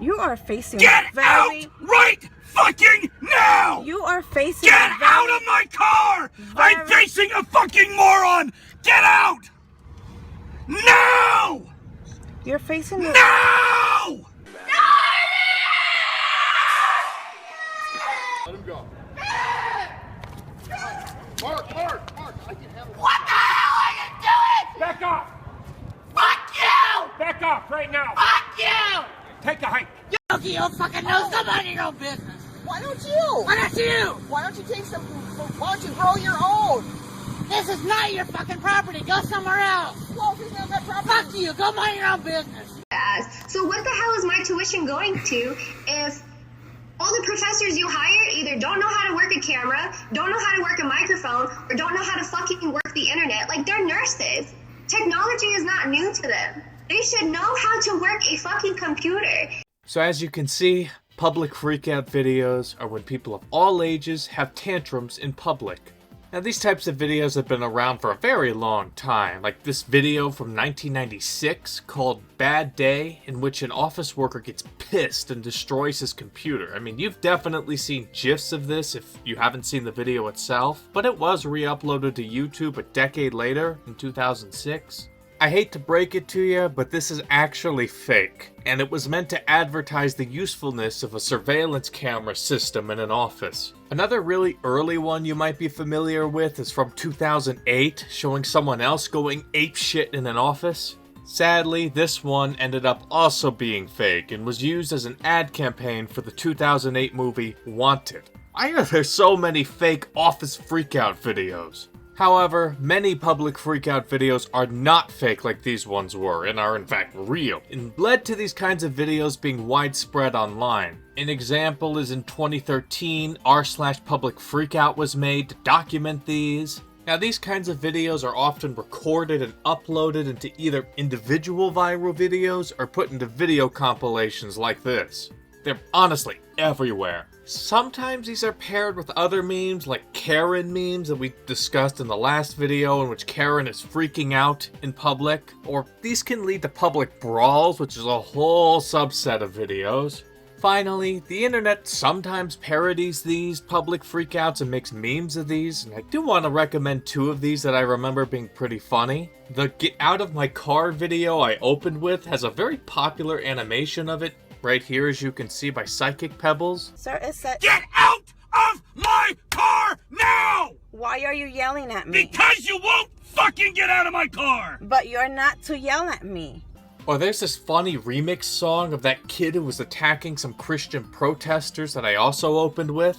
You are facing Get out right fucking now! You are facing Get out of my car! I'm facing a fucking moron! Get out! No! You're facing No! Let him go. Mark, I can handle it. What the hell are you doing? Back off! Fuck you! Back off right now! Fuck you! Take a hike. You don't fucking know somebody your business. Why don't you? Why not you? Why don't you take some? Why don't you grow your own? This is not your fucking property. Go somewhere else. Well, if it's not that property. Fuck you. Go mind your own business. So what the hell is my tuition going to if all the professors you hire either don't know how to work a camera, don't know how to work a microphone, or don't know how to fucking work the internet? Like, they're nurses. Technology is not new to them. They should know how to work a fucking computer. So as you can see, public freakout videos are when people of all ages have tantrums in public. Now these types of videos have been around for a very long time, like this video from 1996 called Bad Day, in which an office worker gets pissed and destroys his computer. I mean, you've definitely seen GIFs of this if you haven't seen the video itself, but it was re-uploaded to YouTube a decade later, in 2006. I hate to break it to you, but this is actually fake, and it was meant to advertise the usefulness of a surveillance camera system in an office. Another really early one you might be familiar with is from 2008, showing someone else going apeshit in an office. Sadly, this one ended up also being fake and was used as an ad campaign for the 2008 movie Wanted. I hear there's so many fake office freakout videos. However, many public freakout videos are not fake like these ones were, and are in fact real, and led to these kinds of videos being widespread online. An example is in 2013, r/public freakout was made to document these. Now these kinds of videos are often recorded and uploaded into either individual viral videos or put into video compilations like this. They're honestly everywhere. Sometimes these are paired with other memes, like Karen memes that we discussed in the last video, in which Karen is freaking out in public. Or these can lead to public brawls, which is a whole subset of videos. Finally, the internet sometimes parodies these public freakouts and makes memes of these, and I do want to recommend two of these that I remember being pretty funny. The Get Out of My Car video I opened with has a very popular animation of it, right here, as you can see, by Psychic Pebbles. Sir, it said... Get out of my car now! Why are you yelling at me? Because you won't fucking get out of my car! But you're not to yell at me. Or there's this funny remix song of that kid who was attacking some Christian protesters that I also opened with.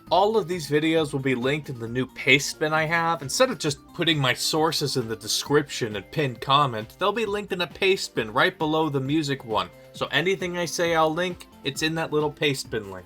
All of these videos will be linked in the new paste bin I have. Instead of just putting my sources in the description and pinned comment, they'll be linked in a paste bin right below the music one. So anything I say I'll link, it's in that little paste bin link.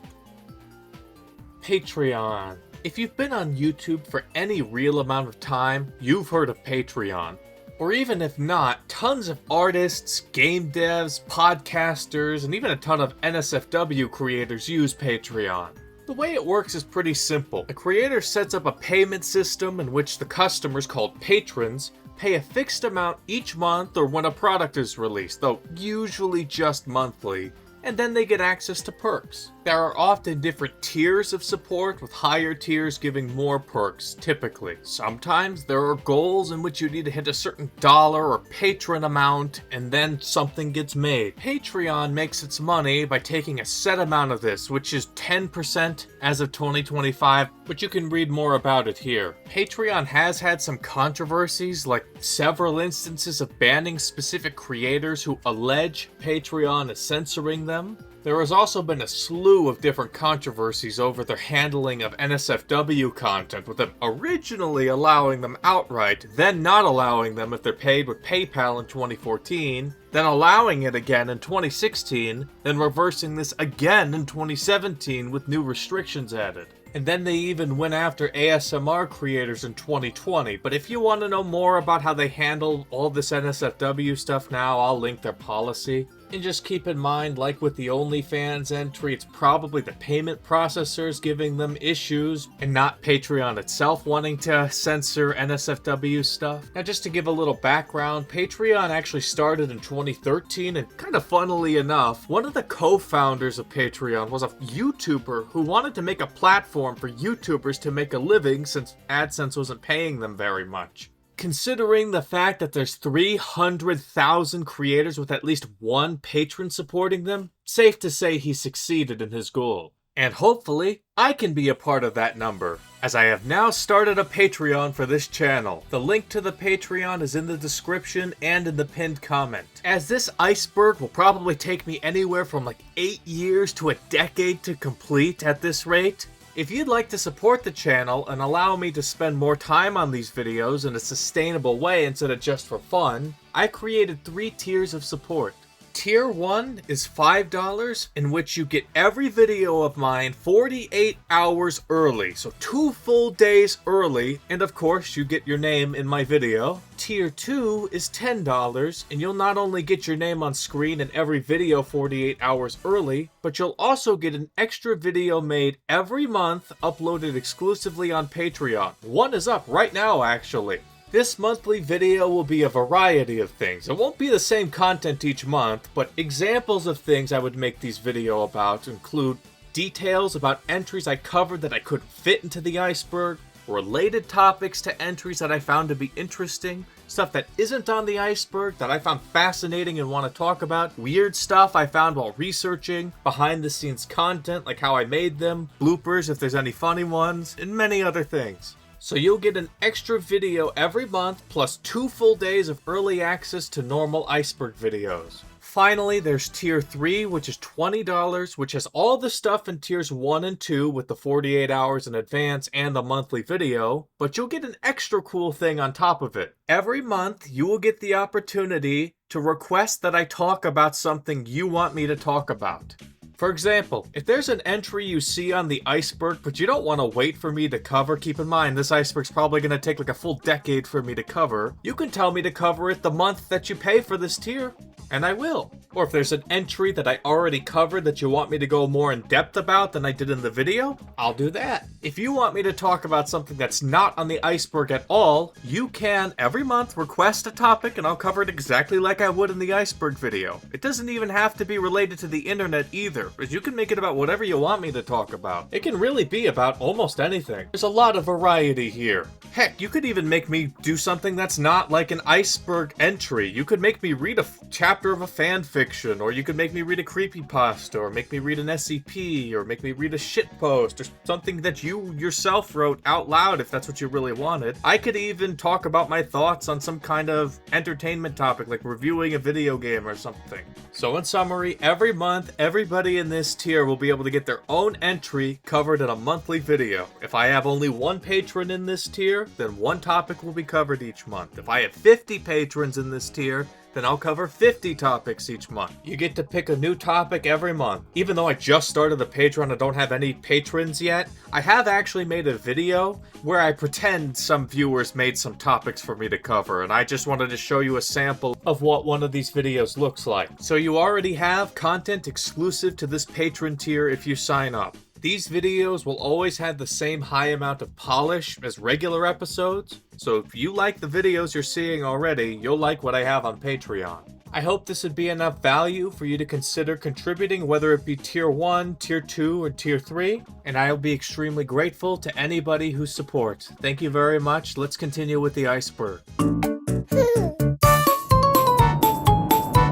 Patreon. If you've been on YouTube for any real amount of time, you've heard of Patreon. Or even if not, tons of artists, game devs, podcasters, and even a ton of NSFW creators use Patreon. The way it works is pretty simple. A creator sets up a payment system in which the customers, called patrons, pay a fixed amount each month or when a product is released, though usually just monthly, and then they get access to perks. There are often different tiers of support, with higher tiers giving more perks, typically. Sometimes there are goals in which you need to hit a certain dollar or patron amount, and then something gets made. Patreon makes its money by taking a set amount of this, which is 10% as of 2025, but you can read more about it here. Patreon has had some controversies, like several instances of banning specific creators who allege Patreon is censoring them. There has also been a slew of different controversies over their handling of NSFW content, with them originally allowing them outright, then not allowing them if they're paid with PayPal in 2014, then allowing it again in 2016, then reversing this again in 2017 with new restrictions added. And then they even went after ASMR creators in 2020, but if you want to know more about how they handle all this NSFW stuff now, I'll link their policy. And just keep in mind, like with the OnlyFans entry, it's probably the payment processors giving them issues and not Patreon itself wanting to censor NSFW stuff. Now, just to give a little background, Patreon actually started in 2013, and kind of funnily enough, one of the co-founders of Patreon was a YouTuber who wanted to make a platform for YouTubers to make a living since AdSense wasn't paying them very much. Considering the fact that there's 300,000 creators with at least one patron supporting them, safe to say he succeeded in his goal. And hopefully, I can be a part of that number, as I have now started a Patreon for this channel. The link to the Patreon is in the description and in the pinned comment. As this iceberg will probably take me anywhere from like 8 years to a decade to complete at this rate, if you'd like to support the channel and allow me to spend more time on these videos in a sustainable way instead of just for fun, I created 3 tiers of support. Tier 1 is $5, in which you get every video of mine 48 hours early, so 2 full days early, and of course you get your name in my video. Tier 2 is $10, and you'll not only get your name on screen in every video 48 hours early, but you'll also get an extra video made every month uploaded exclusively on Patreon. One is up right now, actually. This monthly video will be a variety of things. It won't be the same content each month, but examples of things I would make these videos about include details about entries I covered that I couldn't fit into the iceberg, related topics to entries that I found to be interesting, stuff that isn't on the iceberg that I found fascinating and want to talk about, weird stuff I found while researching, behind the scenes content like how I made them, bloopers if there's any funny ones, and many other things. So you'll get an extra video every month, plus 2 full days of early access to normal iceberg videos. Finally, there's Tier 3, which is $20, which has all the stuff in Tiers 1 and 2 with the 48 hours in advance and the monthly video, but you'll get an extra cool thing on top of it. Every month, you will get the opportunity to request that I talk about something you want me to talk about. For example, if there's an entry you see on the iceberg, but you don't want to wait for me to cover, keep in mind this iceberg's probably going to take like a full decade for me to cover, you can tell me to cover it the month that you pay for this tier, and I will. Or if there's an entry that I already covered that you want me to go more in depth about than I did in the video, I'll do that. If you want me to talk about something that's not on the iceberg at all, you can every month request a topic and I'll cover it exactly like I would in the iceberg video. It doesn't even have to be related to the internet either, because you can make it about whatever you want me to talk about. It can really be about almost anything. There's a lot of variety here. Heck, you could even make me do something that's not like an iceberg entry. You could make me read a chapter of a fan fiction, or you could make me read a creepypasta, or make me read an SCP, or make me read a shitpost, or something that you yourself wrote out loud if that's what you really wanted. I could even talk about my thoughts on some kind of entertainment topic, like reviewing a video game or something. So in summary, every month, everybody in this tier will be able to get their own entry covered in a monthly video. If I have only one patron in this tier, then one topic will be covered each month. If I have 50 patrons in this tier, then I'll cover 50 topics each month. You get to pick a new topic every month. Even though I just started the Patreon and don't have any patrons yet, I have actually made a video where I pretend some viewers made some topics for me to cover, and I just wanted to show you a sample of what one of these videos looks like. So you already have content exclusive to this patron tier if you sign up. These videos will always have the same high amount of polish as regular episodes, so if you like the videos you're seeing already, you'll like what I have on Patreon. I hope this would be enough value for you to consider contributing, whether it be Tier 1, Tier 2, or Tier 3, and I'll be extremely grateful to anybody who supports. Thank you very much. Let's continue with the iceberg.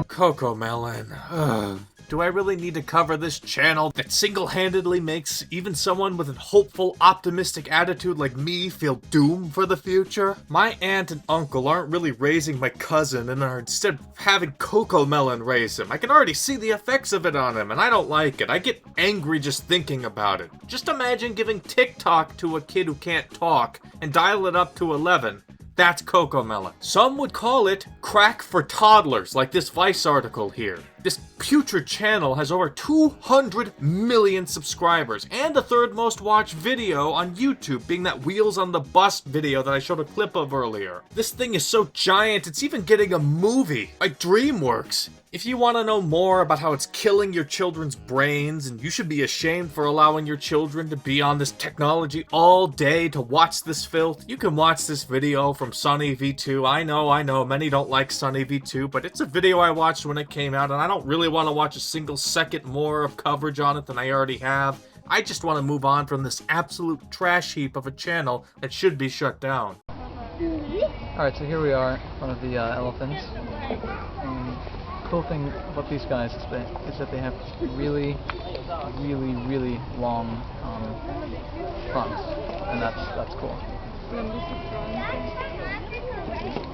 Cocomelon. Ugh. Do I really need to cover this channel that single-handedly makes even someone with a hopeful, optimistic attitude like me feel doomed for the future? My aunt and uncle aren't really raising my cousin and are instead having Cocomelon raise him. I can already see the effects of it on him, and I don't like it. I get angry just thinking about it. Just imagine giving TikTok to a kid who can't talk and dial it up to 11. That's Cocomelon. Some would call it Crack for toddlers, like this Vice article here. This putrid channel has over 200 million subscribers and the third most watched video on YouTube, being that Wheels on the Bus video that I showed a clip of earlier. This thing is so giant, it's even getting a movie by DreamWorks. If you want to know more about how it's killing your children's brains, and you should be ashamed for allowing your children to be on this technology all day to watch this filth, you can watch this video from SunnyV2. I know, many don't like SunnyV2, but it's a video I watched when it came out, and I don't really want to watch a single second more of coverage on it than I already have. I just want to move on from this absolute trash heap of a channel that should be shut down. Alright, so here we are in front of the elephants. Cool thing about these guys is that they have really long fronts, and that's cool.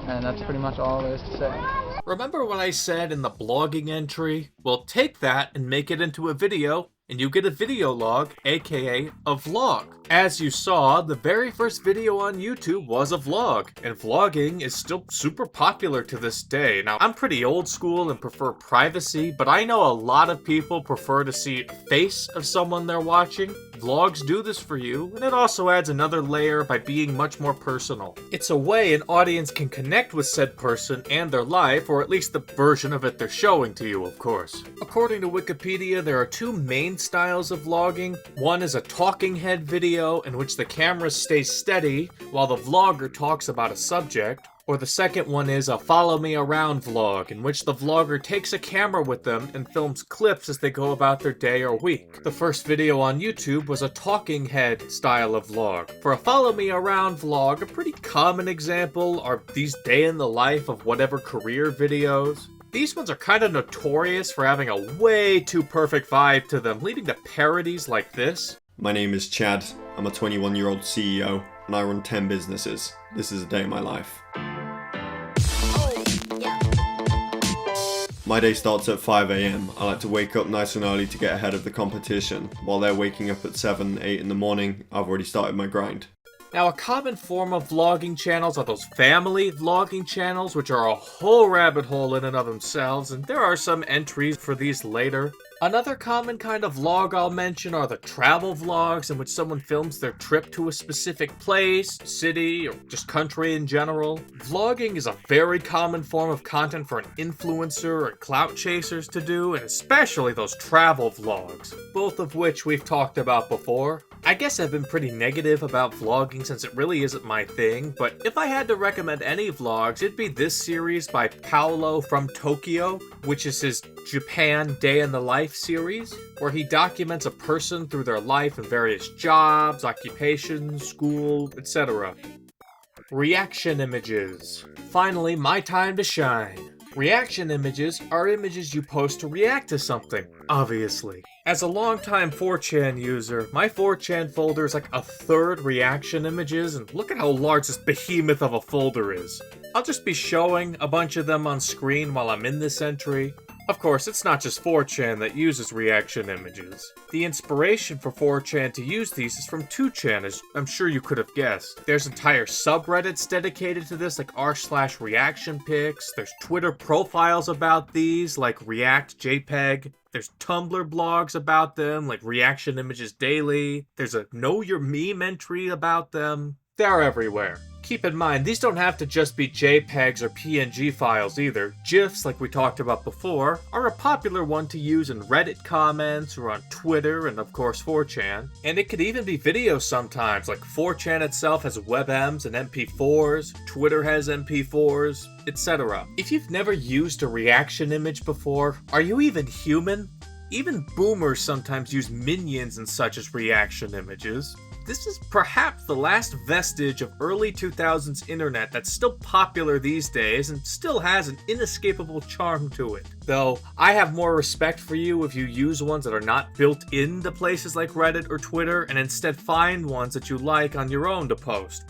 And that's pretty much all there is to say. Remember what I said in the blogging entry? Well, take that and make it into a video, and you get a video log, aka a vlog. As you saw, the very first video on YouTube was a vlog, and vlogging is still super popular to this day. Now, I'm pretty old school and prefer privacy, but I know a lot of people prefer to see a face of someone they're watching. Vlogs do this for you, and it also adds another layer by being much more personal. It's a way an audience can connect with said person and their life, or at least the version of it they're showing to you, of course. According to Wikipedia, there are two main styles of vlogging. One is a talking head video in which the camera stays steady while the vlogger talks about a subject. Or the second one is a follow me around vlog, in which the vlogger takes a camera with them and films clips as they go about their day or week. The first video on YouTube was a talking head style of vlog. For a follow me around vlog, a pretty common example are these day in the life of whatever career videos. These ones are kind of notorious for having a way too perfect vibe to them, leading to parodies like this. My name is Chad, I'm a 21-year-old CEO, and I run 10 businesses. This is a day in my life. My day starts at 5 AM. I like to wake up nice and early to get ahead of the competition. While they're waking up at 7, 8 in the morning, I've already started my grind. Now, a common form of vlogging channels are those family vlogging channels, which are a whole rabbit hole in and of themselves, and there are some entries for these later. Another common kind of vlog I'll mention are the travel vlogs, in which someone films their trip to a specific place, city, or just country in general. Vlogging is a very common form of content for an influencer or clout chasers to do, and especially those travel vlogs, both of which we've talked about before. I guess I've been pretty negative about vlogging since it really isn't my thing, but if I had to recommend any vlogs, it'd be this series by Paolo from Tokyo, which is his Japan Day in the Life series, where he documents a person through their life in various jobs, occupations, school, etc. Reaction images. Finally, my time to shine. Reaction images are images you post to react to something, obviously. As a longtime 4chan user, my 4chan folder is like a third reaction images, and look at how large this behemoth of a folder is. I'll just be showing a bunch of them on screen while I'm in this entry. Of course, it's not just 4chan that uses reaction images. The inspiration for 4chan to use these is from 2chan, as I'm sure you could have guessed. There's entire subreddits dedicated to this, like r/reactionpics. There's Twitter profiles about these, like React JPEG. There's Tumblr blogs about them, like Reaction Images Daily. There's a Know Your Meme entry about them. They're everywhere. Keep in mind, these don't have to just be JPEGs or PNG files either. GIFs, like we talked about before, are a popular one to use in Reddit comments or on Twitter and of course 4chan. And it could even be videos sometimes, like 4chan itself has WebMs and MP4s, Twitter has MP4s, etc. If you've never used a reaction image before, are you even human? Even boomers sometimes use minions and such as reaction images. This is perhaps the last vestige of early 2000s internet that's still popular these days and still has an inescapable charm to it. Though, I have more respect for you if you use ones that are not built into places like Reddit or Twitter and instead find ones that you like on your own to post.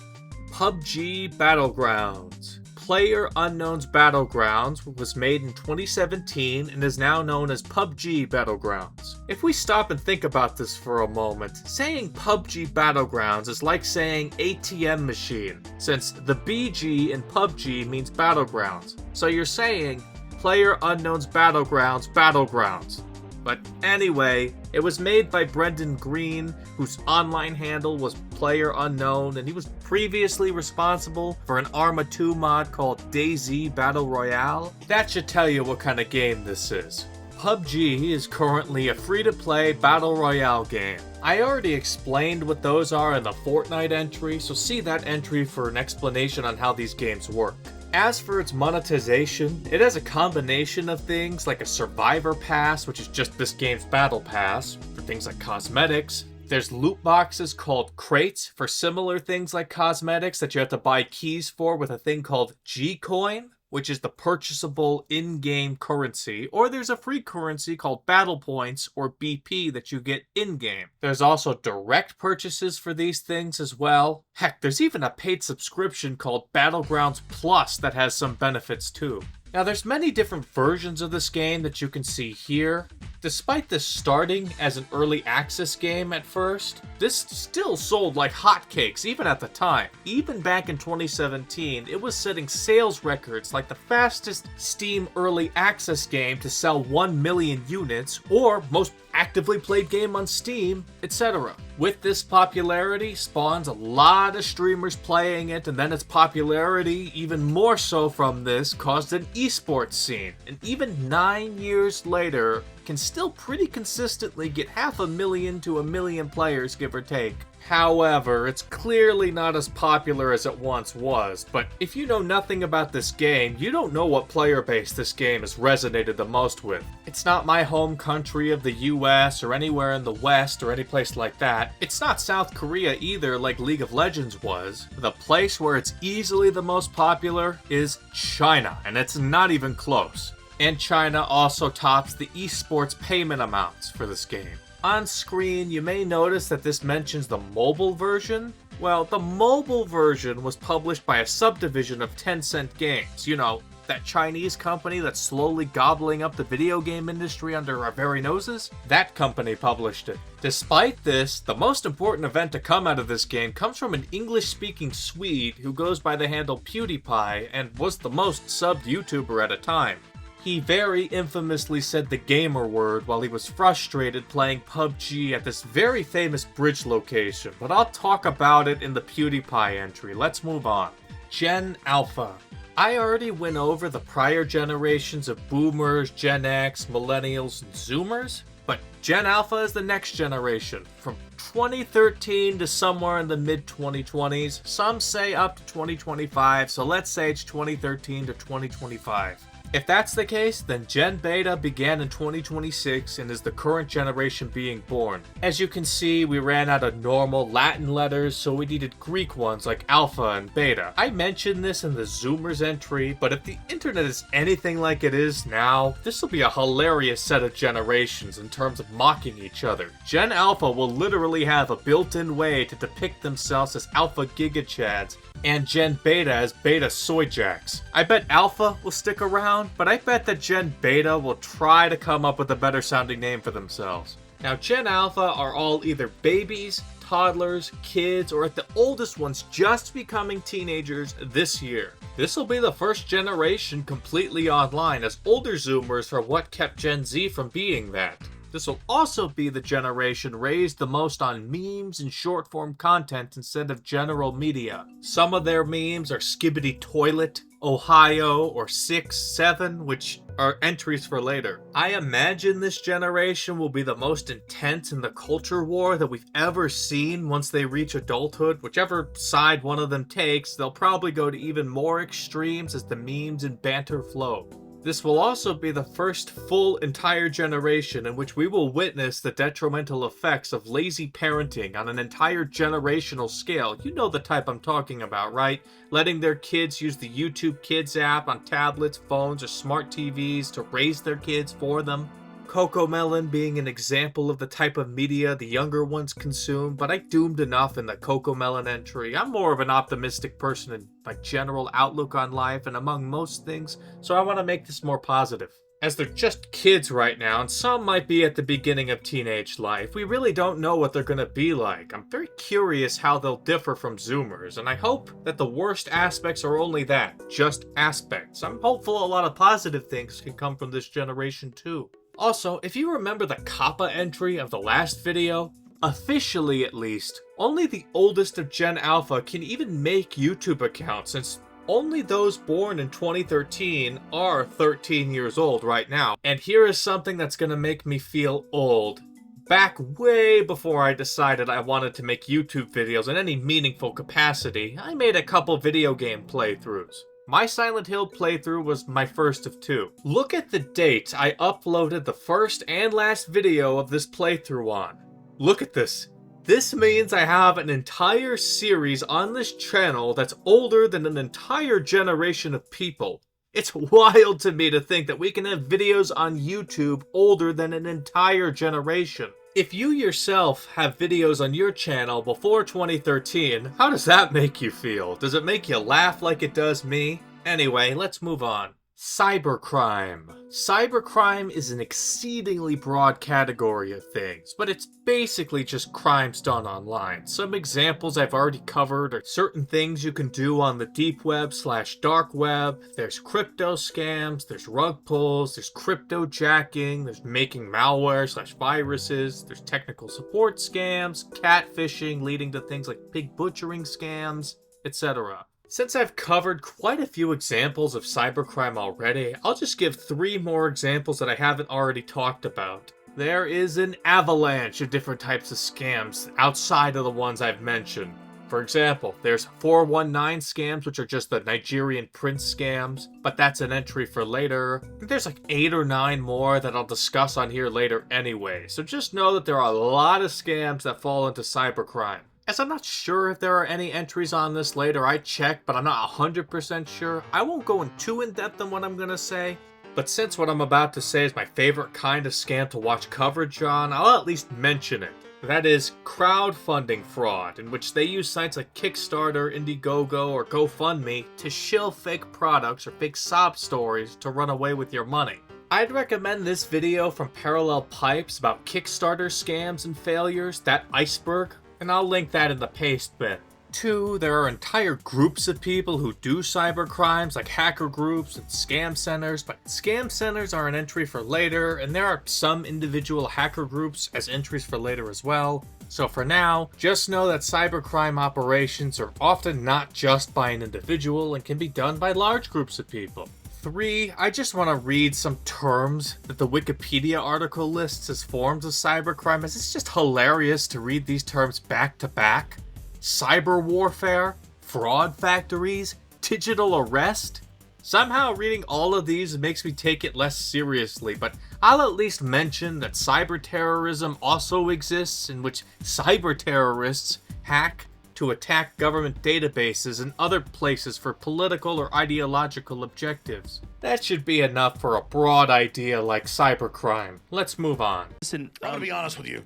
PUBG Battlegrounds. PlayerUnknown's Battlegrounds was made in 2017 and is now known as PUBG Battlegrounds. If we stop and think about this for a moment, saying PUBG Battlegrounds is like saying ATM machine, since the BG in PUBG means Battlegrounds. So you're saying PlayerUnknown's Battlegrounds. But anyway, it was made by Brendan Green, whose online handle was PlayerUnknown, and he was previously responsible for an Arma 2 mod called DayZ Battle Royale. That should tell you what kind of game this is. PUBG is currently a free-to-play Battle Royale game. I already explained what those are in the Fortnite entry, so see that entry for an explanation on how these games work. As for its monetization, it has a combination of things like a Survivor Pass, which is just this game's Battle Pass, for things like cosmetics. There's loot boxes called crates for similar things like cosmetics that you have to buy keys for with a thing called G-Coin, which is the purchasable in-game currency, or there's a free currency called Battle Points, or BP, that you get in-game. There's also direct purchases for these things as well. Heck, there's even a paid subscription called Battlegrounds Plus that has some benefits too. Now there's many different versions of this game that you can see here. Despite this starting as an early access game at first, this still sold like hotcakes even at the time. Even back in 2017, it was setting sales records like the fastest Steam early access game to sell 1 million units, or most actively played game on Steam, etc. With this popularity spawns a lot of streamers playing it, and then its popularity, even more so from this, caused an esports scene. And even 9 years later, can still pretty consistently get 500,000 to 1 million players, give or take. However, it's clearly not as popular as it once was, but if you know nothing about this game, you don't know what player base this game has resonated the most with. It's not my home country of the US or anywhere in the West or any place like that. It's not South Korea either, like League of Legends was. The place where it's easily the most popular is China, and it's not even close. And China also tops the esports payment amounts for this game. On screen, you may notice that this mentions the mobile version. Well, the mobile version was published by a subdivision of Tencent Games. You know, that Chinese company that's slowly gobbling up the video game industry under our very noses. That company published it. Despite this, the most important event to come out of this game comes from an English-speaking Swede who goes by the handle PewDiePie and was the most subbed YouTuber at a time. He very infamously said the gamer word while he was frustrated playing PUBG at this very famous bridge location, but I'll talk about it in the PewDiePie entry. Let's move on. Gen Alpha. I already went over the prior generations of boomers, Gen X, millennials, and zoomers, but Gen Alpha is the next generation, from 2013 to somewhere in the mid-2020s. Some say up to 2025, so let's say it's 2013 to 2025. If that's the case, then Gen Beta began in 2026 and is the current generation being born. As you can see, we ran out of normal Latin letters, so we needed Greek ones like Alpha and Beta. I mentioned this in the Zoomers entry, but if the internet is anything like it is now, this will be a hilarious set of generations in terms of mocking each other. Gen Alpha will literally have a built-in way to depict themselves as Alpha Gigachads, and Gen Beta as Beta Soyjacks. I bet Alpha will stick around, but I bet that Gen Beta will try to come up with a better sounding name for themselves. Now, Gen Alpha are all either babies, toddlers, kids, or at the oldest ones just becoming teenagers this year. This will be the first generation completely online, as older Zoomers are what kept Gen Z from being that. This will also be the generation raised the most on memes and short-form content instead of general media. Some of their memes are Skibbity Toilet, Ohio, or 6, 7, which are entries for later. I imagine this generation will be the most intense in the culture war that we've ever seen once they reach adulthood. Whichever side one of them takes, they'll probably go to even more extremes as the memes and banter flow. This will also be the first full entire generation in which we will witness the detrimental effects of lazy parenting on an entire generational scale. You know the type I'm talking about, right? Letting their kids use the YouTube Kids app on tablets, phones, or smart TVs to raise their kids for them. Cocomelon being an example of the type of media the younger ones consume, but I doomed enough in the Cocomelon entry. I'm more of an optimistic person in my general outlook on life and among most things, so I want to make this more positive. As they're just kids right now, and some might be at the beginning of teenage life, we really don't know what they're gonna be like. I'm very curious how they'll differ from Zoomers, and I hope that the worst aspects are only that, just aspects. I'm hopeful a lot of positive things can come from this generation too. Also, if you remember the Kappa entry of the last video, officially at least, only the oldest of Gen Alpha can even make YouTube accounts, since only those born in 2013 are 13 years old right now. And here is something that's gonna make me feel old. Back way before I decided I wanted to make YouTube videos in any meaningful capacity, I made a couple video game playthroughs. My Silent Hill playthrough was my first of two. Look at the date I uploaded the first and last video of this playthrough on. Look at this. This means I have an entire series on this channel that's older than an entire generation of people. It's wild to me to think that we can have videos on YouTube older than an entire generation. If you yourself have videos on your channel before 2013, how does that make you feel? Does it make you laugh like it does me? Anyway, let's move on. Cybercrime. Cybercrime is an exceedingly broad category of things, but it's basically just crimes done online. Some examples I've already covered are certain things you can do on the deep web / dark web. There's crypto scams, there's rug pulls, there's crypto jacking, there's making malware / viruses, there's technical support scams, catfishing leading to things like pig butchering scams, etc. Since I've covered quite a few examples of cybercrime already, I'll just give 3 more examples that I haven't already talked about. There is an avalanche of different types of scams outside of the ones I've mentioned. For example, there's 419 scams, which are just the Nigerian prince scams, but that's an entry for later. There's like 8 or 9 more that I'll discuss on here later anyway, so just know that there are a lot of scams that fall into cybercrime. As I'm not sure if there are any entries on this later, I checked, but I'm not 100% sure. I won't go in too in-depth on what I'm gonna say, but since what I'm about to say is my favorite kind of scam to watch coverage on, I'll at least mention it. That is crowdfunding fraud, in which they use sites like Kickstarter, Indiegogo, or GoFundMe to shill fake products or fake sob stories to run away with your money. I'd recommend this video from Parallel Pipes about Kickstarter scams and failures, that iceberg, and I'll link that in the paste bin. 2, there are entire groups of people who do cybercrimes, like hacker groups and scam centers, but scam centers are an entry for later, and there are some individual hacker groups as entries for later as well. So for now, just know that cybercrime operations are often not just by an individual and can be done by large groups of people. 3, I just want to read some terms that the Wikipedia article lists as forms of cybercrime, as it's just hilarious to read these terms back to back. Cyber warfare, fraud factories, digital arrest. Somehow reading all of these makes me take it less seriously, but I'll at least mention that cyber terrorism also exists, in which cyber terrorists hack to attack government databases and other places for political or ideological objectives. That should be enough for a broad idea like cybercrime. Let's move on. Listen, I'm gonna be honest with you.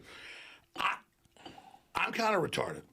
I'm kind of retarded.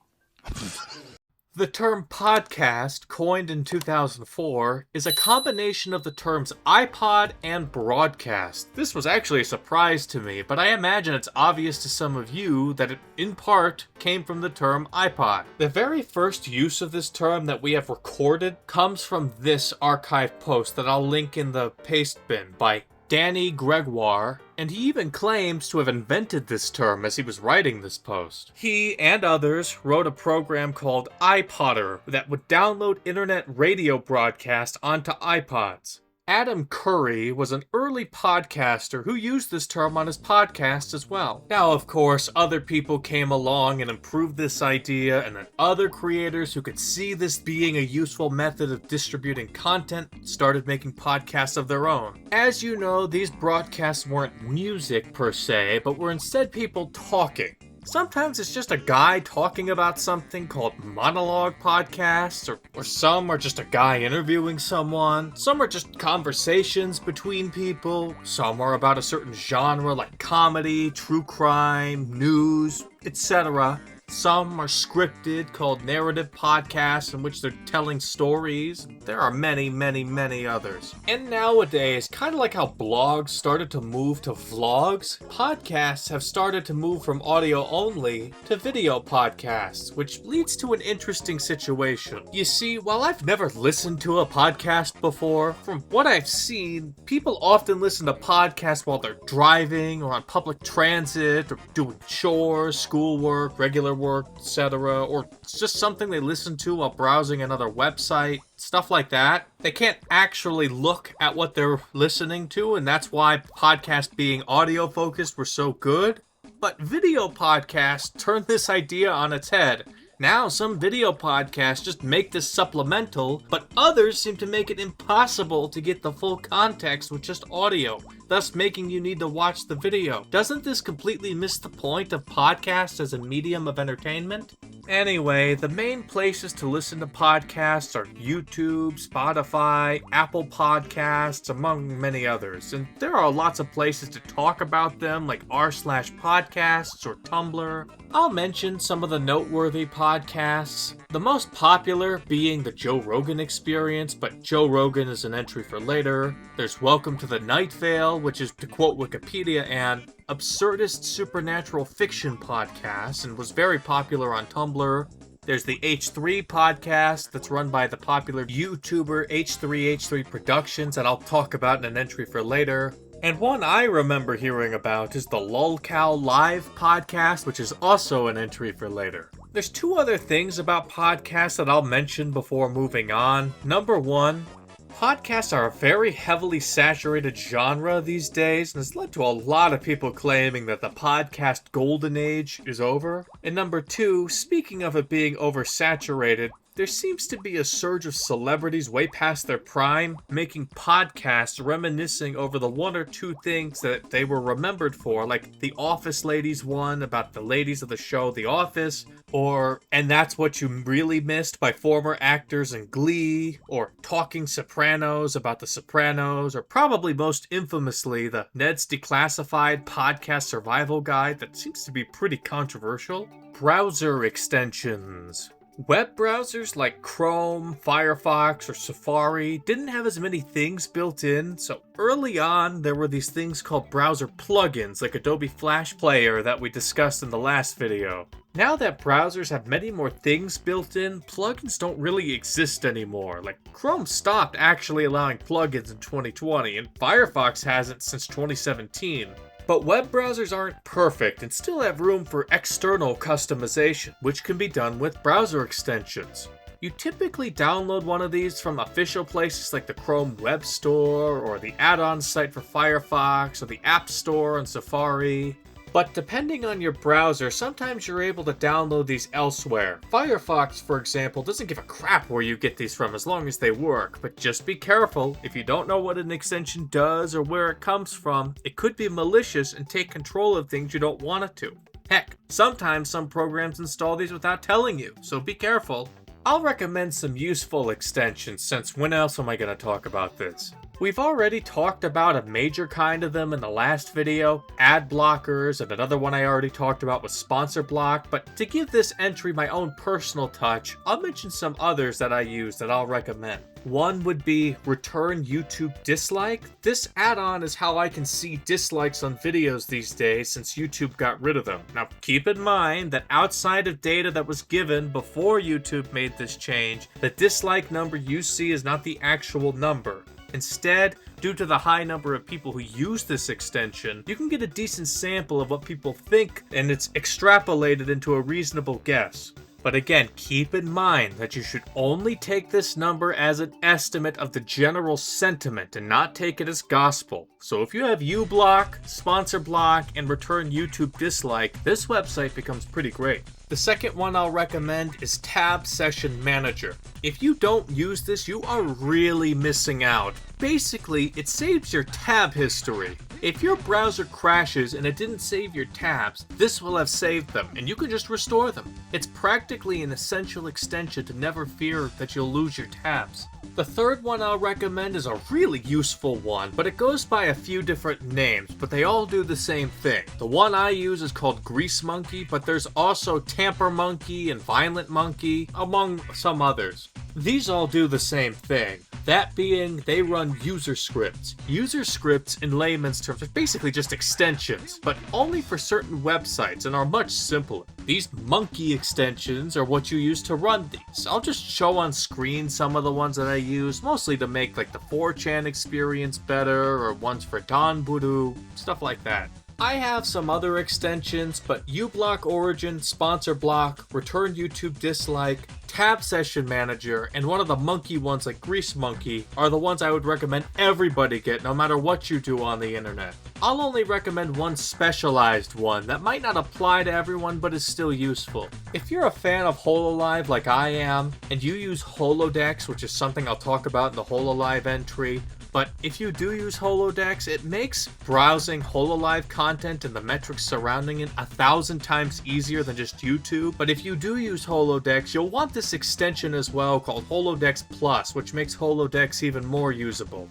The term podcast, coined in 2004, is a combination of the terms iPod and broadcast. This was actually a surprise to me, but I imagine it's obvious to some of you that it, in part, came from the term iPod. The very first use of this term that we have recorded comes from this archive post that I'll link in the paste bin by Danny Gregoire, and he even claims to have invented this term as he was writing this post. He and others wrote a program called iPodder that would download internet radio broadcasts onto iPods. Adam Curry was an early podcaster who used this term on his podcast as well. Now, of course, other people came along and improved this idea, and then other creators who could see this being a useful method of distributing content started making podcasts of their own. As you know, these broadcasts weren't music per se, but were instead people talking. Sometimes it's just a guy talking about something called monologue podcasts, or some are just a guy interviewing someone, some are just conversations between people, some are about a certain genre like comedy, true crime, news, etc. Some are scripted, called narrative podcasts, in which they're telling stories. There are many, many, many others. And nowadays, kind of like how blogs started to move to vlogs, podcasts have started to move from audio only to video podcasts, which leads to an interesting situation. You see, while I've never listened to a podcast before, from what I've seen, people often listen to podcasts while they're driving or on public transit or doing chores, schoolwork, regular work, etc., or it's just something they listen to while browsing another website, stuff like that. They can't actually look at what they're listening to, and that's why podcasts being audio focused were so good. But video podcasts turned this idea on its head. Now some video podcasts just make this supplemental, but others seem to make it impossible to get the full context with just audio, thus making you need to watch the video. Doesn't this completely miss the point of podcasts as a medium of entertainment? Anyway, the main places to listen to podcasts are YouTube, Spotify, Apple Podcasts, among many others. And there are lots of places to talk about them, like r/podcasts or Tumblr. I'll mention some of the noteworthy podcasts, the most popular being the Joe Rogan Experience, but Joe Rogan is an entry for later. There's Welcome to the Night Vale, which is, to quote Wikipedia, an absurdist supernatural fiction podcast and was very popular on Tumblr. There's the H3 podcast that's run by the popular YouTuber H3 Productions that I'll talk about in an entry for later. And one I remember hearing about is the Lolcow Live podcast, which is also an entry for later. There's two other things about podcasts that I'll mention before moving on. Number one, podcasts are a very heavily saturated genre these days, and has led to a lot of people claiming that the podcast golden age is over. And number two, speaking of it being oversaturated, there seems to be a surge of celebrities way past their prime, making podcasts reminiscing over the one or two things that they were remembered for, like the Office Ladies one about the ladies of the show The Office, or And That's What You Really Missed by former actors in Glee, or Talking Sopranos about the Sopranos, or probably most infamously the Ned's Declassified podcast survival guide that seems to be pretty controversial. Browser extensions. Web browsers like Chrome, Firefox, or Safari didn't have as many things built in, so early on there were these things called browser plugins like Adobe Flash Player that we discussed in the last video. Now that browsers have many more things built in, plugins don't really exist anymore. Like, Chrome stopped actually allowing plugins in 2020, and Firefox hasn't since 2017. But web browsers aren't perfect and still have room for external customization, which can be done with browser extensions. You typically download one of these from official places like the Chrome Web Store, or the add-on site for Firefox, or the App Store on Safari. But depending on your browser, sometimes you're able to download these elsewhere. Firefox, for example, doesn't give a crap where you get these from as long as they work, but just be careful. If you don't know what an extension does or where it comes from, it could be malicious and take control of things you don't want it to. Heck, sometimes some programs install these without telling you, so be careful. I'll recommend some useful extensions, since when else am I going to talk about this? We've already talked about a major kind of them in the last video, ad blockers, and another one I already talked about was sponsor block, but to give this entry my own personal touch, I'll mention some others that I use that I'll recommend. One would be Return YouTube Dislike. This add-on is how I can see dislikes on videos these days since YouTube got rid of them. Now keep in mind that outside of data that was given before YouTube made this change, the dislike number you see is not the actual number. Instead, due to the high number of people who use this extension, you can get a decent sample of what people think, and it's extrapolated into a reasonable guess. But again, keep in mind that you should only take this number as an estimate of the general sentiment and not take it as gospel. So if you have uBlock, Sponsor Block, and Return YouTube Dislike, this website becomes pretty great. The second one I'll recommend is Tab Session Manager. If you don't use this, you are really missing out. Basically, it saves your tab history. If your browser crashes and it didn't save your tabs, this will have saved them, and you can just restore them. It's practically an essential extension to never fear that you'll lose your tabs. The third one I'll recommend is a really useful one, but it goes by a few different names, but they all do the same thing. The one I use is called Grease Monkey, but there's also Tamper Monkey and Violent Monkey, among some others. These all do the same thing. That being, they run user scripts. User scripts, in layman's terms, are basically just extensions, but only for certain websites and are much simpler. These monkey extensions are what you use to run these. I'll just show on screen some of the ones that I use, mostly to make like the 4chan experience better, or ones for Donburu, stuff like that. I have some other extensions, but uBlock Origin, Sponsor Block, Return YouTube Dislike, Tab Session Manager, and one of the monkey ones like Grease Monkey are the ones I would recommend everybody get no matter what you do on the internet. I'll only recommend one specialized one that might not apply to everyone but is still useful. If you're a fan of HoloLive like I am, and you use Holodex, which is something I'll talk about in the HoloLive entry, but if you do use Holodex, it makes browsing HoloLive content and the metrics surrounding it 1,000 times easier than just YouTube. But if you do use Holodex, you'll want this extension as well called Holodex Plus, which makes Holodex even more usable.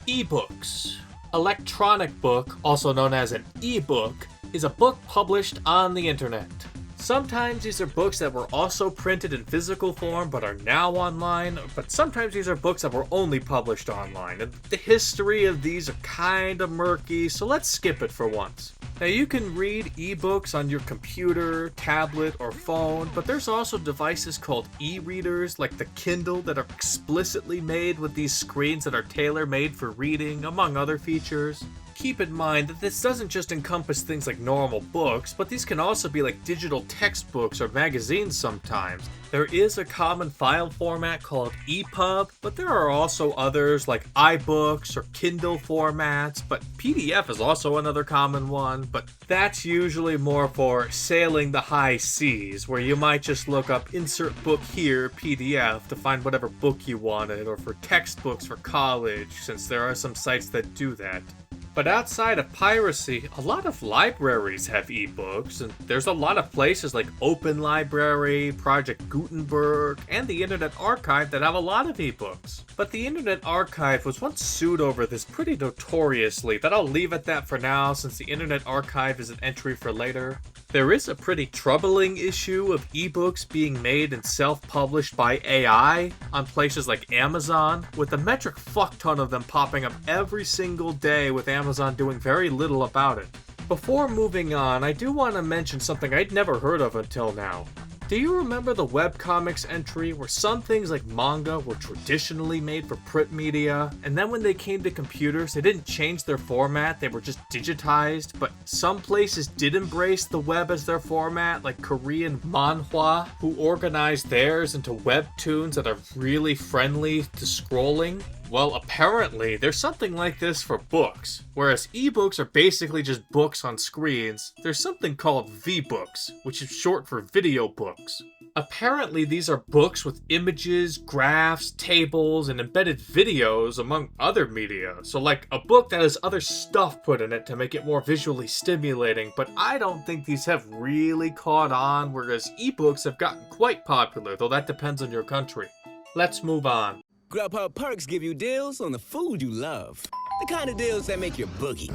eBooks. Electronic book, also known as an ebook, is a book published on the internet. Sometimes these are books that were also printed in physical form but are now online, but sometimes these are books that were only published online, and the history of these are kinda murky, so let's skip it for once. Now you can read ebooks on your computer, tablet, or phone, but there's also devices called e-readers like the Kindle that are explicitly made with these screens that are tailor-made for reading, among other features. Keep in mind that this doesn't just encompass things like normal books, but these can also be like digital textbooks or magazines sometimes. There is a common file format called EPUB, but there are also others like iBooks or Kindle formats, but PDF is also another common one, but that's usually more for sailing the high seas, where you might just look up insert book here, PDF, to find whatever book you wanted, or for textbooks for college, since there are some sites that do that. But outside of piracy, a lot of libraries have ebooks, and there's a lot of places like Open Library, Project Gutenberg, and the Internet Archive that have a lot of ebooks. But the Internet Archive was once sued over this pretty notoriously, but I'll leave at that for now since the Internet Archive is an entry for later. There is a pretty troubling issue of ebooks being made and self-published by AI on places like Amazon, with a metric fuckton of them popping up every single day, with Amazon doing very little about it. Before moving on, I do want to mention something I'd never heard of until now. Do you remember the webcomics entry where some things like manga were traditionally made for print media, and then when they came to computers, they didn't change their format, they were just digitized, but some places did embrace the web as their format, like Korean manhwa, who organized theirs into webtoons that are really friendly to scrolling? Well, apparently, there's something like this for books. Whereas ebooks are basically just books on screens, there's something called VBooks, which is short for video books. Apparently, these are books with images, graphs, tables, and embedded videos, among other media. So like a book that has other stuff put in it to make it more visually stimulating, but I don't think these have really caught on, whereas ebooks have gotten quite popular, though that depends on your country. Let's move on. Grubhub Perks give you deals on the food you love. The kind of deals that make your boogie.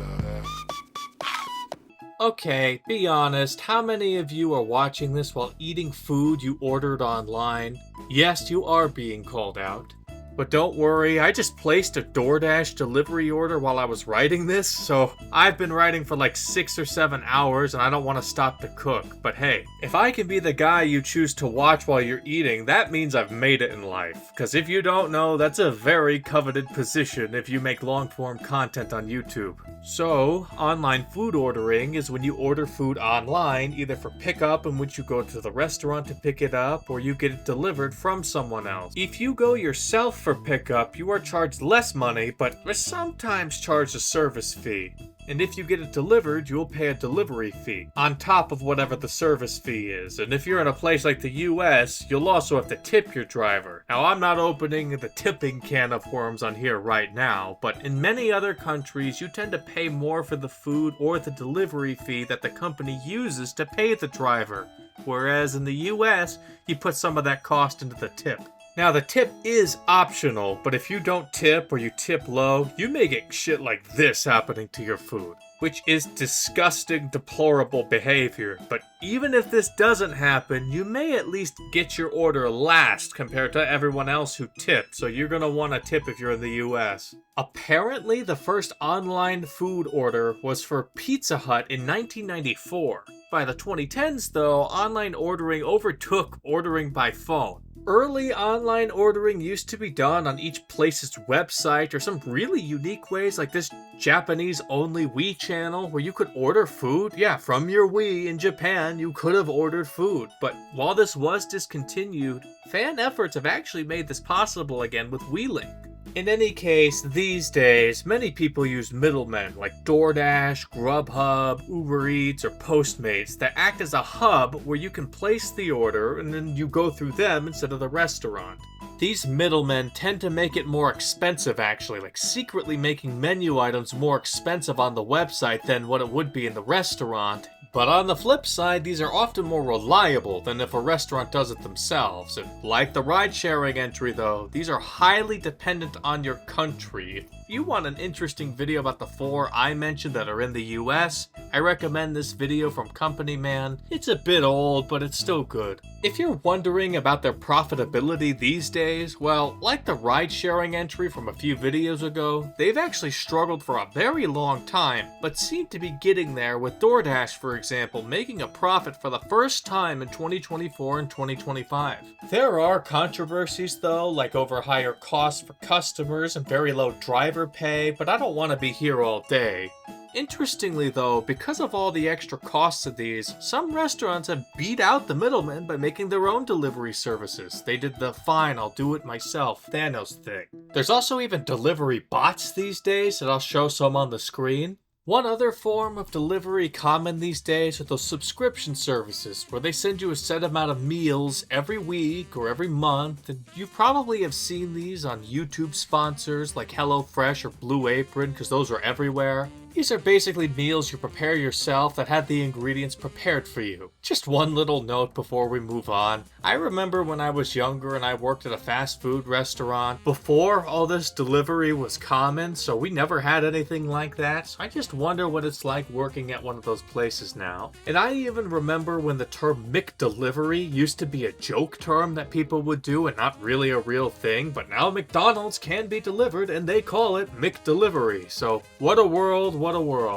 Okay, be honest, how many of you are watching this while eating food you ordered online? Yes, you are being called out. But don't worry, I just placed a DoorDash delivery order while I was writing this, so I've been writing for like 6 or 7 hours and I don't want to stop to cook. But hey, if I can be the guy you choose to watch while you're eating, that means I've made it in life. Because if you don't know, that's a very coveted position if you make long-form content on YouTube. So, online food ordering is when you order food online, either for pickup, in which you go to the restaurant to pick it up, or you get it delivered from someone else. If you go yourself for pickup, you are charged less money, but are sometimes charged a service fee. And if you get it delivered, you'll pay a delivery fee on top of whatever the service fee is. And if you're in a place like the US, you'll also have to tip your driver. Now, I'm not opening the tipping can of worms on here right now, but in many other countries, you tend to pay more for the food or the delivery fee that the company uses to pay the driver. Whereas in the US, you put some of that cost into the tip. Now, the tip is optional, but if you don't tip or you tip low, you may get shit like this happening to your food, which is disgusting, deplorable behavior. But even if this doesn't happen, you may at least get your order last compared to everyone else who tipped, so you're gonna want to tip if you're in the US. Apparently, the first online food order was for Pizza Hut in 1994. By the 2010s, though, online ordering overtook ordering by phone. Early online ordering used to be done on each place's website or some really unique ways like this Japanese-only Wii channel where you could order food. Yeah, from your Wii in Japan, you could have ordered food. But while this was discontinued, fan efforts have actually made this possible again with WeLink. In any case, these days, many people use middlemen like DoorDash, Grubhub, Uber Eats, or Postmates that act as a hub where you can place the order and then you go through them instead of the restaurant. These middlemen tend to make it more expensive actually, like secretly making menu items more expensive on the website than what it would be in the restaurant. But on the flip side, these are often more reliable than if a restaurant does it themselves. And like the ride-sharing entry though, these are highly dependent on your country. If you want an interesting video about the 4 I mentioned that are in the US, I recommend this video from Company Man. It's a bit old, but it's still good. If you're wondering about their profitability these days, well, like the ride-sharing entry from a few videos ago, they've actually struggled for a very long time, but seem to be getting there with DoorDash, for example, making a profit for the first time in 2024 and 2025. There are controversies though, like over higher costs for customers and very low driver pay, but I don't want to be here all day. Interestingly though, because of all the extra costs of these, some restaurants have beat out the middlemen by making their own delivery services. They did the fine, I'll do it myself Thanos thing. There's also even delivery bots these days, and I'll show some on the screen. One other form of delivery common these days are those subscription services where they send you a set amount of meals every week or every month, and you probably have seen these on YouTube sponsors like HelloFresh or Blue Apron because those are everywhere. These are basically meals you prepare yourself that have the ingredients prepared for you. Just one little note before we move on. I remember when I was younger and I worked at a fast food restaurant. Before all this delivery was common, so we never had anything like that. So I just wonder what it's like working at one of those places now. And I even remember when the term McDelivery used to be a joke term that people would do and not really a real thing. But now McDonald's can be delivered and they call it McDelivery. So what a world,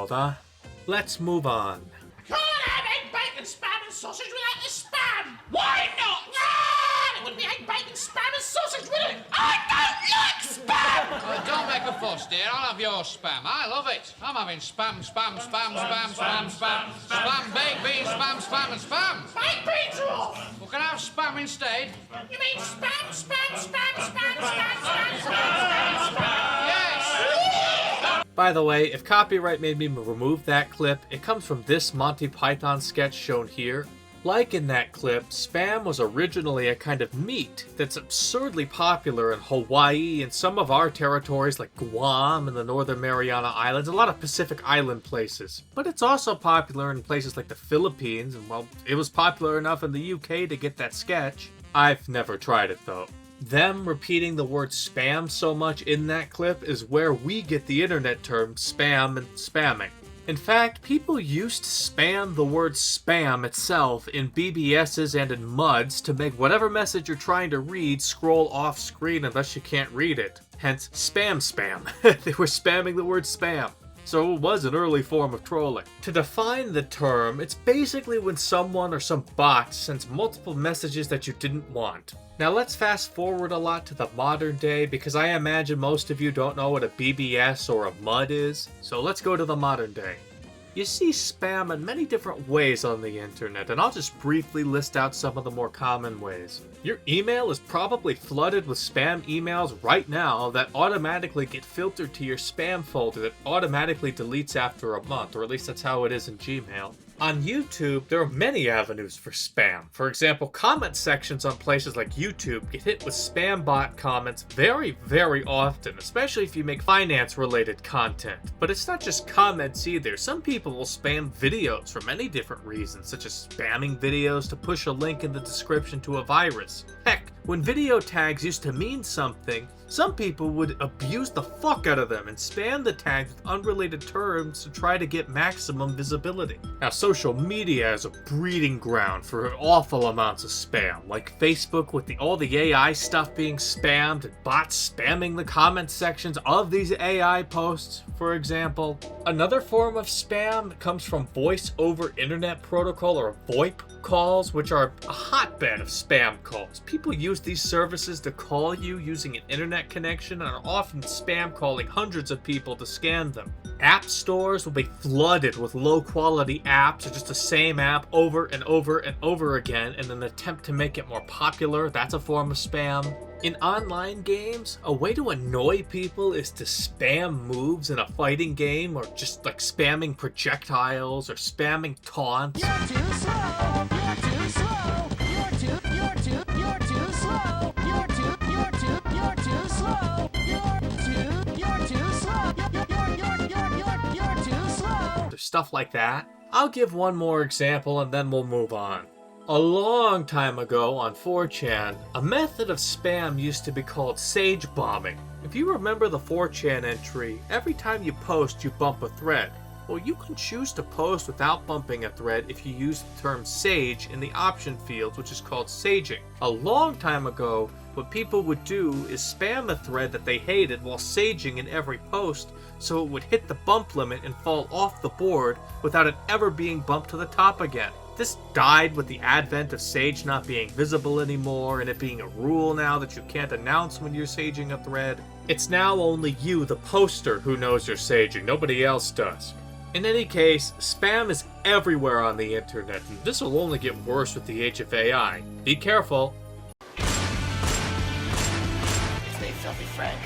huh? Let's move on. Can't have egg, bacon, spam, and sausage without the spam! Why not? Ah, it wouldn't be egg, bacon, spam, and sausage, would it? I don't like spam! Don't make a fuss, dear. I'll have your spam. I love it. I'm having spam, spam, spam, spam, spam, spam, spam, baked beans, spam, spam, and spam. Baked beans are off! We can have spam instead. You mean spam, spam, spam, spam, spam, spam, spam, spam, spam? Yes! By the way, if copyright made me remove that clip, it comes from this Monty Python sketch shown here. Like in that clip, spam was originally a kind of meat that's absurdly popular in Hawaii and some of our territories like Guam and the Northern Mariana Islands, a lot of Pacific Island places. But it's also popular in places like the Philippines, and well, it was popular enough in the UK to get that sketch. I've never tried it though. Them repeating the word spam so much in that clip is where we get the internet term spam and spamming. In fact, people used to spam the word spam itself in BBSs and in MUDs to make whatever message you're trying to read scroll off screen unless you can't read it. Hence, spam. They were spamming the word spam. So it was an early form of trolling. To define the term, it's basically when someone or some bot sends multiple messages that you didn't want. Now let's fast forward a lot to the modern day because I imagine most of you don't know what a BBS or a MUD is, so let's go to the modern day. You see spam in many different ways on the internet, and I'll just briefly list out some of the more common ways. Your email is probably flooded with spam emails right now that automatically get filtered to your spam folder that automatically deletes after a month, or at least that's how it is in Gmail. On YouTube, there are many avenues for spam. For example, comment sections on places like YouTube get hit with spam bot comments very, very often, especially if you make finance-related content. But it's not just comments either. Some people will spam videos for many different reasons, such as spamming videos to push a link in the description to a virus. Heck, when video tags used to mean something, some people would abuse the fuck out of them and spam the tags with unrelated terms to try to get maximum visibility. Now, social media is a breeding ground for awful amounts of spam, like Facebook with all the AI stuff being spammed and bots spamming the comment sections of these AI posts, for example. Another form of spam comes from voice over internet protocol, or VoIP calls, which are a hotbed of spam calls. People use these services to call you using an internet connection and are often spam calling hundreds of people to scam them. App stores will be flooded with low quality apps, or just the same app over and over and over again in an attempt to make it more popular. That's a form of spam. In online games, a way to annoy people is to spam moves in a fighting game, or just like spamming projectiles or spamming taunts. You're too slow. You're too slow. You're too slow. You're too slow. You're too slow. You're too slow. Or stuff like that. I'll give one more example and then we'll move on. A long time ago on 4chan, a method of spam used to be called sage bombing. If you remember the 4chan entry, every time you post you bump a thread. Well, you can choose to post without bumping a thread if you use the term sage in the option fields, which is called saging. A long time ago, what people would do is spam a thread that they hated while saging in every post, so it would hit the bump limit and fall off the board without it ever being bumped to the top again. This died with the advent of Sage not being visible anymore, and it being a rule now that you can't announce when you're saging a thread. It's now only you, the poster, who knows you're saging. Nobody else does. In any case, spam is everywhere on the internet, and this will only get worse with the age of AI. Be careful. Stay filthy, Frank.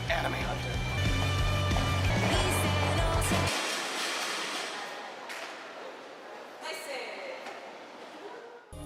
Anime hunter.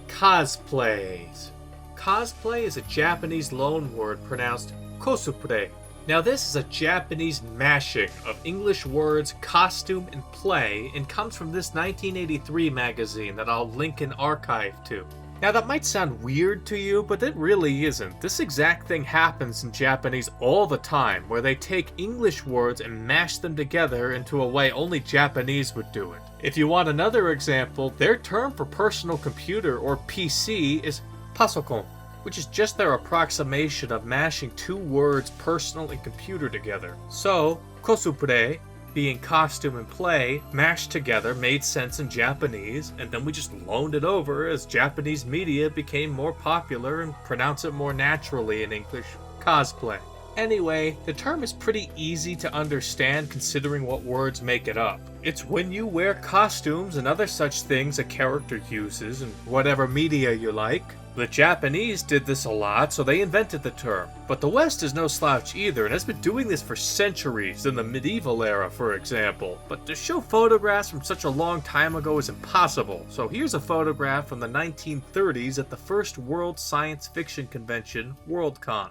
Cosplays. Cosplay is a Japanese loanword pronounced cosplay. Now this is a Japanese mashing of English words costume and play, and comes from this 1983 magazine that I'll link an archive to. Now that might sound weird to you, but it really isn't. This exact thing happens in Japanese all the time, where they take English words and mash them together into a way only Japanese would do it. If you want another example, their term for personal computer, or PC, is pasokon, which is just their approximation of mashing two words personal and computer together. So, cosplay, being costume and play, mashed together made sense in Japanese, and then we just loaned it over as Japanese media became more popular and pronounce it more naturally in English, cosplay. Anyway, the term is pretty easy to understand considering what words make it up. It's when you wear costumes and other such things a character uses in whatever media you like. The Japanese did this a lot, so they invented the term. But the West is no slouch either, and has been doing this for centuries, in the medieval era, for example. But to show photographs from such a long time ago is impossible, so here's a photograph from the 1930s at the first World Science Fiction Convention, Worldcon.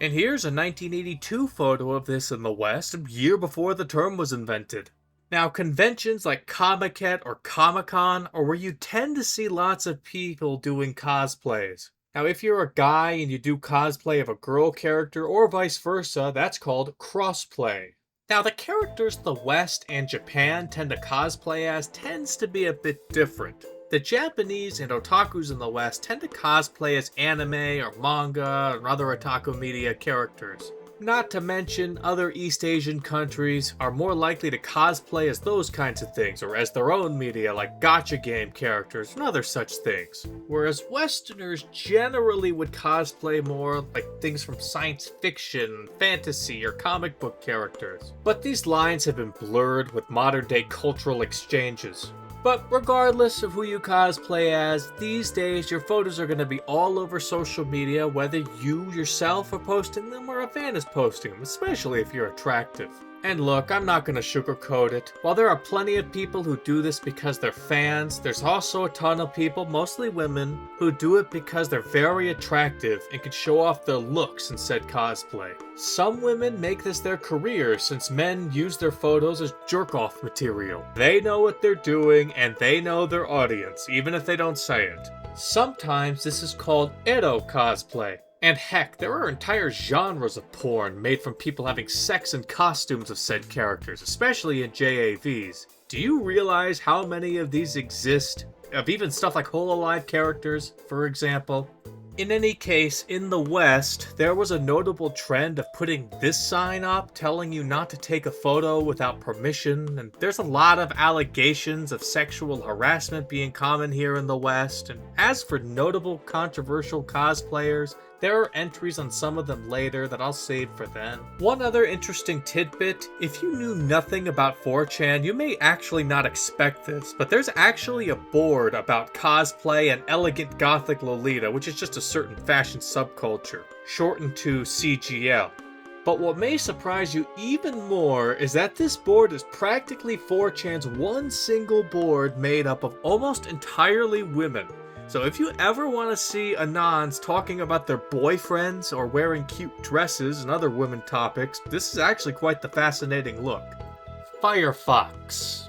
And here's a 1982 photo of this in the West, a year before the term was invented. Now, conventions like Comic-Con or Comic-Con are where you tend to see lots of people doing cosplays. Now, if you're a guy and you do cosplay of a girl character or vice versa, that's called crossplay. Now, the characters the West and Japan tend to cosplay as tends to be a bit different. The Japanese and otakus in the West tend to cosplay as anime or manga or other otaku media characters. Not to mention, other East Asian countries are more likely to cosplay as those kinds of things, or as their own media like gacha game characters and other such things. Whereas Westerners generally would cosplay more like things from science fiction, fantasy, or comic book characters. But these lines have been blurred with modern day cultural exchanges. But regardless of who you cosplay as, these days your photos are going to be all over social media, whether you yourself are posting them or a fan is posting them, especially if you're attractive. And look, I'm not going to sugarcoat it. While there are plenty of people who do this because they're fans, there's also a ton of people, mostly women, who do it because they're very attractive and can show off their looks in said cosplay. Some women make this their career since men use their photos as jerk-off material. They know what they're doing and they know their audience, even if they don't say it. Sometimes this is called edo cosplay. And heck, there are entire genres of porn made from people having sex in costumes of said characters, especially in JAVs. Do you realize how many of these exist? Of even stuff like HoloLive characters, for example? In any case, in the West, there was a notable trend of putting this sign up telling you not to take a photo without permission, and there's a lot of allegations of sexual harassment being common here in the West. And as for notable controversial cosplayers, there are entries on some of them later that I'll save for then. One other interesting tidbit, if you knew nothing about 4chan, you may actually not expect this, but there's actually a board about cosplay and elegant gothic Lolita, which is just a certain fashion subculture, shortened to CGL. But what may surprise you even more is that this board is practically 4chan's one single board made up of almost entirely women. So if you ever want to see Anons talking about their boyfriends or wearing cute dresses and other women topics, this is actually quite the fascinating look. Firefox.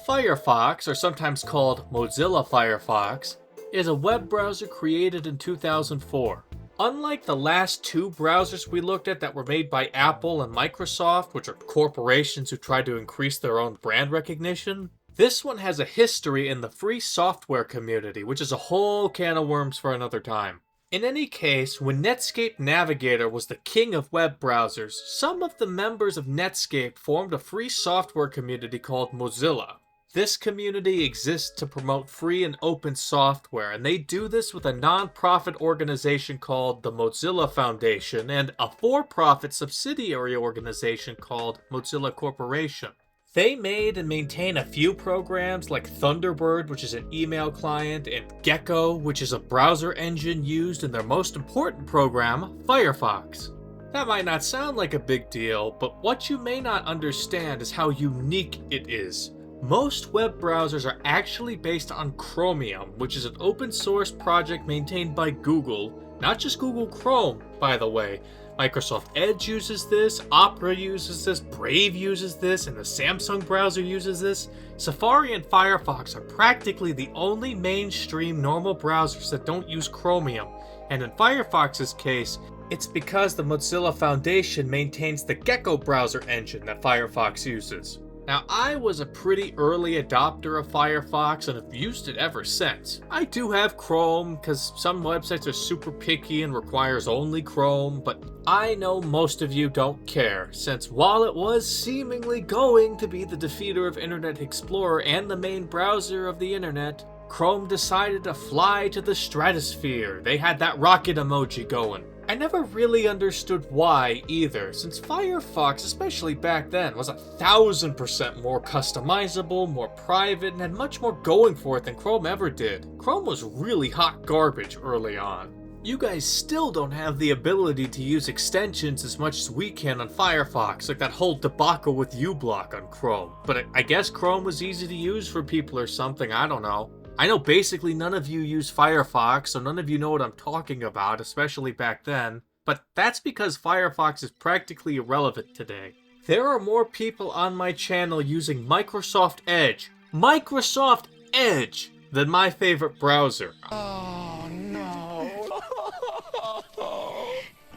Firefox, or sometimes called Mozilla Firefox, is a web browser created in 2004. Unlike the last two browsers we looked at that were made by Apple and Microsoft, which are corporations who try to increase their own brand recognition, this one has a history in the free software community, which is a whole can of worms for another time. In any case, when Netscape Navigator was the king of web browsers, some of the members of Netscape formed a free software community called Mozilla. This community exists to promote free and open software, and they do this with a non-profit organization called the Mozilla Foundation and a for-profit subsidiary organization called Mozilla Corporation. They made and maintain a few programs like Thunderbird, which is an email client, and Gecko, which is a browser engine used in their most important program, Firefox. That might not sound like a big deal, but what you may not understand is how unique it is. Most web browsers are actually based on Chromium, which is an open source project maintained by Google, not just Google Chrome, by the way. Microsoft Edge uses this, Opera uses this, Brave uses this, and the Samsung browser uses this. Safari and Firefox are practically the only mainstream normal browsers that don't use Chromium, and in Firefox's case, it's because the Mozilla Foundation maintains the Gecko browser engine that Firefox uses. Now, I was a pretty early adopter of Firefox and have used it ever since. I do have Chrome, because some websites are super picky and requires only Chrome, but I know most of you don't care, since while it was seemingly going to be the defeater of Internet Explorer and the main browser of the internet, Chrome decided to fly to the stratosphere. They had that rocket emoji going. I never really understood why either, since Firefox, especially back then, was 1000% more customizable, more private, and had much more going for it than Chrome ever did. Chrome was really hot garbage early on. You guys still don't have the ability to use extensions as much as we can on Firefox, like that whole debacle with uBlock on Chrome. But I guess Chrome was easy to use for people or something, I don't know. I know basically none of you use Firefox, so none of you know what I'm talking about, especially back then. But that's because Firefox is practically irrelevant today. There are more people on my channel using Microsoft Edge, than my favorite browser. Oh, no.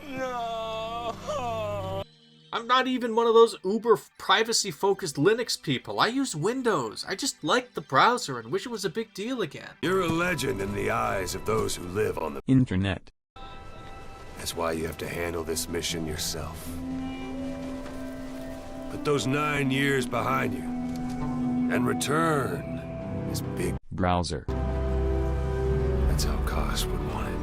No. I'm not even one of those uber privacy-focused Linux people. I use Windows. I just like the browser and wish it was a big deal again. You're a legend in the eyes of those who live on the internet. That's why you have to handle this mission yourself. Put those 9 years behind you, and return this big browser. That's how Cos would want it.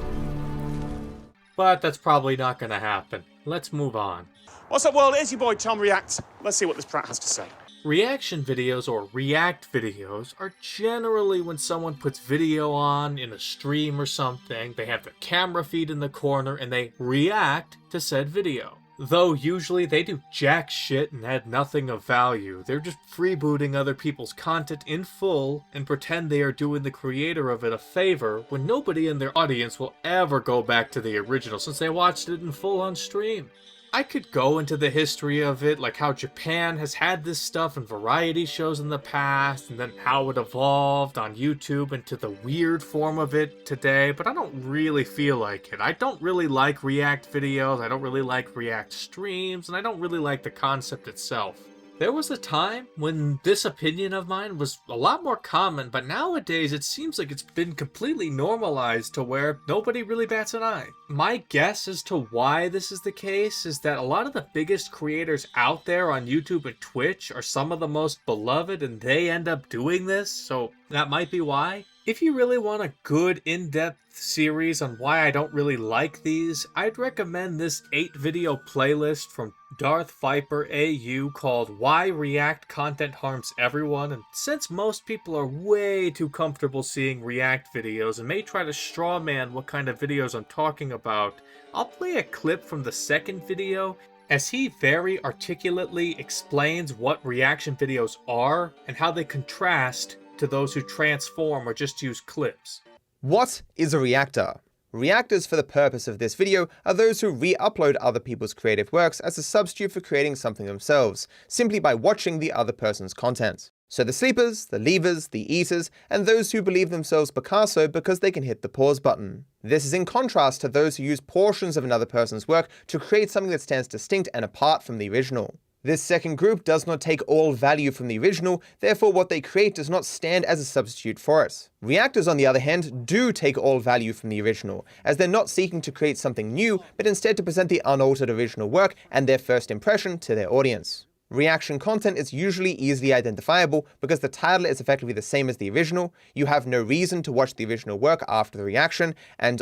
But that's probably not gonna happen. Let's move on. What's up, world? It's your boy Tom React. Let's see what this prat has to say. Reaction videos, or react videos, are generally when someone puts video on in a stream or something, they have their camera feed in the corner, and they react to said video. Though usually they do jack shit and add nothing of value. They're just freebooting other people's content in full and pretend they are doing the creator of it a favor when nobody in their audience will ever go back to the original since they watched it in full on stream. I could go into the history of it, like how Japan has had this stuff in variety shows in the past, and then how it evolved on YouTube into the weird form of it today, but I don't really feel like it. I don't really like React videos, I don't really like React streams, and I don't really like the concept itself. There was a time when this opinion of mine was a lot more common, but nowadays it seems like it's been completely normalized to where nobody really bats an eye. My guess as to why this is the case is that a lot of the biggest creators out there on YouTube and Twitch are some of the most beloved, and they end up doing this, so that might be why. If you really want a good in-depth series on why I don't really like these, I'd recommend this 8-video playlist from Darth Viper AU called Why React Content Harms Everyone, and since most people are way too comfortable seeing React videos and may try to strawman what kind of videos I'm talking about, I'll play a clip from the second video as he very articulately explains what reaction videos are and how they contrast to those who transform or just use clips. What is a reactor? Reactors for the purpose of this video are those who re-upload other people's creative works as a substitute for creating something themselves, simply by watching the other person's content. So the sleepers, the leavers, the eaters, and those who believe themselves Picasso because they can hit the pause button. This is in contrast to those who use portions of another person's work to create something that stands distinct and apart from the original. This second group does not take all value from the original, therefore what they create does not stand as a substitute for it. Reactors, on the other hand, do take all value from the original, as they're not seeking to create something new, but instead to present the unaltered original work and their first impression to their audience. Reaction content is usually easily identifiable because the title is effectively the same as the original, you have no reason to watch the original work after the reaction,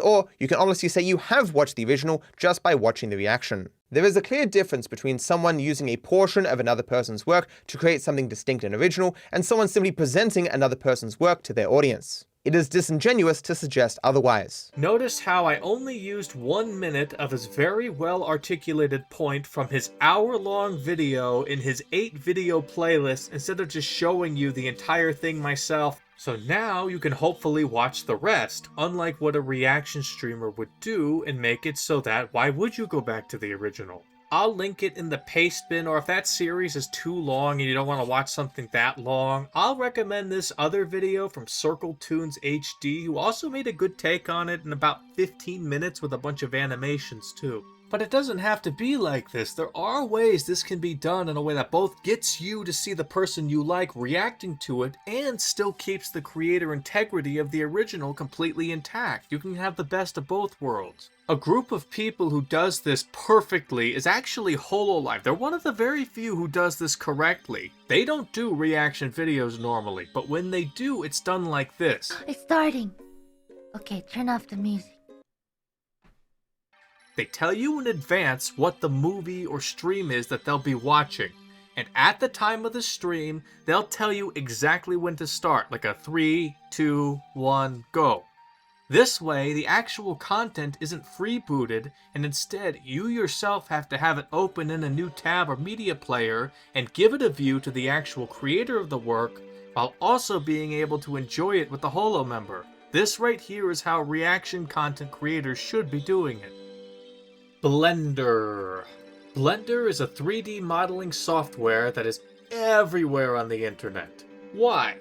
or you can honestly say you have watched the original just by watching the reaction. There is a clear difference between someone using a portion of another person's work to create something distinct and original, and someone simply presenting another person's work to their audience. It is disingenuous to suggest otherwise. Notice how I only used 1 minute of his very well articulated point from his hour-long video in his 8-video playlist instead of just showing you the entire thing myself. So now you can hopefully watch the rest, unlike what a reaction streamer would do and make it so that why would you go back to the original? I'll link it in the paste bin, or if that series is too long and you don't want to watch something that long, I'll recommend this other video from Circle Tunes HD, who also made a good take on it in about 15 minutes with a bunch of animations too. But it doesn't have to be like this. There are ways this can be done in a way that both gets you to see the person you like reacting to it and still keeps the creator integrity of the original completely intact. You can have the best of both worlds. A group of people who does this perfectly is actually HoloLive. They're one of the very few who does this correctly. They don't do reaction videos normally, but when they do, it's done like this. It's starting. Okay, turn off the music. They tell you in advance what the movie or stream is that they'll be watching, and at the time of the stream, they'll tell you exactly when to start, like a 3, 2, 1, go. This way, the actual content isn't freebooted, and instead, you yourself have to have it open in a new tab or media player and give it a view to the actual creator of the work, while also being able to enjoy it with the Holo member. This right here is how reaction content creators should be doing it. Blender. Blender is a 3D modeling software that is everywhere on the internet. Why?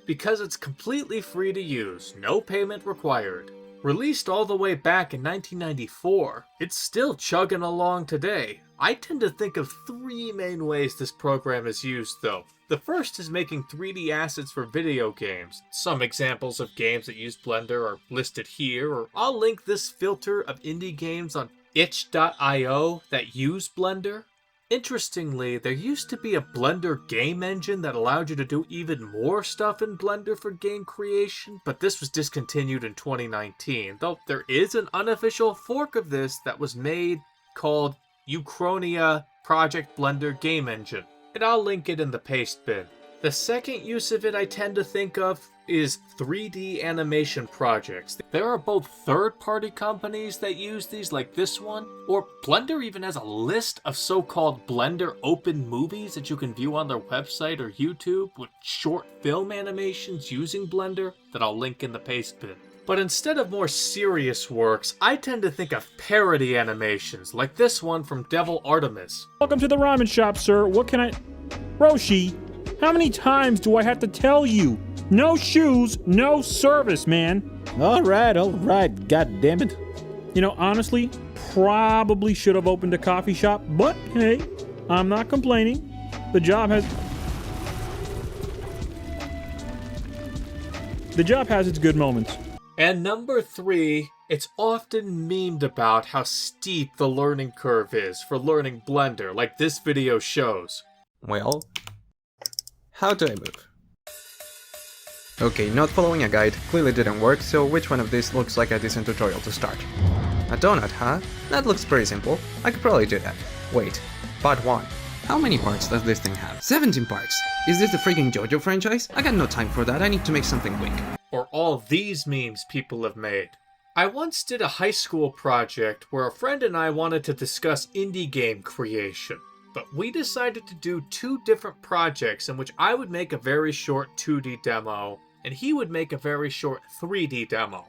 Because it's completely free to use, no payment required. Released all the way back in 1994, it's still chugging along today. I tend to think of 3 main ways this program is used though. The first is making 3D assets for video games. Some examples of games that use Blender are listed here, or I'll link this filter of indie games on itch.io that use Blender. Interestingly, there used to be a Blender game engine that allowed you to do even more stuff in Blender for game creation, but this was discontinued in 2019, though there is an unofficial fork of this that was made called Uchronia Project Blender Game Engine, and I'll link it in the paste bin. The second use of it I tend to think of is 3D animation projects. There are both third-party companies that use these like this one, or Blender even has a list of so-called Blender open movies that you can view on their website or YouTube with short film animations using Blender that I'll link in the paste bin. But instead of more serious works, I tend to think of parody animations like this one from Devil Artemis. Welcome to the ramen shop, sir. What can I... Roshi, how many times do I have to tell you? No shoes, no service, man. All right, god damn it. You know, honestly, probably should have opened a coffee shop, but hey, I'm not complaining. The job has its good moments. And number 3, it's often memed about how steep the learning curve is for learning Blender, like this video shows. Well, how do I move? Okay, not following a guide clearly didn't work, so which one of these looks like a decent tutorial to start? A donut, huh? That looks pretty simple. I could probably do that. Wait, part 1. How many parts does this thing have? 17 parts! Is this the freaking JoJo franchise? I got no time for that, I need to make something quick. Or all these memes people have made. I once did a high school project where a friend and I wanted to discuss indie game creation. But we decided to do 2 different projects in which I would make a very short 2D demo, and he would make a very short 3D demo.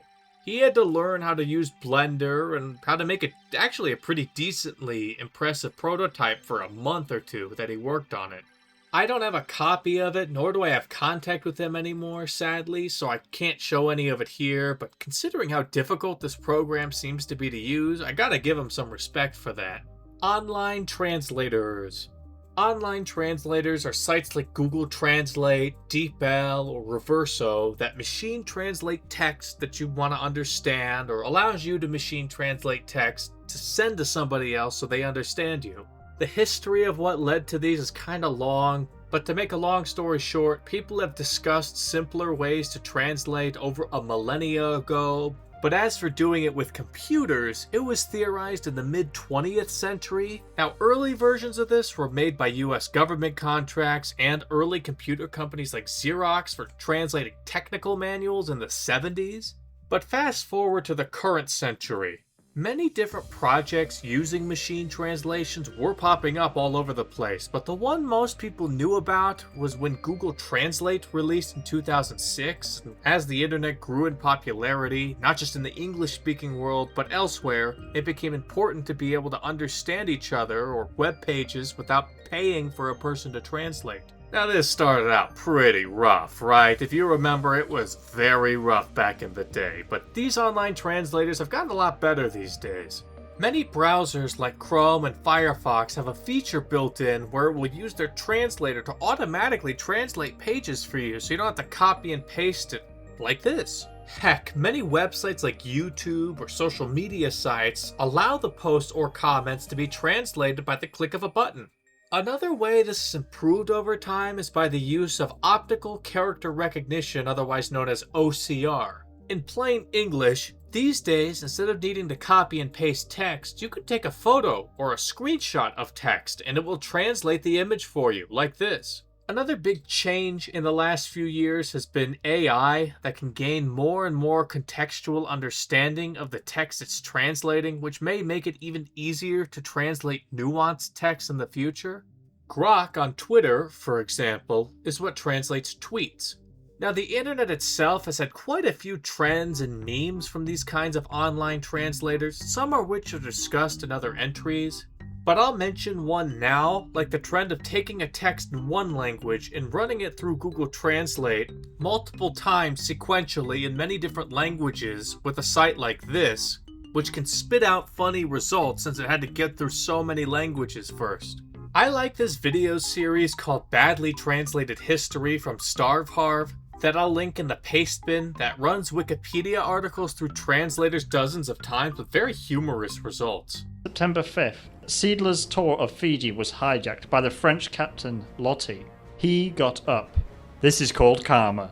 He had to learn how to use Blender and how to make actually a pretty decently impressive prototype for a month or 2 that he worked on it. I don't have a copy of it, nor do I have contact with him anymore, sadly, so I can't show any of it here, but considering how difficult this program seems to be to use, I gotta give him some respect for that. Online translators. Online translators are sites like Google Translate, DeepL, or Reverso that machine translate text that you want to understand, or allows you to machine translate text to send to somebody else so they understand you. The history of what led to these is kind of long, but to make a long story short, people have discussed simpler ways to translate over a millennia ago. But as for doing it with computers, it was theorized in the mid-20th century. Now, early versions of this were made by US government contracts and early computer companies like Xerox for translating technical manuals in the 70s. But fast forward to the current century. Many different projects using machine translations were popping up all over the place, but the one most people knew about was when Google Translate released in 2006. As the internet grew in popularity, not just in the English-speaking world, but elsewhere, it became important to be able to understand each other or web pages without paying for a person to translate. Now this started out pretty rough, right? If you remember, it was very rough back in the day, but these online translators have gotten a lot better these days. Many browsers like Chrome and Firefox have a feature built in where it will use their translator to automatically translate pages for you so you don't have to copy and paste it like this. Heck, many websites like YouTube or social media sites allow the posts or comments to be translated by the click of a button. Another way this has improved over time is by the use of optical character recognition, otherwise known as OCR. In plain English, these days, instead of needing to copy and paste text, you could take a photo or a screenshot of text and it will translate the image for you, like this. Another big change in the last few years has been AI that can gain more and more contextual understanding of the text it's translating, which may make it even easier to translate nuanced text in the future. Grok on Twitter, for example, is what translates tweets. Now, the internet itself has had quite a few trends and memes from these kinds of online translators, some of which are discussed in other entries. But I'll mention one now, like the trend of taking a text in one language and running it through Google Translate multiple times sequentially in many different languages with a site like this, which can spit out funny results since it had to get through so many languages first. I like this video series called Badly Translated History from StarveHarv. that I'll link in the paste bin that runs Wikipedia articles through translators dozens of times with very humorous results. September 5th, Seidler's tour of Fiji was hijacked by the French captain Lottie. He got up. This is called karma.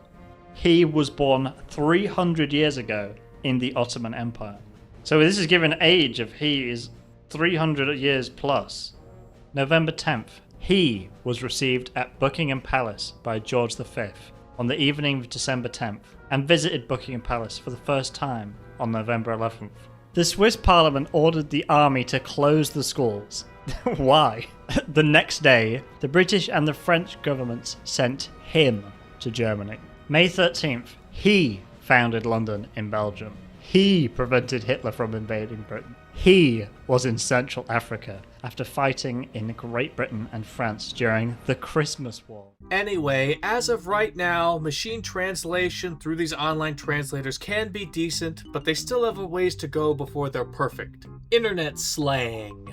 He was born 300 years ago in the Ottoman Empire. So this is given age of he is 300 years plus. November 10th, he was received at Buckingham Palace by George V on the evening of December 10th and visited Buckingham Palace for the first time on November 11th. The Swiss Parliament ordered the army to close the schools. Why? The next day, the British and the French governments sent him to Germany. May 13th, he founded London in Belgium. He prevented Hitler from invading Britain. He was in Central Africa after fighting in Great Britain and France during the Christmas War. Anyway, as of right now, machine translation through these online translators can be decent, but they still have a ways to go before they're perfect. Internet slang.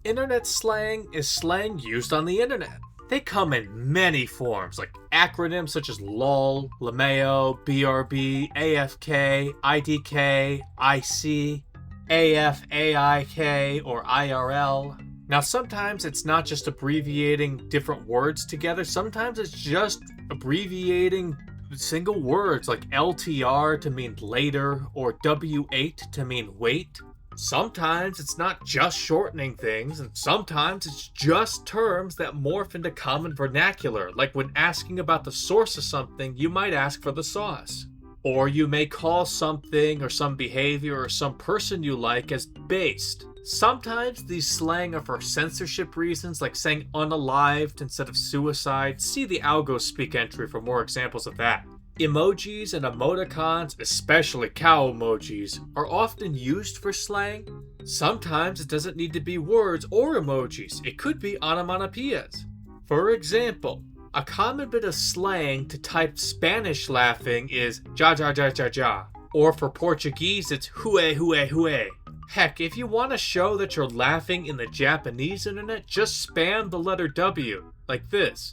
Internet slang is slang used on the internet. They come in many forms, like acronyms such as LOL, LMAO, BRB, AFK, IDK, IC, AF, AIK, or IRL. Now sometimes it's not just abbreviating different words together, sometimes it's just abbreviating single words like LTR to mean later or W8 to mean wait. Sometimes it's not just shortening things, and sometimes it's just terms that morph into common vernacular, like when asking about the source of something, you might ask for the sauce. Or you may call something or some behavior or some person you like as based. Sometimes these slang are for censorship reasons, like saying unalived instead of suicide. See the Algo Speak entry for more examples of that. Emojis and emoticons, especially cow emojis, are often used for slang. Sometimes it doesn't need to be words or emojis, it could be onomatopoeias. For example, a common bit of slang to type Spanish laughing is ja ja ja ja ja, or for Portuguese it's hue hue hue. Heck, if you want to show that you're laughing in the Japanese internet, just spam the letter W, like this.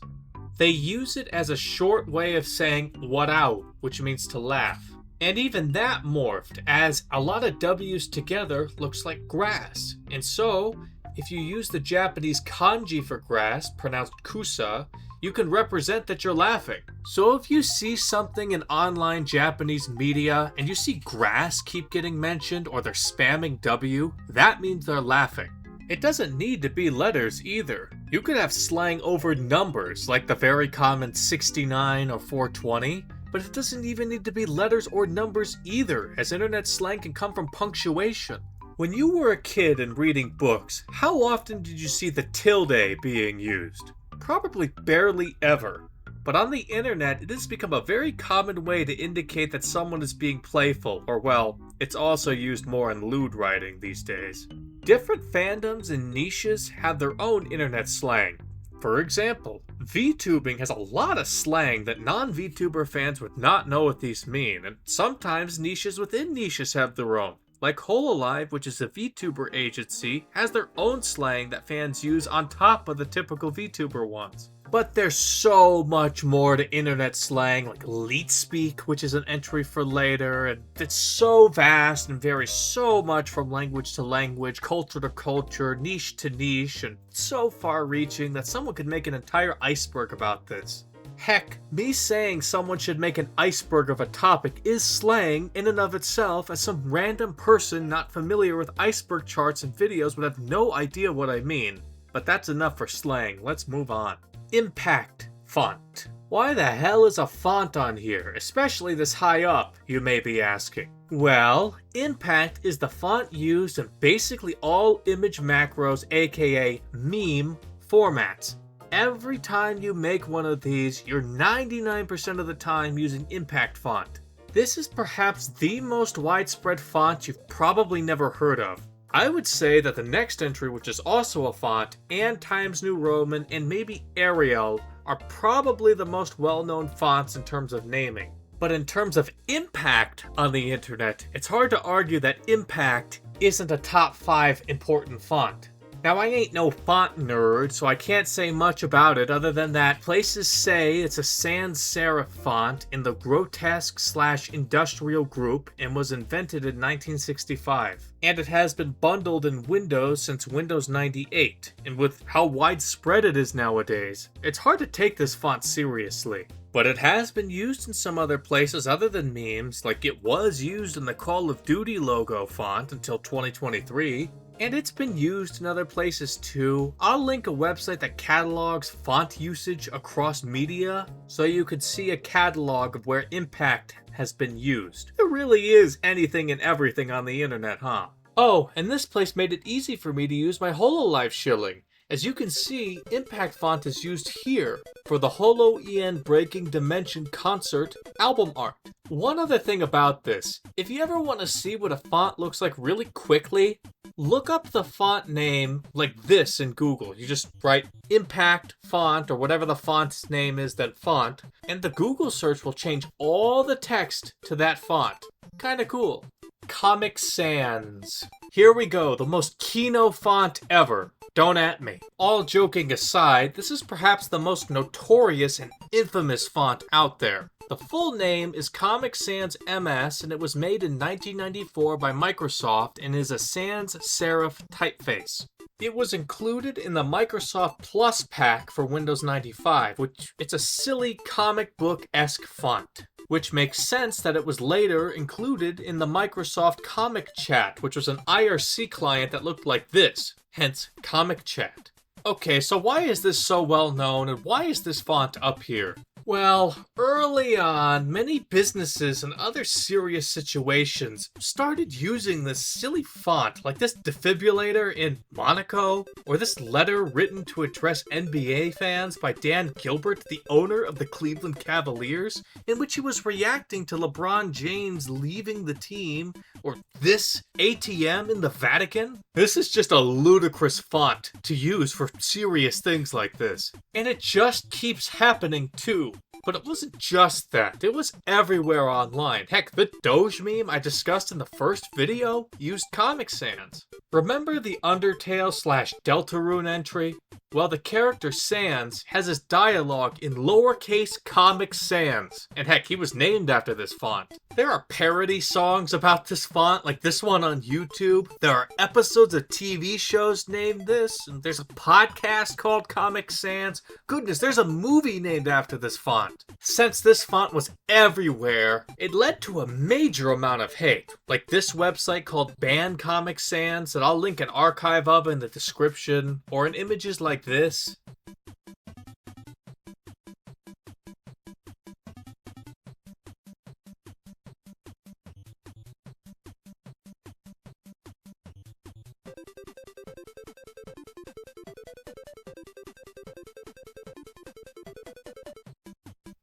They use it as a short way of saying warau, which means to laugh. And even that morphed, as a lot of W's together looks like grass. And so, if you use the Japanese kanji for grass, pronounced kusa, you can represent that you're laughing. So if you see something in online Japanese media and you see grass keep getting mentioned or they're spamming W, that means they're laughing. It doesn't need to be letters either. You could have slang over numbers, like the very common 69 or 420, but it doesn't even need to be letters or numbers either, as internet slang can come from punctuation. When you were a kid and reading books, how often did you see the tilde being used? Probably barely ever. But on the internet, it has become a very common way to indicate that someone is being playful, or well, it's also used more in lewd writing these days. Different fandoms and niches have their own internet slang. For example, VTubing has a lot of slang that non-VTuber fans would not know what these mean, and sometimes niches within niches have their own. Like Hololive, which is a VTuber agency, has their own slang that fans use on top of the typical VTuber ones. But there's so much more to internet slang, like Leet Speak, which is an entry for later, and it's so vast and varies so much from language to language, culture to culture, niche to niche, and so far-reaching that someone could make an entire iceberg about this. Heck, me saying someone should make an iceberg of a topic is slang in and of itself, as some random person not familiar with iceberg charts and videos would have no idea what I mean. But that's enough for slang, let's move on. Impact font. Why the hell is a font on here, especially this high up, you may be asking? Well, Impact is the font used in basically all image macros, aka meme, formats. Every time you make one of these, you're 99% of the time using Impact font. This is perhaps the most widespread font you've probably never heard of. I would say that the next entry, which is also a font, and Times New Roman, and maybe Arial, are probably the most well-known fonts in terms of naming. But in terms of impact on the internet, it's hard to argue that Impact isn't a top 5 important font. Now, I ain't no font nerd, so I can't say much about it other than that places say it's a sans serif font in the grotesque/industrial group and was invented in 1965. And it has been bundled in Windows since Windows 98, and with how widespread it is nowadays, it's hard to take this font seriously. But it has been used in some other places other than memes, like it was used in the Call of Duty logo font until 2023, and it's been used in other places too. I'll link a website that catalogs font usage across media, so you could see a catalog of where impact has been used. There really is anything and everything on the internet, huh? Oh, and this place made it easy for me to use my HoloLive shilling. As you can see, impact font is used here for the Holo-EN Breaking Dimension concert album art. One other thing about this, if you ever want to see what a font looks like really quickly, look up the font name like this in Google. You just write impact font or whatever the font's name is, that font, and the Google search will change all the text to that font. Kinda cool. Comic Sans. Here we go, the most Kino font ever. Don't at me. All joking aside, this is perhaps the most notorious and infamous font out there. The full name is Comic Sans MS, and it was made in 1994 by Microsoft and is a sans serif typeface. It was included in the Microsoft Plus pack for Windows 95, which it's a silly comic book-esque font, which makes sense that it was later included in the Microsoft Comic Chat, which was an IRC client that looked like this, hence Comic Chat. Okay, so why is this so well known, and why is this font up here? Well, early on, many businesses and other serious situations started using this silly font, like this defibrillator in Monaco, or this letter written to address NBA fans by Dan Gilbert, the owner of the Cleveland Cavaliers, in which he was reacting to LeBron James leaving the team, or this ATM in the Vatican. This is just a ludicrous font to use for serious things like this. And it just keeps happening too. But it wasn't just that, it was everywhere online. Heck, the Doge meme I discussed in the first video used Comic Sans. Remember the Undertale/Deltarune entry? Well, the character Sans has his dialogue in lowercase Comic Sans. And heck, he was named after this font. There are parody songs about this font, like this one on YouTube. There are episodes of TV shows named this, and there's a podcast called Comic Sans. Goodness, there's a movie named after this font. Since this font was everywhere, it led to a major amount of hate. Like this website called Ban Comic Sans, that I'll link an archive of in the description, or in images like this.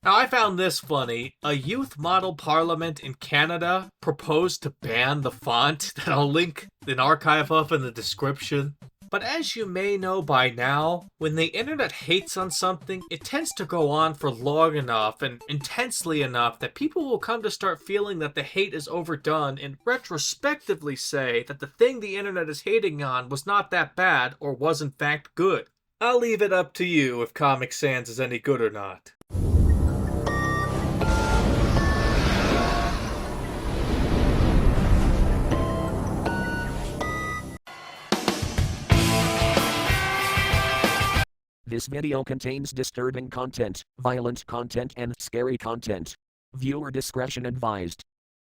Now, I found this funny. A youth model parliament in Canada proposed to ban the font that I'll link an archive of in the description. But as you may know by now, when the internet hates on something, it tends to go on for long enough and intensely enough that people will come to start feeling that the hate is overdone and retrospectively say that the thing the internet is hating on was not that bad or was in fact good. I'll leave it up to you if Comic Sans is any good or not. This video contains disturbing content, violent content, and scary content. Viewer discretion advised.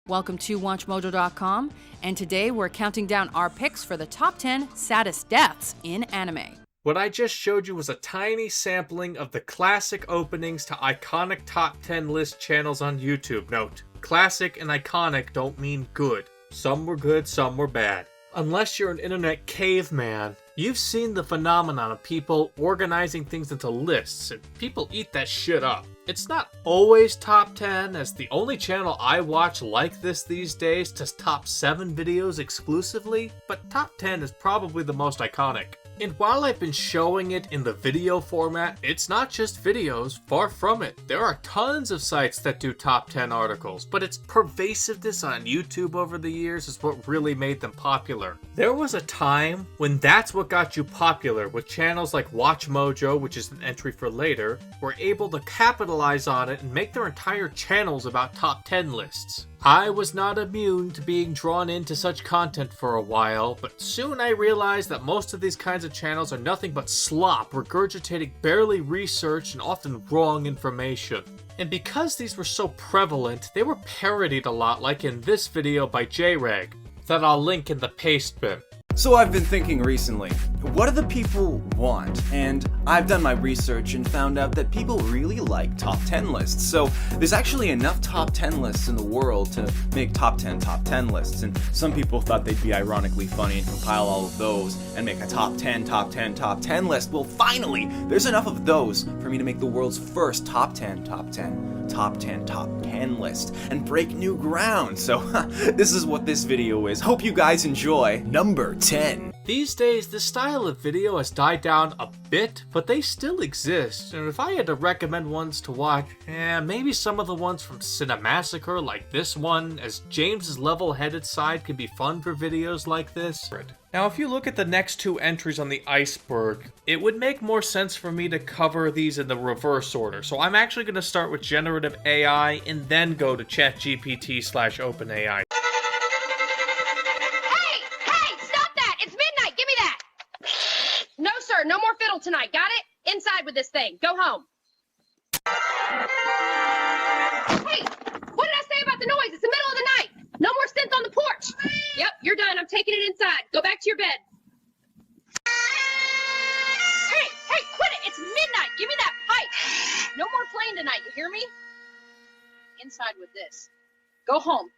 Welcome to WatchMojo.com, and today we're counting down our picks for the top 10 saddest deaths in anime. What I just showed you was a tiny sampling of the classic openings to iconic top 10 list channels on YouTube. Note, classic and iconic don't mean good. Some were good, some were bad. Unless you're an internet caveman, you've seen the phenomenon of people organizing things into lists, and people eat that shit up. It's not always top 10, as the only channel I watch like this these days does top 7 videos exclusively, but top 10 is probably the most iconic. And while I've been showing it in the video format, it's not just videos, far from it. There are tons of sites that do top 10 articles, but its pervasiveness on YouTube over the years is what really made them popular. There was a time when that's what got you popular, with channels like WatchMojo, which is an entry for later, were able to capitalize on it and make their entire channels about top 10 lists. I was not immune to being drawn into such content for a while, but soon I realized that most of these kinds of channels are nothing but slop, regurgitating barely researched and often wrong information. And because these were so prevalent, they were parodied a lot, like in this video by JReg, that I'll link in the paste bin. So I've been thinking recently, what do the people want? And I've done my research and found out that people really like top 10 lists. So there's actually enough top 10 lists in the world to make top 10 lists. And some people thought they'd be ironically funny and compile all of those and make a top 10 list. Well, finally, there's enough of those for me to make the world's first top 10 list and break new ground. So this is what this video is. Hope you guys enjoy number 10. These days, this style of video has died down a bit, but they still exist, and if I had to recommend ones to watch, maybe some of the ones from Cinemassacre, like this one, as James's level-headed side can be fun for videos like this. Now, if you look at the next two entries on the iceberg, it would make more sense for me to cover these in the reverse order, so I'm actually going to start with Generative AI and then go to ChatGPT/OpenAI. No, sir. No more fiddle tonight. Got it? Inside with this thing. Go home. Hey, what did I say about the noise? It's the middle of the night. No more synth on the porch. Yep, you're done. I'm taking it inside. Go back to your bed. Hey, quit it. It's midnight. Give me that pipe. No more playing tonight. You hear me? Inside with this. Go home.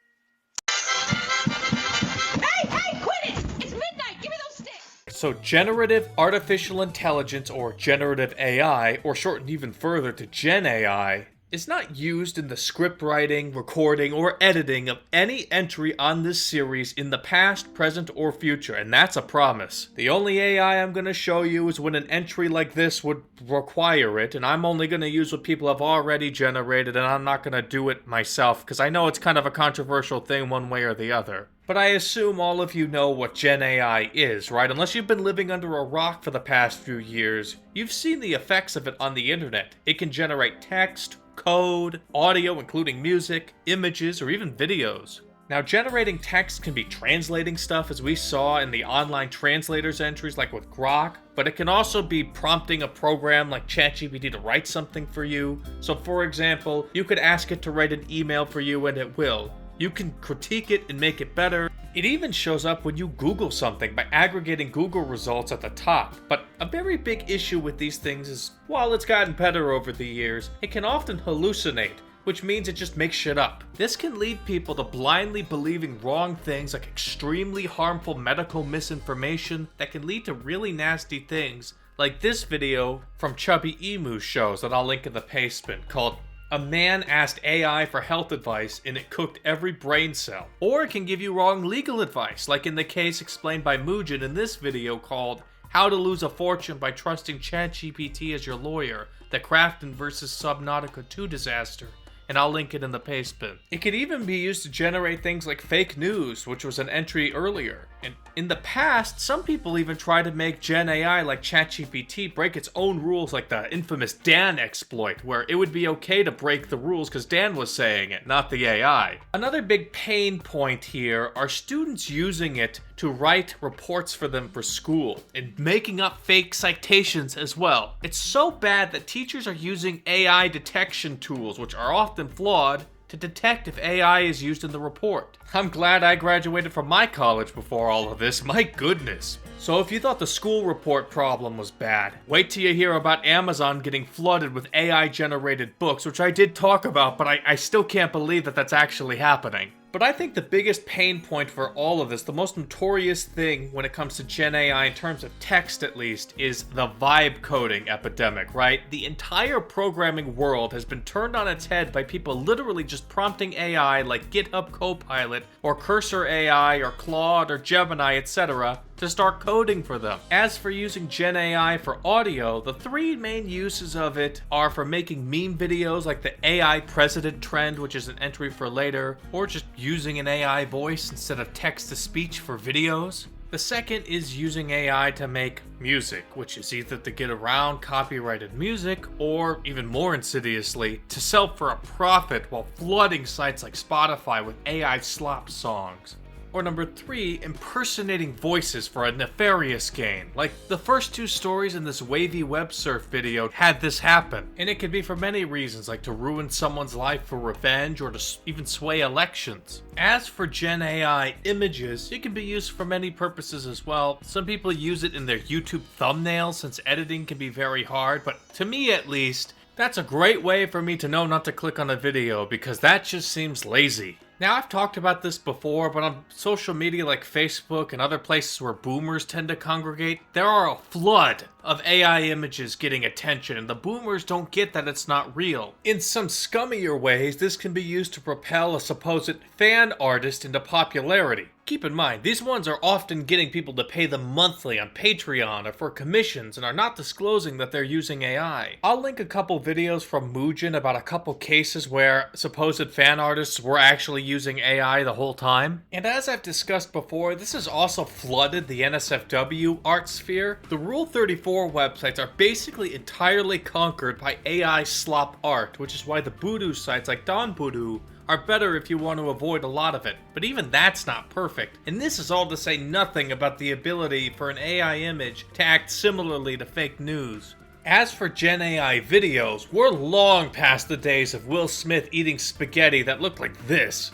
Hey, quit it. It's midnight. Give me those sticks. So generative artificial intelligence, or generative AI, or shortened even further to Gen AI, is not used in the script writing, recording, or editing of any entry on this series in the past, present, or future, and that's a promise. The only AI I'm going to show you is when an entry like this would require it, and I'm only going to use what people have already generated, and I'm not going to do it myself, because I know it's kind of a controversial thing one way or the other. But I assume all of you know what Gen AI is, right? Unless you've been living under a rock for the past few years, you've seen the effects of it on the internet. It can generate text, code, audio including music, images, or even videos. Now, generating text can be translating stuff, as we saw in the online translators entries like with Grok, but it can also be prompting a program like ChatGPT to write something for you. So for example, you could ask it to write an email for you and it will. You can critique it and make it better. It even shows up when you Google something by aggregating Google results at the top. But a very big issue with these things is, while it's gotten better over the years, it can often hallucinate, which means it just makes shit up. This can lead people to blindly believing wrong things, like extremely harmful medical misinformation that can lead to really nasty things, like this video from Chubby Emu shows that I'll link in the paste bin, called "A Man Asked AI for Health Advice and It Cooked Every Brain Cell." Or it can give you wrong legal advice, like in the case explained by Mugen in this video called "How to Lose a Fortune by Trusting ChatGPT as Your Lawyer, the Crafton vs. Subnautica 2 Disaster," and I'll link it in the paste bin. It could even be used to generate things like fake news, which was an entry earlier. And in the past, some people even tried to make Gen AI like ChatGPT break its own rules, like the infamous Dan exploit, where it would be okay to break the rules because Dan was saying it, not the AI. Another big pain point here are students using it to write reports for them for school, and making up fake citations as well. It's so bad that teachers are using AI detection tools, which are often flawed, to detect if AI is used in the report. I'm glad I graduated from my college before all of this, my goodness. So if you thought the school report problem was bad, wait till you hear about Amazon getting flooded with AI-generated books, which I did talk about, but I still can't believe that that's actually happening. But I think the biggest pain point for all of this, the most notorious thing when it comes to Gen AI in terms of text at least, is the vibe coding epidemic, right? The entire programming world has been turned on its head by people literally just prompting AI like GitHub Copilot or Cursor AI or Claude or Gemini, etc., to start coding for them. As for using Gen AI for audio, the three main uses of it are for making meme videos like the AI president trend, which is an entry for later, or just using an AI voice instead of text-to-speech for videos. The second is using AI to make music, which is either to get around copyrighted music or, even more insidiously, to sell for a profit while flooding sites like Spotify with AI slop songs. Or number 3, impersonating voices for a nefarious gain. Like the first 2 stories in this wavy web surf video had this happen. And it could be for many reasons, like to ruin someone's life for revenge or to even sway elections. As for Gen AI images, it can be used for many purposes as well. Some people use it in their YouTube thumbnails since editing can be very hard, but to me at least, that's a great way for me to know not to click on a video because that just seems lazy. Now, I've talked about this before, but on social media like Facebook and other places where boomers tend to congregate, there are a flood of AI images getting attention, and the boomers don't get that it's not real. In some scummier ways, this can be used to propel a supposed fan artist into popularity. Keep in mind, these ones are often getting people to pay them monthly on Patreon or for commissions and are not disclosing that they're using AI. I'll link a couple videos from Mugen about a couple cases where supposed fan artists were actually using AI the whole time. And as I've discussed before, this has also flooded the NSFW art sphere. The Rule 34 websites are basically entirely conquered by AI slop art, which is why the Voodoo sites like Don Voodoo are better if you want to avoid a lot of it. But even that's not perfect. And this is all to say nothing about the ability for an AI image to act similarly to fake news. As for Gen AI videos, we're long past the days of Will Smith eating spaghetti that looked like this,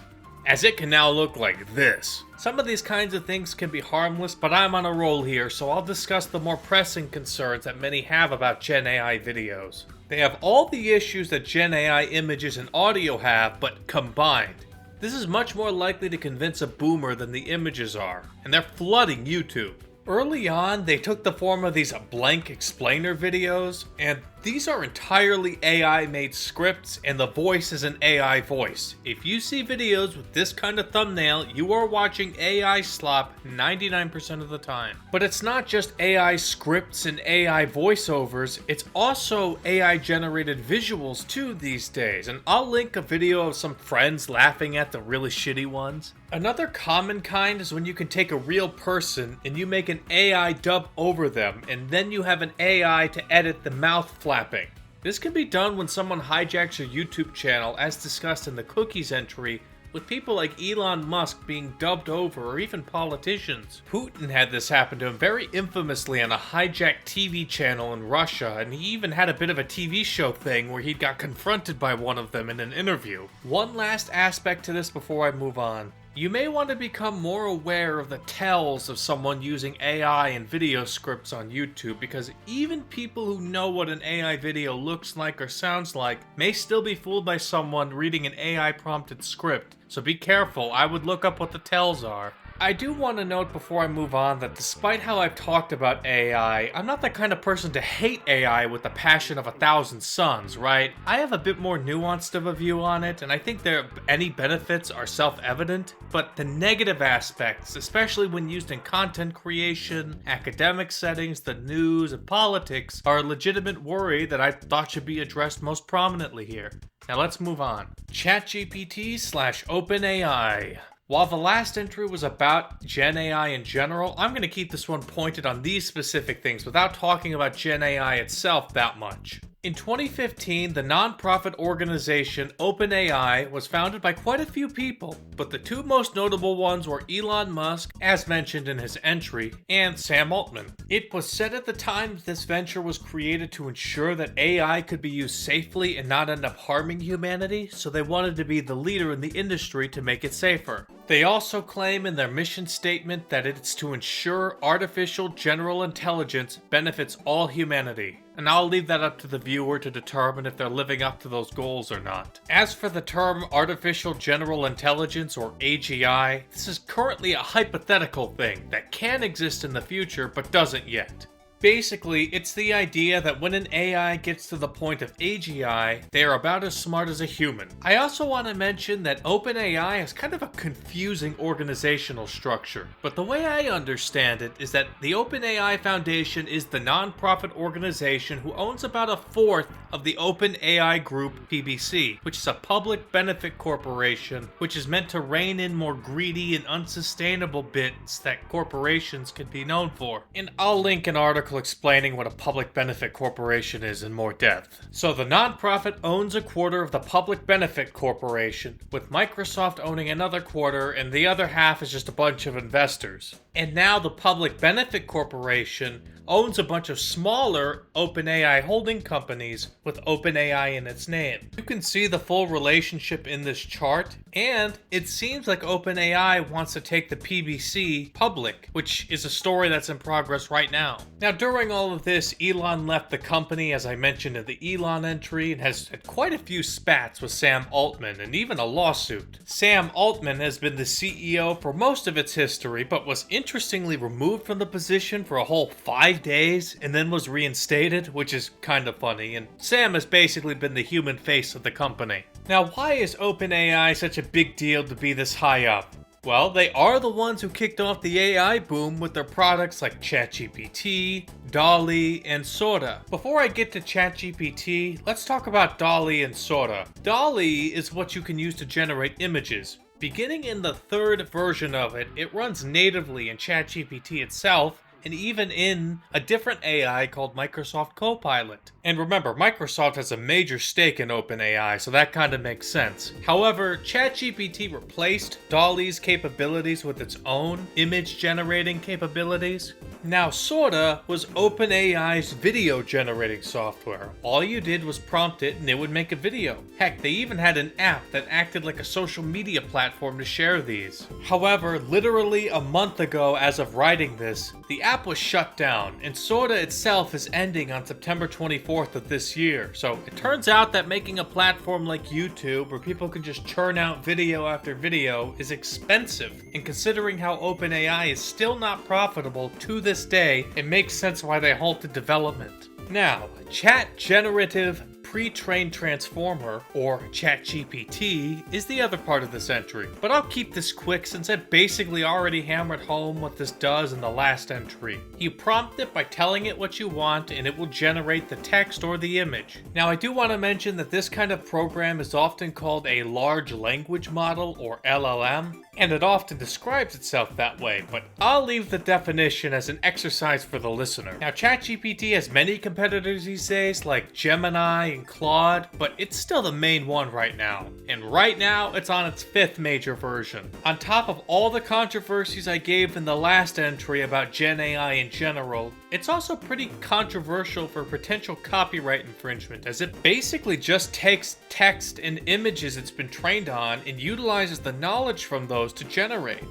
as it can now look like this. Some of these kinds of things can be harmless, but I'm on a roll here, so I'll discuss the more pressing concerns that many have about Gen AI videos. They have all the issues that Gen AI images and audio have, but combined. This is much more likely to convince a boomer than the images are, and they're flooding YouTube. Early on, they took the form of these blank explainer videos, and these are entirely AI-made scripts, and the voice is an AI voice. If you see videos with this kind of thumbnail, you are watching AI slop 99% of the time. But it's not just AI scripts and AI voiceovers, it's also AI-generated visuals too these days, and I'll link a video of some friends laughing at the really shitty ones. Another common kind is when you can take a real person and you make an AI dub over them, and then you have an AI to edit the mouth flapping. This can be done when someone hijacks your YouTube channel, as discussed in the cookies entry, with people like Elon Musk being dubbed over, or even politicians. Putin had this happen to him very infamously on a hijacked TV channel in Russia, and he even had a bit of a TV show thing where he got confronted by one of them in an interview. One last aspect to this before I move on. You may want to become more aware of the tells of someone using AI and video scripts on YouTube, because even people who know what an AI video looks like or sounds like may still be fooled by someone reading an AI prompted script. So be careful, I would look up what the tells are. I do want to note before I move on that despite how I've talked about AI, I'm not the kind of person to hate AI with the passion of 1,000 suns, right? I have a bit more nuanced of a view on it, and I think any benefits are self-evident, but the negative aspects, especially when used in content creation, academic settings, the news, and politics, are a legitimate worry that I thought should be addressed most prominently here. Now let's move on. ChatGPT/OpenAI. While the last entry was about Gen AI in general, I'm going to keep this one pointed on these specific things without talking about Gen AI itself that much. In 2015, the non-profit organization OpenAI was founded by quite a few people, but the two most notable ones were Elon Musk, as mentioned in his entry, and Sam Altman. It was said at the time this venture was created to ensure that AI could be used safely and not end up harming humanity, so they wanted to be the leader in the industry to make it safer. They also claim in their mission statement that it's to ensure artificial general intelligence benefits all humanity. And I'll leave that up to the viewer to determine if they're living up to those goals or not. As for the term artificial general intelligence, or AGI, this is currently a hypothetical thing that can exist in the future but doesn't yet. Basically, it's the idea that when an AI gets to the point of AGI, they are about as smart as a human. I also want to mention that OpenAI is kind of a confusing organizational structure, but the way I understand it is that the OpenAI Foundation is the non-profit organization who owns about a fourth of the OpenAI Group PBC, which is a public benefit corporation which is meant to rein in more greedy and unsustainable bits that corporations can be known for. And I'll link an article explaining what a public benefit corporation is in more depth. So the nonprofit owns a quarter of the public benefit corporation, with Microsoft owning another quarter, and the other half is just a bunch of investors. And now the public benefit corporation owns a bunch of smaller OpenAI holding companies with OpenAI in its name. You can see the full relationship in this chart, and it seems like OpenAI wants to take the PBC public, which is a story that's in progress right now. Now, during all of this, Elon left the company, as I mentioned in the Elon entry, and has had quite a few spats with Sam Altman, and even a lawsuit. Sam Altman has been the CEO for most of its history, but was interestingly removed from the position for a whole 5 days, and then was reinstated, which is kind of funny, and Sam has basically been the human face of the company. Now, why is OpenAI such a big deal to be this high up? Well, they are the ones who kicked off the AI boom with their products like ChatGPT, DALL-E, and Sora. Before I get to ChatGPT, let's talk about DALL-E and Sora. DALL-E is what you can use to generate images. Beginning in the third version of it, it runs natively in ChatGPT itself, and even in a different AI called Microsoft Copilot. And remember, Microsoft has a major stake in OpenAI, so that kind of makes sense. However, ChatGPT replaced DALL-E's capabilities with its own image generating capabilities. Now, Sora was OpenAI's video generating software. All you did was prompt it and it would make a video. Heck, they even had an app that acted like a social media platform to share these. However, literally a month ago as of writing this, the app was shut down, and Sora itself is ending on September 24th of this year. So it turns out that making a platform like YouTube where people can just churn out video after video is expensive, and considering how OpenAI is still not profitable to this day, it makes sense why they halted development. Now, Chat Generative Pre-trained Transformer, or ChatGPT, is the other part of this entry, but I'll keep this quick since I basically already hammered home what this does in the last entry. You prompt it by telling it what you want and it will generate the text or the image. Now, I do want to mention that this kind of program is often called a large language model, or LLM, and it often describes itself that way, but I'll leave the definition as an exercise for the listener. Now, ChatGPT has many competitors these days, like Gemini and Claude, but it's still the main one right now. And right now, it's on its 5th major version. On top of all the controversies I gave in the last entry about Gen AI in general, it's also pretty controversial for potential copyright infringement, as it basically just takes text and images it's been trained on and utilizes the knowledge from those to generate.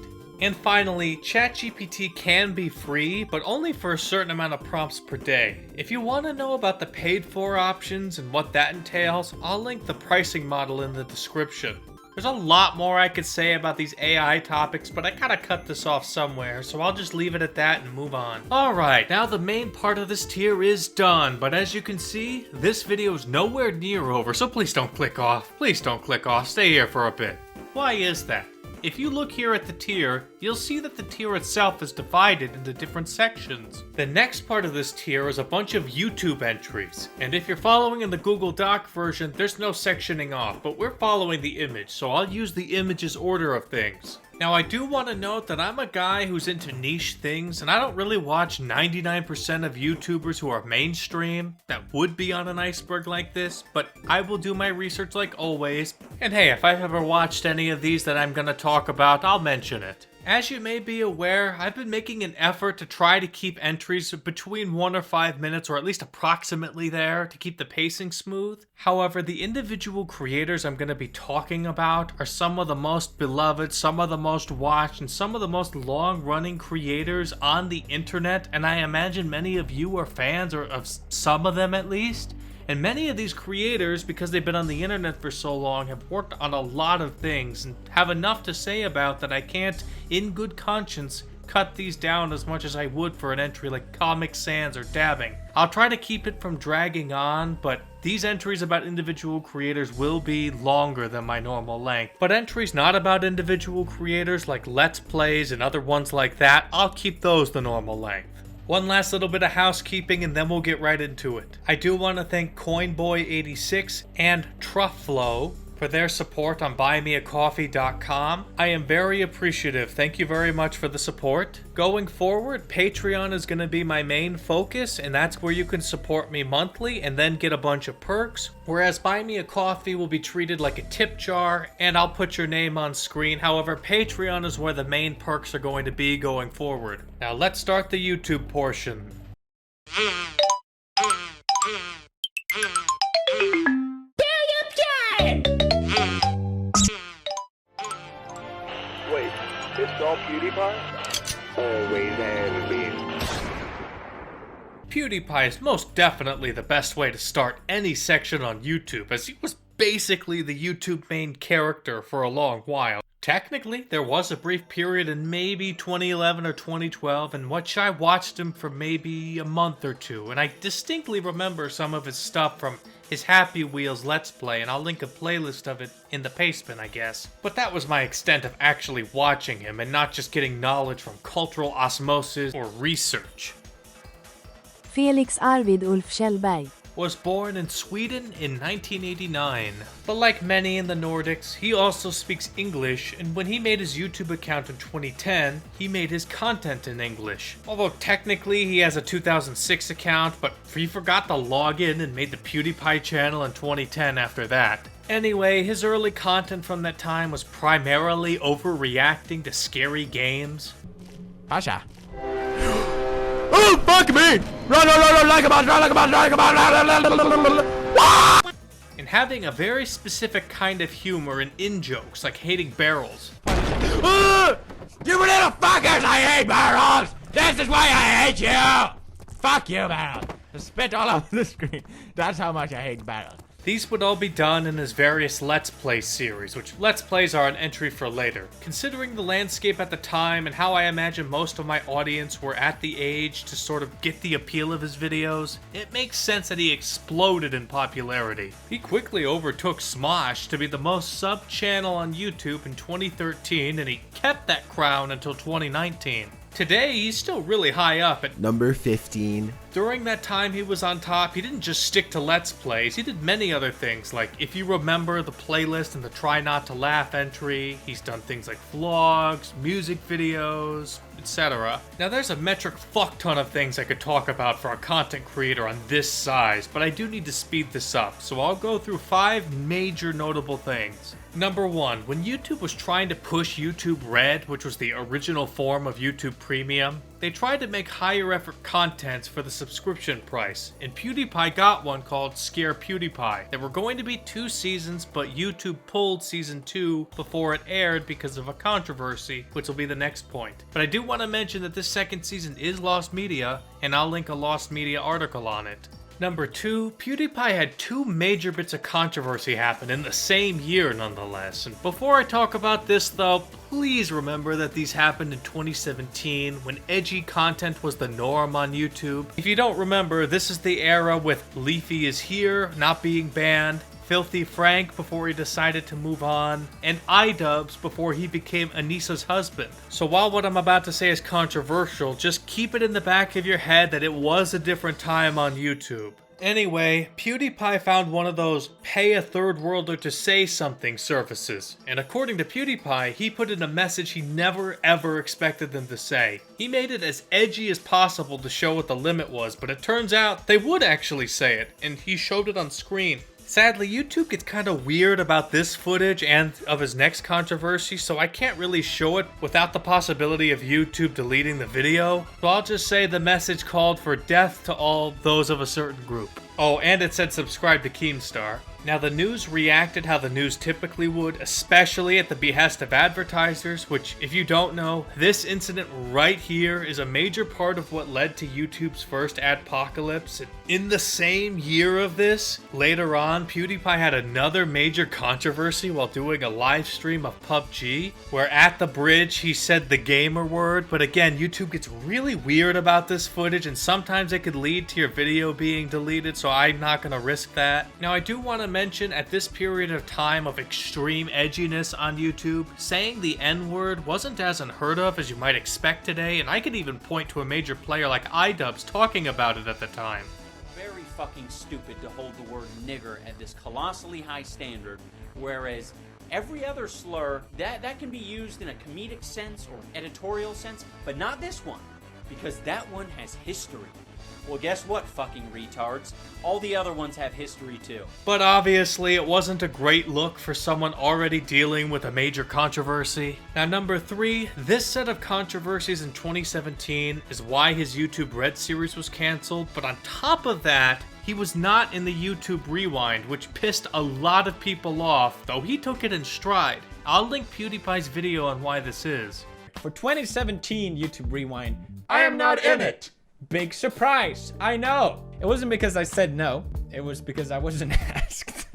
And finally, ChatGPT can be free, but only for a certain amount of prompts per day. If you want to know about the paid-for options and what that entails, I'll link the pricing model in the description. There's a lot more I could say about these AI topics, but I gotta cut this off somewhere, so I'll just leave it at that and move on. Alright, now the main part of this tier is done, but as you can see, this video is nowhere near over, so please don't click off. Please don't click off, stay here for a bit. Why is that? If you look here at the tier, you'll see that the tier itself is divided into different sections. The next part of this tier is a bunch of YouTube entries, and if you're following in the Google Doc version, there's no sectioning off, but we're following the image, so I'll use the image's order of things. Now, I do want to note that I'm a guy who's into niche things, and I don't really watch 99% of YouTubers who are mainstream that would be on an iceberg like this, but I will do my research like always. And hey, if I've ever watched any of these that I'm going to talk about, I'll mention it. As you may be aware, I've been making an effort to try to keep entries between 1 or 5 minutes, or at least approximately there, to keep the pacing smooth. However, the individual creators I'm going to be talking about are some of the most beloved, some of the most watched, and some of the most long-running creators on the internet, and I imagine many of you are fans, or of some of them at least. And many of these creators, because they've been on the internet for so long, have worked on a lot of things and have enough to say about that I can't, in good conscience, cut these down as much as I would for an entry like Comic Sans or dabbing. I'll try to keep it from dragging on, but these entries about individual creators will be longer than my normal length. But entries not about individual creators like Let's Plays and other ones like that, I'll keep those the normal length. One last little bit of housekeeping and then we'll get right into it. I do want to thank Coinboy86 and Trufflo for their support on buymeacoffee.com. I am very appreciative. Thank you very much for the support. Going forward, Patreon is going to be my main focus, and that's where you can support me monthly and then get a bunch of perks. Whereas Buy Me a Coffee will be treated like a tip jar, and I'll put your name on screen. However, Patreon is where the main perks are going to be going forward. Now let's start the YouTube portion. Wait, it's all PewDiePie? Always has been. PewDiePie is most definitely the best way to start any section on YouTube, as he was basically the YouTube main character for a long while. Technically, there was a brief period in maybe 2011 or 2012 in which I watched him for maybe a month or two, and I distinctly remember some of his stuff from his Happy Wheels Let's Play, and I'll link a playlist of it in the basement, I guess. But that was my extent of actually watching him, and not just getting knowledge from cultural osmosis or research. Felix Arvid Ulf Kjellberg was born in Sweden in 1989. But like many in the Nordics, he also speaks English, and when he made his YouTube account in 2010, he made his content in English. Although technically he has a 2006 account, but he forgot to log in and made the PewDiePie channel in 2010 after that. Anyway, his early content from that time was primarily overreacting to scary games. Pasha. Oh, fuck me! Run, like a boss, run like a boss, run like a boss, and having a very specific kind of humor and in-jokes, like hating barrels. You little fuckers, I hate barrels! This is why I hate you! Fuck you, barrels! Just spit all over the screen. That's how much I hate barrels. These would all be done in his various Let's Play series, which Let's Plays are an entry for later. Considering the landscape at the time and how I imagine most of my audience were at the age to sort of get the appeal of his videos, it makes sense that he exploded in popularity. He quickly overtook Smosh to be the most sub channel on YouTube in 2013, and he kept that crown until 2019. Today, he's still really high up at number 15. During that time he was on top, he didn't just stick to Let's Plays, he did many other things, like if you remember the playlist and the Try Not to Laugh entry, he's done things like vlogs, music videos, etc. Now there's a metric fuck ton of things I could talk about for a content creator on this size, but I do need to speed this up, so I'll go through 5 major notable things. Number 1, when YouTube was trying to push YouTube Red, which was the original form of YouTube Premium, they tried to make higher effort contents for the subscription price, and PewDiePie got one called Scare PewDiePie. There were going to be 2 seasons, but YouTube pulled season 2 before it aired because of a controversy, which will be the next point. But I do want to mention that this second season is lost media, and I'll link a lost media article on it. Number 2, PewDiePie had 2 major bits of controversy happen in the same year nonetheless. And before I talk about this though, please remember that these happened in 2017 when edgy content was the norm on YouTube. If you don't remember, this is the era with Leafy is Here not being banned, Filthy Frank before he decided to move on, and iDubbbz before he became Anissa's husband. So while what I'm about to say is controversial, just keep it in the back of your head that it was a different time on YouTube. Anyway, PewDiePie found one of those pay a third worlder to say something services, and according to PewDiePie, he put in a message he never ever expected them to say. He made it as edgy as possible to show what the limit was, but it turns out they would actually say it, and he showed it on screen. Sadly, YouTube gets kind of weird about this footage and of his next controversy, so I can't really show it without the possibility of YouTube deleting the video. So I'll just say the message called for death to all those of a certain group. Oh, and it said subscribe to Keemstar. Now, the news reacted how the news typically would, especially at the behest of advertisers, which, if you don't know, this incident right here is a major part of what led to YouTube's first adpocalypse. In the same year of this, later on, PewDiePie had another major controversy while doing a live stream of PUBG, where at the bridge he said the gamer word, but again, YouTube gets really weird about this footage, and sometimes it could lead to your video being deleted, so I'm not going to risk that. Now, I do want to mention, at this period of time of extreme edginess on YouTube, saying the N-word wasn't as unheard of as you might expect today, and I could even point to a major player like iDubbbz talking about it at the time. Very fucking stupid to hold the word nigger at this colossally high standard, whereas every other slur, that can be used in a comedic sense or editorial sense, but not this one, because that one has history. Well, guess what, fucking retards? All the other ones have history too. But obviously, it wasn't a great look for someone already dealing with a major controversy. Now, number 3, this set of controversies in 2017 is why his YouTube Red series was cancelled, but on top of that, he was not in the YouTube Rewind, which pissed a lot of people off, though he took it in stride. I'll link PewDiePie's video on why this is. For 2017 YouTube Rewind, I am not in it! Big surprise, I know. It wasn't because I said no, it was because I wasn't asked.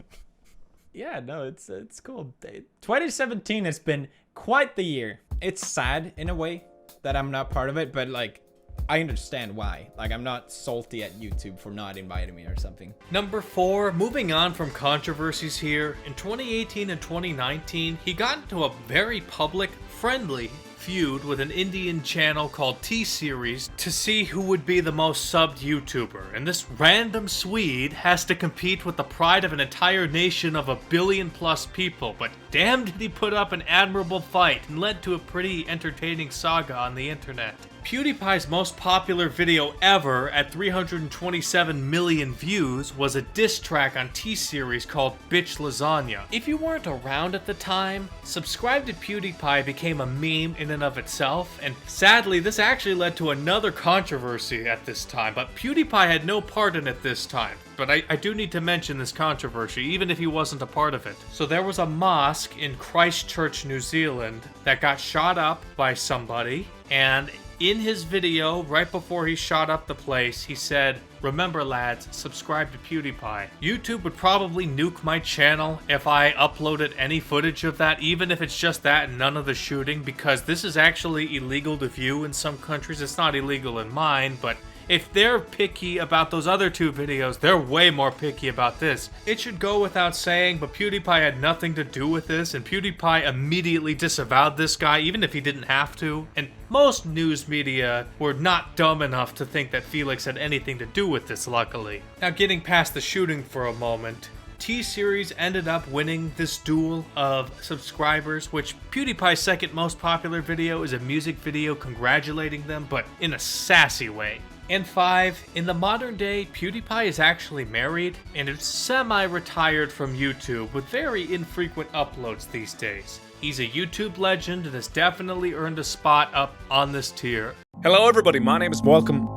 Yeah, no, it's cool. 2017 has been quite the year. It's sad in a way that I'm not part of it, but like, I understand why. Like, I'm not salty at YouTube for not inviting me or something. Number 4, moving on from controversies here, in 2018 and 2019, he got into a very public, friendly feud with an Indian channel called T-Series to see who would be the most subbed YouTuber, and this random Swede has to compete with the pride of an entire nation of 1 billion+ people, but damn did he put up an admirable fight and led to a pretty entertaining saga on the internet. PewDiePie's most popular video ever at 327 million views was a diss track on T-Series called Bitch Lasagna. If you weren't around at the time, Subscribe to PewDiePie became a meme in and of itself, and sadly this actually led to another controversy at this time, but PewDiePie had no part in it this time. But I do need to mention this controversy, even if he wasn't a part of it. So there was a mosque in Christchurch, New Zealand that got shot up by somebody, and in his video, right before he shot up the place, he said, "Remember lads, subscribe to PewDiePie." YouTube would probably nuke my channel if I uploaded any footage of that, even if it's just that and none of the shooting, because this is actually illegal to view in some countries. It's not illegal in mine, but if they're picky about those other 2 videos, they're way more picky about this. It should go without saying, but PewDiePie had nothing to do with this, and PewDiePie immediately disavowed this guy, even if he didn't have to. And most news media were not dumb enough to think that Felix had anything to do with this, luckily. Now, getting past the shooting for a moment, T-Series ended up winning this duel of subscribers, which PewDiePie's second most popular video is a music video congratulating them, but in a sassy way. And 5, in the modern day, PewDiePie is actually married and is semi-retired from YouTube with very infrequent uploads these days. He's a YouTube legend and has definitely earned a spot up on this tier. Hello everybody, my name is Welcome.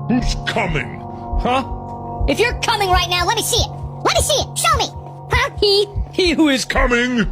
Who's coming? Huh? If you're coming right now, let me see it. Let me see it. Show me. Huh? He who is coming?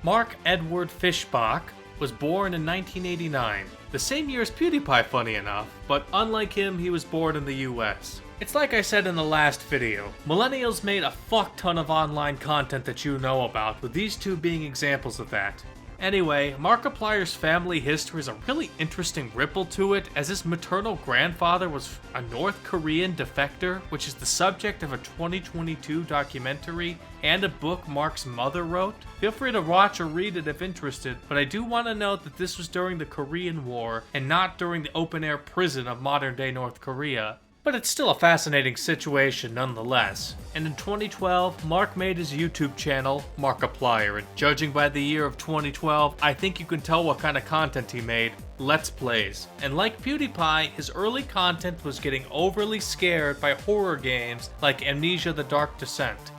Mark Edward Fishbach was born in 1989, the same year as PewDiePie, funny enough, but unlike him, he was born in the US. It's like I said in the last video, millennials made a fuck ton of online content that you know about, with these 2 being examples of that. Anyway, Markiplier's family history has a really interesting ripple to it, as his maternal grandfather was a North Korean defector, which is the subject of a 2022 documentary and a book Mark's mother wrote. Feel free to watch or read it if interested, but I do want to note that this was during the Korean War and not during the open-air prison of modern-day North Korea. But it's still a fascinating situation nonetheless. And in 2012, Mark made his YouTube channel, Markiplier, and judging by the year of 2012, I think you can tell what kind of content he made. Let's Plays. And like PewDiePie, his early content was getting overly scared by horror games like Amnesia: The Dark Descent.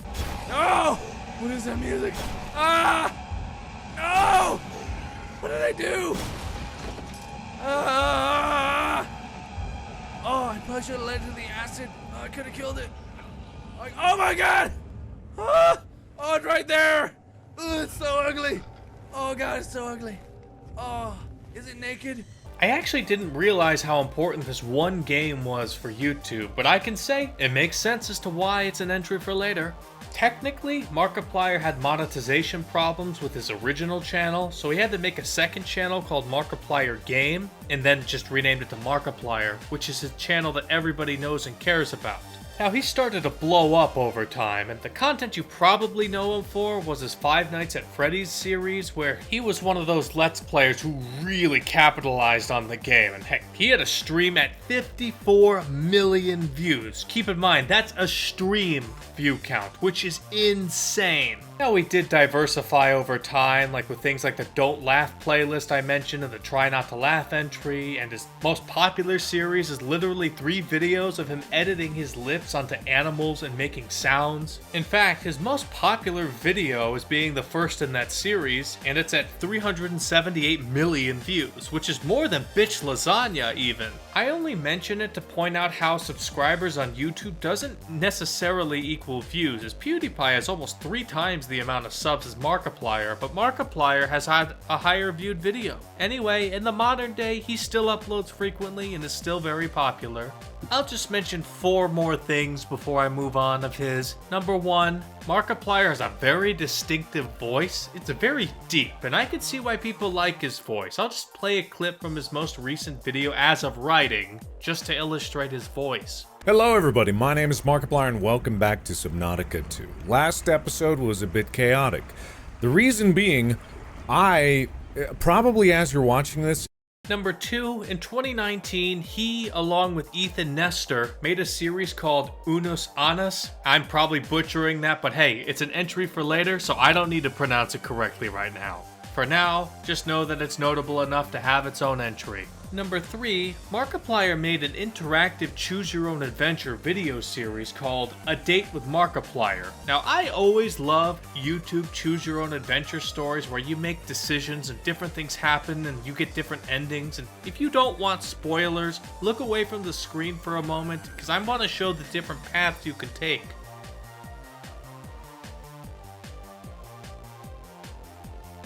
No! What is that music? Ah! No! What did I do? Ah! Oh, I probably should have led to the acid. Oh, I could have killed it. Like, oh my god! Ah! Oh, it's right there! Ugh, it's so ugly. Oh god, it's so ugly. Oh, is it naked? I actually didn't realize how important this one game was for YouTube, but I can say it makes sense as to why it's an entry for later. Technically, Markiplier had monetization problems with his original channel, so he had to make a second channel called Markiplier Game, and then just renamed it to Markiplier, which is a channel that everybody knows and cares about. Now, he started to blow up over time, and the content you probably know him for was his Five Nights at Freddy's series, where he was one of those Let's Players who really capitalized on the game, and heck, he had a stream at 54 million views. Keep in mind, that's a stream view count, which is insane. Now, he did diversify over time, like with things like the Don't Laugh playlist I mentioned and the Try Not to Laugh entry, and his most popular series is literally 3 videos of him editing his lips onto animals and making sounds. In fact, his most popular video is being the first in that series, and it's at 378 million views, which is more than Bitch Lasagna even. I only mention it to point out how subscribers on YouTube doesn't necessarily equal views, as PewDiePie has almost 3 times the amount of subs as Markiplier, but Markiplier has had a higher viewed video. Anyway, in the modern day, he still uploads frequently and is still very popular. I'll just mention 4 more things before I move on of his. Number 1, Markiplier has a very distinctive voice. It's very deep, and I can see why people like his voice. I'll just play a clip from his most recent video as of writing, just to illustrate his voice. Hello everybody, my name is Markiplier and welcome back to Subnautica 2. Last episode was a bit chaotic. The reason being, probably as you're watching this... Number 2, in 2019, he, along with Ethan Nestor, made a series called Unus Annus. I'm probably butchering that, but hey, it's an entry for later, so I don't need to pronounce it correctly right now. For now, just know that it's notable enough to have its own entry. Number 3, Markiplier made an interactive choose-your-own-adventure video series called A Date with Markiplier. Now, I always love YouTube choose-your-own-adventure stories where you make decisions and different things happen and you get different endings. And if you don't want spoilers, look away from the screen for a moment, because I want to show the different paths you can take.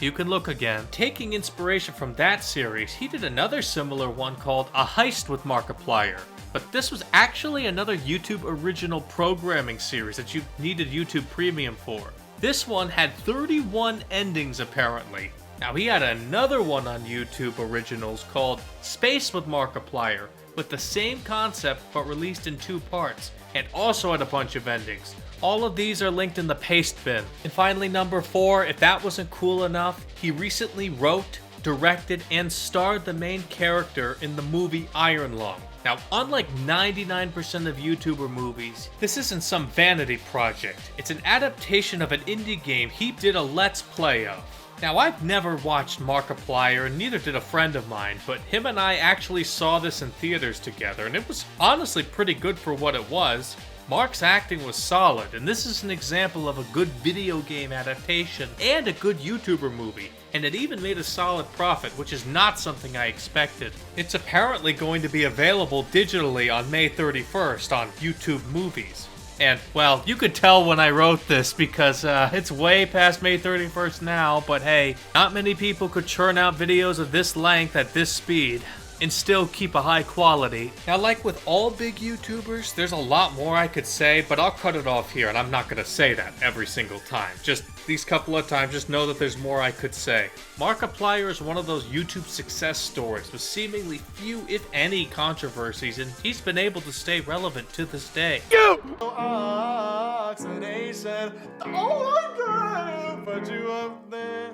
You can look again. Taking inspiration from that series, he did another similar one called A Heist with Markiplier. But this was actually another YouTube original programming series that you needed YouTube Premium for. This one had 31 endings apparently. Now he had another one on YouTube Originals called Space with Markiplier, with the same concept but released in 2 parts, and also had a bunch of endings. All of these are linked in the paste bin. And finally, number 4, if that wasn't cool enough, he recently wrote, directed, and starred the main character in the movie Iron Lung. Now, unlike 99% of YouTuber movies, this isn't some vanity project. It's an adaptation of an indie game he did a Let's Play of. Now, I've never watched Markiplier, and neither did a friend of mine, but him and I actually saw this in theaters together, and it was honestly pretty good for what it was. Mark's acting was solid, and this is an example of a good video game adaptation and a good YouTuber movie, and it even made a solid profit, which is not something I expected. It's apparently going to be available digitally on May 31st on YouTube Movies. And, well, you could tell when I wrote this because it's way past May 31st now, but hey, not many people could churn out videos of this length at this speed and still keep a high quality. Now, like with all big YouTubers, there's a lot more I could say, but I'll cut it off here, and I'm not gonna say that every single time. Just these couple of times, just know that there's more I could say. Markiplier is one of those YouTube success stories with seemingly few, if any, controversies, and he's been able to stay relevant to this day. Oxidation. Oh my god, put you up there.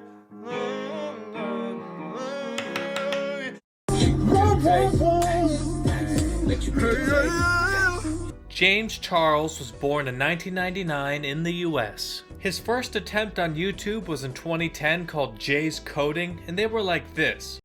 James Charles was born in 1999 in the US. His first attempt on YouTube was in 2010 called Jay's Coding, and they were like this.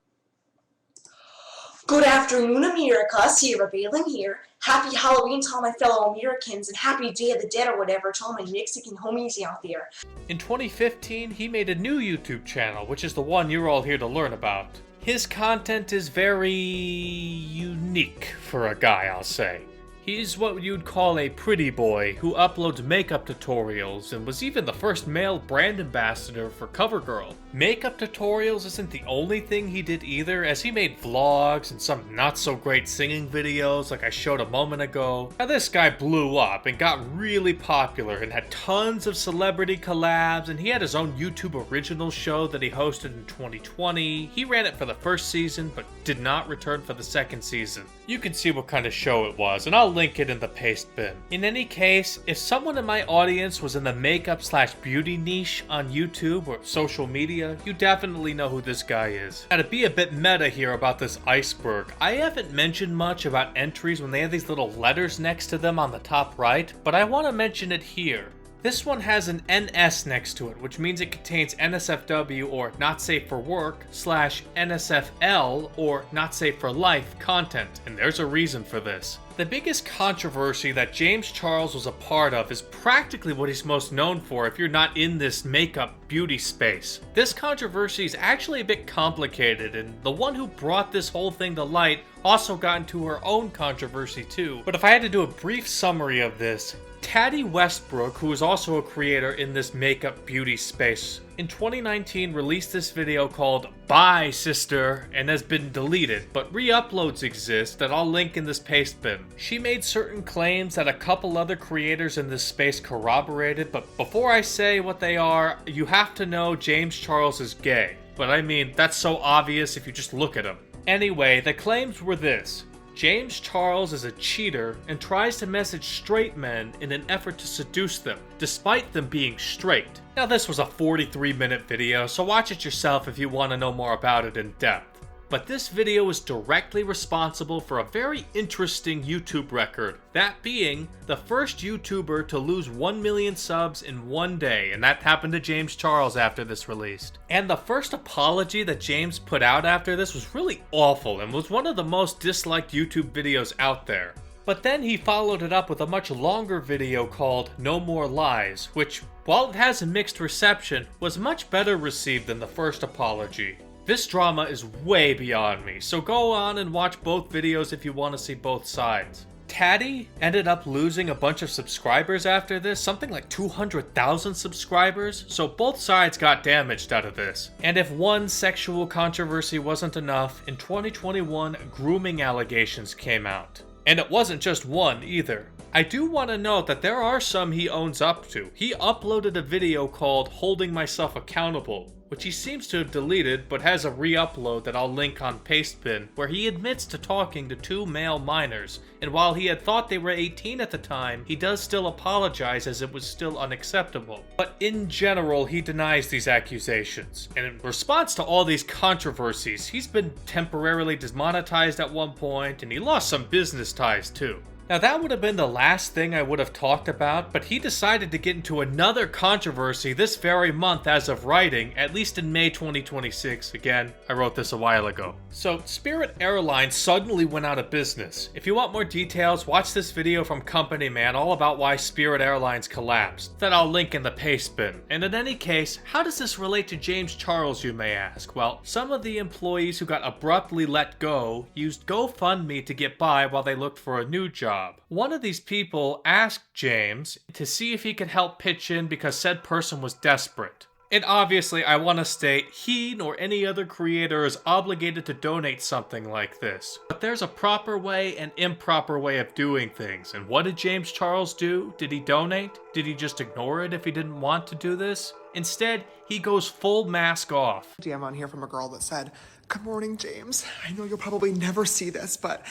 Good afternoon, America. Sarah Balin here. Happy Halloween to all my fellow Americans and Happy Day of the Dead or whatever to all my Mexican homies out there. In 2015, he made a new YouTube channel, which is the one you're all here to learn about. His content is very unique for a guy, I'll say. He's what you'd call a pretty boy who uploads makeup tutorials and was even the first male brand ambassador for CoverGirl. Makeup tutorials isn't the only thing he did either, as he made vlogs and some not so great singing videos like I showed a moment ago. Now this guy blew up and got really popular and had tons of celebrity collabs, and he had his own YouTube original show that he hosted in 2020. He ran it for the first season but did not return for the second season. You can see what kind of show it was, and I'll link it in the paste bin. In any case, if someone in my audience was in the makeup/beauty niche on YouTube or social media, you definitely know who this guy is. Now, to be a bit meta here about this iceberg, I haven't mentioned much about entries when they have these little letters next to them on the top right, but I want to mention it here. This one has an NS next to it, which means it contains NSFW or not safe for work / NSFL or not safe for life content, and there's a reason for this. The biggest controversy that James Charles was a part of is practically what he's most known for if you're not in this makeup beauty space. This controversy is actually a bit complicated, and the one who brought this whole thing to light also got into her own controversy too. But if I had to do a brief summary of this, Taddy Westbrook, who is also a creator in this makeup beauty space, in 2019 released this video called Bye Sister and has been deleted, but re-uploads exist that I'll link in this paste bin. She made certain claims that a couple other creators in this space corroborated, but before I say what they are, you have to know James Charles is gay. But I mean, that's so obvious if you just look at him. Anyway, the claims were this. James Charles is a cheater and tries to message straight men in an effort to seduce them, despite them being straight. Now this was a 43-minute video, so watch it yourself if you want to know more about it in depth. But this video is directly responsible for a very interesting YouTube record, that being the first YouTuber to lose 1 million subs in one day, and that happened to James Charles after this released. And the first apology that James put out after this was really awful and was one of the most disliked YouTube videos out there. But then he followed it up with a much longer video called No More Lies, which, while it has a mixed reception, was much better received than the first apology. This drama is way beyond me, so go on and watch both videos if you want to see both sides. Taddy ended up losing a bunch of subscribers after this, something like 200,000 subscribers, so both sides got damaged out of this. And if one sexual controversy wasn't enough, in 2021 grooming allegations came out. And it wasn't just one either. I do want to note that there are some he owns up to. He uploaded a video called Holding Myself Accountable, which he seems to have deleted but has a re-upload that I'll link on Pastebin, where he admits to talking to 2 male minors, and while he had thought they were 18 at the time, he does still apologize as it was still unacceptable. But in general, he denies these accusations, and in response to all these controversies, he's been temporarily demonetized at one point, and he lost some business ties too. Now that would have been the last thing I would have talked about, but he decided to get into another controversy this very month as of writing, at least in May 2026. Again, I wrote this a while ago. So Spirit Airlines suddenly went out of business. If you want more details, watch this video from Company Man all about why Spirit Airlines collapsed, that I'll link in the paste bin. And in any case, how does this relate to James Charles, you may ask? Well, some of the employees who got abruptly let go used GoFundMe to get by while they looked for a new job. One of these people asked James to see if he could help pitch in because said person was desperate. And obviously, I want to state, he nor any other creator is obligated to donate something like this. But there's a proper way and improper way of doing things. And what did James Charles do? Did he donate? Did he just ignore it if he didn't want to do this? Instead, he goes full mask off. DM on here from a girl that said, "Good morning, James. I know you'll probably never see this, but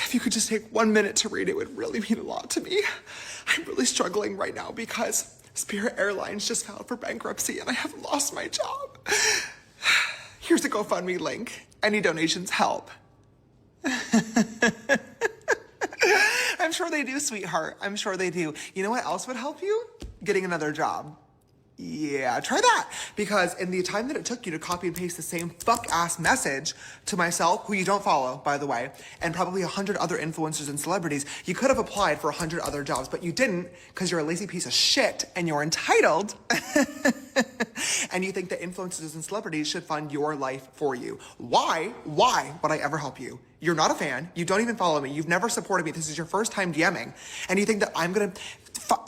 if you could just take 1 minute to read it, would really mean a lot to me. I'm really struggling right now because Spirit Airlines just filed for bankruptcy and I have lost my job. Here's a GoFundMe link. Any donations help." I'm sure they do, sweetheart. I'm sure they do. You know what else would help you? Getting another job. Yeah, try that. Because in the time that it took you to copy and paste the same fuck-ass message to myself, who you don't follow, by the way, and probably 100 other influencers and celebrities, you could have applied for 100 other jobs, but you didn't because you're a lazy piece of shit and you're entitled. And you think that influencers and celebrities should fund your life for you. Why would I ever help you? You're not a fan. You don't even follow me. You've never supported me. This is your first time DMing. And you think that I'm going to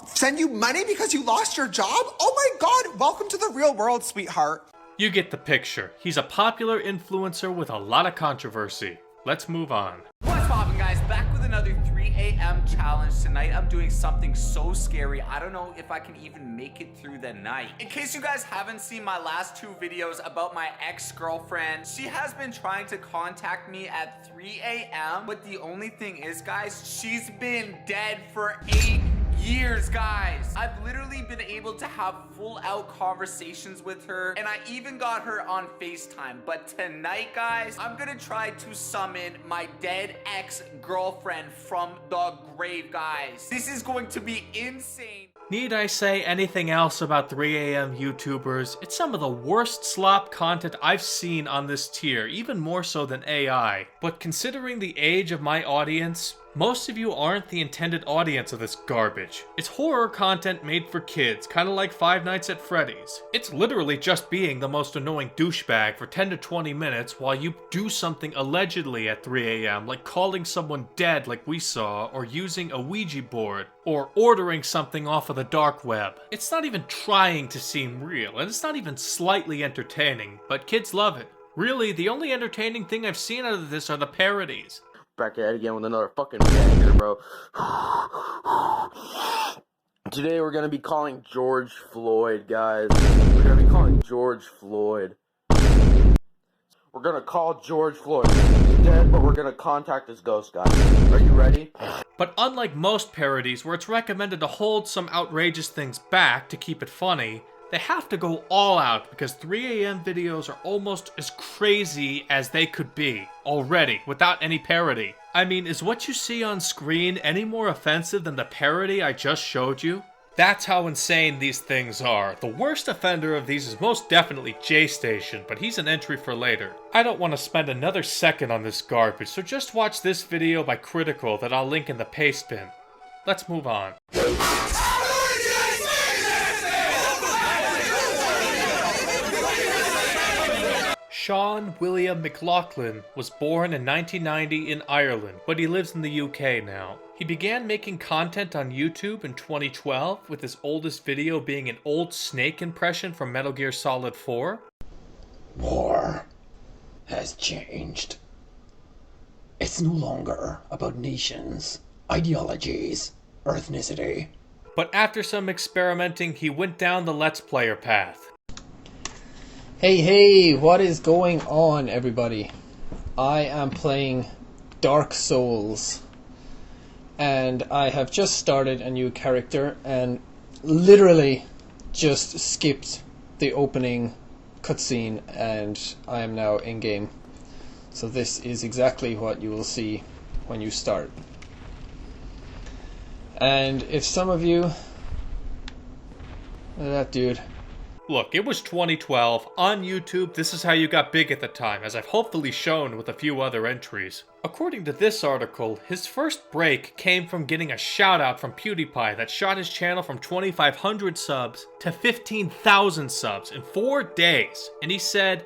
send you money because you lost your job? Oh my God, welcome to the real world, sweetheart. You get the picture. He's a popular influencer with a lot of controversy. Let's move on. What's poppin', guys? Back with another 3 a.m. challenge. Tonight I'm doing something so scary, I don't know if I can even make it through the night. In case you guys haven't seen my last 2 videos about my ex-girlfriend, she has been trying to contact me at 3 a.m. But the only thing is, guys, she's been dead for 8 years, guys. I've literally been able to have full out conversations with her, and I even got her on FaceTime. But tonight, guys, I'm gonna try to summon my dead ex-girlfriend from the grave, guys. This is going to be insane. Need I say anything else about 3 a.m. YouTubers? It's some of the worst slop content I've seen on this tier, even more so than AI. But considering the age of my audience, most of you aren't the intended audience of this garbage. It's horror content made for kids, kinda like Five Nights at Freddy's. It's literally just being the most annoying douchebag for 10 to 20 minutes while you do something allegedly at 3 a.m. like calling someone dead like we saw, or using a Ouija board, or ordering something off of the dark web. It's not even trying to seem real, and it's not even slightly entertaining, but kids love it. Really, the only entertaining thing I've seen out of this are the parodies. Back at it again with another fucking banger, bro. Today we're gonna be calling George Floyd, guys. We're gonna be calling George Floyd. We're gonna call George Floyd. He's dead, but we're gonna contact his ghost, guys. Are you ready? But unlike most parodies where it's recommended to hold some outrageous things back to keep it funny, they have to go all out because 3 a.m. videos are almost as crazy as they could be, already, without any parody. I mean, is what you see on screen any more offensive than the parody I just showed you? That's how insane these things are. The worst offender of these is most definitely J-Station, but he's an entry for later. I don't want to spend another second on this garbage, so just watch this video by Critical that I'll link in the paste bin. Let's move on. Sean William McLaughlin was born in 1990 in Ireland, but he lives in the UK now. He began making content on YouTube in 2012, with his oldest video being an old Snake impression from Metal Gear Solid 4. War has changed. It's no longer about nations, ideologies, or ethnicity. But after some experimenting, he went down the Let's Player path. Hey, what is going on, everybody? I am playing Dark Souls, and I have just started a new character and literally just skipped the opening cutscene, and I am now in game. So this is exactly what you will see when you start. And if some of you... that dude... Look, it was 2012. On YouTube, this is how you got big at the time, as I've hopefully shown with a few other entries. According to this article, his first break came from getting a shoutout from PewDiePie that shot his channel from 2,500 subs to 15,000 subs in 4 days. And he said,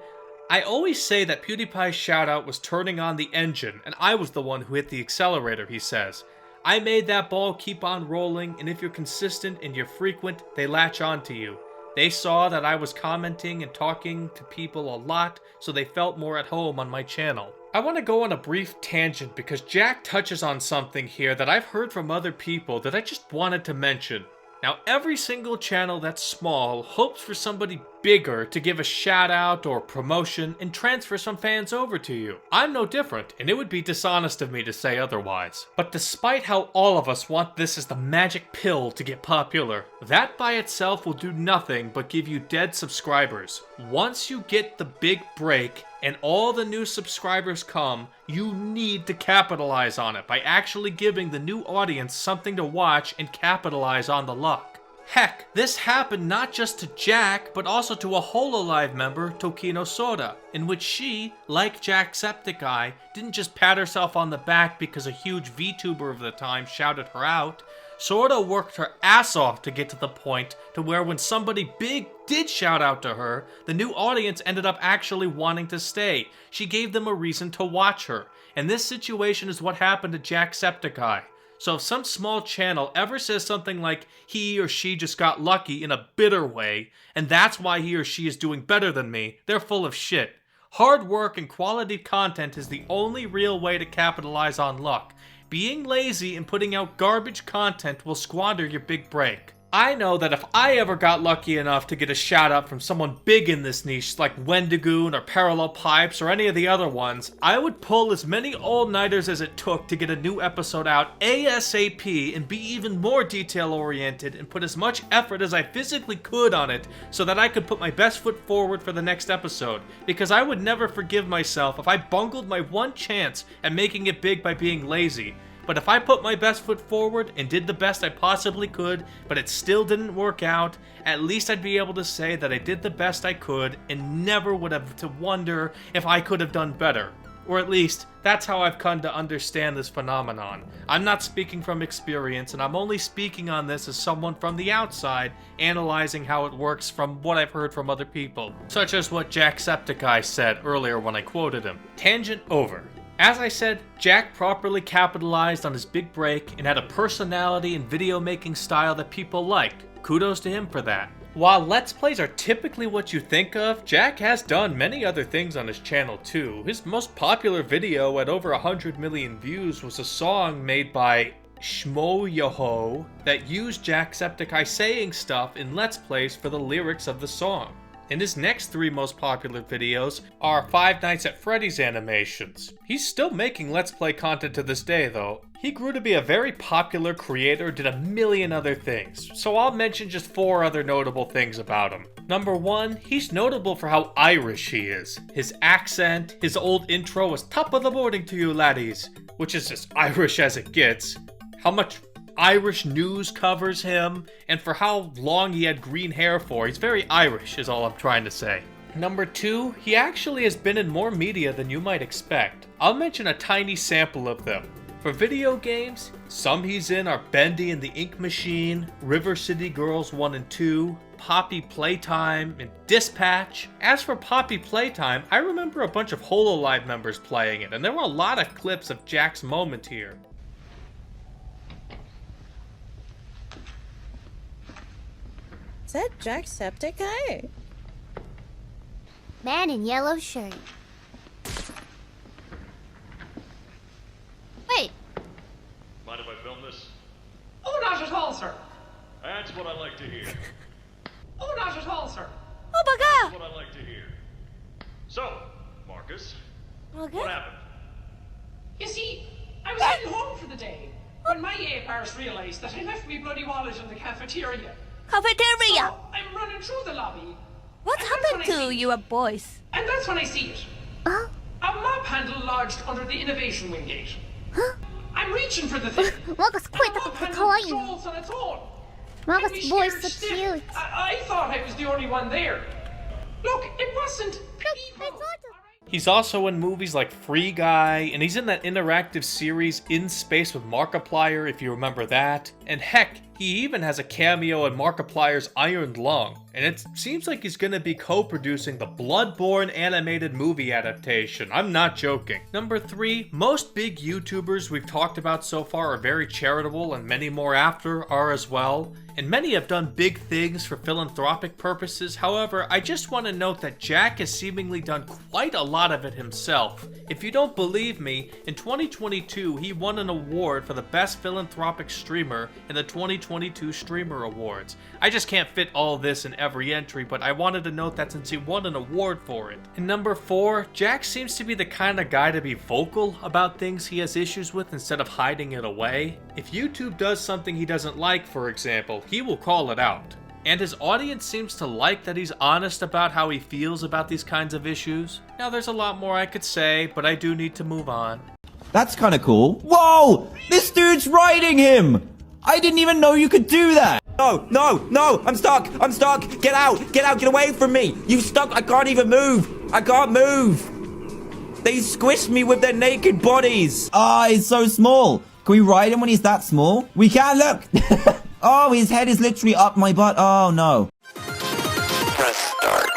"I always say that PewDiePie's shoutout was turning on the engine, and I was the one who hit the accelerator," he says. "I made that ball keep on rolling, and if you're consistent and you're frequent, they latch on to you. They saw that I was commenting and talking to people a lot, so they felt more at home on my channel." I want to go on a brief tangent because Jack touches on something here that I've heard from other people that I just wanted to mention. Now, every single channel that's small hopes for somebody bigger to give a shout out or promotion and transfer some fans over to you. I'm no different, and it would be dishonest of me to say otherwise. But despite how all of us want this as the magic pill to get popular, that by itself will do nothing but give you dead subscribers. Once you get the big break and all the new subscribers come, you need to capitalize on it by actually giving the new audience something to watch and capitalize on the luck. Heck, this happened not just to Jack, but also to a HoloLive member, Tokino Soda, in which she, like Jacksepticeye, didn't just pat herself on the back because a huge VTuber of the time shouted her out. Soda worked her ass off to get to the point to where when somebody big did shout out to her, the new audience ended up actually wanting to stay. She gave them a reason to watch her. And this situation is what happened to Jacksepticeye. So if some small channel ever says something like he or she just got lucky in a bitter way, and that's why he or she is doing better than me, they're full of shit. Hard work and quality content is the only real way to capitalize on luck. Being lazy and putting out garbage content will squander your big break. I know that if I ever got lucky enough to get a shout out from someone big in this niche like Wendigoon or Parallel Pipes or any of the other ones, I would pull as many all-nighters as it took to get a new episode out ASAP and be even more detail-oriented and put as much effort as I physically could on it so that I could put my best foot forward for the next episode, because I would never forgive myself if I bungled my one chance at making it big by being lazy. But if I put my best foot forward and did the best I possibly could, but it still didn't work out, at least I'd be able to say that I did the best I could and never would have to wonder if I could have done better. Or at least, that's how I've come to understand this phenomenon. I'm not speaking from experience, and I'm only speaking on this as someone from the outside, analyzing how it works from what I've heard from other people. Such as what Jacksepticeye said earlier when I quoted him. Tangent over. As I said, Jack properly capitalized on his big break and had a personality and video making style that people liked. Kudos to him for that. While Let's Plays are typically what you think of, Jack has done many other things on his channel too. His most popular video at over 100 million views was a song made by MCYT that used Jacksepticeye saying stuff in Let's Plays for the lyrics of the song. And his next 3 most popular videos are Five Nights at Freddy's animations. He's still making Let's Play content to this day though. He grew to be a very popular creator, did a million other things, so I'll mention just 4 other notable things about him. Number 1, he's notable for how Irish he is. His accent, his old intro was top of the morning to you laddies, which is as Irish as it gets. How much Irish news covers him, and for how long he had green hair for. He's very Irish is all I'm trying to say. Number 2, he actually has been in more media than you might expect. I'll mention a tiny sample of them. For video games, some he's in are Bendy and the Ink Machine, River City Girls 1 and 2, Poppy Playtime, and Dispatch. As for Poppy Playtime, I remember a bunch of HoloLive members playing it, and there were a lot of clips of Jack's moment here. Is that Jacksepticeye? Man in yellow shirt. Wait. Mind if I film this? Oh, not at all, sir. That's what I like to hear. Oh, not at all, sir. Oh my god! That's what I like to hear. So, Marcus, Okay. what happened? You see, I was heading home for the day when my apars realised that I left my bloody wallet in the cafeteria. Cafeteria! So I'm running through the lobby. What happened to your boys? And that's when I see it. A mop handle lodged under the innovation wing gate. I'm reaching for the thing. Marcus, quit the coin! Controls on its own. Marcus' boys so cute. I thought I was the only one there. Look, it wasn't people. He's also in movies like Free Guy, and he's in that interactive series In Space with Markiplier, if you remember that. And heck, he even has a cameo in Markiplier's Iron Lung, and it seems like he's gonna be co-producing the Bloodborne animated movie adaptation. I'm not joking. Number 3, most big YouTubers we've talked about so far are very charitable, and many more after are as well. And many have done big things for philanthropic purposes. However, I just want to note that Jack has seemingly done quite a lot of it himself. If you don't believe me, in 2022 he won an award for the best philanthropic streamer in the 2022 Streamer Awards. I just can't fit all this in every entry, but I wanted to note that since he won an award for it. And number 4, Jack seems to be the kind of guy to be vocal about things he has issues with instead of hiding it away. If YouTube does something he doesn't like, for example, he will call it out. And his audience seems to like that he's honest about how he feels about these kinds of issues. Now there's a lot more I could say, but I do need to move on. That's kind of cool. Whoa! This dude's riding him! I didn't even know you could do that! No, no, no, I'm stuck, get out, get away from me. You stuck, I can't even move, I can't move. They squished me with their naked bodies. Ah, he's so small. Can we ride him when he's that small? We can, look. Oh, his head is literally up my butt. Oh, no. Press start.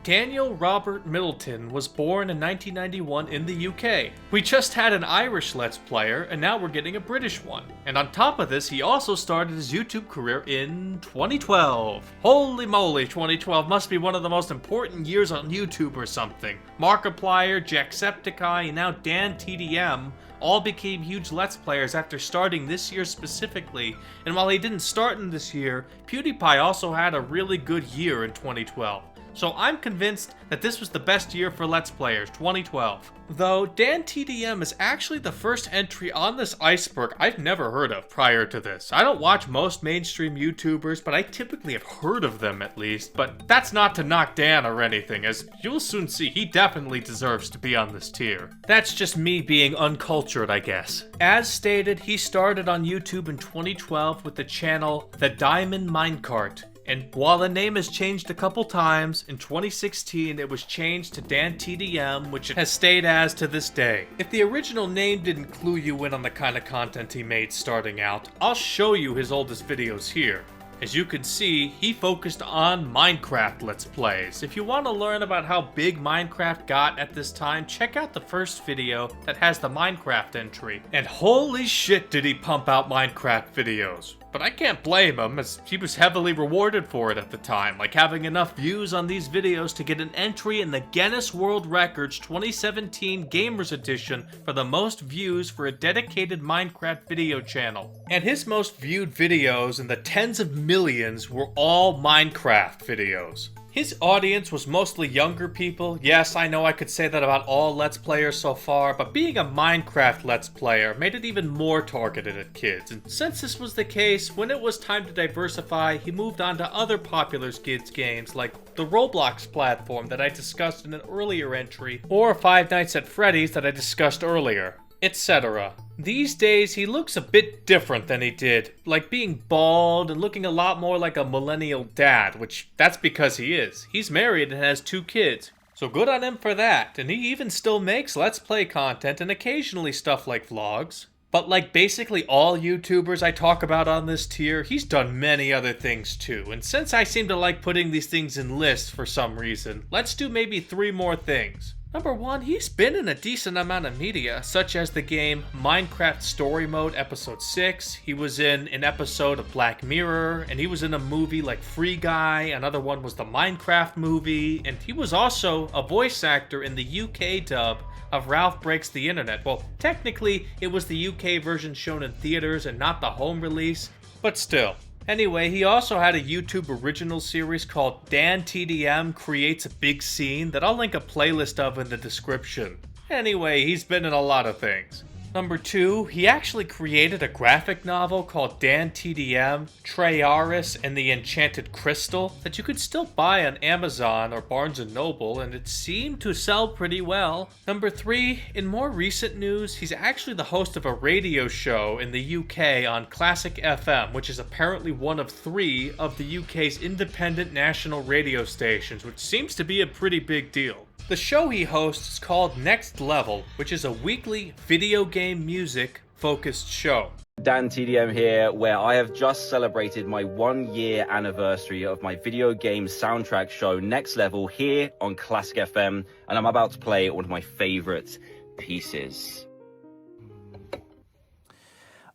Daniel Robert Middleton was born in 1991 in the UK. We just had an Irish Let's Player, and now we're getting a British one. And on top of this, he also started his YouTube career in 2012. Holy moly, 2012 must be one of the most important years on YouTube or something. Markiplier, Jacksepticeye, and now DanTDM all became huge Let's Players after starting this year specifically, and while he didn't start in this year, PewDiePie also had a really good year in 2012. So I'm convinced that this was the best year for Let's Players, 2012. Though DanTDM is actually the first entry on this iceberg I've never heard of prior to this. I don't watch most mainstream YouTubers, but I typically have heard of them at least. But that's not to knock Dan or anything, as you'll soon see he definitely deserves to be on this tier. That's just me being uncultured, I guess. As stated, he started on YouTube in 2012 with the channel The Diamond Minecart. And while the name has changed a couple times, in 2016 it was changed to DanTDM, which it has stayed as to this day. If the original name didn't clue you in on the kind of content he made starting out, I'll show you his oldest videos here. As you can see, he focused on Minecraft Let's Plays. If you want to learn about how big Minecraft got at this time, check out the first video that has the Minecraft entry. And holy shit did he pump out Minecraft videos. But I can't blame him, as he was heavily rewarded for it at the time, like having enough views on these videos to get an entry in the Guinness World Records 2017 Gamers Edition for the most views for a dedicated Minecraft video channel. And his most viewed videos in the tens of millions were all Minecraft videos. His audience was mostly younger people. Yes, I know I could say that about all Let's Players so far, but being a Minecraft Let's Player made it even more targeted at kids. And since this was the case, when it was time to diversify, he moved on to other popular kids games like the Roblox platform that I discussed in an earlier entry, or Five Nights at Freddy's that I discussed earlier, etc. These days, he looks a bit different than he did, like being bald and looking a lot more like a millennial dad, which that's because he is. He's married and has 2 kids, so good on him for that, and he even still makes Let's Play content and occasionally stuff like vlogs. But like basically all YouTubers I talk about on this tier, he's done many other things too, and since I seem to like putting these things in lists for some reason, let's do maybe 3 more things. Number 1, he's been in a decent amount of media, such as the game Minecraft Story Mode Episode 6, he was in an episode of Black Mirror, and he was in a movie like Free Guy, another one was the Minecraft movie, and he was also a voice actor in the UK dub of Ralph Breaks the Internet. Well, technically, it was the UK version shown in theaters and not the home release, but still. Anyway, he also had a YouTube original series called DanTDM Creates a Big Scene that I'll link a playlist of in the description. Anyway, he's been in a lot of things. Number 2, he actually created a graphic novel called DanTDM, Theorists and the Enchanted Crystal that you could still buy on Amazon or Barnes & Noble, and it seemed to sell pretty well. Number 3, in more recent news, he's actually the host of a radio show in the UK on Classic FM, which is apparently one of 3 of the UK's independent national radio stations, which seems to be a pretty big deal. The show he hosts is called Next Level, which is a weekly video game music focused show. DanTDM here, where I have just celebrated my 1-year anniversary of my video game soundtrack show Next Level here on Classic FM, and I'm about to play one of my favorite pieces.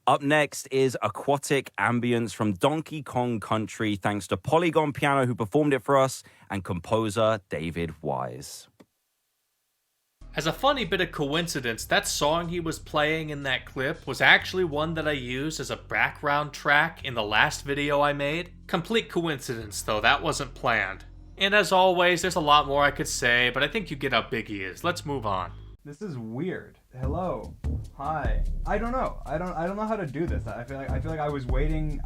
Up next is Aquatic Ambience from Donkey Kong Country, thanks to Polygon Piano who performed it for us, and composer David Wise. As a funny bit of coincidence, that song he was playing in that clip was actually one that I used as a background track in the last video I made. Complete coincidence though, that wasn't planned. And as always, there's a lot more I could say, but I think you get how big he is. Let's move on. This is weird. Hello. Hi. I don't know. I don't know how to do this. I feel like I was waiting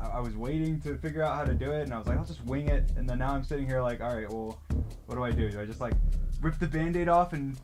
to figure out how to do it, and I was like, I'll just wing it, and then now I'm sitting here like, all right, well, what do? Do I just like rip the band-aid off and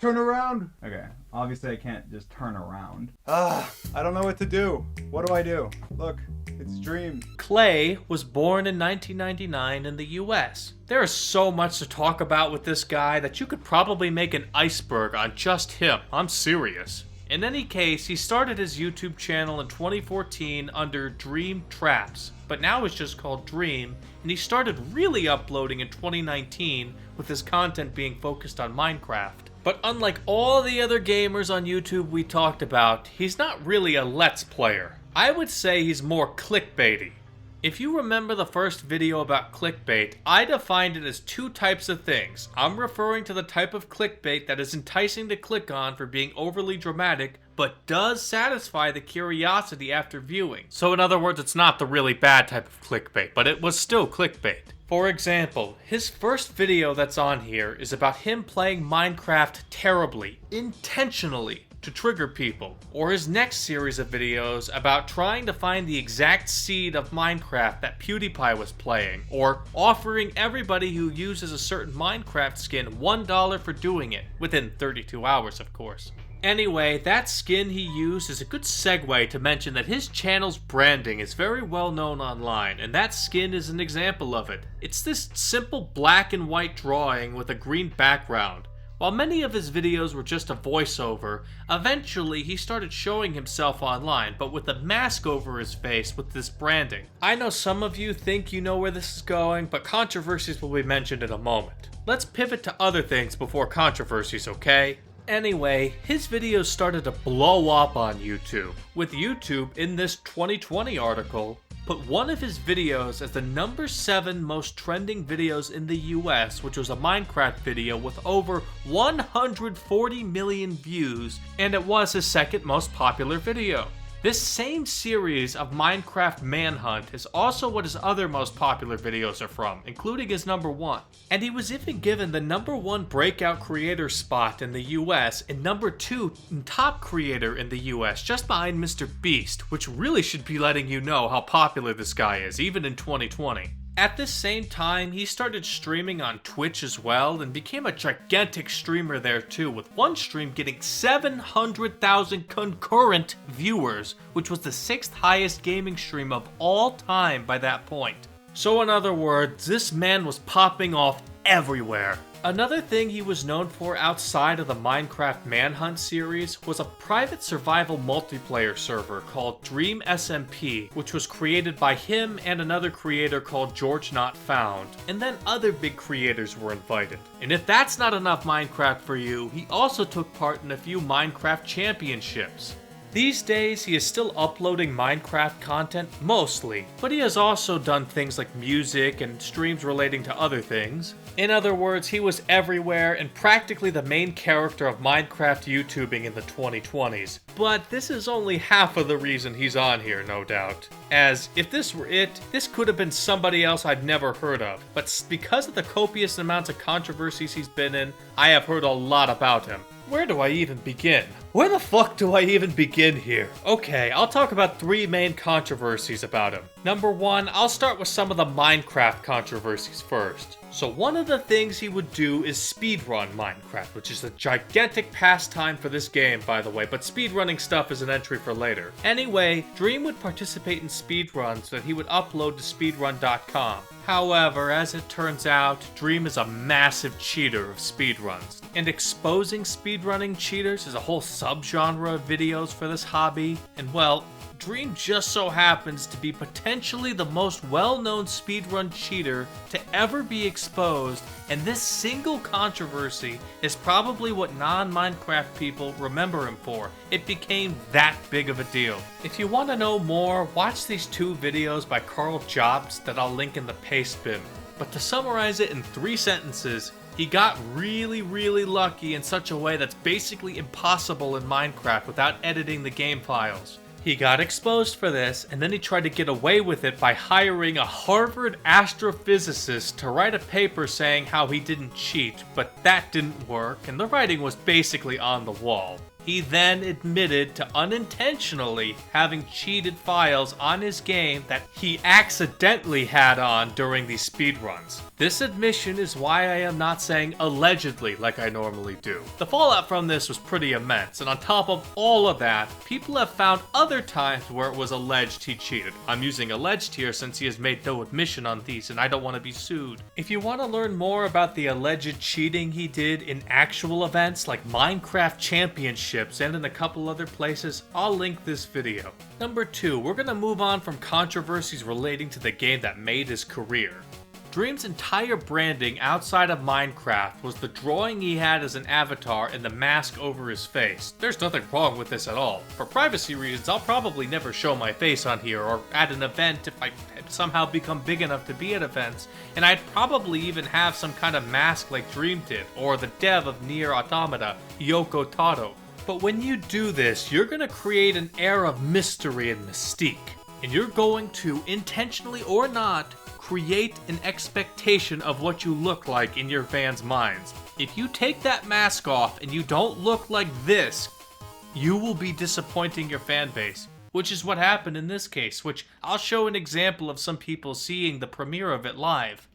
Turn around! Okay, obviously I can't just turn around. I don't know what to do. What do I do? Look, it's Dream. Clay was born in 1999 in the US. There is so much to talk about with this guy that you could probably make an iceberg on just him. I'm serious. In any case, he started his YouTube channel in 2014 under Dream Traps, but now it's just called Dream, and he started really uploading in 2019 with his content being focused on Minecraft. But unlike all the other gamers on YouTube we talked about, he's not really a Let's Player. I would say he's more clickbaity. If you remember the first video about clickbait, I defined it as two types of things. I'm referring to the type of clickbait that is enticing to click on for being overly dramatic, but does satisfy the curiosity after viewing. So in other words, it's not the really bad type of clickbait, but it was still clickbait. For example, his first video that's on here is about him playing Minecraft terribly, intentionally, to trigger people, or his next series of videos about trying to find the exact seed of Minecraft that PewDiePie was playing, or offering everybody who uses a certain Minecraft skin $1 for doing it, within 32 hours of course. Anyway, that skin he used is a good segue to mention that his channel's branding is very well known online, and that skin is an example of it. It's this simple black and white drawing with a green background. While many of his videos were just a voiceover, eventually he started showing himself online, but with a mask over his face with this branding. I know some of you think you know where this is going, but controversies will be mentioned in a moment. Let's pivot to other things before controversies, okay? Anyway, his videos started to blow up on YouTube, with YouTube in this 2020 article put one of his videos as the number 7 most trending videos in the US, which was a Minecraft video with over 140 million views, and it was his second most popular video. This same series of Minecraft Manhunt is also what his other most popular videos are from, including his number 1. And he was even given the number 1 breakout creator spot in the US and number 2 top creator in the US, just behind MrBeast, which really should be letting you know how popular this guy is, even in 2020. At this same time, he started streaming on Twitch as well and became a gigantic streamer there too, with one stream getting 700,000 concurrent viewers, which was the 6th highest gaming stream of all time by that point. So in other words, this man was popping off everywhere. Another thing he was known for outside of the Minecraft Manhunt series was a private survival multiplayer server called Dream SMP, which was created by him and another creator called George Not Found, and then other big creators were invited. And if that's not enough Minecraft for you, he also took part in a few Minecraft championships. These days, he is still uploading Minecraft content, mostly, but he has also done things like music and streams relating to other things. In other words, he was everywhere and practically the main character of Minecraft YouTubing in the 2020s. But this is only half of the reason he's on here, no doubt. As, if this were it, this could have been somebody else I'd never heard of. But because of the copious amounts of controversies he's been in, I have heard a lot about him. Where do I even begin? Where the fuck do I even begin here? Okay, I'll talk about 3 main controversies about him. Number 1, I'll start with some of the Minecraft controversies first. So one of the things he would do is speedrun Minecraft, which is a gigantic pastime for this game, by the way, but speedrunning stuff is an entry for later. Anyway, Dream would participate in speedruns that he would upload to speedrun.com. However, as it turns out, Dream is a massive cheater of speedruns, and exposing speedrunning cheaters is a whole subgenre of videos for this hobby, and well, Dream just so happens to be potentially the most well-known speedrun cheater to ever be exposed, and this single controversy is probably what non-Minecraft people remember him for. It became that big of a deal. If you want to know more, watch these 2 videos by Carl Jobs that I'll link in the paste bin. But to summarize it in 3 sentences, he got really lucky in such a way that's basically impossible in Minecraft without editing the game files. He got exposed for this, and then he tried to get away with it by hiring a Harvard astrophysicist to write a paper saying how he didn't cheat, but that didn't work, and the writing was basically on the wall. He then admitted to unintentionally having cheated files on his game that he accidentally had on during these speedruns. This admission is why I am not saying allegedly like I normally do. The fallout from this was pretty immense, and on top of all of that, people have found other times where it was alleged he cheated. I'm using alleged here since he has made no admission on these and I don't want to be sued. If you want to learn more about the alleged cheating he did in actual events like Minecraft Championships and in a couple other places, I'll link this video. Number 2, we're gonna move on from controversies relating to the game that made his career. Dream's entire branding outside of Minecraft was the drawing he had as an avatar and the mask over his face. There's nothing wrong with this at all. For privacy reasons, I'll probably never show my face on here or at an event if I somehow become big enough to be at events, and I'd probably even have some kind of mask like Dream did, or the dev of Nier Automata, Yoko Taro. But when you do this, you're gonna create an air of mystery and mystique, and you're going to, intentionally or not, create an expectation of what you look like in your fans' minds. If you take that mask off and you don't look like this, you will be disappointing your fan base, which is what happened in this case, which I'll show an example of some people seeing the premiere of it live.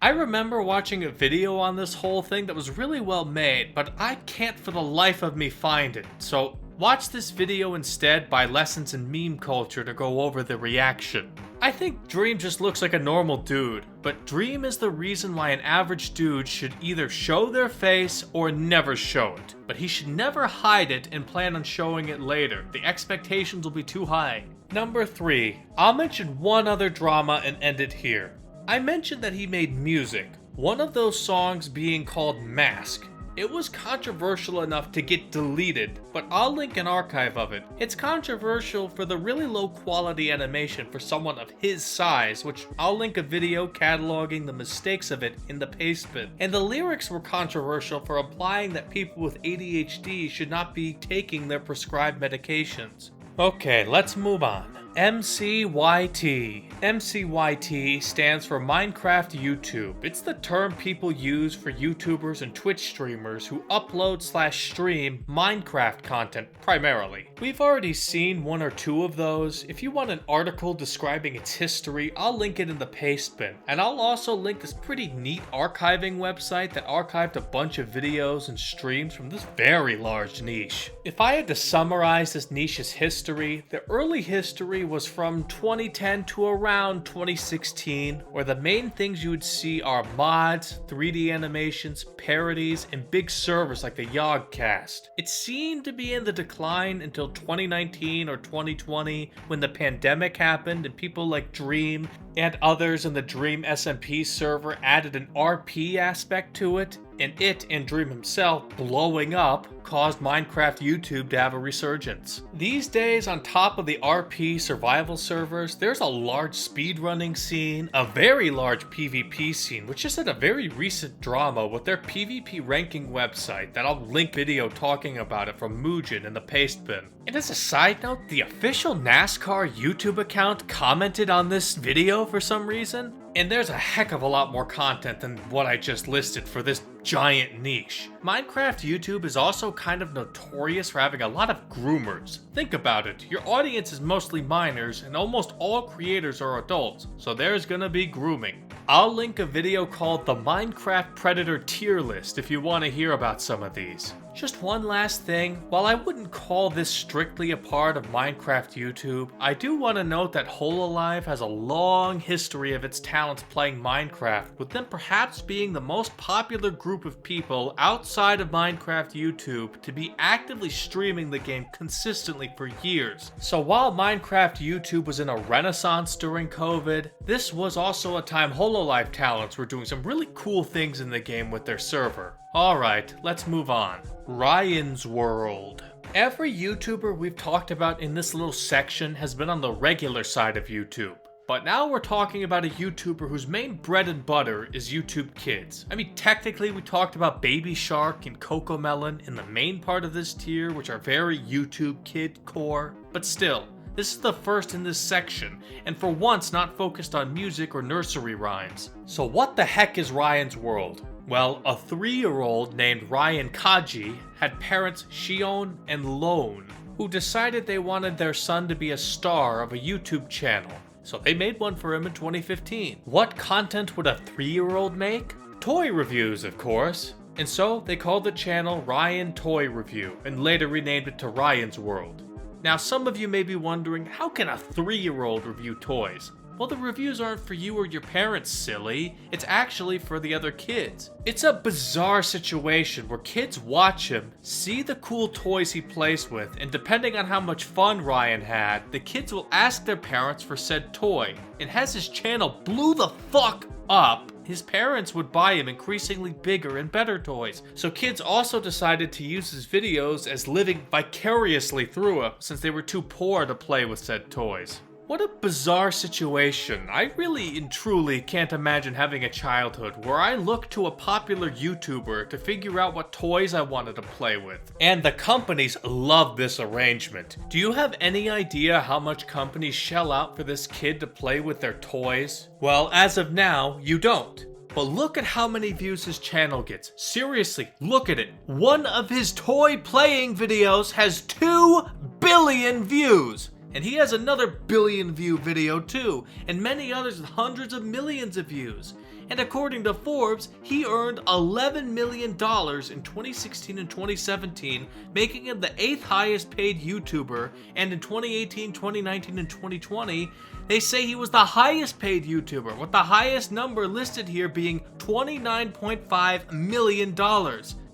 I remember watching a video on this whole thing that was really well made, but I can't for the life of me find it, so watch this video instead by Lessons in Meme Culture to go over the reaction. I think Dream just looks like a normal dude, but Dream is the reason why an average dude should either show their face or never show it. But he should never hide it and plan on showing it later. The expectations will be too high. Number 3, I'll mention one other drama and end it here. I mentioned that he made music, one of those songs being called Mask. It was controversial enough to get deleted, but I'll link an archive of it. It's controversial for the really low quality animation for someone of his size, which I'll link a video cataloging the mistakes of it in the paste bin. And the lyrics were controversial for implying that people with ADHD should not be taking their prescribed medications. Okay, let's move on. MCYT. MCYT stands for Minecraft YouTube. It's the term people use for YouTubers and Twitch streamers who upload/stream Minecraft content primarily. We've already seen one or two of those. If you want an article describing its history, I'll link it in the paste bin. And I'll also link this pretty neat archiving website that archived a bunch of videos and streams from this very large niche. If I had to summarize this niche's history, the early history was from 2010 to around 2016, where the main things you would see are mods, 3D animations, parodies, and big servers like the Yogcast. It seemed to be in the decline until 2019 or 2020 when the pandemic happened and people like Dream and others in the Dream SMP server added an RP aspect to it, and it and Dream himself blowing up caused Minecraft YouTube to have a resurgence. These days, on top of the RP survival servers, there's a large speedrunning scene, a very large PvP scene, which just had a very recent drama with their PvP ranking website that I'll link video talking about it from Mugen in the paste bin. And as a side note, the official NASCAR YouTube account commented on this video for some reason, and there's a heck of a lot more content than what I just listed for this giant niche. Minecraft YouTube is also kind of notorious for having a lot of groomers. Think about it, your audience is mostly minors and almost all creators are adults, so there's gonna be grooming. I'll link a video called the Minecraft Predator tier list if you want to hear about some of these. Just one last thing, while I wouldn't call this strictly a part of Minecraft YouTube, I do want to note that Hololive has a long history of its talents playing Minecraft, with them perhaps being the most popular group of people outside of Minecraft YouTube to be actively streaming the game consistently for years. So while Minecraft YouTube was in a renaissance during COVID, this was also a time Hololive talents were doing some really cool things in the game with their server. Alright, let's move on. Ryan's World. Every YouTuber we've talked about in this little section has been on the regular side of YouTube. But now we're talking about a YouTuber whose main bread and butter is YouTube Kids. I mean, technically we talked about Baby Shark and Cocomelon in the main part of this tier, which are very YouTube Kid core, but still, This is the first in this section, and for once not focused on music or nursery rhymes. So what the heck is Ryan's World? Well, a 3-year-old named Ryan Kaji had parents Shion and Lone, who decided they wanted their son to be a star of a YouTube channel. So they made one for him in 2015. What content would a 3-year-old make? Toy reviews, of course. And so they called the channel Ryan Toy Review and later renamed it to Ryan's World. Now some of you may be wondering, how can a 3-year-old review toys? Well, the reviews aren't for you or your parents, silly. It's actually for the other kids. It's a bizarre situation where kids watch him, see the cool toys he plays with, and depending on how much fun Ryan had, the kids will ask their parents for said toy. And as his channel blew the fuck up, his parents would buy him increasingly bigger and better toys. So kids also decided to use his videos as living vicariously through him, since they were too poor to play with said toys. What a bizarre situation. I really and truly can't imagine having a childhood where I looked to a popular YouTuber to figure out what toys I wanted to play with. And the companies love this arrangement. Do you have any idea how much companies shell out for this kid to play with their toys? Well, as of now, you don't. But look at how many views his channel gets. Seriously, look at it. One of his toy playing videos has 2 billion views. And he has another billion view video too, and many others with hundreds of millions of views. And according to Forbes, he earned $11 million in 2016 and 2017, making him the 8th highest paid YouTuber, and in 2018, 2019, and 2020, they say he was the highest paid YouTuber, with the highest number listed here being $29.5 million.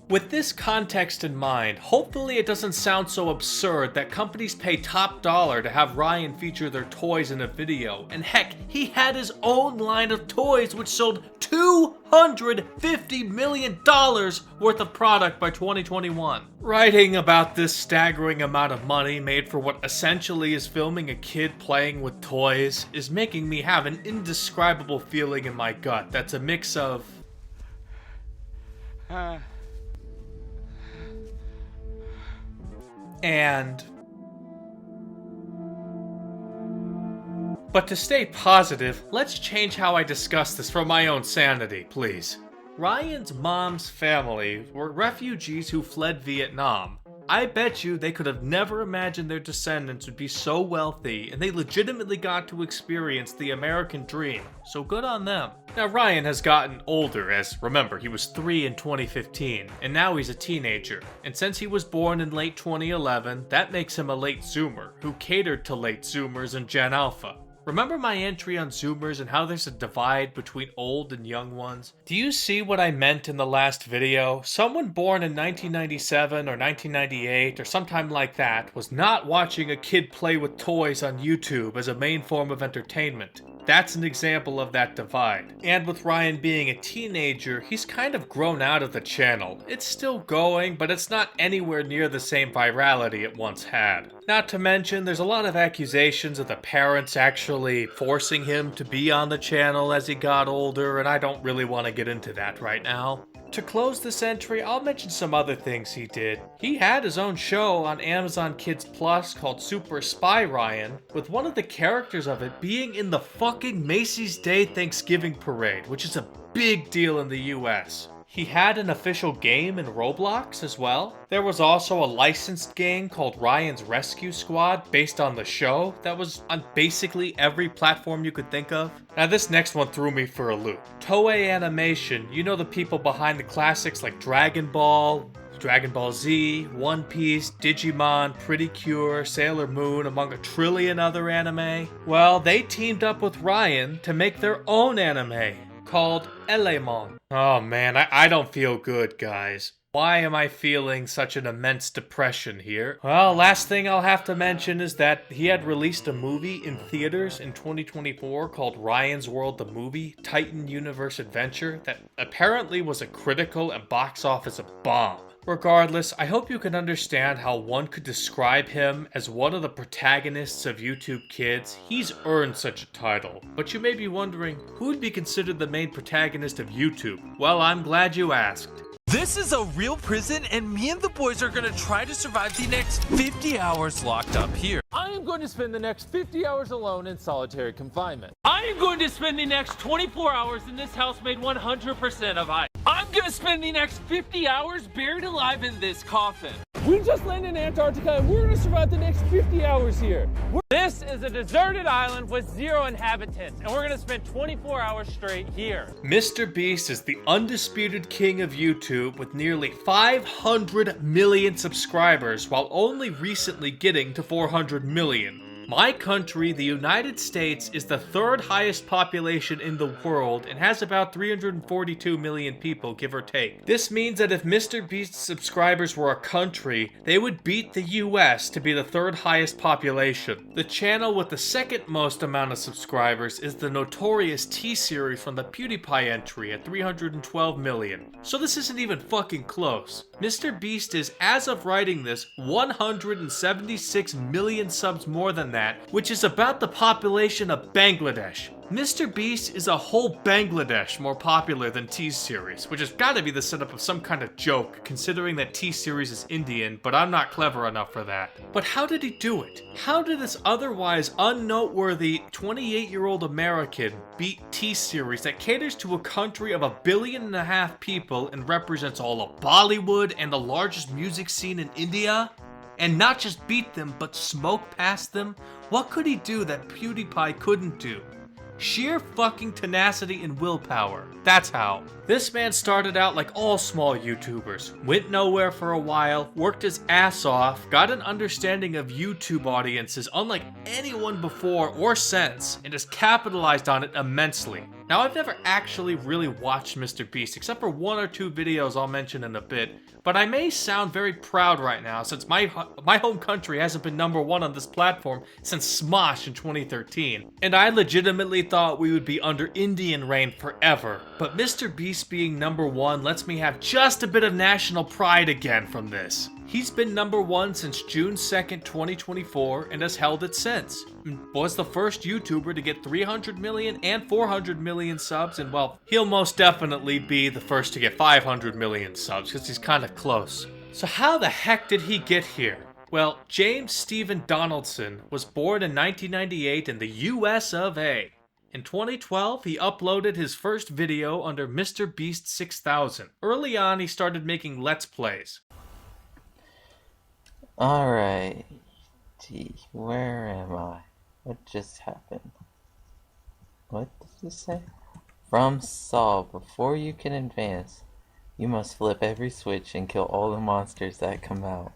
With this context in mind, hopefully it doesn't sound so absurd that companies pay top dollar to have Ryan feature their toys in a video. And heck, he had his own line of toys which sold $250 million worth of product by 2021. Writing about this staggering amount of money made for what essentially is filming a kid playing with toys is making me have an indescribable feeling in my gut that's a mix of... But to stay positive, let's change how I discuss this for my own sanity, please. Ryan's mom's family were refugees who fled Vietnam. I bet you they could have never imagined their descendants would be so wealthy, and they legitimately got to experience the American dream, so good on them. Now Ryan has gotten older, as remember, he was 3 in 2015, and now he's a teenager. And since he was born in late 2011, that makes him a late Zoomer, who catered to late Zoomers and Gen Alpha. Remember my entry on Zoomers and how there's a divide between old and young ones? Do you see what I meant in the last video? Someone born in 1997 or 1998 or sometime like that was not watching a kid play with toys on YouTube as a main form of entertainment. That's an example of that divide. And with Ryan being a teenager, he's kind of grown out of the channel. It's still going, but it's not anywhere near the same virality it once had. Not to mention, there's a lot of accusations of the parents actually forcing him to be on the channel as he got older, and I don't really want to get into that right now. To close this entry, I'll mention some other things he did. He had his own show on Amazon Kids Plus called Super Spy Ryan, with one of the characters of it being in the fucking Macy's Day Thanksgiving Parade, which is a big deal in the US. He had an official game in Roblox as well. There was also a licensed game called Ryan's Rescue Squad based on the show that was on basically every platform you could think of. Now this next one threw me for a loop. Toei Animation, you know the people behind the classics like Dragon Ball Z, One Piece, Digimon, Pretty Cure, Sailor Moon, among a trillion other anime. Well, they teamed up with Ryan to make their own anime called Elemon. Oh man, I don't feel good, guys. Why am I feeling such an immense depression here? Well, last thing I'll have to mention is that he had released a movie in theaters in 2024 called Ryan's World the Movie, Titan Universe Adventure, that apparently was a critical and box office bomb. Regardless, I hope you can understand how one could describe him as one of the protagonists of YouTube Kids. He's earned such a title. But you may be wondering, who would be considered the main protagonist of YouTube? Well, I'm glad you asked. This is a real prison, and me and the boys are gonna try to survive the next 50 hours locked up here. I am going to spend the next 50 hours alone in solitary confinement. I am going to spend the next 24 hours in this house made 100% of ice. I'm going to spend the next 50 hours buried alive in this coffin. We just landed in Antarctica and we're going to survive the next 50 hours here. This is a deserted island with 0 inhabitants, and we're going to spend 24 hours straight here. MrBeast is the undisputed king of YouTube with nearly 500 million subscribers while only recently getting to 400 million. My country, the United States, is the 3rd highest population in the world and has about 342 million people, give or take. This means that if MrBeast's subscribers were a country, they would beat the US to be the 3rd highest population. The channel with the 2nd most amount of subscribers is the notorious T-Series from the PewDiePie entry at 312 million. So this isn't even fucking close. MrBeast is, as of writing this, 176 million subs more than that, which is about the population of Bangladesh. MrBeast is a whole Bangladesh more popular than T-Series, which has got to be the setup of some kind of joke, considering that T-Series is Indian, but I'm not clever enough for that. But how did he do it? How did this otherwise unnoteworthy 28-year-old American beat T-Series that caters to a country of 1.5 billion people and represents all of Bollywood and the largest music scene in India? And not just beat them, but smoke past them? What could he do that PewDiePie couldn't do? Sheer fucking tenacity and willpower. That's how. This man started out like all small YouTubers, went nowhere for a while, worked his ass off, got an understanding of YouTube audiences unlike anyone before or since, and has capitalized on it immensely. Now, I've never actually really watched MrBeast, except for 1 or 2 videos I'll mention in a bit, but I may sound very proud right now since my home country hasn't been #1 on this platform since Smosh in 2013. And I legitimately thought we would be under Indian reign forever. But MrBeast being #1 lets me have just a bit of national pride again from this. He's been #1 since June 2nd, 2024 and has held it since. Was the first YouTuber to get 300 million and 400 million subs, and well, he'll most definitely be the first to get 500 million subs because he's kind of close. So how the heck did he get here? Well, James Stephen Donaldson was born in 1998 in the US of A. In 2012, he uploaded his first video under MrBeast 6000. Early on, he started making Let's Plays. Alright, gee, where am I? What just happened? What did you say? From Saul, before you can advance, you must flip every switch and kill all the monsters that come out.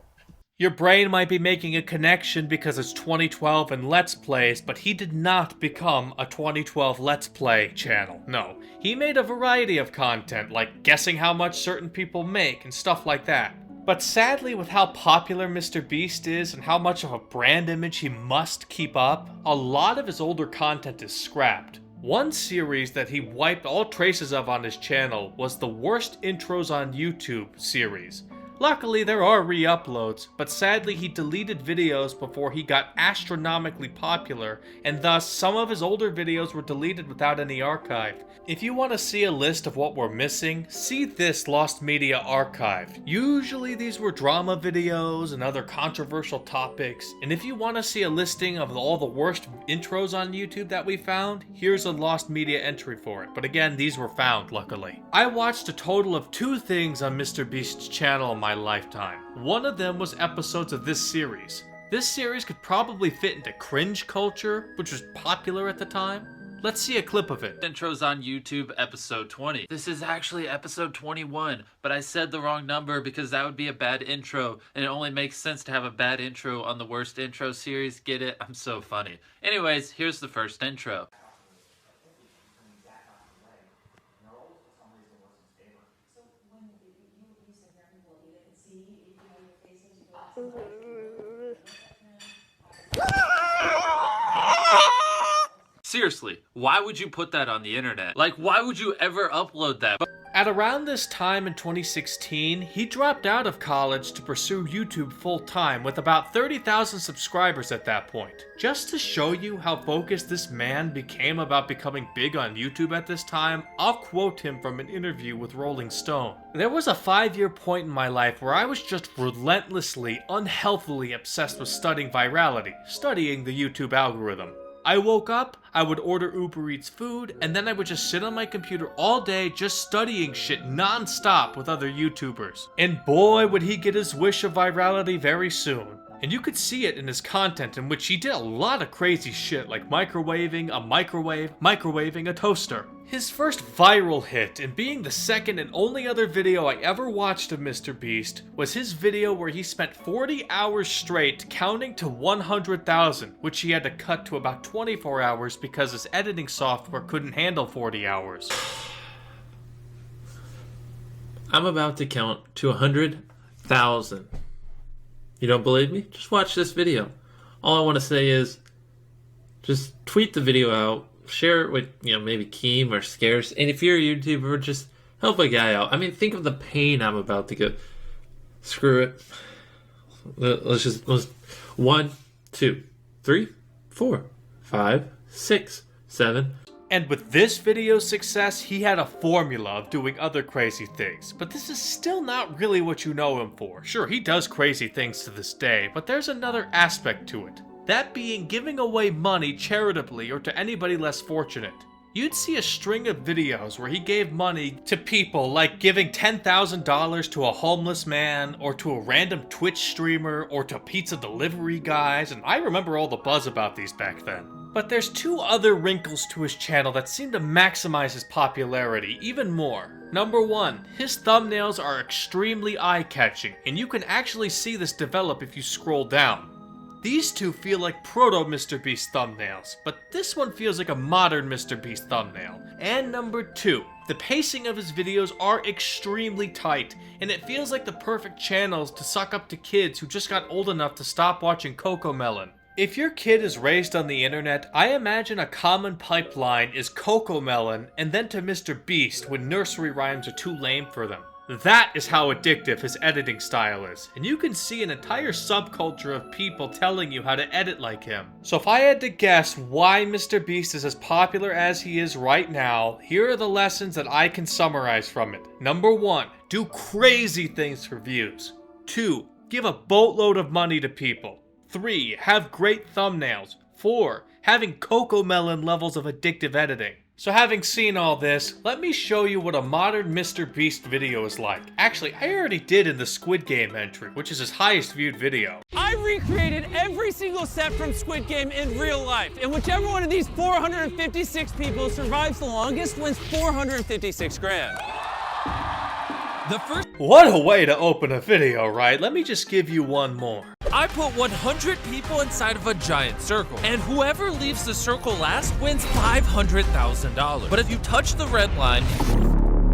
Your brain might be making a connection because it's 2012 and Let's Plays, but he did not become a 2012 Let's Play channel. No, he made a variety of content, like guessing how much certain people make and stuff like that. But sadly, with how popular MrBeast is and how much of a brand image he must keep up, a lot of his older content is scrapped. One series that he wiped all traces of on his channel was the Worst Intros on YouTube series. Luckily, there are re-uploads, but sadly he deleted videos before he got astronomically popular, and thus some of his older videos were deleted without any archive. If you want to see a list of what we're missing, see this Lost Media Archive. Usually these were drama videos and other controversial topics, and if you want to see a listing of all the worst intros on YouTube that we found, here's a Lost Media entry for it. But again, these were found, luckily. I watched a total of 2 things on MrBeast's channel in my lifetime. One of them was episodes of this series. This series could probably fit into cringe culture, which was popular at the time. Let's see a clip of it. Intros on YouTube, episode 20. This is actually episode 21, but I said the wrong number because that would be a bad intro, and it only makes sense to have a bad intro on the Worst Intro series. Get it? I'm so funny. Anyways, here's the first intro. Seriously, why would you put that on the internet? Like, why would you ever upload that? At around this time in 2016, he dropped out of college to pursue YouTube full-time with about 30,000 subscribers at that point. Just to show you how focused this man became about becoming big on YouTube at this time, I'll quote him from an interview with Rolling Stone. There was a 5-year point in my life where I was just relentlessly, unhealthily obsessed with studying virality, studying the YouTube algorithm. I woke up, I would order Uber Eats food, and then I would just sit on my computer all day just studying shit non-stop with other YouTubers. And boy, would he get his wish of virality very soon. And you could see it in his content, in which he did a lot of crazy shit like microwaving a microwave, microwaving a toaster. His first viral hit, and being the second and only other video I ever watched of MrBeast, was his video where he spent 40 hours straight counting to 100,000, which he had to cut to about 24 hours because his editing software couldn't handle 40 hours. I'm about to count to 100,000. You don't believe me? Just watch this video. All I want to say is, just tweet the video out, share it with, maybe Keem or Scarce, and if you're a YouTuber, just help a guy out. I mean, think of the pain I'm about to go. Screw it. Let's 1, 2, 3, 4, 5, 6, 7. And with this video's success, he had a formula of doing other crazy things. But this is still not really what you know him for. Sure, he does crazy things to this day, but there's another aspect to it. That being giving away money charitably or to anybody less fortunate. You'd see a string of videos where he gave money to people, like giving $10,000 to a homeless man, or to a random Twitch streamer, or to pizza delivery guys, and I remember all the buzz about these back then. But there's 2 other wrinkles to his channel that seem to maximize his popularity even more. Number 1, his thumbnails are extremely eye-catching, and you can actually see this develop if you scroll down. These 2 feel like proto-MrBeast thumbnails, but this one feels like a modern MrBeast thumbnail. And number 2, the pacing of his videos are extremely tight, and it feels like the perfect channels to suck up to kids who just got old enough to stop watching Cocomelon. If your kid is raised on the internet, I imagine a common pipeline is Cocomelon and then to MrBeast when nursery rhymes are too lame for them. That is how addictive his editing style is, and you can see an entire subculture of people telling you how to edit like him. So if I had to guess why MrBeast is as popular as he is right now, here are the lessons that I can summarize from it. Number 1, do crazy things for views. 2, give a boatload of money to people. 3, have great thumbnails. 4, having Cocomelon levels of addictive editing. So having seen all this, let me show you what a modern MrBeast video is like. Actually, I already did in the Squid Game entry, which is his highest viewed video. I recreated every single set from Squid Game in real life, and whichever one of these 456 people survives the longest wins 456 grand. What a way to open a video, right? Let me just give you one more. I put 100 people inside of a giant circle, and whoever leaves the circle last wins $500,000. But if you touch the red line,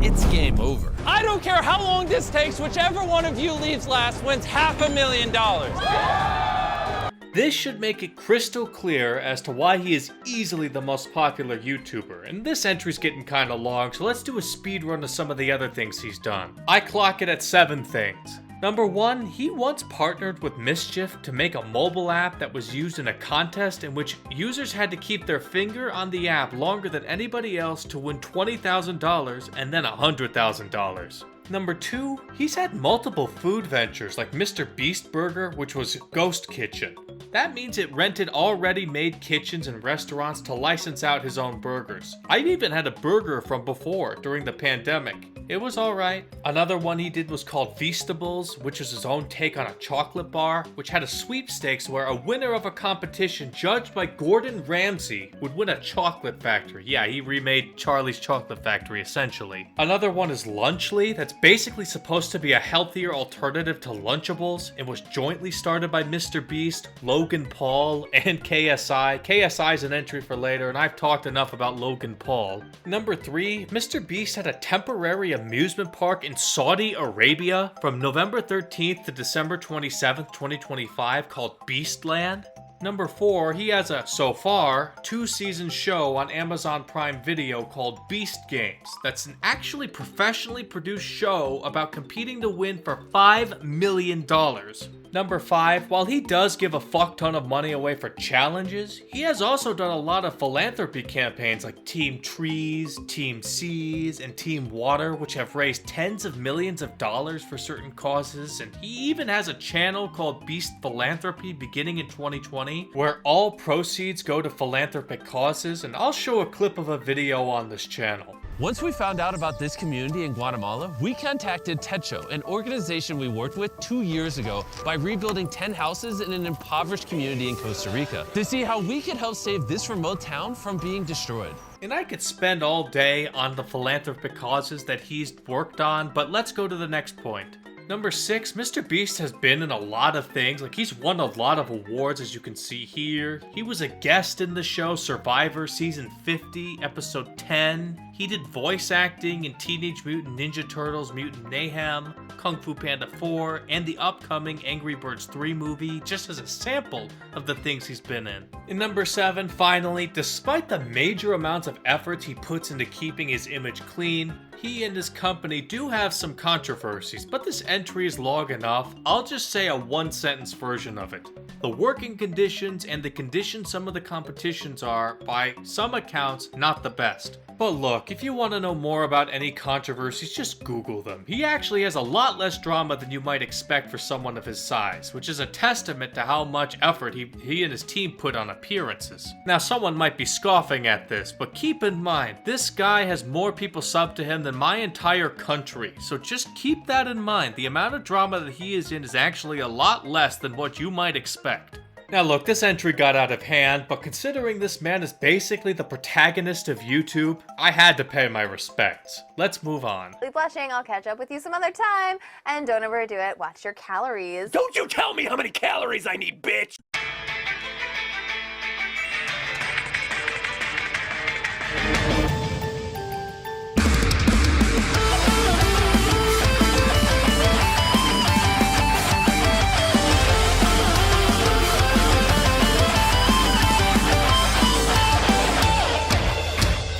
it's game over. I don't care how long this takes, whichever one of you leaves last wins $500,000. This should make it crystal clear as to why he is easily the most popular YouTuber, and this entry's getting kinda long, so let's do a speed run of some of the other things he's done. I clock it at 7 things. Number 1, he once partnered with Mischief to make a mobile app that was used in a contest in which users had to keep their finger on the app longer than anybody else to win $20,000 and then $100,000. Number 2, he's had multiple food ventures like MrBeast Burger, which was Ghost Kitchen. That means it rented already made kitchens and restaurants to license out his own burgers. I've even had a burger from before during the pandemic. It was alright. Another one he did was called Feastables, which was his own take on a chocolate bar, which had a sweepstakes where a winner of a competition judged by Gordon Ramsay would win a chocolate factory. Yeah, he remade Charlie's Chocolate Factory essentially. Another one is Lunchly, that's basically supposed to be a healthier alternative to Lunchables and was jointly started by MrBeast, Logan Paul, and KSI. KSI is an entry for later, and I've talked enough about Logan Paul. Number 3, MrBeast had a temporary amusement park in Saudi Arabia from November 13th to December 27th, 2025 called Beastland. Number 4, he has a, so far, 2-season show on Amazon Prime Video called Beast Games. That's an actually professionally produced show about competing to win for $5 million. Number 5, while he does give a fuck ton of money away for challenges, he has also done a lot of philanthropy campaigns like Team Trees, Team Seas, and Team Water, which have raised tens of millions of dollars for certain causes, and he even has a channel called Beast Philanthropy beginning in 2020, where all proceeds go to philanthropic causes, and I'll show a clip of a video on this channel. Once we found out about this community in Guatemala, we contacted Techo, an organization we worked with 2 years ago by rebuilding 10 houses in an impoverished community in Costa Rica to see how we could help save this remote town from being destroyed. And I could spend all day on the philanthropic causes that he's worked on, but let's go to the next point. Number 6, MrBeast has been in a lot of things. Like, he's won a lot of awards, as you can see here. He was a guest in the show Survivor Season 50, Episode 10. He did voice acting in Teenage Mutant Ninja Turtles Mutant Mayhem, Kung Fu Panda 4, and the upcoming Angry Birds 3 movie, just as a sample of the things he's been in. In number 7, finally, despite the major amounts of efforts he puts into keeping his image clean, he and his company do have some controversies, but this entry is long enough. I'll just say a one-sentence version of it. The working conditions and the conditions some of the competitions are, by some accounts, not the best. But look, if you want to know more about any controversies, just Google them. He actually has a lot less drama than you might expect for someone of his size, which is a testament to how much effort he and his team put on appearances. Now, someone might be scoffing at this, but keep in mind, this guy has more people sub to him than my entire country, so just keep that in mind. The amount of drama that he is in is actually a lot less than what you might expect. Now look, this entry got out of hand, but considering this man is basically the protagonist of YouTube, I had to pay my respects. Let's move on. Blushing, I'll catch up with you some other time, and don't overdo it, watch your calories. Don't you tell me how many calories I need, bitch!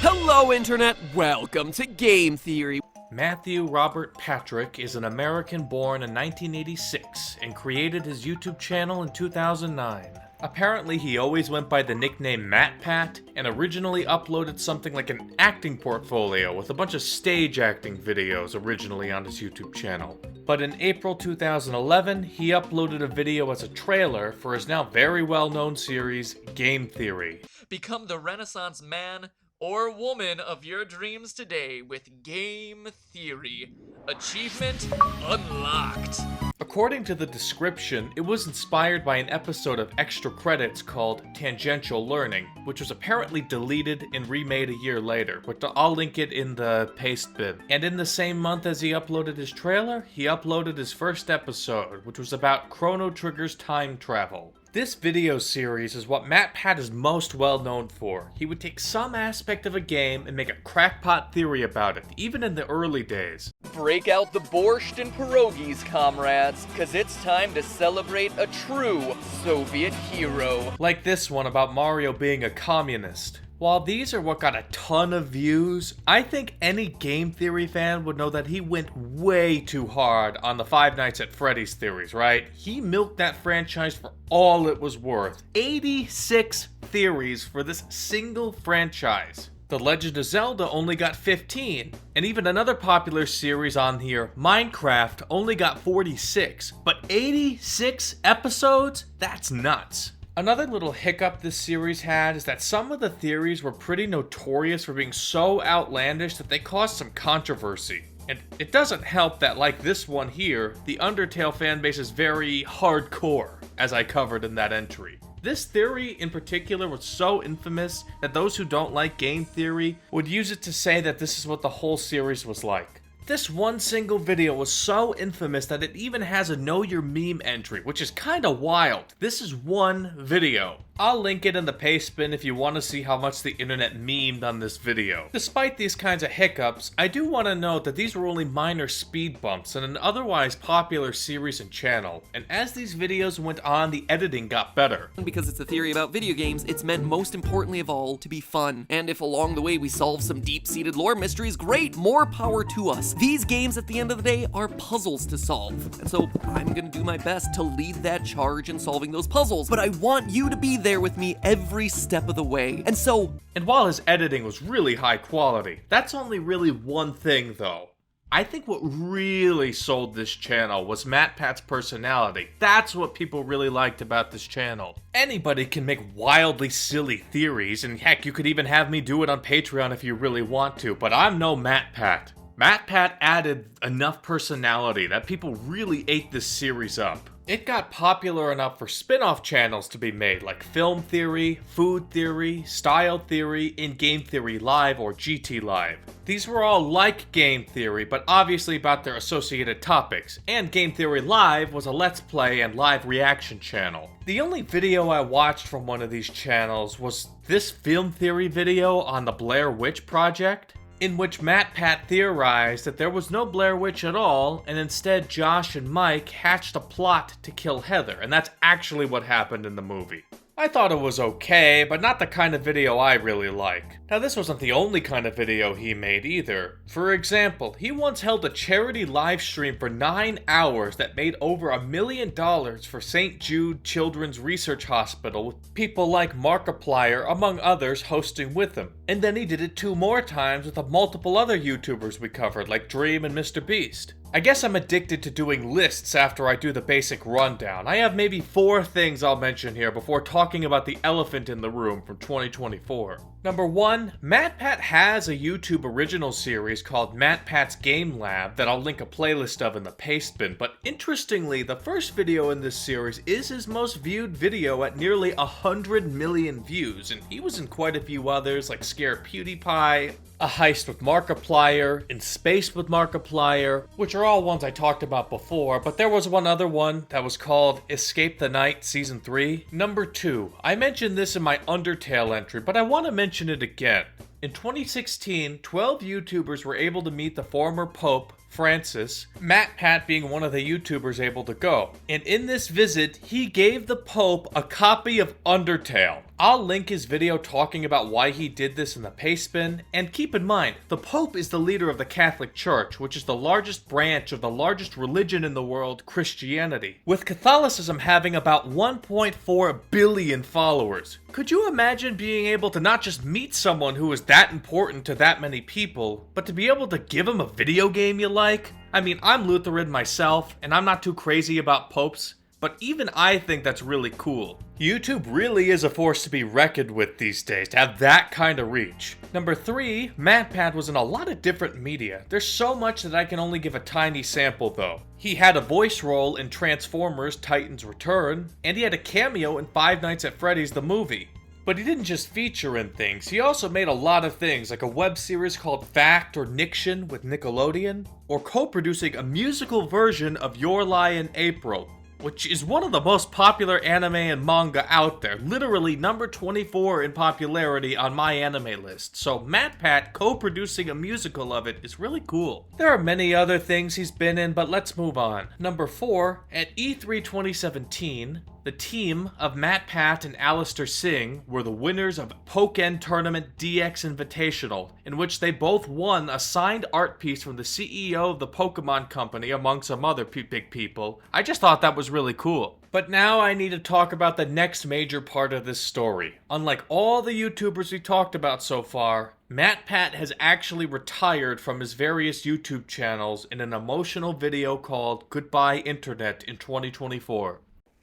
Hello, Internet. Welcome to Game Theory. Matthew Robert Patrick is an American born in 1986 and created his YouTube channel in 2009. Apparently, he always went by the nickname MatPat and originally uploaded something like an acting portfolio with a bunch of stage acting videos originally on his YouTube channel. But in April 2011, he uploaded a video as a trailer for his now very well-known series, Game Theory. Become the Renaissance man or woman of your dreams today with Game Theory. Achievement unlocked. According to the description, it was inspired by an episode of Extra Credits called Tangential Learning, which was apparently deleted and remade a year later, but I'll link it in the paste bin. And in the same month as he uploaded his trailer, he uploaded his first episode, which was about Chrono Trigger's time travel. This video series is what MatPat is most well known for. He would take some aspect of a game and make a crackpot theory about it, even in the early days. Break out the borscht and pierogies, comrades, cause it's time to celebrate a true Soviet hero. Like this one about Mario being a communist. While these are what got a ton of views, I think any game theory fan would know that he went way too hard on the Five Nights at Freddy's theories, right? He milked that franchise for all it was worth. 86 theories for this single franchise. The Legend of Zelda only got 15, and even another popular series on here, Minecraft, only got 46. But 86 episodes? That's nuts. Another little hiccup this series had is that some of the theories were pretty notorious for being so outlandish that they caused some controversy. And it doesn't help that, like this one here, the Undertale fanbase is very hardcore, as I covered in that entry. This theory in particular was so infamous that those who don't like game theory would use it to say that this is what the whole series was like. This one single video was so infamous that it even has a Know Your Meme entry, which is kinda wild. This is one video. I'll link it in the paste bin if you want to see how much the internet memed on this video. Despite these kinds of hiccups, I do want to note that these were only minor speed bumps in an otherwise popular series and channel, and as these videos went on, the editing got better. Because it's a theory about video games, it's meant most importantly of all to be fun. And if along the way we solve some deep-seated lore mysteries, great, more power to us. These games at the end of the day are puzzles to solve. And so I'm gonna do my best to lead that charge in solving those puzzles, but I want you to be there with me every step of the way. And while his editing was really high quality, that's only really one thing though. I think what really sold this channel was MatPat's personality. That's what people really liked about this channel. Anybody can make wildly silly theories, and heck, you could even have me do it on Patreon if you really want to, but I'm no MatPat. MatPat added enough personality that people really ate this series up. It got popular enough for spin-off channels to be made, like Film Theory, Food Theory, Style Theory, and Game Theory Live or GT Live. These were all like Game Theory, but obviously about their associated topics, and Game Theory Live was a Let's Play and live reaction channel. The only video I watched from one of these channels was this Film Theory video on the Blair Witch Project, in which MatPat theorized that there was no Blair Witch at all, and instead Josh and Mike hatched a plot to kill Heather, and that's actually what happened in the movie. I thought it was okay, but not the kind of video I really like. Now this wasn't the only kind of video he made either. For example, he once held a charity live stream for 9 hours that made over $1 million for St. Jude Children's Research Hospital, with people like Markiplier, among others, hosting with him. And then he did it 2 more times with multiple other YouTubers we covered, like Dream and MrBeast. I guess I'm addicted to doing lists after I do the basic rundown. I have maybe 4 things I'll mention here before talking about the elephant in the room from 2024. Number 1, MatPat has a YouTube original series called MatPat's Game Lab that I'll link a playlist of in the paste bin, but interestingly, the first video in this series is his most viewed video at nearly 100 million views, and he was in quite a few others like Scare PewDiePie, A Heist with Markiplier, In Space with Markiplier, which are all ones I talked about before, but there was one other one that was called Escape the Night Season 3. Number 2, I mentioned this in my Undertale entry, but I want to mention it again. In 2016, 12 YouTubers were able to meet the former Pope, Francis, MatPat being one of the YouTubers able to go. And in this visit, he gave the Pope a copy of Undertale. I'll link his video talking about why he did this in the paste bin, and keep in mind, the Pope is the leader of the Catholic Church, which is the largest branch of the largest religion in the world, Christianity, with Catholicism having about 1.4 billion followers. Could you imagine being able to not just meet someone who is that important to that many people, but to be able to give him a video game you like? I mean, I'm Lutheran myself, and I'm not too crazy about popes, but even I think that's really cool. YouTube really is a force to be reckoned with these days, to have that kind of reach. Number 3, MatPat was in a lot of different media. There's so much that I can only give a tiny sample though. He had a voice role in Transformers Titans Return, and he had a cameo in Five Nights at Freddy's the movie. But he didn't just feature in things, he also made a lot of things, like a web series called Fact or Niction with Nickelodeon, or co-producing a musical version of Your Lie in April, which is one of the most popular anime and manga out there, literally number 24 in popularity on my anime list, so MatPat co-producing a musical of it is really cool. There are many other things he's been in, but let's move on. Number 4, at E3 2017, the team of MatPat and Alistair Singh were the winners of Pokken Tournament DX Invitational, in which they both won a signed art piece from the CEO of the Pokemon Company, among some other big people. I just thought that was really cool. But now I need to talk about the next major part of this story. Unlike all the YouTubers we talked about so far, MatPat has actually retired from his various YouTube channels in an emotional video called Goodbye Internet in 2024.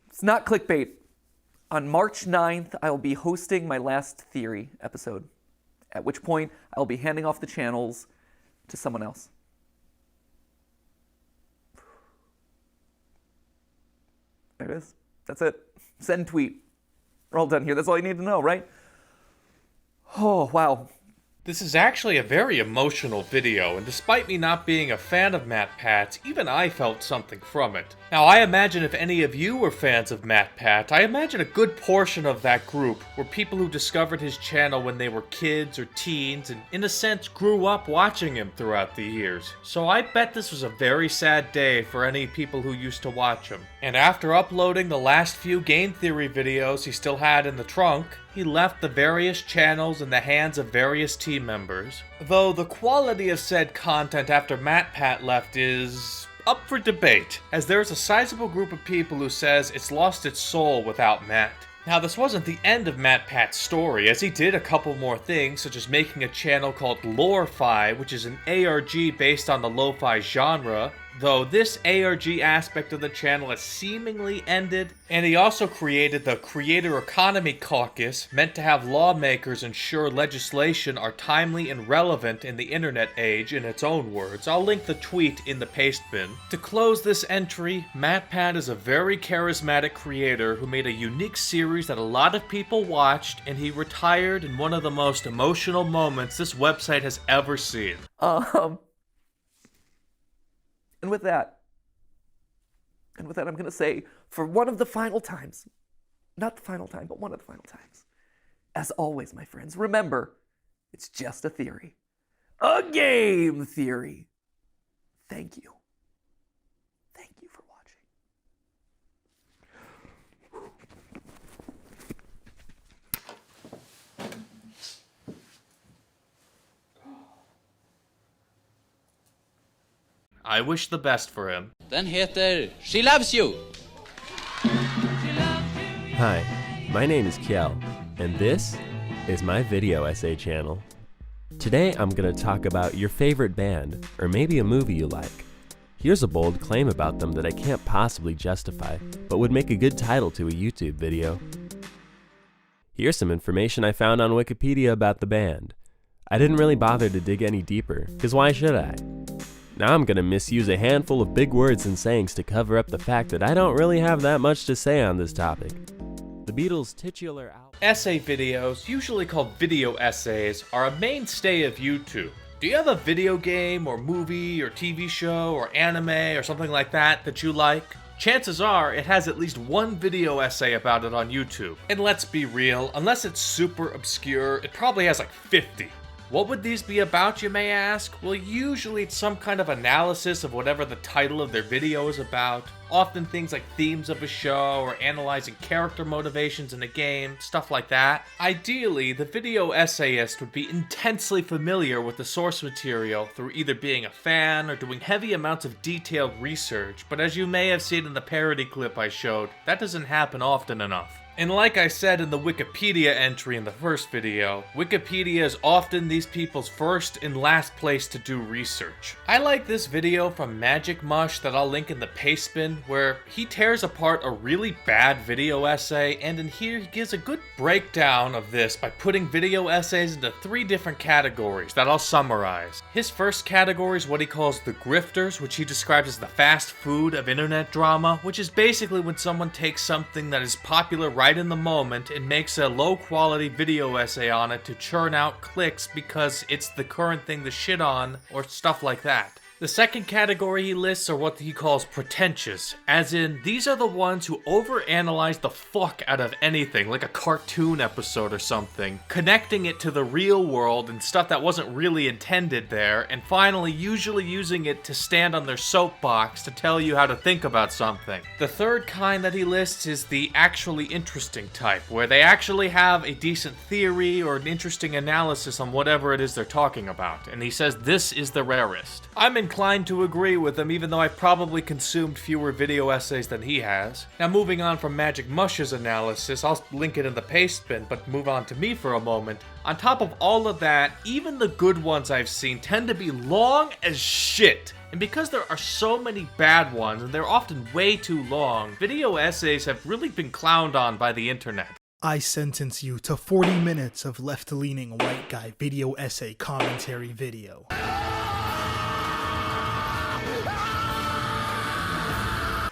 It's not clickbait. On March 9th, I will be hosting my last Theory episode, at which point I will be handing off the channels to someone else. There it is. That's it. Send tweet. We're all done here. That's all you need to know, right? Oh, wow. This is actually a very emotional video, and despite me not being a fan of MatPat, even I felt something from it. Now, I imagine if any of you were fans of MatPat, I imagine a good portion of that group were people who discovered his channel when they were kids or teens, and in a sense grew up watching him throughout the years. So I bet this was a very sad day for any people who used to watch him. And after uploading the last few game theory videos he still had in the trunk, he left the various channels in the hands of various team members. Though the quality of said content after MatPat left is up for debate, as there's a sizable group of people who says it's lost its soul without Matt. Now, this wasn't the end of MatPat's story, as he did a couple more things, such as making a channel called Lore-Fi, which is an ARG based on the lo-fi genre, though this ARG aspect of the channel has seemingly ended. And he also created the Creator Economy Caucus, meant to have lawmakers ensure legislation are timely and relevant in the internet age, in its own words. I'll link the tweet in the paste bin. To close this entry, MatPat is a very charismatic creator who made a unique series that a lot of people watched, and he retired in one of the most emotional moments this website has ever seen. And with that, I'm going to say, for one of the final times, not the final time, but one of the final times, as always, my friends, remember, it's just a theory. A game theory. Thank you. Thank you for watching. I wish the best for him. Den heter She Loves You. Hi, my name is Kjell, and this is my video essay channel. Today I'm going to talk about your favorite band, or maybe a movie you like. Here's a bold claim about them that I can't possibly justify, but would make a good title to a YouTube video. Here's some information I found on Wikipedia about the band. I didn't really bother to dig any deeper, because why should I? Now I'm gonna misuse a handful of big words and sayings to cover up the fact that I don't really have that much to say on this topic. The Beatles' titular album. Essay videos, usually called video essays, are a mainstay of YouTube. Do you have a video game or movie or TV show or anime or something like that you like? Chances are it has at least one video essay about it on YouTube. And let's be real, unless it's super obscure, it probably has like 50. What would these be about, you may ask? Well, usually it's some kind of analysis of whatever the title of their video is about. Often things like themes of a show or analyzing character motivations in a game, stuff like that. Ideally, the video essayist would be intensely familiar with the source material through either being a fan or doing heavy amounts of detailed research, but as you may have seen in the parody clip I showed, that doesn't happen often enough. And like I said in the Wikipedia entry in the first video, Wikipedia is often these people's first and last place to do research. I like this video from Magic Mush that I'll link in the paste bin, where he tears apart a really bad video essay, and in here he gives a good breakdown of this by putting video essays into 3 different categories that I'll summarize. His first category is what he calls the grifters, which he describes as the fast food of internet drama, which is basically when someone takes something that is popular right in the moment and makes a low quality video essay on it to churn out clicks because it's the current thing to shit on or stuff like that. The second category he lists are what he calls pretentious, as in, these are the ones who overanalyze the fuck out of anything, like a cartoon episode or something, connecting it to the real world and stuff that wasn't really intended there, and finally usually using it to stand on their soapbox to tell you how to think about something. The third kind that he lists is the actually interesting type, where they actually have a decent theory or an interesting analysis on whatever it is they're talking about, and he says this is the rarest. I'm inclined to agree with him, even though I've probably consumed fewer video essays than he has. Now, moving on from Magic Mush's analysis, I'll link it in the paste bin, but move on to me for a moment. On top of all of that, even the good ones I've seen tend to be long as shit. And because there are so many bad ones, and they're often way too long, video essays have really been clowned on by the internet. I sentence you to 40 minutes of left-leaning white guy video essay commentary video.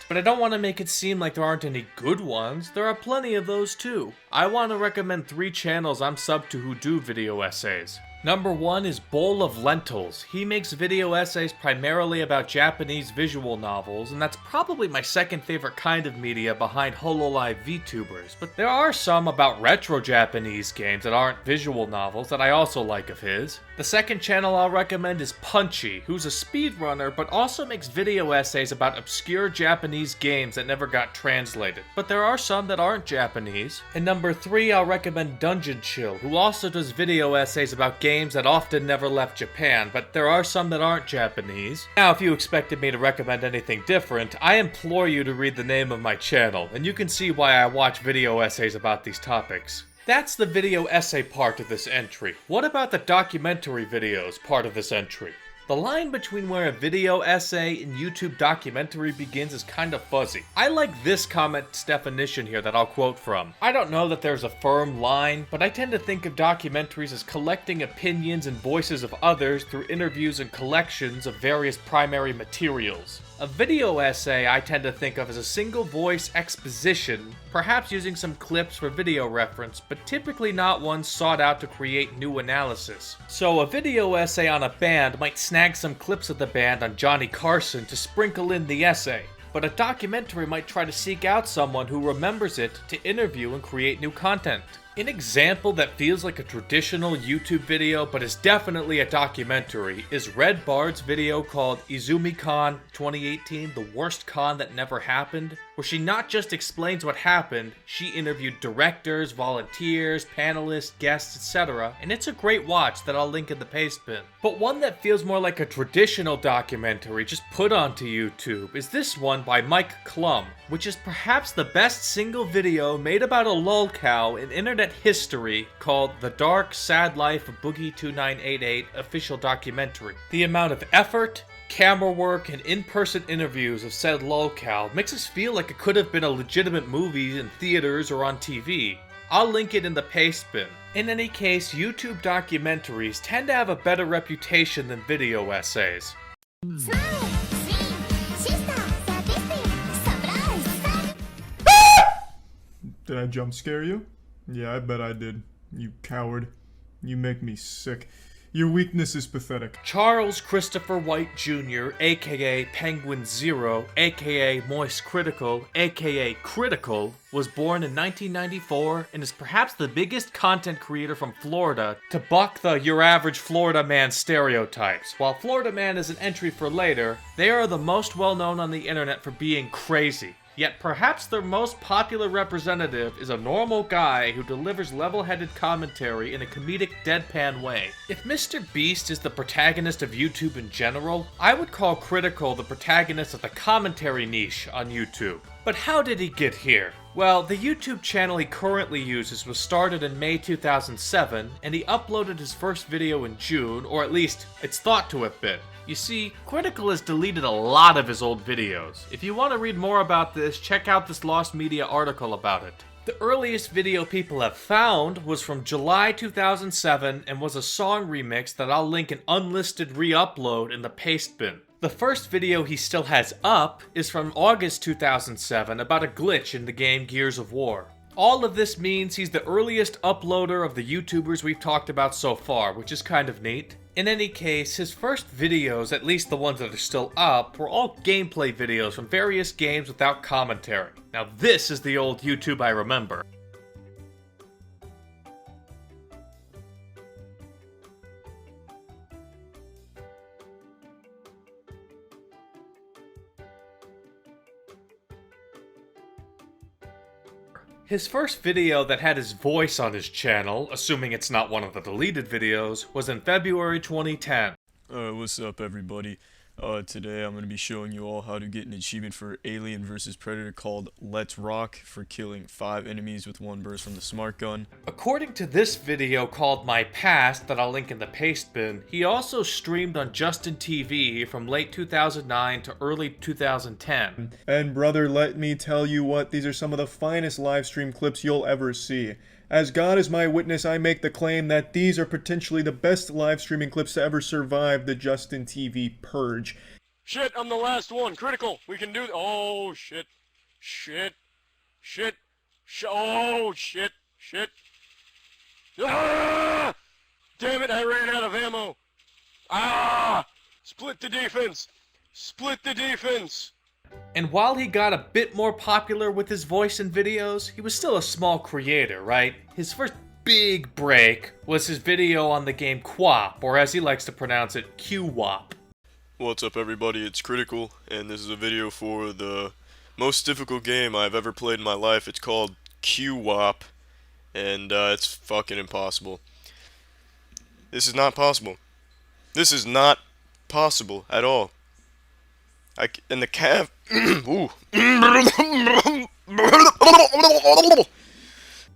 But I don't want to make it seem like there aren't any good ones. There are plenty of those too. I want to recommend 3 channels I'm subbed to who do video essays. Number 1 is Bowl of Lentils. He makes video essays primarily about Japanese visual novels, and that's probably my second favorite kind of media behind HoloLive VTubers, but there are some about retro Japanese games that aren't visual novels that I also like of his. The second channel I'll recommend is Punchy, who's a speedrunner but also makes video essays about obscure Japanese games that never got translated, but there are some that aren't Japanese. And number 3, I'll recommend Dungeon Chill, who also does video essays about games that often never left Japan, but there are some that aren't Japanese. Now, if you expected me to recommend anything different, I implore you to read the name of my channel, and you can see why I watch video essays about these topics. That's the video essay part of this entry. What about the documentary videos part of this entry? The line between where a video essay and YouTube documentary begins is kind of fuzzy. I like this comment's definition here that I'll quote from. I don't know that there's a firm line, but I tend to think of documentaries as collecting opinions and voices of others through interviews and collections of various primary materials. A video essay I tend to think of as a single voice exposition, perhaps using some clips for video reference, but typically not one sought out to create new analysis. So a video essay on a band might snag some clips of the band on Johnny Carson to sprinkle in the essay, but a documentary might try to seek out someone who remembers it to interview and create new content. An example that feels like a traditional YouTube video but is definitely a documentary is Red Bard's video called IzumiCon 2018, The Worst Con That Never Happened, where she not just explains what happened, she interviewed directors, volunteers, panelists, guests, etc., and it's a great watch that I'll link in the paste bin. But one that feels more like a traditional documentary just put onto YouTube is this one by Mike Klum, which is perhaps the best single video made about a lolcow in internet history, called The Dark, Sad Life of Boogie 2988 official documentary. The amount of effort, camera work, and in-person interviews of said lolcow makes us feel like it could have been a legitimate movie in theaters or on TV. I'll link it in the paste bin. In any case, YouTube documentaries tend to have a better reputation than video essays. Did I jump scare you? Yeah, I bet I did. You coward. You make me sick. Your weakness is pathetic. Charles Christopher White Jr., aka Penguin Zero, aka Moist Critical, aka Critical, was born in 1994 and is perhaps the biggest content creator from Florida to buck the your average Florida man stereotypes. While Florida Man is an entry for later, they are the most well known on the internet for being crazy. Yet perhaps their most popular representative is a normal guy who delivers level-headed commentary in a comedic deadpan way. If MrBeast is the protagonist of YouTube in general, I would call Critical the protagonist of the commentary niche on YouTube. But how did he get here? Well, the YouTube channel he currently uses was started in May 2007, and he uploaded his first video in June, or at least it's thought to have been. You see, Critical has deleted a lot of his old videos. If you want to read more about this, check out this Lost Media article about it. The earliest video people have found was from July 2007 and was a song remix that I'll link an unlisted re-upload in the paste bin. The first video he still has up is from August 2007 about a glitch in the game Gears of War. All of this means he's the earliest uploader of the YouTubers we've talked about so far, which is kind of neat. In any case, his first videos, at least the ones that are still up, were all gameplay videos from various games without commentary. Now this is the old YouTube I remember. His first video that had his voice on his channel, assuming it's not one of the deleted videos, was in February 2010. What's up everybody? Today I'm going to be showing you all how to get an achievement for Alien vs Predator called Let's Rock for killing 5 enemies with 1 burst from the smart gun. According to this video called My Past that I'll link in the paste bin, he also streamed on Justin TV from late 2009 to early 2010. And brother, let me tell you what, these are some of the finest live stream clips you'll ever see. As God is my witness, I make the claim that these are potentially the best live streaming clips to ever survive the Justin TV purge. Shit, I'm the last one. Critical. We can do th- Oh, shit. Shit. Shit. Oh, shit. Shit. Ah! Damn it, I ran Split the defense! Split the defense! And while he got a bit more popular with his voice in videos, he was still a small creator, right? His first big break was his video on the game QWOP, or as he likes to pronounce it, QWOP. What's up everybody, it's Critical, and this is a video for the most difficult game I've ever played in my life. It's called QWOP, and it's fucking impossible. This is not possible. This is not possible at all. And the calf. Ooh.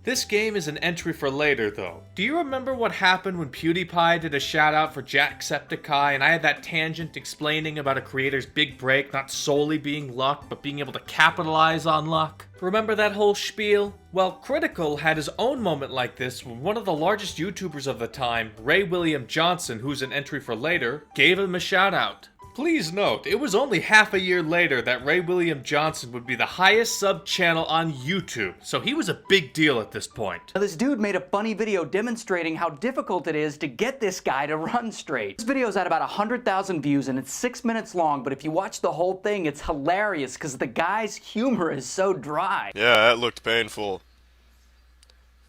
This game is an entry for later, though. Do you remember what happened when PewDiePie did a shoutout for Jacksepticeye, and I had that tangent explaining about a creator's big break not solely being luck, but being able to capitalize on luck? Remember that whole spiel? Well, Critical had his own moment like this when one of the largest YouTubers of the time, Ray William Johnson, who's an entry for later, gave him a shoutout. Please note, it was only half a year later that Ray William Johnson would be the highest sub channel on YouTube, so he was a big deal at this point. Now, this dude made a funny video demonstrating how difficult it is to get this guy to run straight. This video's at about 100,000 views and it's 6 minutes long, but if you watch the whole thing, it's hilarious because the guy's humor is so dry. Yeah, that looked painful.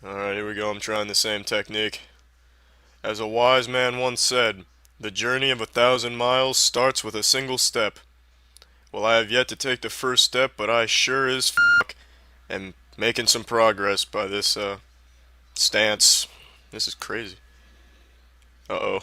Alright, here we go, I'm trying the same technique. As a wise man once said, the journey of 1,000 miles starts with a single step. Well, I have yet to take the first step, but I sure as fuck am making some progress by this, stance. This is crazy. Uh-oh.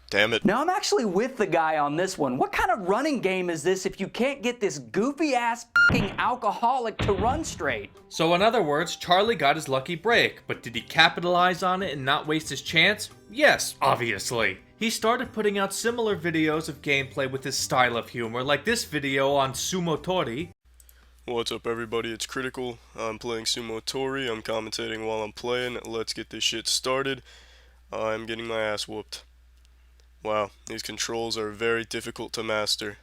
Damn it. Now, I'm actually with the guy on this one. What kind of running game is this if you can't get this goofy-ass f***ing alcoholic to run straight? So in other words, Charlie got his lucky break, but did he capitalize on it and not waste his chance? Yes, obviously. He started putting out similar videos of gameplay with his style of humor, like this video on Sumotori. What's up everybody, it's Critical. I'm playing Sumotori, I'm commentating while I'm playing. Let's get this shit started. I'm getting my ass whooped. Wow, these controls are very difficult to master.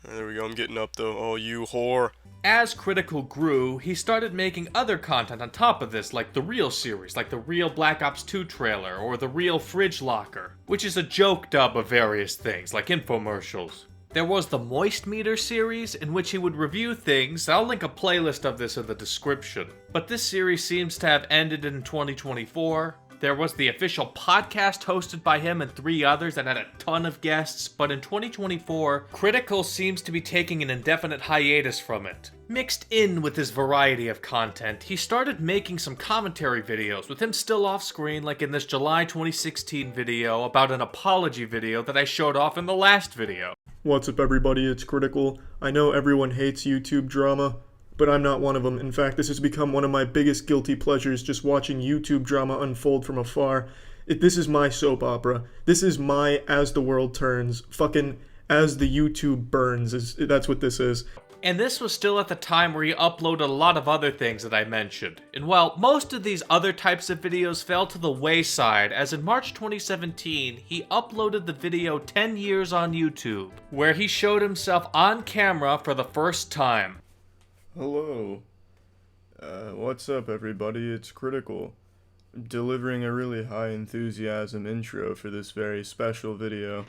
There we go, I'm getting up though. Oh, you whore. As Critical grew, he started making other content on top of this, like the Real series, like the Real Black Ops 2 trailer, or the Real Fridge Locker, which is a joke dub of various things, like infomercials. There was the Moist Meter series, in which he would review things. I'll link a playlist of this in the description. But this series seems to have ended in 2024. There was the official podcast hosted by him and 3 others that had a ton of guests, but in 2024, Critical seems to be taking an indefinite hiatus from it. Mixed in with his variety of content, he started making some commentary videos with him still off screen, like in this July 2016 video about an apology video that I showed off in the last video. What's up everybody, it's Critical. I know everyone hates YouTube drama, but I'm not one of them. In fact, this has become one of my biggest guilty pleasures, just watching YouTube drama unfold from afar. This is my soap opera. This is my As the World Turns, fucking As the YouTube Burns, that's what this is. And this was still at the time where he uploaded a lot of other things that I mentioned. And well, most of these other types of videos fell to the wayside, as in March 2017, he uploaded the video 10 years on YouTube, where he showed himself on camera for the first time. Hello. What's up everybody, it's Critical. Delivering a really high enthusiasm intro for this very special video.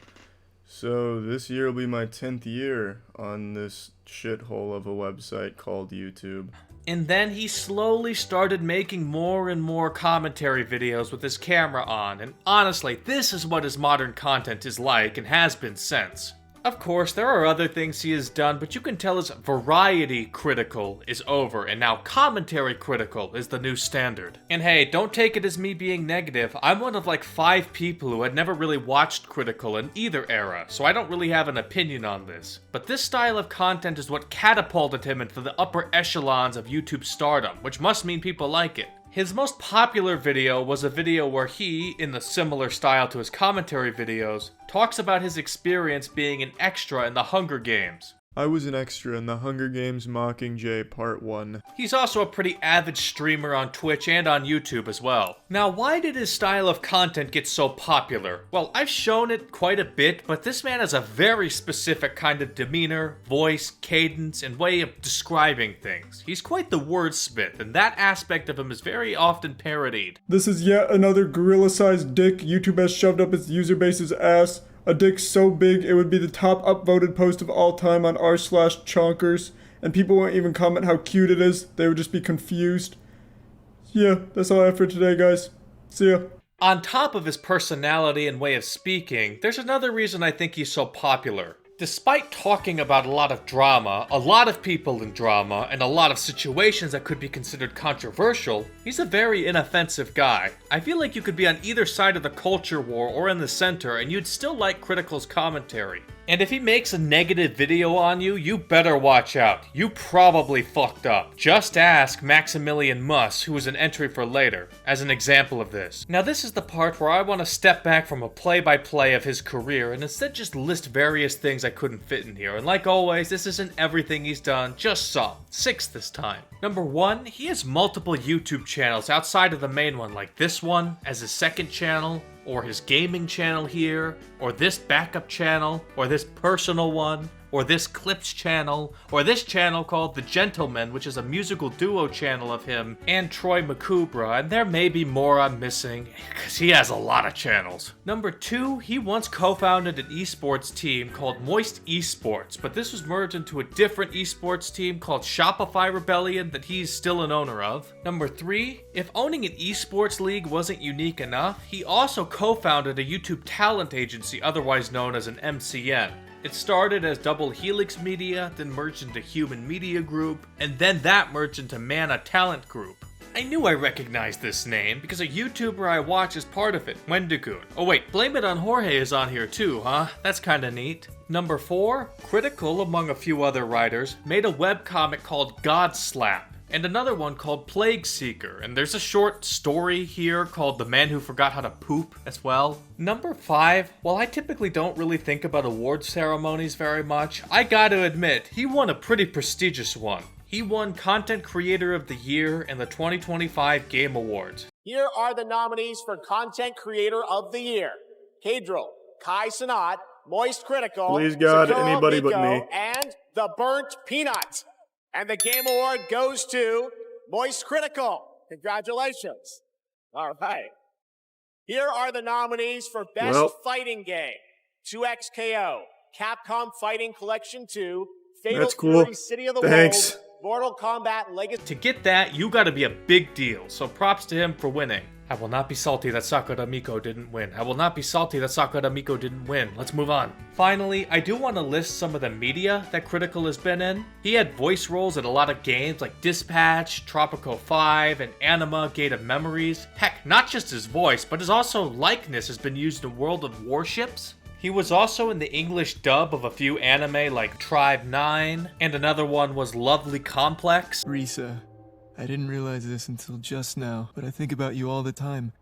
So this year will be my 10th year on this shithole of a website called YouTube. And then he slowly started making more and more commentary videos with his camera on, and honestly, this is what his modern content is like and has been since. Of course, there are other things he has done, but you can tell his variety critical is over, and now commentary critical is the new standard. And hey, don't take it as me being negative. I'm one of like 5 people who had never really watched critical in either era, so I don't really have an opinion on this. But this style of content is what catapulted him into the upper echelons of YouTube stardom, which must mean people like it. His most popular video was a video where he, in the similar style to his commentary videos, talks about his experience being an extra in the Hunger Games. I was an extra in the Hunger Games Mockingjay Part 1. He's also a pretty avid streamer on Twitch and on YouTube as well. Now, why did his style of content get so popular? Well, I've shown it quite a bit, but this man has a very specific kind of demeanor, voice, cadence, and way of describing things. He's quite the wordsmith, and that aspect of him is very often parodied. This is yet another gorilla-sized dick YouTube has shoved up its user base's ass. A dick so big it would be the top upvoted post of all time on r/chonkers, and people won't even comment how cute it is, they would just be confused. Yeah, that's all I have for today, guys. See ya. On top of his personality and way of speaking, there's another reason I think he's so popular. Despite talking about a lot of drama, a lot of people in drama, and a lot of situations that could be considered controversial, he's a very inoffensive guy. I feel like you could be on either side of the culture war or in the center and you'd still like Critical's commentary. And if he makes a negative video on you, you better watch out. You probably fucked up. Just ask Maximilian Muss, who was an entry for later, as an example of this. Now this is the part where I want to step back from a play-by-play of his career and instead just list various things I couldn't fit in here. And like always, this isn't everything he's done, just some. 6 this time. Number 1, he has multiple YouTube channels outside of the main one, like this one as his second channel, or his gaming channel here, or this backup channel, or this personal one, or this clips channel, or this channel called The Gentleman, which is a musical duo channel of him and Troy McCubra, and there may be more I'm missing, because he has a lot of channels. Number 2, he once co-founded an esports team called Moist Esports, but this was merged into a different esports team called Shopify Rebellion that he's still an owner of. Number 3, if owning an esports league wasn't unique enough, he also co-founded a YouTube talent agency otherwise known as an MCN. It started as Double Helix Media, then merged into Human Media Group, and then that merged into Mana Talent Group. I knew I recognized this name because a YouTuber I watch is part of it, Wendigoon. Oh wait, Blame It on Jorge is on here too, huh? That's kinda neat. Number 4, Critical, among a few other writers, made a webcomic called God Slap, and another one called Plague Seeker, and there's a short story here called The Man Who Forgot How to Poop as well. Number 5, while I typically don't really think about award ceremonies very much, I gotta admit, he won a pretty prestigious one. He won Content Creator of the Year in the 2025 Game Awards. Here are the nominees for Content Creator of the Year. Cadril, Kai Sanat, Moist Critical, Please God, Sakura anybody but Miko, me. and The Burnt Peanut. And the Game Award goes to Moist Critical. Congratulations. All right. Here are the nominees for Best Fighting Game. 2XKO, Capcom Fighting Collection 2, Fatal That's cool. Fury City of the Thanks. Wolves, Mortal Kombat Legacy. To get that, you gotta be a big deal, so props to him for winning. I will not be salty that Sakura Miko didn't win. I will not be salty that Sakura Miko didn't win. Let's move on. Finally, I do want to list some of the media that Critical has been in. He had voice roles at a lot of games like Dispatch, Tropico 5, and Anima Gate of Memories. Heck, not just his voice, but his also likeness has been used in World of Warships. He was also in the English dub of a few anime like Tribe 9, and another one was Lovely Complex. Risa, I didn't realize this until just now, but I think about you all the time.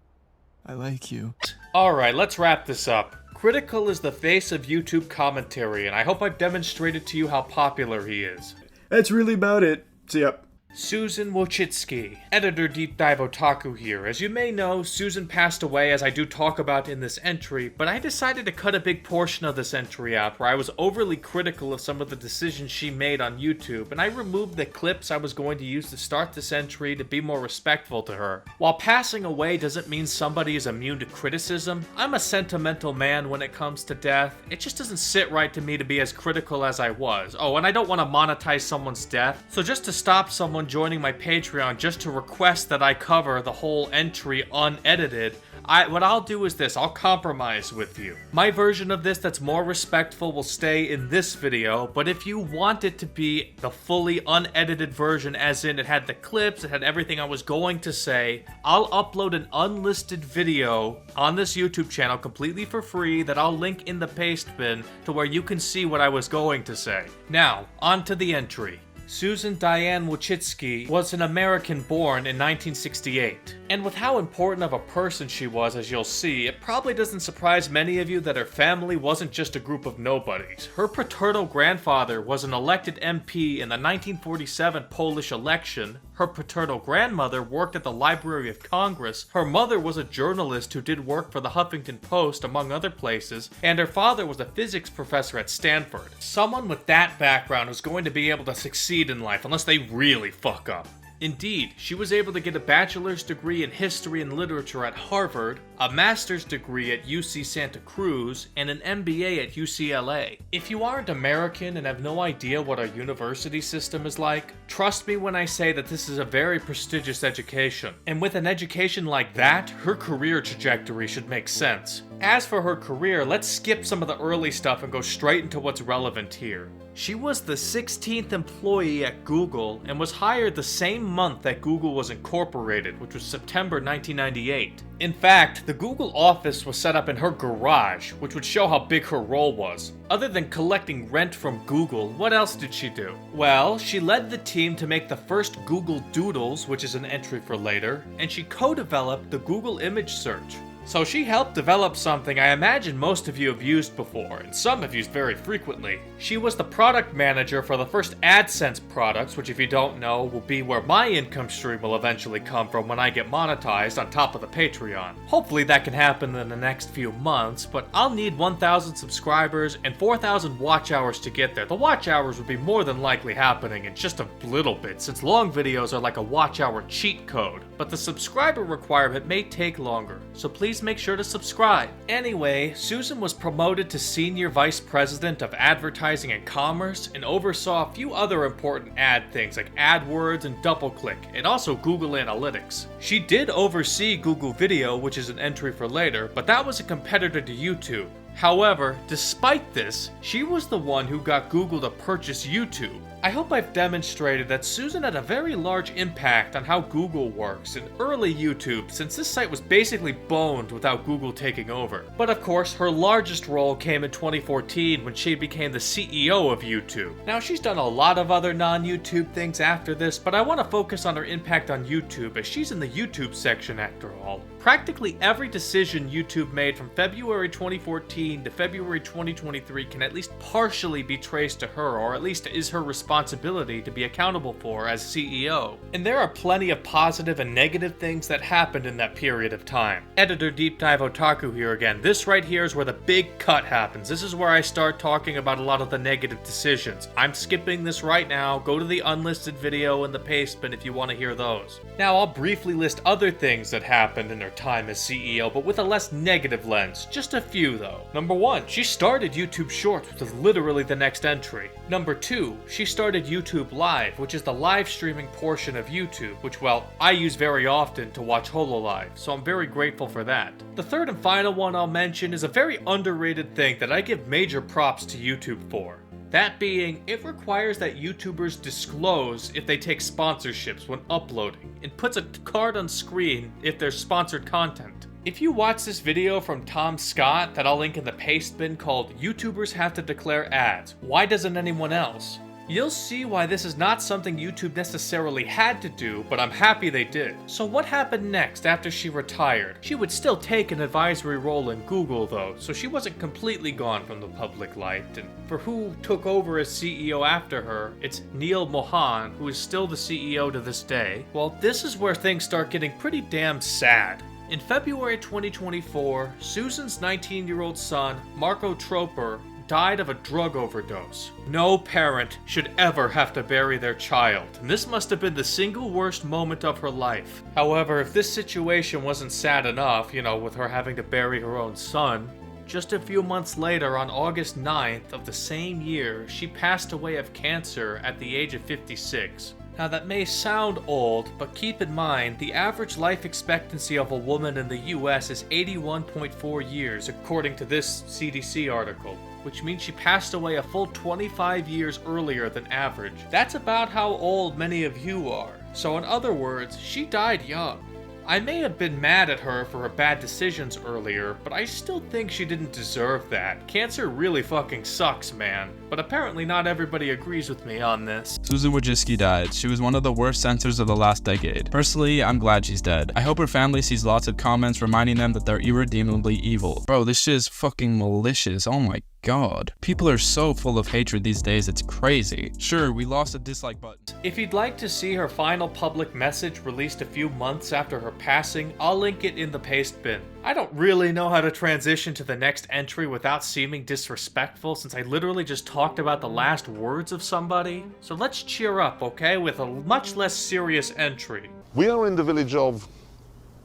I like you. Alright, let's wrap this up. Critical is the face of YouTube commentary, and I hope I've demonstrated to you how popular he is. That's really about it. See ya. Susan Wojcicki, editor Deep Dive Otaku here. As you may know, Susan passed away, as I do talk about in this entry, but I decided to cut a big portion of this entry out where I was overly critical of some of the decisions she made on YouTube, and I removed the clips I was going to use to start this entry to be more respectful to her. While passing away doesn't mean somebody is immune to criticism, I'm a sentimental man when it comes to death. It just doesn't sit right to me to be as critical as I was. Oh, and I don't want to monetize someone's death, so just to stop someone joining my Patreon just to request that I cover the whole entry unedited, what I'll do is this, I'll compromise with you. My version of this that's more respectful will stay in this video, but if you want it to be the fully unedited version, as in it had the clips, it had everything I was going to say, I'll upload an unlisted video on this YouTube channel completely for free that I'll link in the paste bin to where you can see what I was going to say. Now, on to the entry. Susan Diane Wojcicki was an American born in 1968. And with how important of a person she was, as you'll see, it probably doesn't surprise many of you that her family wasn't just a group of nobodies. Her paternal grandfather was an elected MP in the 1947 Polish election. Her paternal grandmother worked at the Library of Congress. Her mother was a journalist who did work for the Huffington Post, among other places. And her father was a physics professor at Stanford. Someone with that background is going to be able to succeed in life unless they really fuck up. Indeed, she was able to get a bachelor's degree in history and literature at Harvard, a master's degree at UC Santa Cruz, and an MBA at UCLA. If you aren't American and have no idea what our university system is like, trust me when I say that this is a very prestigious education. And with an education like that, her career trajectory should make sense. As for her career, let's skip some of the early stuff and go straight into what's relevant here. She was the 16th employee at Google and was hired the same month that Google was incorporated, which was September 1998. In fact, the Google office was set up in her garage, which would show how big her role was. Other than collecting rent from Google, what else did she do? Well, she led the team to make the first Google Doodles, which is an entry for later, and she co-developed the Google image search. So she helped develop something I imagine most of you have used before, and some have used very frequently. She was the product manager for the first AdSense products, which if you don't know, will be where my income stream will eventually come from when I get monetized on top of the Patreon. Hopefully that can happen in the next few months, but I'll need 1,000 subscribers and 4,000 watch hours to get there. The watch hours would be more than likely happening in just a little bit, since long videos are like a watch hour cheat code. But the subscriber requirement may take longer, so please make sure to subscribe. Anyway, Susan was promoted to Senior Vice President of Advertising and Commerce and oversaw a few other important ad things like AdWords and DoubleClick, and also Google Analytics. She did oversee Google Video, which is an entry for later, but that was a competitor to YouTube. However, despite this, she was the one who got Google to purchase YouTube. I hope I've demonstrated that Susan had a very large impact on how Google works in early YouTube, since this site was basically boned without Google taking over. But of course, her largest role came in 2014 when she became the CEO of YouTube. Now, she's done a lot of other non-YouTube things after this, but I want to focus on her impact on YouTube as she's in the YouTube section after all. Practically every decision YouTube made from February 2014 to February 2023 can at least partially be traced to her, or at least is her responsibility to be accountable for as CEO. And there are plenty of positive and negative things that happened in that period of time. Editor Deep Dive Otaku here again. This right here is where the big cut happens. This is where I start talking about a lot of the negative decisions. I'm skipping this right now. Go to the unlisted video in the paste bin if you want to hear those. Now I'll briefly list other things that happened in her time as CEO, but with a less negative lens. Just a few though. Number 1, she started YouTube Shorts, which was literally the next entry. Number 2, she started YouTube Live, which is the live streaming portion of YouTube, which, well, I use very often to watch HoloLive, so I'm very grateful for that. The third and final one I'll mention is a very underrated thing that I give major props to YouTube for. That being, it requires that YouTubers disclose if they take sponsorships when uploading, and puts a card on screen if there's sponsored content. If you watch this video from Tom Scott that I'll link in the paste bin called YouTubers Have to Declare Ads, Why Doesn't Anyone Else? You'll see why this is not something YouTube necessarily had to do, but I'm happy they did. So what happened next after she retired? She would still take an advisory role in Google though, so she wasn't completely gone from the public light. And for who took over as CEO after her, it's Neil Mohan, who is still the CEO to this day. Well, this is where things start getting pretty damn sad. In February 2024, Susan's 19-year-old son, Marco Troper, died of a drug overdose. No parent should ever have to bury their child, and this must have been the single worst moment of her life. However, if this situation wasn't sad enough, with her having to bury her own son, just a few months later, on August 9th of the same year, she passed away of cancer at the age of 56. Now that may sound old, but keep in mind, the average life expectancy of a woman in the US is 81.4 years, according to this CDC article, which means she passed away a full 25 years earlier than average. That's about how old many of you are. So in other words, she died young. I may have been mad at her for her bad decisions earlier, but I still think she didn't deserve that. Cancer really fucking sucks, man. But apparently not everybody agrees with me on this. Susan Wojcicki died. She was one of the worst censors of the last decade. Personally, I'm glad she's dead. I hope her family sees lots of comments reminding them that they're irredeemably evil. Bro, this shit is fucking malicious. Oh my god. People are so full of hatred these days, it's crazy. Sure, we lost a dislike button. If you'd like to see her final public message released a few months after her passing, I'll link it in the paste bin. I don't really know how to transition to the next entry without seeming disrespectful, since I literally just talked about the last words of somebody. So let's cheer up, okay, with a much less serious entry. We are in the village of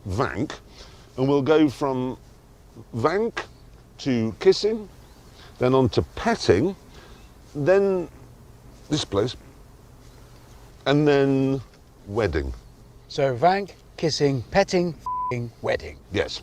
Vank, and we'll go from Vank to kissing, then on to petting, then this place, and then wedding. So Vank, kissing, petting, wedding. Yes.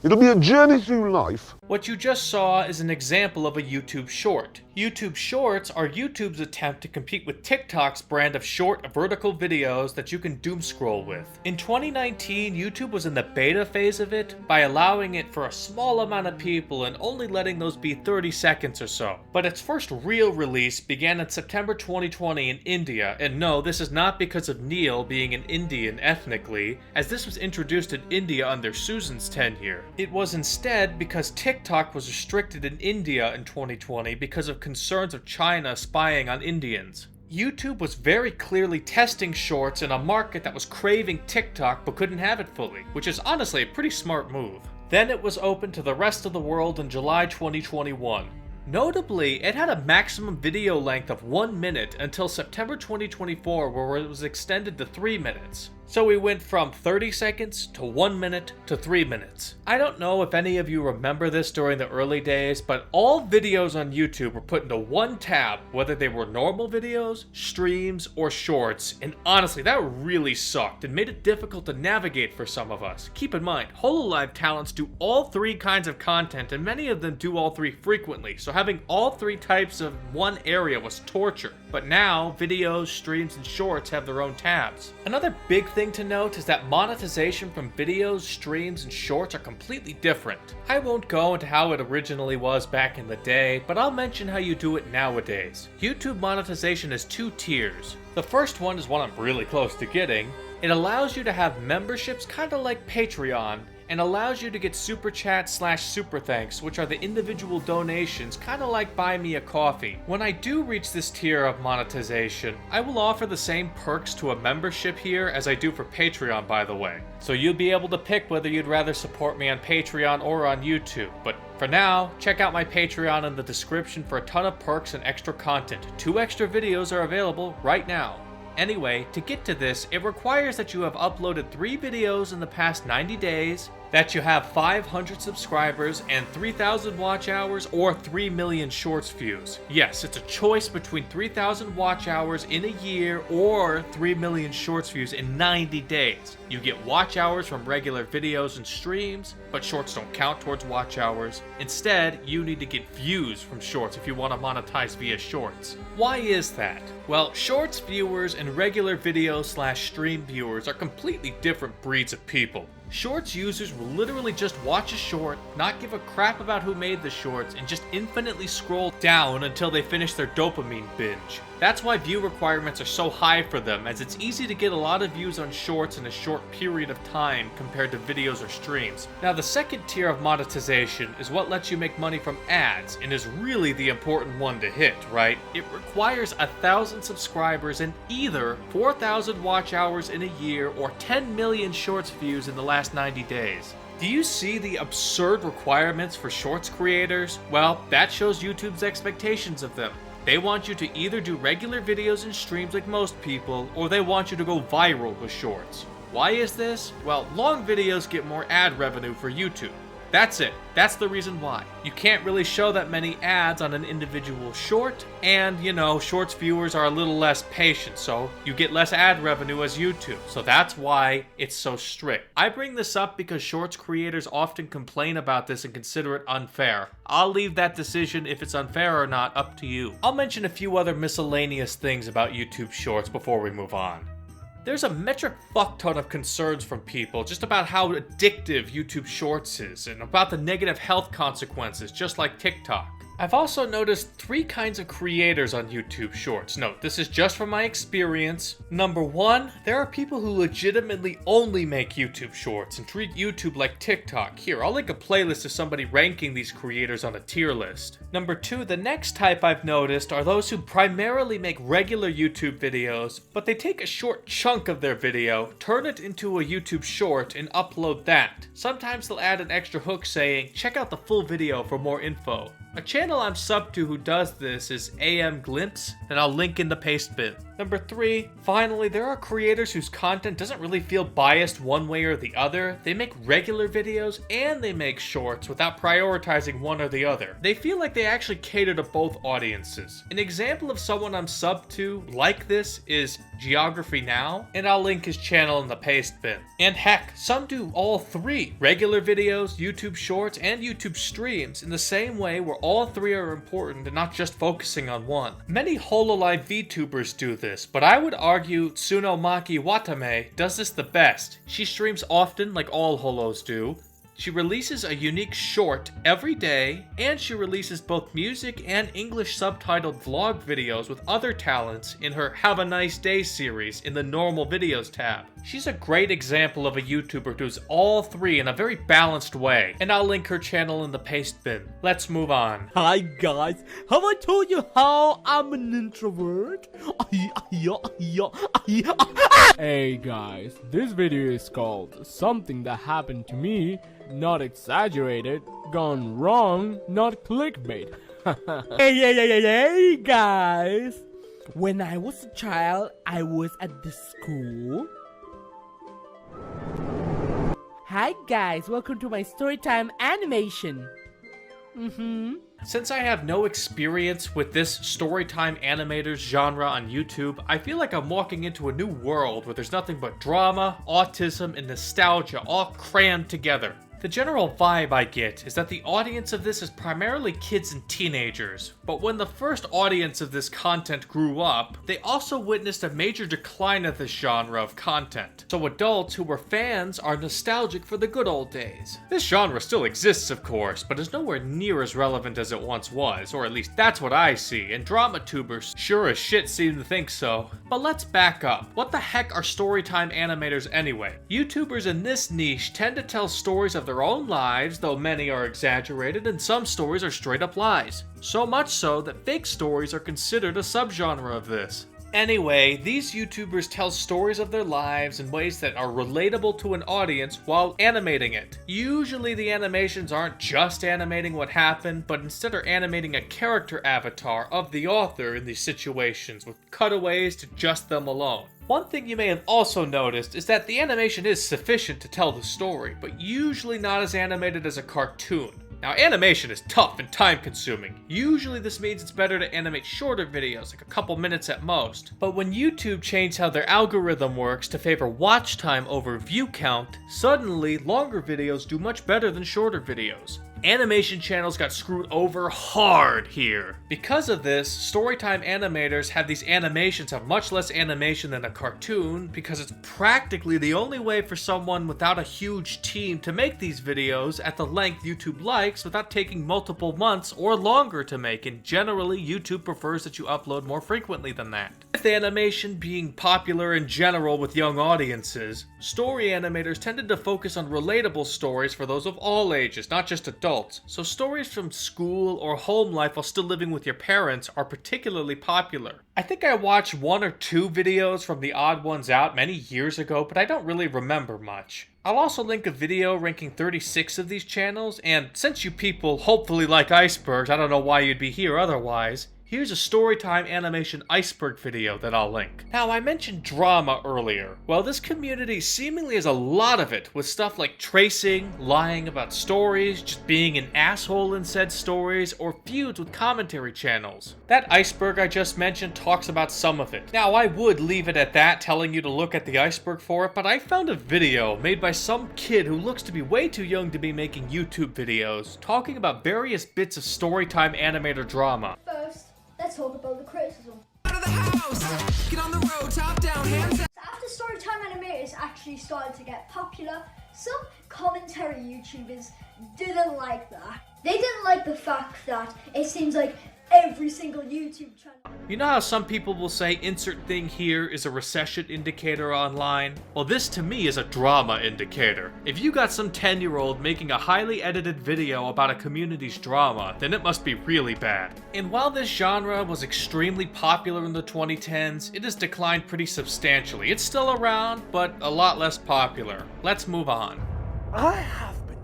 It'll be a journey through life. What you just saw is an example of a YouTube short. YouTube Shorts are YouTube's attempt to compete with TikTok's brand of short vertical videos that you can doom scroll with. In 2019, YouTube was in the beta phase of it by allowing it for a small amount of people and only letting those be 30 seconds or so. But its first real release began in September 2020 in India, and no, this is not because of Neil being an Indian ethnically, as this was introduced in India under Susan's tenure. It was instead because TikTok was restricted in India in 2020 because of concerns of China spying on Indians. YouTube was very clearly testing shorts in a market that was craving TikTok but couldn't have it fully, which is honestly a pretty smart move. Then it was open to the rest of the world in July 2021. Notably, it had a maximum video length of 1 minute until September 2024, where it was extended to 3 minutes. So we went from 30 seconds to 1 minute to 3 minutes. I don't know if any of you remember this during the early days, but all videos on YouTube were put into one tab, whether they were normal videos, streams, or shorts, and honestly, that really sucked and made it difficult to navigate for some of us. Keep in mind, HoloLive talents do all three kinds of content, and many of them do all three frequently, so having all three types of one area was torture. But now, videos, streams, and shorts have their own tabs. Another big thing to note is that monetization from videos, streams, and shorts are completely different. I won't go into how it originally was back in the day, but I'll mention how you do it nowadays. YouTube monetization has 2 tiers. The first one is one I'm really close to getting. It allows you to have memberships kinda like Patreon, and allows you to get super chat / super thanks, which are the individual donations, kinda like buy me a coffee. When I do reach this tier of monetization, I will offer the same perks to a membership here as I do for Patreon, by the way. So you'll be able to pick whether you'd rather support me on Patreon or on YouTube. But for now, check out my Patreon in the description for a ton of perks and extra content. 2 extra videos are available right now. Anyway, to get to this, it requires that you have uploaded 3 videos in the past 90 days, that you have 500 subscribers and 3,000 watch hours or 3 million shorts views. Yes, it's a choice between 3,000 watch hours in a year or 3 million shorts views in 90 days. You get watch hours from regular videos and streams, but shorts don't count towards watch hours. Instead, you need to get views from shorts if you want to monetize via shorts. Why is that? Well, shorts viewers and regular video / stream viewers are completely different breeds of people. Shorts users will literally just watch a short, not give a crap about who made the shorts, and just infinitely scroll down until they finish their dopamine binge. That's why view requirements are so high for them, as it's easy to get a lot of views on shorts in a short period of time compared to videos or streams. Now, the second tier of monetization is what lets you make money from ads, and is really the important one to hit, right? It requires 1,000 subscribers and either 4,000 watch hours in a year or 10 million shorts views in the last 90 days. Do you see the absurd requirements for shorts creators? Well, that shows YouTube's expectations of them. They want you to either do regular videos and streams like most people, or they want you to go viral with shorts. Why is this? Well, long videos get more ad revenue for YouTube. That's it. That's the reason why. You can't really show that many ads on an individual short, and, you know, shorts viewers are a little less patient, so you get less ad revenue as YouTube. So that's why it's so strict. I bring this up because shorts creators often complain about this and consider it unfair. I'll leave that decision, if it's unfair or not, up to you. I'll mention a few other miscellaneous things about YouTube Shorts before we move on. There's a metric fuck ton of concerns from people just about how addictive YouTube Shorts is and about the negative health consequences, just like TikTok. I've also noticed 3 kinds of creators on YouTube Shorts. Note, this is just from my experience. Number 1, there are people who legitimately only make YouTube Shorts and treat YouTube like TikTok. Here, I'll link a playlist of somebody ranking these creators on a tier list. Number 2, the next type I've noticed are those who primarily make regular YouTube videos, but they take a short chunk of their video, turn it into a YouTube Short, and upload that. Sometimes they'll add an extra hook saying, check out the full video for more info. A channel I'm subbed to who does this is AM Glimpse, and I'll link in the paste bin. Number 3, finally, there are creators whose content doesn't really feel biased one way or the other. They make regular videos and they make shorts without prioritizing one or the other. They feel like they actually cater to both audiences. An example of someone I'm subbed to like this is Geography Now, and I'll link his channel in the paste bin. And heck, some do all 3, regular videos, YouTube Shorts, and YouTube streams in the same way where all 3 are important and not just focusing on one. Many Hololive VTubers do this, but I would argue Tsunomaki Watame does this the best. She streams often, like all holos do. She releases a unique short every day, and she releases both music and English subtitled vlog videos with other talents in her Have a Nice Day series in the normal videos tab. She's a great example of a YouTuber who does all 3 in a very balanced way, and I'll link her channel in the paste bin. Let's move on. Hi guys, have I told you how I'm an introvert? Hey guys, this video is called Something That Happened to Me. Not exaggerated, gone wrong, not clickbait. Hey guys! When I was a child, I was at the school. Hi guys, welcome to my Storytime Animation. Since I have no experience with this Storytime Animators genre on YouTube, I feel like I'm walking into a new world where there's nothing but drama, autism, and nostalgia all crammed together. The general vibe I get is that the audience of this is primarily kids and teenagers, but when the first audience of this content grew up, they also witnessed a major decline of this genre of content. So adults who were fans are nostalgic for the good old days. This genre still exists, of course, but is nowhere near as relevant as it once was, or at least that's what I see, and drama-tubers sure as shit seem to think so. But let's back up. What the heck are Storytime Animators anyway? YouTubers in this niche tend to tell stories of their own lives, though many are exaggerated and some stories are straight up lies. So much so that fake stories are considered a subgenre of this. Anyway, these YouTubers tell stories of their lives in ways that are relatable to an audience while animating it. Usually the animations aren't just animating what happened, but instead are animating a character avatar of the author in these situations with cutaways to just them alone. One thing you may have also noticed is that the animation is sufficient to tell the story, but usually not as animated as a cartoon. Now, animation is tough and time-consuming. Usually this means it's better to animate shorter videos, like a couple minutes at most. But when YouTube changed how their algorithm works to favor watch time over view count, suddenly longer videos do much better than shorter videos. Animation channels got screwed over hard here. Because of this, Storytime Animators have these animations have much less animation than a cartoon, because it's practically the only way for someone without a huge team to make these videos at the length YouTube likes without taking multiple months or longer to make, and generally YouTube prefers that you upload more frequently than that. With animation being popular in general with young audiences, story animators tended to focus on relatable stories for those of all ages, not just adults. So stories from school or home life while still living with your parents are particularly popular. I think I watched 1 or 2 videos from The Odd Ones Out many years ago, but I don't really remember much. I'll also link a video ranking 36 of these channels, and since you people hopefully like icebergs, I don't know why you'd be here otherwise. Here's a Storytime Animation Iceberg video that I'll link. Now, I mentioned drama earlier. Well, this community seemingly has a lot of it, with stuff like tracing, lying about stories, just being an asshole in said stories, or feuds with commentary channels. That iceberg I just mentioned talks about some of it. Now, I would leave it at that, telling you to look at the iceberg for it, but I found a video made by some kid who looks to be way too young to be making YouTube videos, talking about various bits of Storytime Animator drama. First, let's talk about the criticism. Out of the house! Get on the road, top down, hands up! After Storytime Animators actually started to get popular, some commentary YouTubers didn't like that. They didn't like the fact that it seems like every single YouTube channel. You know how some people will say insert thing here is a recession indicator online? Well, this to me is a drama indicator. If you got some 10-year-old making a highly edited video about a community's drama, then it must be really bad. And while this genre was extremely popular in the 2010s, it has declined pretty substantially. It's still around, but a lot less popular. Let's move on. I have been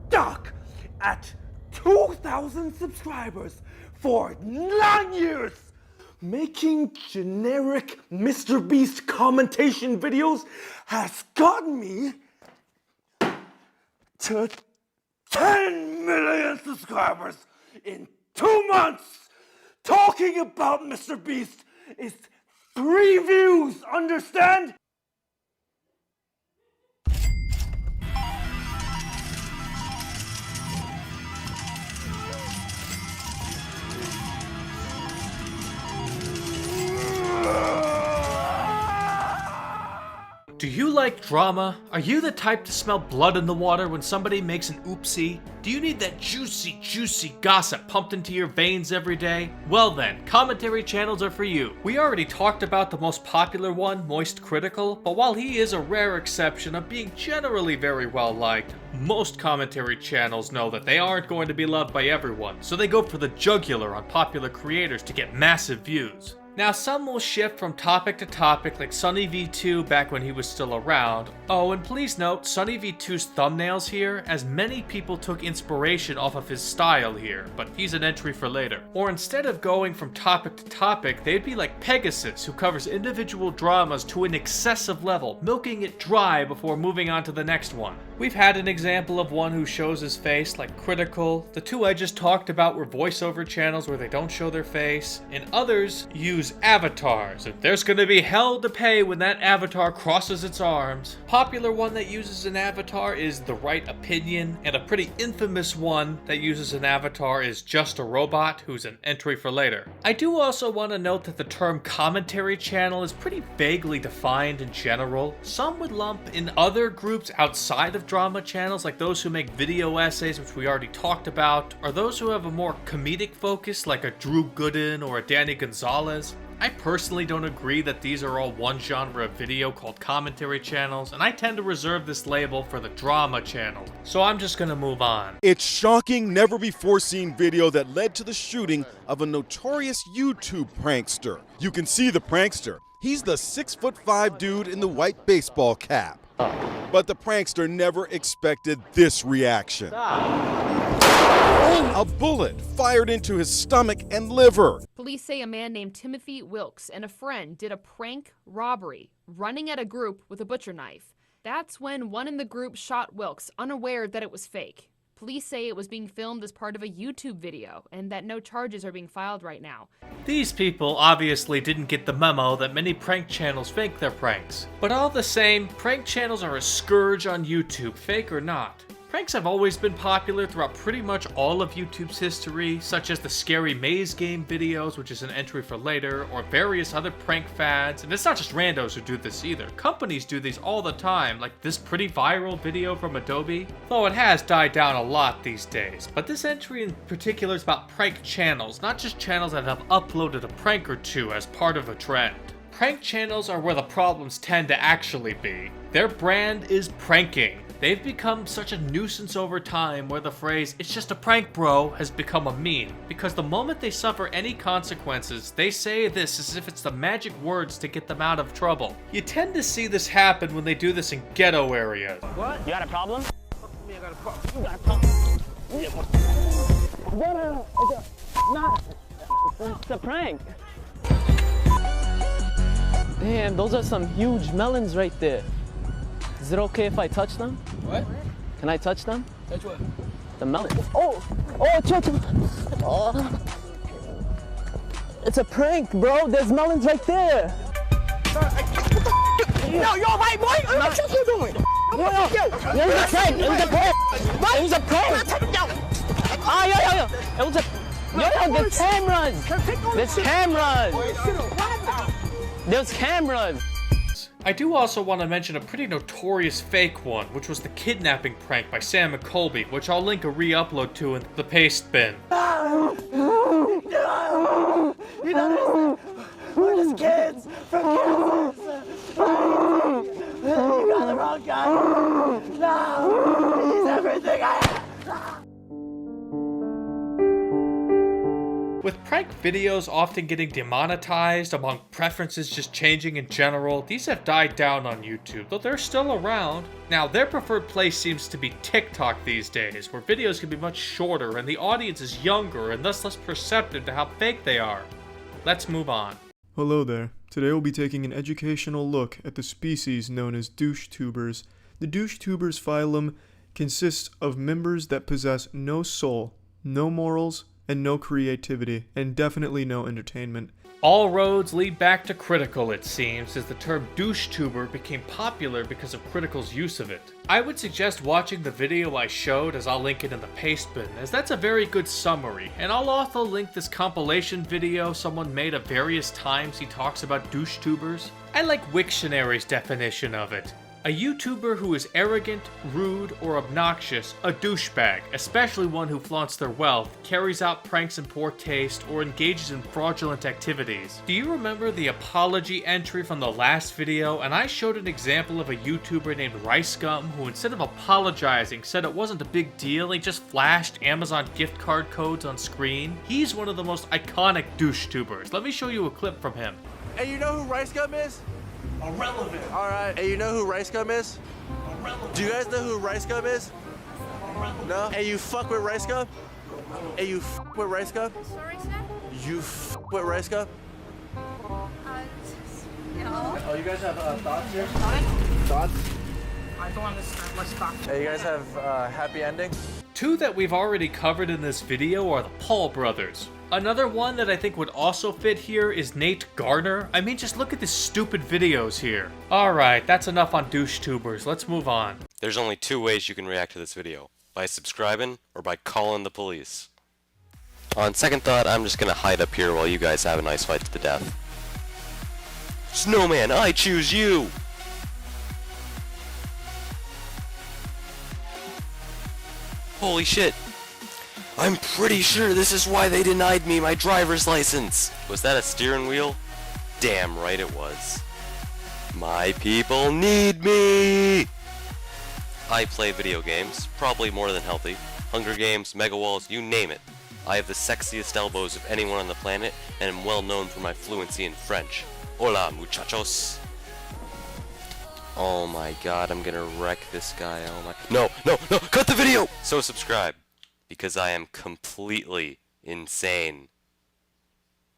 stuck at 2,000 subscribers for 9 years. Making generic MrBeast commentation videos has gotten me to 10 million subscribers in 2 months. Talking about MrBeast is 3 views, understand? Do you like drama? Are you the type to smell blood in the water when somebody makes an oopsie? Do you need that juicy gossip pumped into your veins every day? Well then, commentary channels are for you. We already talked about the most popular one, Moist Critical, but while he is a rare exception of being generally very well liked, most commentary channels know that they aren't going to be loved by everyone, so they go for the jugular on popular creators to get massive views. Now, some will shift from topic to topic like Sunny V2 back when he was still around. Oh, and please note, Sunny V2's thumbnails here, as many people took inspiration off of his style here, but he's an entry for later. Or instead of going from topic to topic, they'd be like Pegasus, who covers individual dramas to an excessive level, milking it dry before moving on to the next one. We've had an example of one who shows his face, like Critical. The two I just talked about were voiceover channels where they don't show their face, and others use avatars, and there's gonna be hell to pay when that avatar crosses its arms. Popular one that uses an avatar is The Right Opinion, and a pretty infamous one that uses an avatar is Just a Robot, who's an entry for later. I do also want to note that the term commentary channel is pretty vaguely defined in general. Some would lump in other groups outside of drama channels, like those who make video essays, which we already talked about, or those who have a more comedic focus like a Drew Gooden or a Danny Gonzalez. I personally don't agree that these are all one genre of video called commentary channels, and I tend to reserve this label for the drama channel. So I'm just gonna move on. It's shocking, never-before-seen video that led to the shooting of a notorious YouTube prankster. You can see the prankster. He's the 6'5" dude in the white baseball cap. But the prankster never expected this reaction. A bullet fired into his stomach and liver. Police say a man named Timothy Wilkes and a friend did a prank robbery, running at a group with a butcher knife. That's when one in the group shot Wilkes, unaware that it was fake. Police say it was being filmed as part of a YouTube video, and that no charges are being filed right now. These people obviously didn't get the memo that many prank channels fake their pranks. But all the same, prank channels are a scourge on YouTube, fake or not. Pranks have always been popular throughout pretty much all of YouTube's history, such as the Scary Maze game videos, which is an entry for later, or various other prank fads. And it's not just randos who do this either. Companies do these all the time, like this pretty viral video from Adobe. Though it has died down a lot these days. But this entry in particular is about prank channels, not just channels that have uploaded a prank or two as part of a trend. Prank channels are where the problems tend to actually be. Their brand is pranking. They've become such a nuisance over time where the phrase, "it's just a prank bro," has become a meme, because the moment they suffer any consequences, they say this as if it's the magic words to get them out of trouble. You tend to see this happen when they do this in ghetto areas. What? You got a problem? Me, I got a problem. You got a problem. It's a prank. Damn, those are some huge melons right there. Is it okay if I touch them? What? Can I touch them? Touch what? The melons. Oh, touch. Oh. It's a prank, bro. There's melons right there. No, you're right, boy. What you doing? It was a prank. It was a prank. It was a prank. Yo. It was a. Yo, there's cameras. There's cameras. There's cameras. I do also want to mention a pretty notorious fake one, which was the kidnapping prank by Sam and Colby, which I'll link a re-upload to in the paste bin. You know, we're just kids from Kansas. You got the wrong guy. No, he's everything I have. With prank videos often getting demonetized, among preferences just changing in general, these have died down on YouTube, though they're still around. Now, their preferred place seems to be TikTok these days, where videos can be much shorter and the audience is younger and thus less perceptive to how fake they are. Let's move on. Hello there. Today we'll be taking an educational look at the species known as DoucheTubers. The DoucheTubers phylum consists of members that possess no soul, no morals, and no creativity, and definitely no entertainment. All roads lead back to Critical, it seems, as the term DoucheTuber became popular because of Critical's use of it. I would suggest watching the video I showed, as I'll link it in the paste bin, as that's a very good summary, and I'll also link this compilation video someone made of various times he talks about DoucheTubers. I like Wiktionary's definition of it. A YouTuber who is arrogant, rude, or obnoxious, a douchebag, especially one who flaunts their wealth, carries out pranks in poor taste, or engages in fraudulent activities. Do you remember the apology entry from the last video? And I showed an example of a YouTuber named RiceGum who, instead of apologizing, said it wasn't a big deal, he just flashed Amazon gift card codes on screen. He's one of the most iconic DoucheTubers. Let me show you a clip from him. And you know who RiceGum is? Irrelevant. Alright, and you know who RiceGum is? Irrelevant. Do you guys know who RiceGum is? Irrelevant. No? And you fuck with RiceGum? And you fuck with RiceGum? Sorry, sir? You fuck with RiceGum? No. Oh, you guys have thoughts here? Thoughts? I don't understand. Let's talk. Hey, you guys have happy ending? Two that we've already covered in this video are the Paul brothers. Another one that I think would also fit here is Nate Garner. I mean, just look at the stupid videos here. Alright, that's enough on DoucheTubers. Let's move on. There's only two ways you can react to this video. By subscribing, or by calling the police. On second thought, I'm just gonna hide up here while you guys have a nice fight to the death. Snowman, I choose you! Holy shit! I'm pretty sure this is why they denied me my driver's license! Was that a steering wheel? Damn right it was. My people need me! I play video games, probably more than healthy. Hunger Games, Mega Walls, you name it. I have the sexiest elbows of anyone on the planet, and am well known for my fluency in French. Hola, muchachos. Oh my god, I'm gonna wreck this guy, oh my... No, cut the video! So subscribe, because I am completely insane.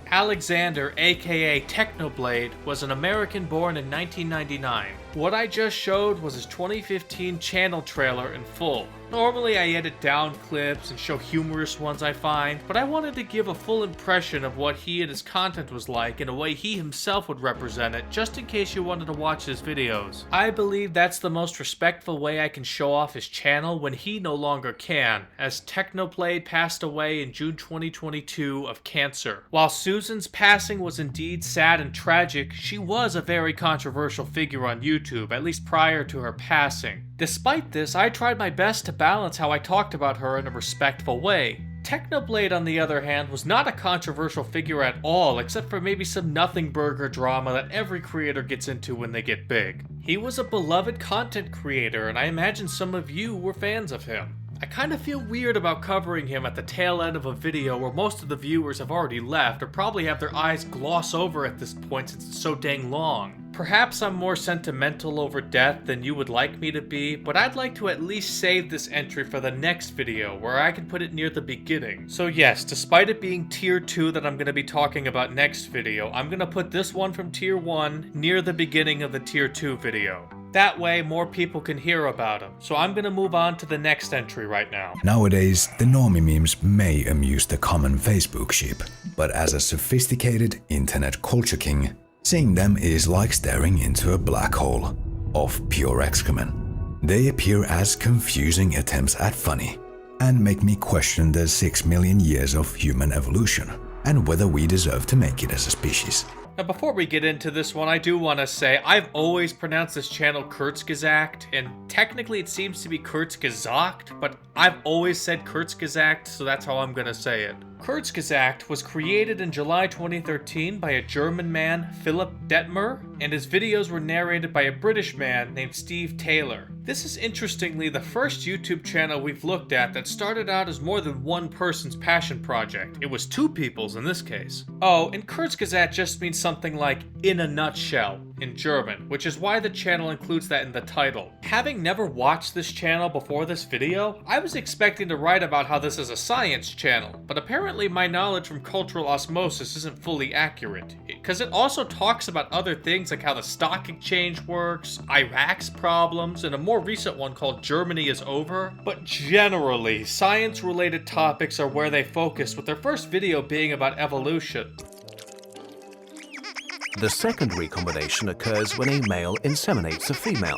Alexander, aka Technoblade, was an American born in 1999. What I just showed was his 2015 channel trailer in full. Normally I edit down clips and show humorous ones I find, but I wanted to give a full impression of what he and his content was like in a way he himself would represent it, just in case you wanted to watch his videos. I believe that's the most respectful way I can show off his channel when he no longer can, as Technoblade passed away in June 2022 of cancer. While Susan's passing was indeed sad and tragic, she was a very controversial figure on YouTube, at least prior to her passing. Despite this, I tried my best to balance how I talked about her in a respectful way. Technoblade, on the other hand, was not a controversial figure at all, except for maybe some nothing burger drama that every creator gets into when they get big. He was a beloved content creator, and I imagine some of you were fans of him. I kind of feel weird about covering him at the tail end of a video where most of the viewers have already left, or probably have their eyes gloss over at this point since it's so dang long. Perhaps I'm more sentimental over death than you would like me to be, but I'd like to at least save this entry for the next video, where I can put it near the beginning. So yes, despite it being tier 2 that I'm going to be talking about next video, I'm going to put this one from tier 1 near the beginning of the tier 2 video. That way, more people can hear about him. So I'm gonna move on to the next entry right now. Nowadays, the normie memes may amuse the common Facebook sheep, but as a sophisticated internet culture king, seeing them is like staring into a black hole of pure excrement. They appear as confusing attempts at funny, and make me question the 6 million years of human evolution, and whether we deserve to make it as a species. Now before we get into this one, I do want to say I've always pronounced this channel Kurzgesagt, and technically it seems to be Kurzgesagt, but I've always said Kurzgesagt, so that's how I'm gonna say it. Kurzgesagt was created in July 2013 by a German man, Philipp Detmer, and his videos were narrated by a British man named Steve Taylor. This is interestingly the first YouTube channel we've looked at that started out as more than one person's passion project. It was two people's in this case. Oh, and Kurzgesagt just means something like in a nutshell in German, which is why the channel includes that in the title. Having never watched this channel before this video, I was expecting to write about how this is a science channel, but apparently my knowledge from cultural osmosis isn't fully accurate, because it also talks about other things like how the stock exchange works, Iraq's problems, and a more recent one called Germany is Over. But generally, science-related topics are where they focus, with their first video being about evolution. The second recombination occurs when a male inseminates a female.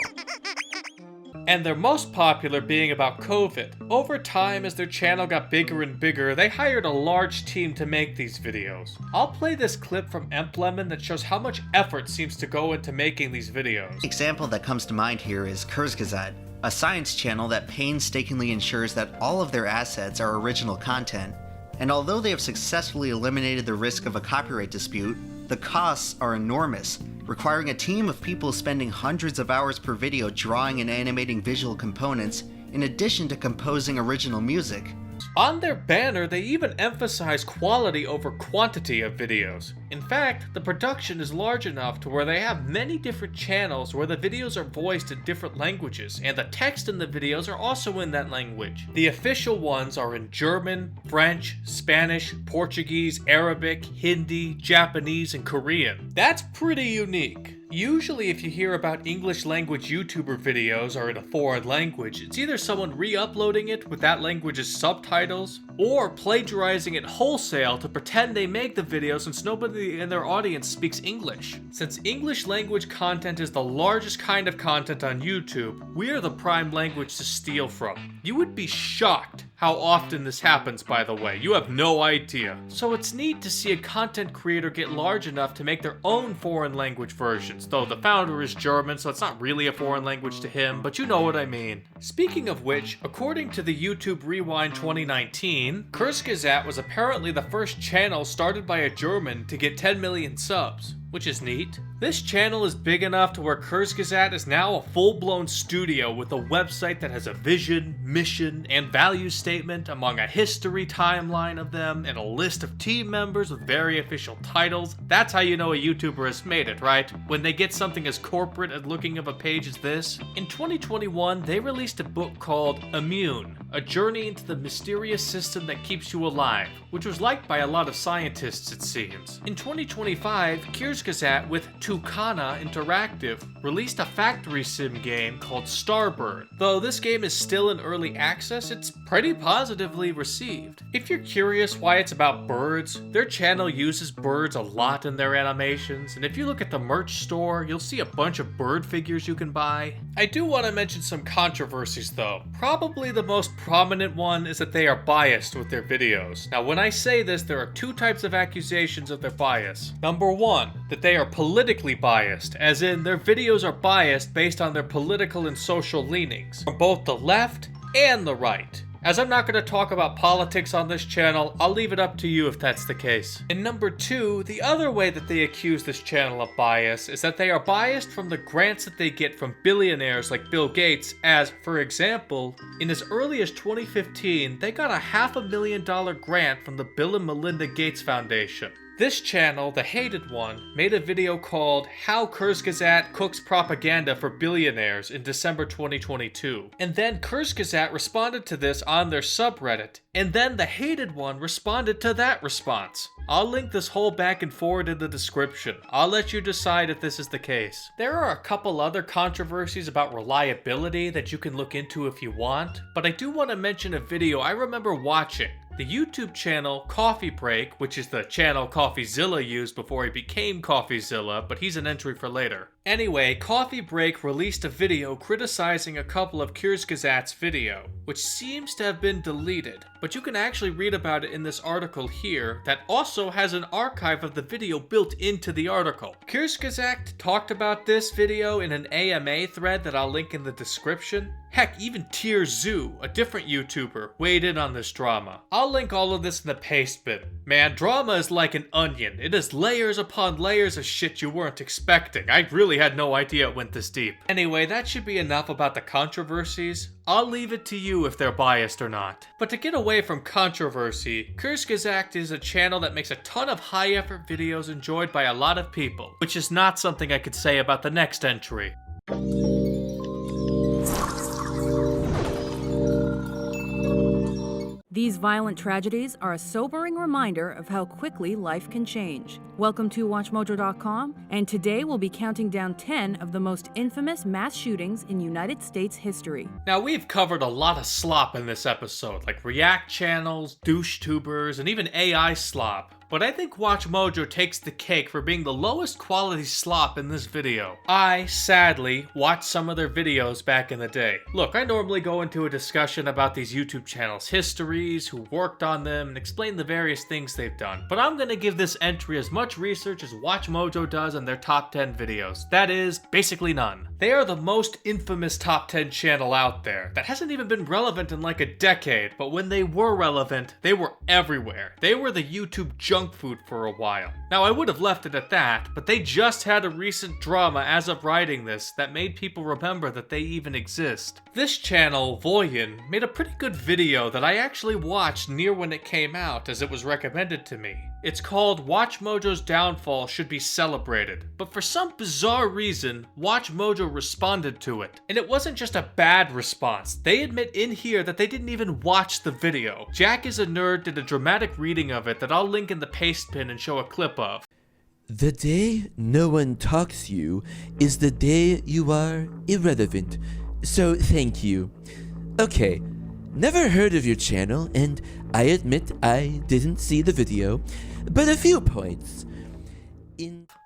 And their most popular being about COVID. Over time, as their channel got bigger and bigger, they hired a large team to make these videos. I'll play this clip from Emplemon that shows how much effort seems to go into making these videos. The example that comes to mind here is Kurzgesagt, a science channel that painstakingly ensures that all of their assets are original content, and although they have successfully eliminated the risk of a copyright dispute, the costs are enormous, requiring a team of people spending hundreds of hours per video drawing and animating visual components, in addition to composing original music. On their banner, they even emphasize quality over quantity of videos. In fact, the production is large enough to where they have many different channels where the videos are voiced in different languages, and the text in the videos are also in that language. The official ones are in German, French, Spanish, Portuguese, Arabic, Hindi, Japanese, and Korean. That's pretty unique. Usually if you hear about English language YouTuber videos are in a foreign language, it's either someone re-uploading it with that language's subtitles, or plagiarizing it wholesale to pretend they make the video since nobody in their audience speaks English. Since English language content is the largest kind of content on YouTube, we are the prime language to steal from. You would be shocked how often this happens, by the way. You have no idea. So it's neat to see a content creator get large enough to make their own foreign language versions, though the founder is German, so it's not really a foreign language to him, but you know what I mean. Speaking of which, according to the YouTube Rewind 2019, Kurzgesagt was apparently the first channel started by a German to get 10 million subs, which is neat. This channel is big enough to where Kurzgesagt is now a full-blown studio with a website that has a vision, mission, and value statement, among a history timeline of them, and a list of team members with very official titles. That's how you know a YouTuber has made it, right? When they get something as corporate and looking of a page as this. In 2021, they released a book called Immune, a journey into the mysterious system that keeps you alive, which was liked by a lot of scientists, it seems. In 2025, Kurzgesagt with Tucana Interactive released a factory sim game called Starbird. Though this game is still in early access, it's pretty positively received. If you're curious why it's about birds, their channel uses birds a lot in their animations, and if you look at the merch store, you'll see a bunch of bird figures you can buy. I do want to mention some controversies though. Probably the most prominent one is that they are biased with their videos. Now when I say this, there are two types of accusations of their bias. Number one, that they are politically biased, as in their videos are biased based on their political and social leanings, from both the left and the right. As I'm not going to talk about politics on this channel, I'll leave it up to you if that's the case. And number two, the other way that they accuse this channel of bias is that they are biased from the grants that they get from billionaires like Bill Gates, as, for example, in as early as 2015, they got a $500,000 grant from the Bill and Melinda Gates Foundation. This channel, the hated one, made a video called How Kurzgesagt Cooks Propaganda for Billionaires in December 2022. And then Kurzgesagt responded to this on their subreddit, and then the hated one responded to that response. I'll link this whole back and forward in the description. I'll let you decide if this is the case. There are a couple other controversies about reliability that you can look into if you want, but I do want to mention a video I remember watching. The YouTube channel Coffee Break, which is the channel CoffeeZilla used before he became CoffeeZilla, but he's an entry for later. Anyway, Coffee Break released a video criticizing a couple of Kurzgesagt's video, which seems to have been deleted, but you can actually read about it in this article here that also has an archive of the video built into the article. Kurzgesagt talked about this video in an AMA thread that I'll link in the description. Heck, even Tier Zoo, a different YouTuber, weighed in on this drama. I'll link all of this in the paste bin. Man, drama is like an onion. It is layers upon layers of shit you weren't expecting. I really had no idea it went this deep. Anyway, that should be enough about the controversies. I'll leave it to you if they're biased or not. But to get away from controversy, Kurzgesagt is a channel that makes a ton of high-effort videos enjoyed by a lot of people, which is not something I could say about the next entry. These violent tragedies are a sobering reminder of how quickly life can change. Welcome to WatchMojo.com, and today we'll be counting down 10 of the most infamous mass shootings in United States history. Now, we've covered a lot of slop in this episode, like React channels, DoucheTubers, and even AI slop. But I think WatchMojo takes the cake for being the lowest quality slop in this video. I, sadly, watched some of their videos back in the day. Look, I normally go into a discussion about these YouTube channels' histories, who worked on them, and explain the various things they've done. But I'm gonna give this entry as much research as WatchMojo does in their top 10 videos. That is, basically none. They are the most infamous top 10 channel out there. That hasn't even been relevant in like a decade, but when they were relevant, they were everywhere. They were the YouTube junk food for a while. Now, I would have left it at that, but they just had a recent drama as of writing this that made people remember that they even exist. This channel, Voyen, made a pretty good video that I actually watched near when it came out as it was recommended to me. It's called WatchMojo's Downfall Should Be Celebrated, but for some bizarre reason, WatchMojo responded to it. And it wasn't just a bad response. They admit in here that they didn't even watch the video. Jack is a Nerd did a dramatic reading of it that I'll link in the paste bin and show a clip of. The day no one talks you is the day you are irrelevant. So thank you. Okay, never heard of your channel, and I admit I didn't see the video, but a few points.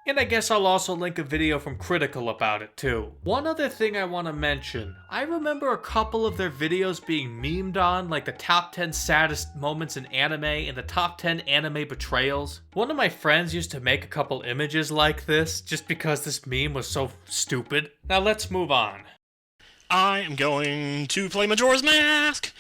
And I guess I'll also link a video from Critical about it too. One other thing I want to mention, I remember a couple of their videos being memed on, like the top 10 saddest moments in anime and the top 10 anime betrayals. One of my friends used to make a couple images like this, just because this meme was so stupid. Now let's move on. I am going to play Majora's Mask,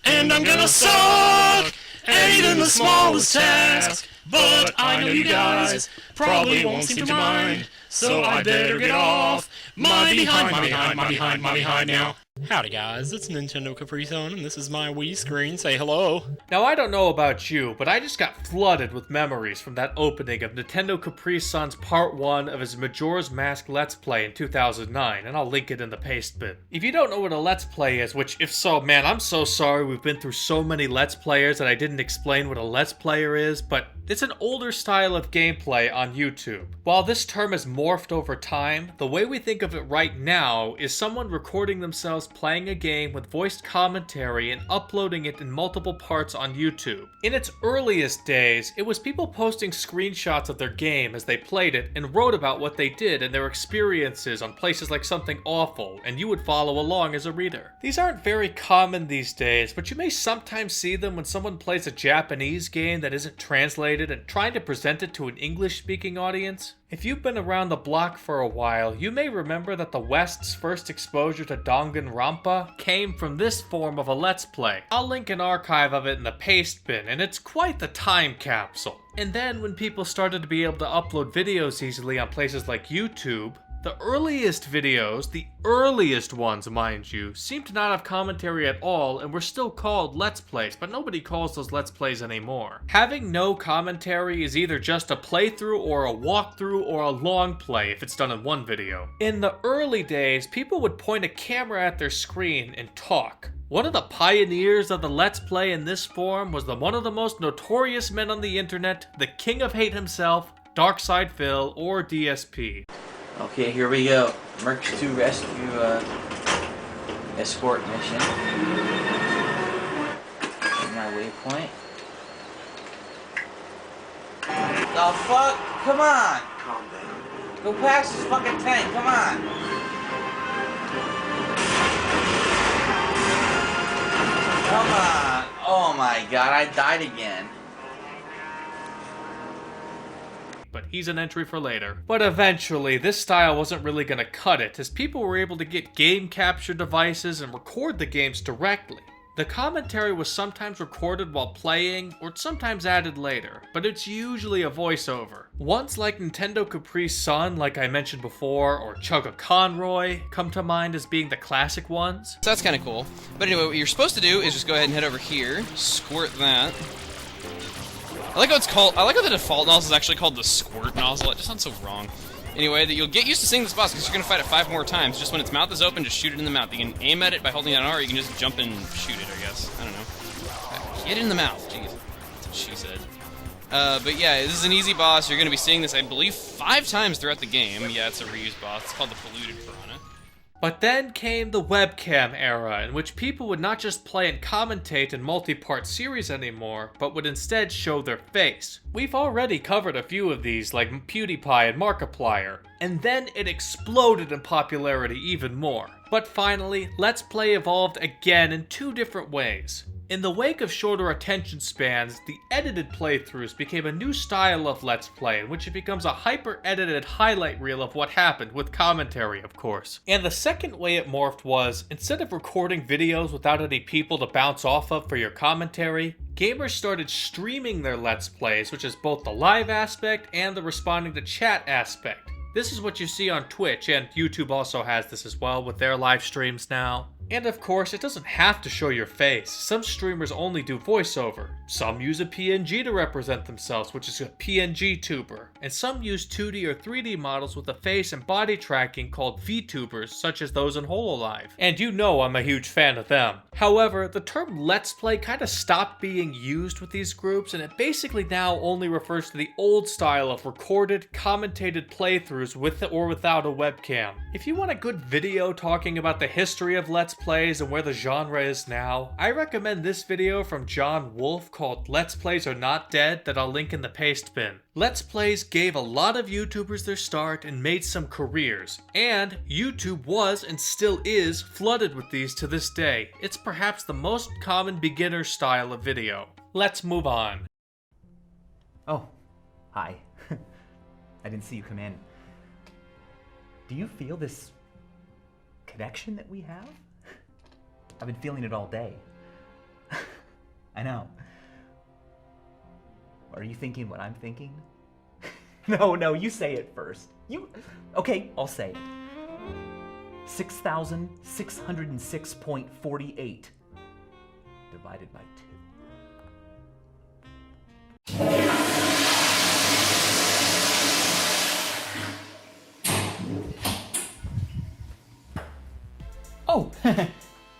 and I'm gonna suck at even the smallest task. But I know you guys probably won't seem to mind, so I better get off my behind now. Howdy guys, it's Nintendo Capri Sun, and this is my Wii screen. Say hello. Now I don't know about you, but I just got flooded with memories from that opening of Nintendo Capri Sun's Part 1 of his Majora's Mask Let's Play in 2009, and I'll link it in the paste bin. If you don't know what a Let's Play is, which if so, man, I'm so sorry we've been through so many Let's Players that I didn't explain what a Let's Player is, but it's an older style of gameplay on YouTube. While this term has morphed over time, the way we think of it right now is someone recording themselves playing a game with voiced commentary and uploading it in multiple parts on YouTube. In its earliest days, it was people posting screenshots of their game as they played it and wrote about what they did and their experiences on places like Something Awful, and you would follow along as a reader. These aren't very common these days, but you may sometimes see them when someone plays a Japanese game that isn't translated and trying to present it to an English-speaking audience. If you've been around the block for a while, you may remember that the West's first exposure to Danganronpa came from this form of a Let's Play. I'll link an archive of it in the paste bin, and it's quite the time capsule. And then when people started to be able to upload videos easily on places like YouTube, the earliest videos, the earliest ones mind you, seem to not have commentary at all and were still called Let's Plays, but nobody calls those Let's Plays anymore. Having no commentary is either just a playthrough or a walkthrough or a long play if it's done in one video. In the early days, people would point a camera at their screen and talk. One of the pioneers of the Let's Play in this form was one of the most notorious men on the internet, the King of Hate himself, Darkside Phil, or DSP. Okay, here we go. Merc 2 rescue escort mission. My waypoint. Oh fuck! Come on! Calm down. Go past this fucking tank, come on! Come on! Oh my god, I died again. But he's an entry for later. But eventually, this style wasn't really gonna cut it, as people were able to get game capture devices and record the games directly. The commentary was sometimes recorded while playing, or sometimes added later, but it's usually a voiceover. Ones like Nintendo Capri Sun, like I mentioned before, or Chugga Conroy come to mind as being the classic ones. So that's kind of cool. But anyway, what you're supposed to do is just go ahead and head over here, squirt that. I like how it's called, I like how the default nozzle is actually called the squirt nozzle. It just sounds so wrong. Anyway, that you'll get used to seeing this boss because you're going to fight it 5 more times. Just when its mouth is open, just shoot it in the mouth. You can aim at it by holding down R, or you can just jump and shoot it, I guess. I don't know. Get it in the mouth. Jeez. That's what she said. But yeah, this is an easy boss. You're going to be seeing this, I believe, 5 times throughout the game. Yeah, it's a reused boss. It's called the Polluted Piranha. But then came the webcam era, in which people would not just play and commentate in multi-part series anymore, but would instead show their face. We've already covered a few of these, like PewDiePie and Markiplier, and then it exploded in popularity even more. But finally, Let's Play evolved again in 2 different ways. In the wake of shorter attention spans, the edited playthroughs became a new style of Let's Play, in which it becomes a hyper-edited highlight reel of what happened, with commentary, of course. And the second way it morphed was, instead of recording videos without any people to bounce off of for your commentary, gamers started streaming their Let's Plays, which is both the live aspect and the responding to chat aspect. This is what you see on Twitch, and YouTube also has this as well with their live streams now. And of course, it doesn't have to show your face. Some streamers only do voiceover. Some use a PNG to represent themselves, which is a PNG tuber. And some use 2D or 3D models with a face and body tracking called VTubers, such as those in HoloLive. And you know I'm a huge fan of them. However, the term Let's Play kind of stopped being used with these groups, and it basically now only refers to the old style of recorded, commentated playthroughs with or without a webcam. If you want a good video talking about the history of Let's Plays and where the genre is now, I recommend this video from John Wolf called Let's Plays Are Not Dead that I'll link in the paste bin. Let's Plays gave a lot of YouTubers their start and made some careers, and YouTube was and still is flooded with these to this day. It's perhaps the most common beginner style of video. Let's move on. Oh, hi. I didn't see you come in. Do you feel this connection that we have? I've been feeling it all day. I know. Are you thinking what I'm thinking? No, you say it first. Okay, I'll say it. 6,606.48 divided by 2. Oh,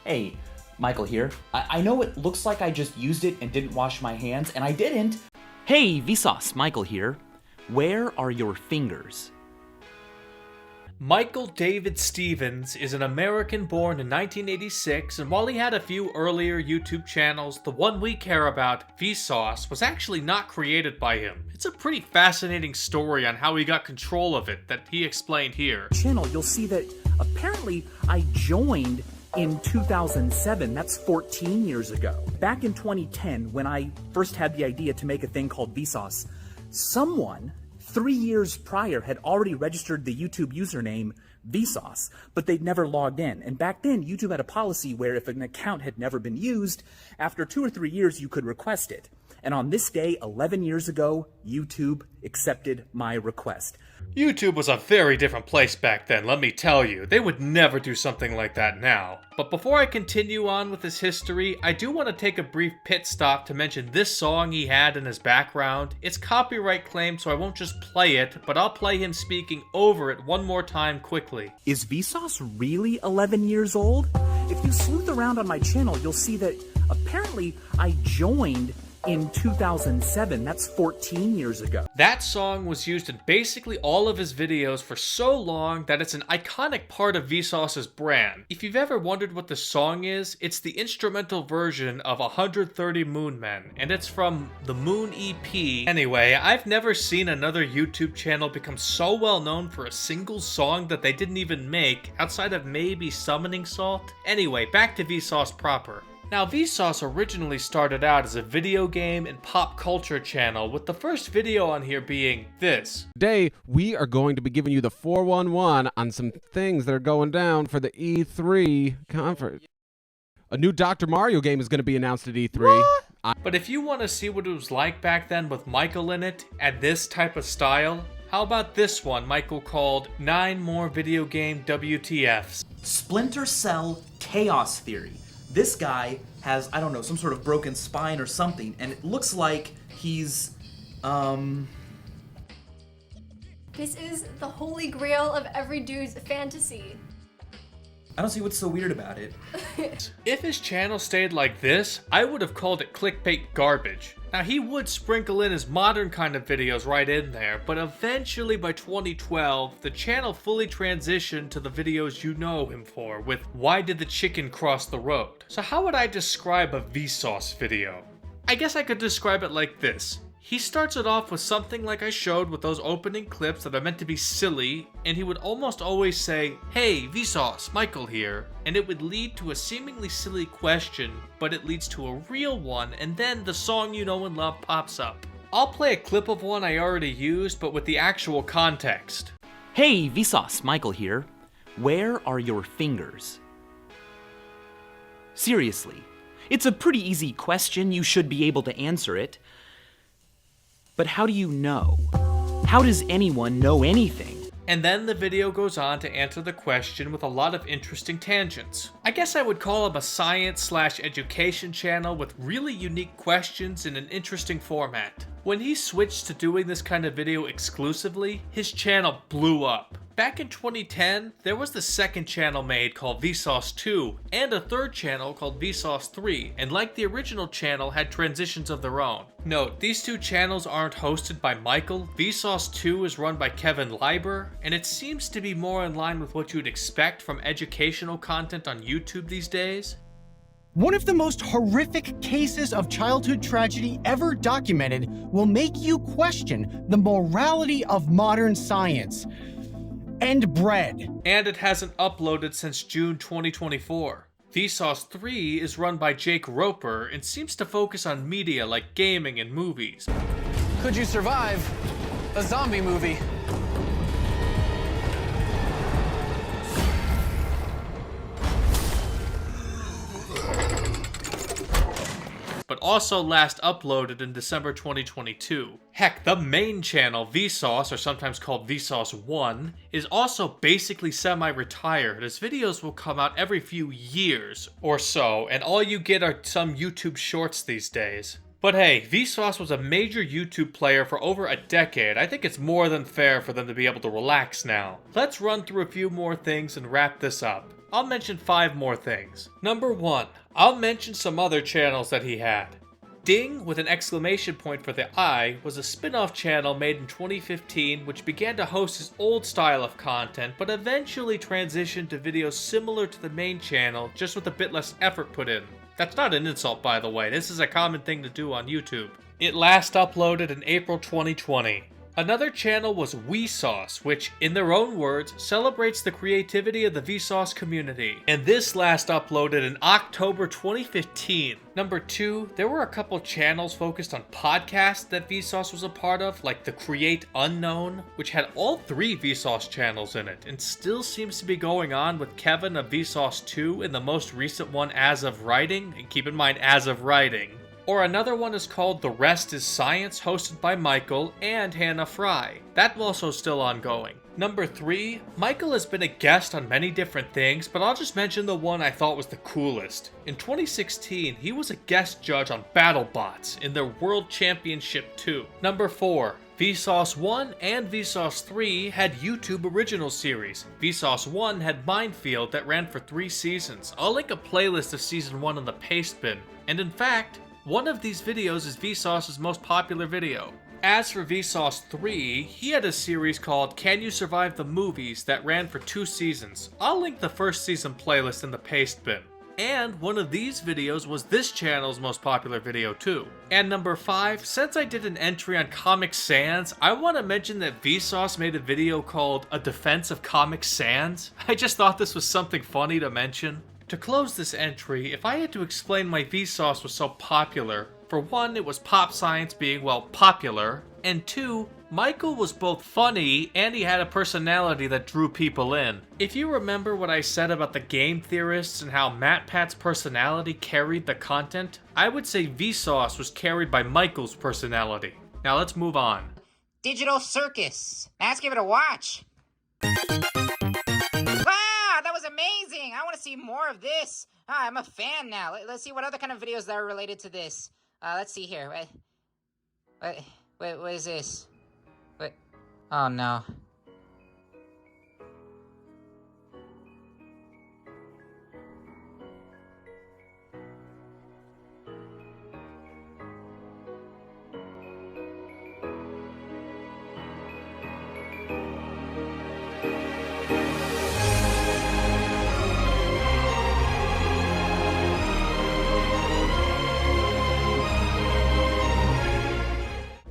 hey, Michael here. I know it looks like I just used it and didn't wash my hands, and I didn't. Hey, Vsauce, Michael here. Where are your fingers? Michael David Stevens is an American born in 1986, and while he had a few earlier YouTube channels, the one we care about, Vsauce, was actually not created by him. It's a pretty fascinating story on how he got control of it that he explained here. Channel, you'll see that apparently I joined in 2007, that's 14 years ago. Back in 2010, when I first had the idea to make a thing called Vsauce, someone 3 years prior had already registered the YouTube username Vsauce, but they'd never logged in. And back then, YouTube had a policy where if an account had never been used, after 2 or 3 years, you could request it. And on this day, 11 years ago, YouTube accepted my request. YouTube was a very different place back then, let me tell you. They would never do something like that now. But before I continue on with his history, I do want to take a brief pit stop to mention this song he had in his background. It's copyright claimed, so I won't just play it, but I'll play him speaking over it one more time quickly. Is Vsauce really 11 years old? If you sleuth around on my channel, you'll see that apparently I joined in 2007. That's 14 years ago. That song was used in basically all of his videos for so long that it's an iconic part of Vsauce's brand. If you've ever wondered what the song is, it's the instrumental version of 130 Moon Men, and it's from the Moon EP. Anyway, I've never seen another YouTube channel become so well known for a single song that they didn't even make, outside of maybe Summoning Salt. Anyway, back to Vsauce proper. Now, Vsauce originally started out as a video game and pop culture channel, with the first video on here being this. Today, we are going to be giving you the 411 on some things that are going down for the E3 conference. A new Dr. Mario game is going to be announced at E3. But if you want to see what it was like back then with Michael in it, and this type of style, how about this one Michael called 9 More Video Game WTFs? Splinter Cell Chaos Theory. This guy has, I don't know, some sort of broken spine or something, and it looks like he's, This is the holy grail of every dude's fantasy. I don't see what's so weird about it. If his channel stayed like this, I would have called it clickbait garbage. Now, he would sprinkle in his modern kind of videos right in there, but eventually by 2012, the channel fully transitioned to the videos you know him for, with Why Did the Chicken Cross the Road? So how would I describe a Vsauce video? I guess I could describe it like this. He starts it off with something like I showed with those opening clips that are meant to be silly, and he would almost always say, "Hey, Vsauce, Michael here," and it would lead to a seemingly silly question, but it leads to a real one, and then the song you know and love pops up. I'll play a clip of one I already used, but with the actual context. Hey, Vsauce, Michael here. Where are your fingers? Seriously, it's a pretty easy question. You should be able to answer it. But how do you know? How does anyone know anything? And then the video goes on to answer the question with a lot of interesting tangents. I guess I would call him a science/education channel with really unique questions in an interesting format. When he switched to doing this kind of video exclusively, his channel blew up. Back in 2010, there was the second channel made called Vsauce 2, and a third channel called Vsauce 3, and like the original channel, had transitions of their own. Note, these two channels aren't hosted by Michael. Vsauce 2 is run by Kevin Leiber, and it seems to be more in line with what you'd expect from educational content on YouTube these days. One of the most horrific cases of childhood tragedy ever documented will make you question the morality of modern science. And bread. And it hasn't uploaded since June 2024. Vsauce 3 is run by Jake Roper and seems to focus on media like gaming and movies. Could you survive a zombie movie? But also last uploaded in December 2022. Heck, the main channel, Vsauce, or sometimes called Vsauce 1, is also basically semi-retired, as videos will come out every few years or so, and all you get are some YouTube shorts these days. But hey, Vsauce was a major YouTube player for over a decade. I think it's more than fair for them to be able to relax now. Let's run through a few more things and wrap this up. I'll mention 5 more things. Number 1, I'll mention some other channels that he had. Ding, with an exclamation point for the I, was a spin-off channel made in 2015 which began to host his old style of content, but eventually transitioned to videos similar to the main channel, just with a bit less effort put in. That's not an insult, by the way. This is a common thing to do on YouTube. It last uploaded in April 2020. Another channel was Vsauce, which, in their own words, celebrates the creativity of the Vsauce community. And this last uploaded in October 2015. Number 2, there were a couple channels focused on podcasts that Vsauce was a part of, like the Create Unknown, which had all 3 Vsauce channels in it, and still seems to be going on with Kevin of Vsauce 2 in the most recent one as of writing, and keep in mind as of writing. Or another one is called The Rest is Science, hosted by Michael and Hannah Fry. That's also still ongoing. Number 3, Michael has been a guest on many different things, but I'll just mention the one I thought was the coolest. In 2016, he was a guest judge on BattleBots in their World Championship 2. Number 4, Vsauce 1 and Vsauce 3 had YouTube original series. Vsauce 1 had Minefield that ran for 3 seasons. I'll link a playlist of season 1 in the paste bin. And in fact, One of these videos is Vsauce's most popular video. As for Vsauce 3, he had a series called Can You Survive the Movies that ran for 2 seasons. I'll link the first season playlist in the paste bin. And one of these videos was this channel's most popular video too. And number 5, since I did an entry on Comic Sans, I want to mention that Vsauce made a video called A Defense of Comic Sans. I just thought this was something funny to mention. To close this entry, if I had to explain why Vsauce was so popular, for one, it was pop science being, well, popular, and 2, Michael was both funny and he had a personality that drew people in. If you remember what I said about the game theorists and how MatPat's personality carried the content, I would say Vsauce was carried by Michael's personality. Now let's move on. Digital Circus. Let's give it a watch. Wow, that was amazing. I want to see more of this. I'm a fan now. Let's see what other kind of videos that are related to this. Let's see here. Wait, what is this? Wait. Oh no.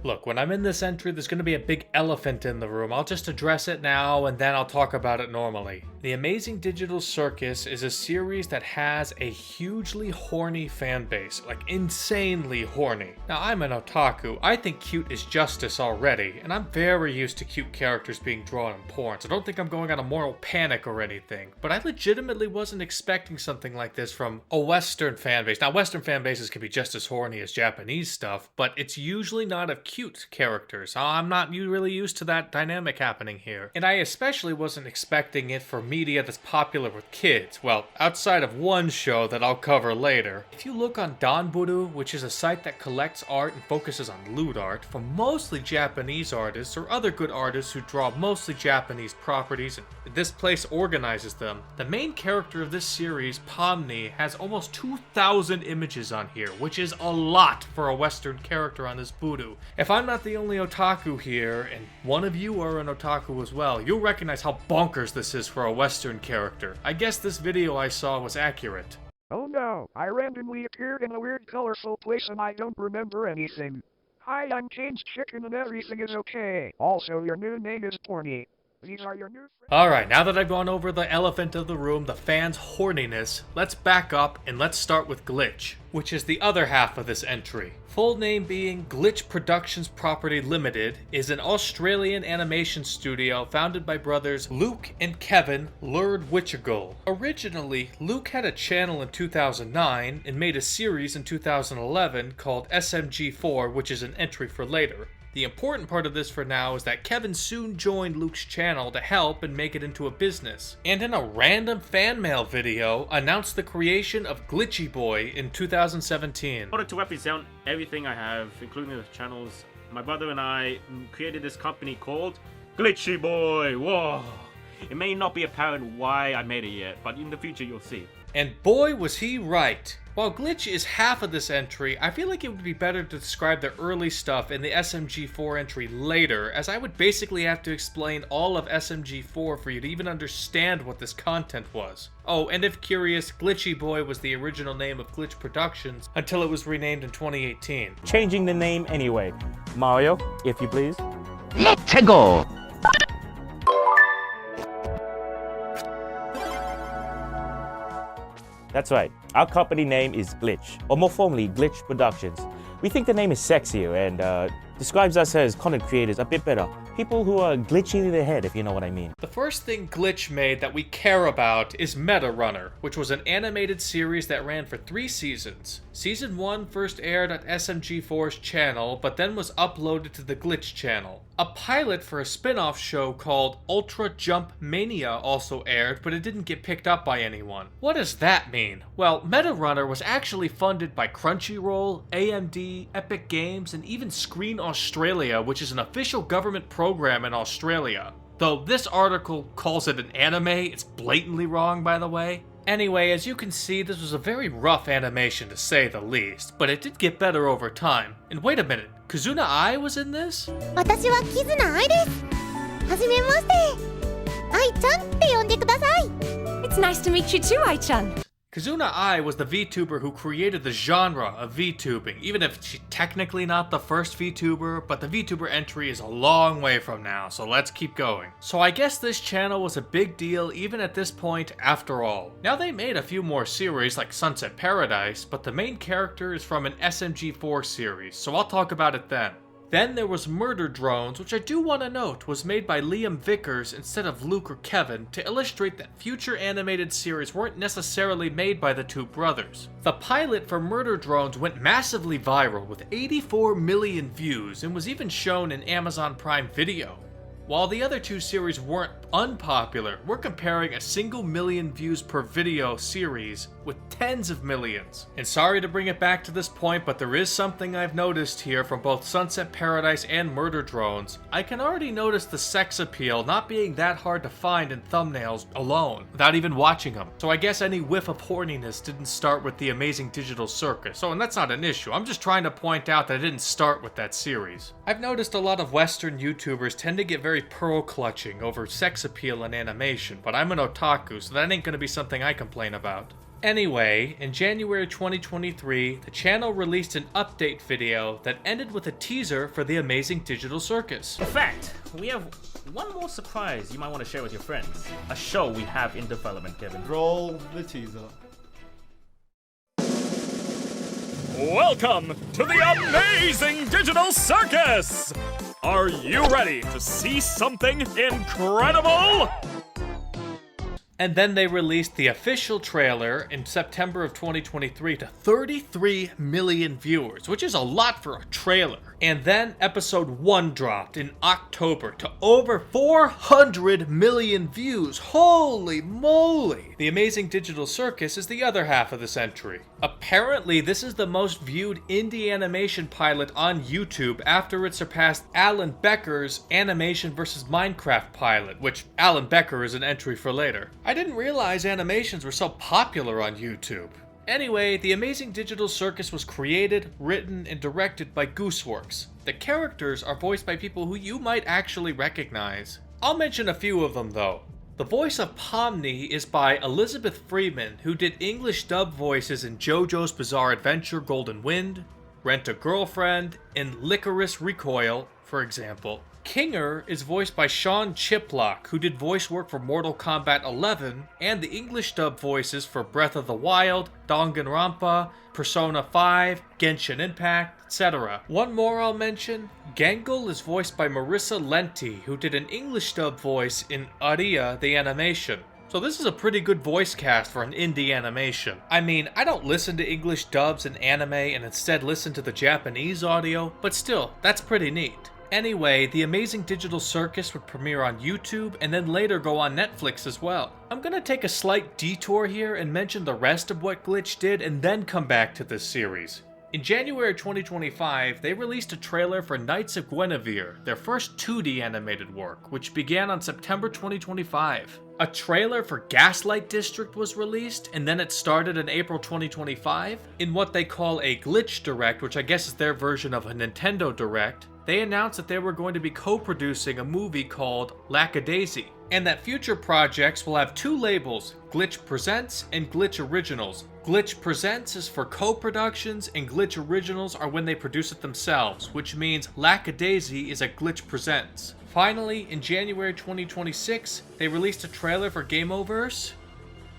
Look, when I'm in this entry, there's going to be a big elephant in the room. I'll just address it now, and then I'll talk about it normally. The Amazing Digital Circus is a series that has a hugely horny fan base, like insanely horny. Now, I'm an otaku. I think cute is justice already, and I'm very used to cute characters being drawn in porn, so don't think I'm going on a moral panic or anything. But I legitimately wasn't expecting something like this from a Western fan base. Now, Western fan bases can be just as horny as Japanese stuff, but it's usually not of cute characters. I'm not really used to that dynamic happening here. And I especially wasn't expecting it for media that's popular with kids. Well, outside of one show that I'll cover later. If you look on Donburu, which is a site that collects art and focuses on lewd art from mostly Japanese artists or other good artists who draw mostly Japanese properties, and this place organizes them, the main character of this series, Pomni, has almost 2,000 images on here, which is a lot for a Western character on this Budu. If I'm not the only otaku here, and one of you are an otaku as well, you'll recognize how bonkers this is for a Western character. I guess this video I saw was accurate. Oh no, I randomly appeared in a weird colorful place and I don't remember anything. Hi, I'm Changed Chicken and everything is okay. Also, your new name is Porny. These are your new friends. Alright, now that I've gone over the elephant of the room, the fans' horniness, let's back up and let's start with Glitch, which is the other half of this entry. Full name being Glitch Productions Property Limited, is an Australian animation studio founded by brothers Luke and Kevin Wojcicki. Originally, Luke had a channel in 2009 and made a series in 2011 called SMG4, which is an entry for later. The important part of this for now is that Kevin soon joined Luke's channel to help and make it into a business, and in a random fan mail video, announced the creation of Glitchy Boy in 2017. In order to represent everything I have, including the channels, my brother and I created this company called Glitchy Boy. Whoa! It may not be apparent why I made it yet, but in the future you'll see. And boy was he right. While Glitch is half of this entry, I feel like it would be better to describe the early stuff in the SMG4 entry later, as I would basically have to explain all of SMG4 for you to even understand what this content was. Oh, and if curious, Glitchy Boy was the original name of Glitch Productions until it was renamed in 2018. Changing the name anyway. Mario, if you please. Let's go! That's right, our company name is Glitch, or more formally, Glitch Productions. We think the name is sexier and describes us as content creators a bit better. People who are glitchy in the head, if you know what I mean. The first thing Glitch made that we care about is Meta Runner, which was an animated series that ran for 3 seasons. Season 1 first aired on SMG4's channel, but then was uploaded to the Glitch channel. A pilot for a spin-off show called Ultra Jump Mania also aired, but it didn't get picked up by anyone. What does that mean? Well, Meta Runner was actually funded by Crunchyroll, AMD, Epic Games, and even Screen Australia, which is an official government program in Australia. Though this article calls it an anime, it's blatantly wrong, by the way. Anyway, as you can see, this was a very rough animation to say the least, but it did get better over time. And wait a minute, Kazuna Ai was in this? 私はキズナアイです。はじめまして。アイちゃんって呼んでください。It's nice to meet you too, Ai-chan. Kazuna Ai was the VTuber who created the genre of VTubing, even if she's technically not the first VTuber, but the VTuber entry is a long way from now, so let's keep going. So I guess this channel was a big deal even at this point after all. Now they made a few more series like Sunset Paradise, but the main character is from an SMG4 series, so I'll talk about it then. Then there was Murder Drones, which I do want to note was made by Liam Vickers instead of Luke or Kevin to illustrate that future animated series weren't necessarily made by the two brothers. The pilot for Murder Drones went massively viral with 84 million views and was even shown in Amazon Prime Video. While the other two series weren't unpopular, we're comparing a single million views per video series with tens of millions. And sorry to bring it back to this point, but there is something I've noticed here from both Sunset Paradise and Murder Drones. I can already notice the sex appeal not being that hard to find in thumbnails alone, without even watching them. So I guess any whiff of horniness didn't start with the Amazing Digital Circus. Oh, and that's not an issue. I'm just trying to point out that it didn't start with that series. I've noticed a lot of Western YouTubers tend to get very pearl clutching over sex appeal and animation, but I'm an otaku, so that ain't gonna be something I complain about. Anyway, in January 2023, the channel released an update video that ended with a teaser for the Amazing Digital Circus. In fact, we have one more surprise you might want to share with your friends. A show we have in development, Kevin. Roll the teaser. Welcome to the Amazing Digital Circus! Are you ready to see something incredible? And then they released the official trailer in September of 2023 to 33 million viewers, which is a lot for a trailer. And then episode 1 dropped in October to over 400 million views. Holy moly! The Amazing Digital Circus is the other half of this entry. Apparently, this is the most viewed indie animation pilot on YouTube after it surpassed Alan Becker's Animation vs. Minecraft pilot, which Alan Becker is an entry for later. I didn't realize animations were so popular on YouTube. Anyway, the Amazing Digital Circus was created, written, and directed by Gooseworks. The characters are voiced by people who you might actually recognize. I'll mention a few of them though. The voice of Pomni is by Elizabeth Freeman, who did English dub voices in JoJo's Bizarre Adventure Golden Wind, Rent a Girlfriend, and Licorice Recoil, for example. Kinger is voiced by Sean Chiplock, who did voice work for Mortal Kombat 11 and the English dub voices for Breath of the Wild, Danganronpa, Persona 5, Genshin Impact, etc. One more I'll mention, Gangle is voiced by Marissa Lenti, who did an English dub voice in Aria the Animation. So this is a pretty good voice cast for an indie animation. I mean, I don't listen to English dubs in anime and instead listen to the Japanese audio, but still, that's pretty neat. Anyway, the Amazing Digital Circus would premiere on YouTube and then later go on Netflix as well. I'm gonna take a slight detour here and mention the rest of what Glitch did and then come back to this series. In January 2025, they released a trailer for Knights of Guinevere, their first 2D animated work, which began on September 2025. A trailer for Gaslight District was released, and then it started in April 2025. In what they call a Glitch Direct, which I guess is their version of a Nintendo Direct, they announced that they were going to be co-producing a movie called Lackadaisy, and that future projects will have two labels, Glitch Presents and Glitch Originals. Glitch Presents is for co-productions, and Glitch Originals are when they produce it themselves, which means Lackadaisy is a Glitch Presents. Finally, in January 2026, they released a trailer for Gameoverse,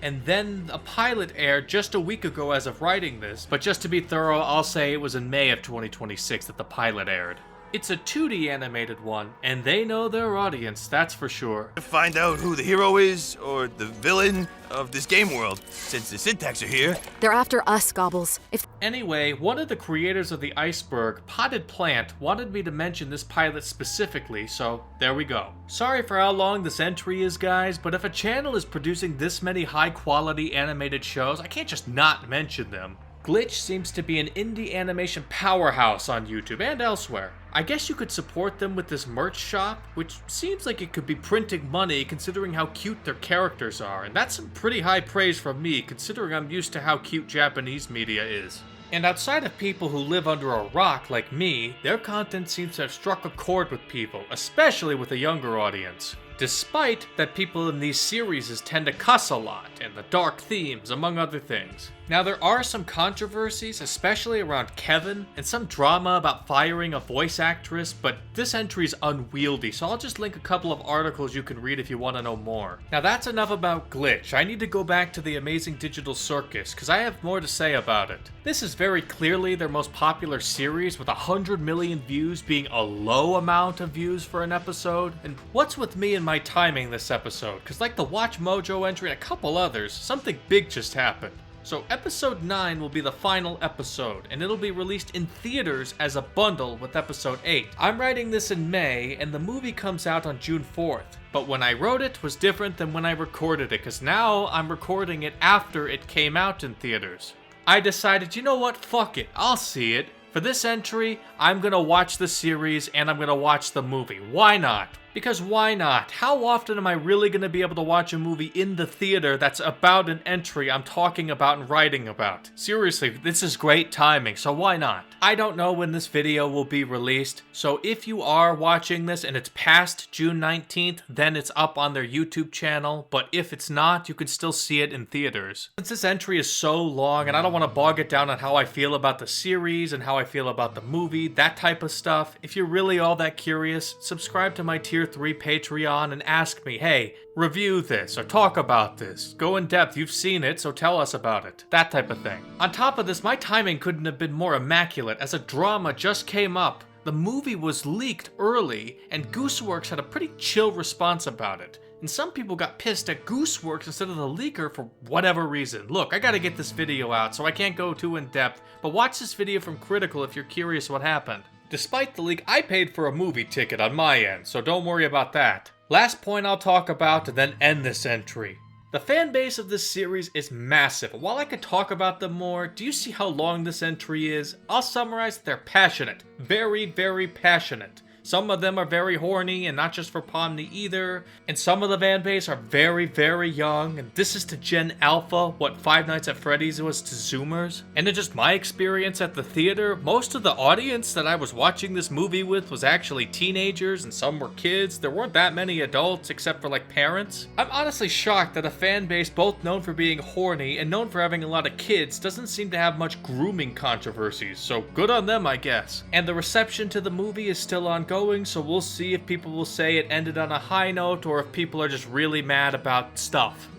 and then a pilot aired just a week ago as of writing this, but just to be thorough, I'll say it was in May of 2026 that the pilot aired. It's a 2D animated one, and they know their audience, that's for sure. To find out who the hero is, or the villain of this game world, since the syntax are here. They're after us, Gobbles. Anyway, one of the creators of the Iceberg, Potted Plant, wanted me to mention this pilot specifically, so there we go. Sorry for how long this entry is, guys, but if a channel is producing this many high-quality animated shows, I can't just not mention them. Glitch seems to be an indie animation powerhouse on YouTube and elsewhere. I guess you could support them with this merch shop, which seems like it could be printing money considering how cute their characters are, and that's some pretty high praise from me considering I'm used to how cute Japanese media is. And outside of people who live under a rock like me, their content seems to have struck a chord with people, especially with a younger audience. Despite that people in these series tend to cuss a lot, and the dark themes, among other things. Now there are some controversies, especially around Kevin, and some drama about firing a voice actress, but this entry is unwieldy, so I'll just link a couple of articles you can read if you want to know more. Now that's enough about Glitch. I need to go back to the Amazing Digital Circus, because I have more to say about it. This is very clearly their most popular series, with 100 million views being a low amount of views for an episode. And what's with me and my timing this episode? Because like the WatchMojo entry and a couple others, something big just happened. So episode 9 will be the final episode, and it'll be released in theaters as a bundle with episode 8. I'm writing this in May, and the movie comes out on June 4th. But when I wrote it was different than when I recorded it, because now I'm recording it after it came out in theaters. I decided, you know what, fuck it, I'll see it. For this entry, I'm gonna watch the series and I'm gonna watch the movie. Why not? Because why not? How often am I really going to be able to watch a movie in the theater that's about an entry I'm talking about and writing about? Seriously, this is great timing, so why not? I don't know when this video will be released, so if you are watching this and it's past June 19th, then it's up on their YouTube channel, but if it's not, you can still see it in theaters. Since this entry is so long and I don't want to bog it down on how I feel about the series and how I feel about the movie, that type of stuff, if you're really all that curious, subscribe to my Tier 3 Patreon and ask me, hey, review this or talk about this. Go in depth, you've seen it, so tell us about it. That type of thing. On top of this, my timing couldn't have been more immaculate as a drama just came up. The movie was leaked early and Gooseworks had a pretty chill response about it. And some people got pissed at Gooseworks instead of the leaker for whatever reason. Look, I gotta get this video out, so I can't go too in depth, but watch this video from Critical if you're curious what happened. Despite the leak, I paid for a movie ticket on my end, so don't worry about that. Last point I'll talk about and then end this entry. The fan base of this series is massive. While I could talk about them more, do you see how long this entry is? I'll summarize, they're passionate. Very, very passionate. Some of them are very horny, and not just for Pomni either. And some of the fan base are very, very young. And this is to Gen Alpha what Five Nights at Freddy's was to Zoomers. And in just my experience at the theater, most of the audience that I was watching this movie with was actually teenagers, and some were kids. There weren't that many adults, except for like parents. I'm honestly shocked that a fan base both known for being horny and known for having a lot of kids doesn't seem to have much grooming controversies. So good on them, I guess. And the reception to the movie is still ongoing. So we'll see if people will say it ended on a high note or if people are just really mad about stuff.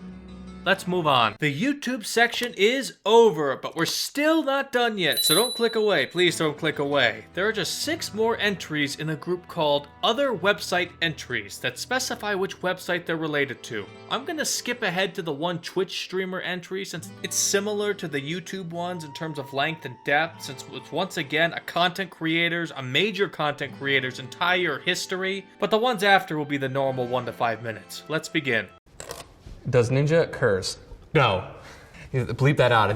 Let's move on. The YouTube section is over, but we're still not done yet, so don't click away. Please don't click away. There are just 6 more entries in a group called Other Website Entries that specify which website they're related to. I'm gonna skip ahead to the one Twitch streamer entry since it's similar to the YouTube ones in terms of length and depth, since it's once again a major content creator's entire history, but the ones after will be the normal 1 to 5 minutes. Let's begin. Does Ninja curse? No. Bleep that out.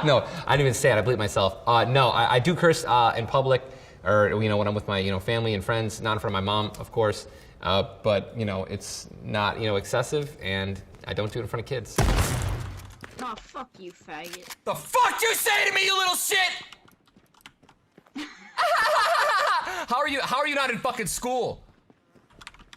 No, I didn't even say it. I bleep myself. No, I do curse in public, or when I'm with my family and friends, not in front of my mom, of course. But it's not excessive, and I don't do it in front of kids. Oh, fuck you, faggot. The fuck you say to me, you little shit? How are you not in fucking school?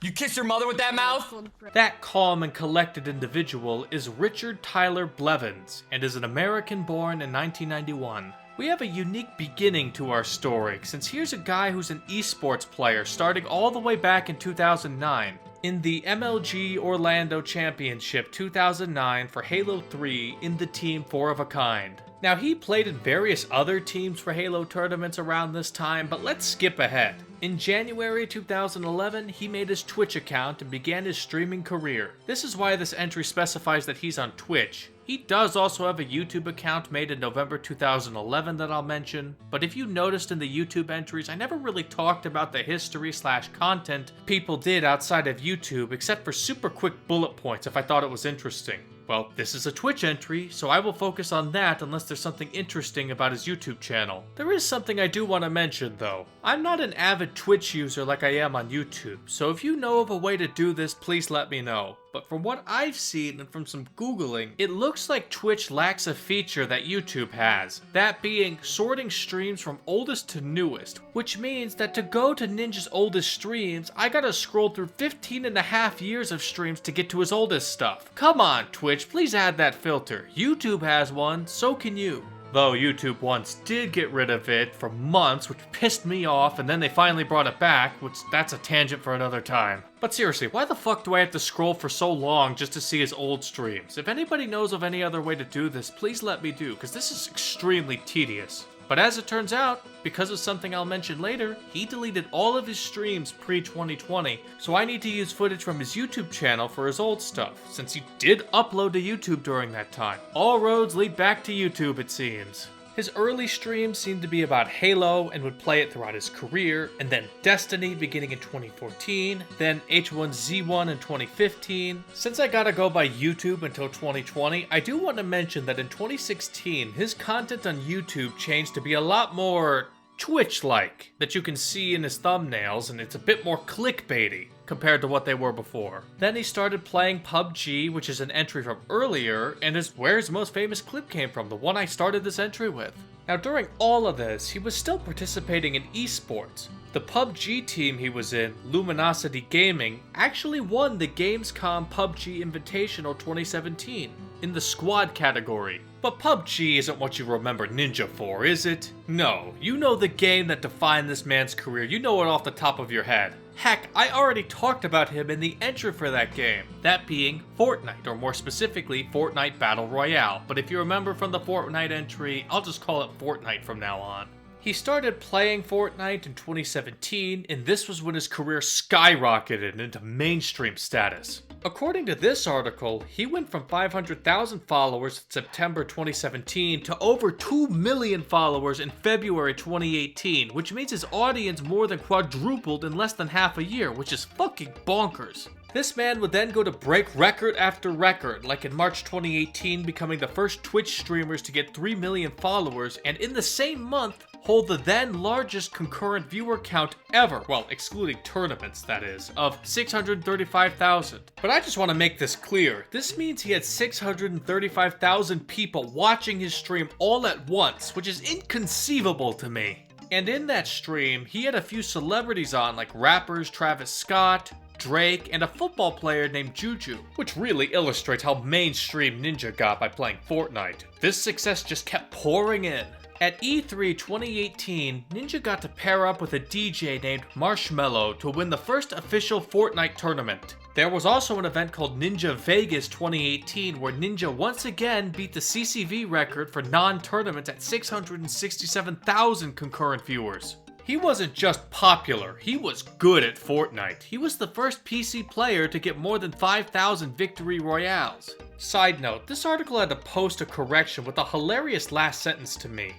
You kiss your mother with that mouth? That calm and collected individual is Richard Tyler Blevins, and is an American born in 1991. We have a unique beginning to our story, since here's a guy who's an esports player starting all the way back in 2009. In the MLG Orlando Championship 2009 for Halo 3 in the team 4 of a kind. Now he played in various other teams for Halo tournaments around this time, but let's skip ahead. In January 2011, he made his Twitch account and began his streaming career. This is why this entry specifies that he's on Twitch. He does also have a YouTube account made in November 2011 that I'll mention, but if you noticed in the YouTube entries, I never really talked about the history/content people did outside of YouTube, except for super quick bullet points if I thought it was interesting. Well, this is a Twitch entry, so I will focus on that unless there's something interesting about his YouTube channel. There is something I do want to mention though. I'm not an avid Twitch user like I am on YouTube, so if you know of a way to do this, please let me know. But from what I've seen and from some Googling, it looks like Twitch lacks a feature that YouTube has. That being sorting streams from oldest to newest, which means that to go to Ninja's oldest streams, I gotta scroll through 15.5 years of streams to get to his oldest stuff. Come on, Twitch, please add that filter. YouTube has one, so can you. Though YouTube once did get rid of it for months, which pissed me off, and then they finally brought it back, which that's a tangent for another time. But seriously, why the fuck do I have to scroll for so long just to see his old streams? If anybody knows of any other way to do this, please let me do, because this is extremely tedious. But as it turns out, because of something I'll mention later, he deleted all of his streams pre-2020, so I need to use footage from his YouTube channel for his old stuff, since he did upload to YouTube during that time. All roads lead back to YouTube, it seems. His early streams seemed to be about Halo and would play it throughout his career, and then Destiny beginning in 2014, then H1Z1 in 2015. Since I gotta go by YouTube until 2020, I do want to mention that in 2016, his content on YouTube changed to be a lot more Twitch-like, that you can see in his thumbnails, and it's a bit more clickbaity compared to what they were before. Then he started playing PUBG, which is an entry from earlier, and is where his most famous clip came from, the one I started this entry with. Now during all of this, he was still participating in esports. The PUBG team he was in, Luminosity Gaming, actually won the Gamescom PUBG Invitational 2017 in the squad category. But PUBG isn't what you remember Ninja for, is it? No, you know the game that defined this man's career, you know it off the top of your head. Heck, I already talked about him in the entry for that game, that being Fortnite, or more specifically, Fortnite Battle Royale. But if you remember from the Fortnite entry, I'll just call it Fortnite from now on. He started playing Fortnite in 2017, and this was when his career skyrocketed into mainstream status. According to this article, he went from 500,000 followers in September 2017 to over 2 million followers in February 2018, which means his audience more than quadrupled in less than half a year, which is fucking bonkers. This man would then go to break record after record, like in March 2018 becoming the first Twitch streamers to get 3 million followers, and in the same month, hold the then largest concurrent viewer count ever, well, excluding tournaments, that is, of 635,000. But I just want to make this clear. This means he had 635,000 people watching his stream all at once, which is inconceivable to me. And in that stream, he had a few celebrities on, like rappers Travis Scott, Drake, and a football player named Juju, which really illustrates how mainstream Ninja got by playing Fortnite. This success just kept pouring in. At E3 2018, Ninja got to pair up with a DJ named Marshmello to win the first official Fortnite tournament. There was also an event called Ninja Vegas 2018 where Ninja once again beat the CCV record for non-tournaments at 667,000 concurrent viewers. He wasn't just popular, he was good at Fortnite. He was the first PC player to get more than 5,000 victory royales. Side note, this article had to post a correction with a hilarious last sentence to me.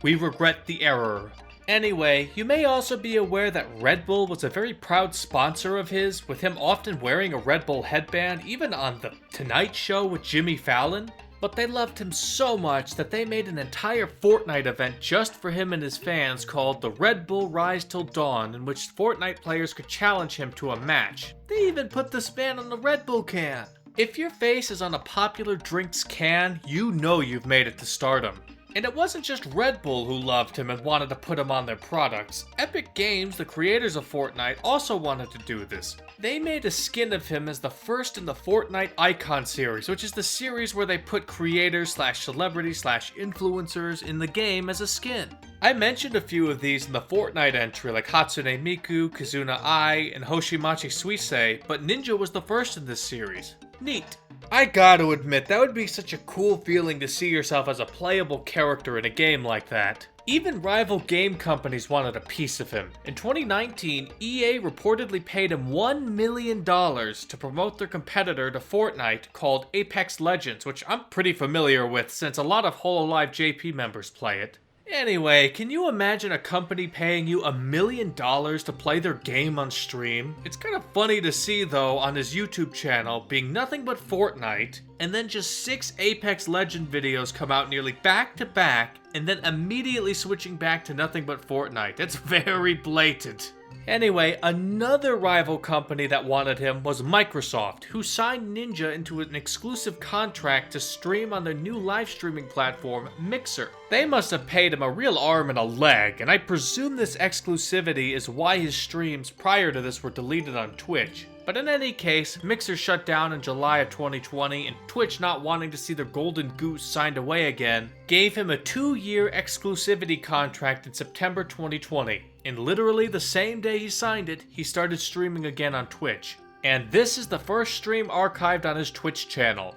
We regret the error. Anyway, you may also be aware that Red Bull was a very proud sponsor of his, with him often wearing a Red Bull headband, even on The Tonight Show with Jimmy Fallon. But they loved him so much that they made an entire Fortnite event just for him and his fans called the Red Bull Rise Till Dawn, in which Fortnite players could challenge him to a match. They even put this man on the Red Bull can. If your face is on a popular drink's can, you know you've made it to stardom. And it wasn't just Red Bull who loved him and wanted to put him on their products. Epic Games, the creators of Fortnite, also wanted to do this. They made a skin of him as the first in the Fortnite Icon series, which is the series where they put creators/celebrities/influencers in the game as a skin. I mentioned a few of these in the Fortnite entry like Hatsune Miku, Kazuna Ai, and Hoshimachi Suisei, but Ninja was the first in this series. Neat. I gotta admit, that would be such a cool feeling to see yourself as a playable character in a game like that. Even rival game companies wanted a piece of him. In 2019, EA reportedly paid him $1 million to promote their competitor to Fortnite called Apex Legends, which I'm pretty familiar with since a lot of Hololive JP members play it. Anyway, can you imagine a company paying you $1 million to play their game on stream? It's kind of funny to see though on his YouTube channel being nothing but Fortnite, and then just 6 Apex Legend videos come out nearly back to back, and then immediately switching back to nothing but Fortnite. It's very blatant. Anyway, another rival company that wanted him was Microsoft, who signed Ninja into an exclusive contract to stream on their new live streaming platform, Mixer. They must have paid him a real arm and a leg, and I presume this exclusivity is why his streams prior to this were deleted on Twitch. But in any case, Mixer shut down in July of 2020, and Twitch, not wanting to see their golden goose signed away again, gave him a 2-year exclusivity contract in September 2020. And literally the same day he signed it, he started streaming again on Twitch. And this is the first stream archived on his Twitch channel.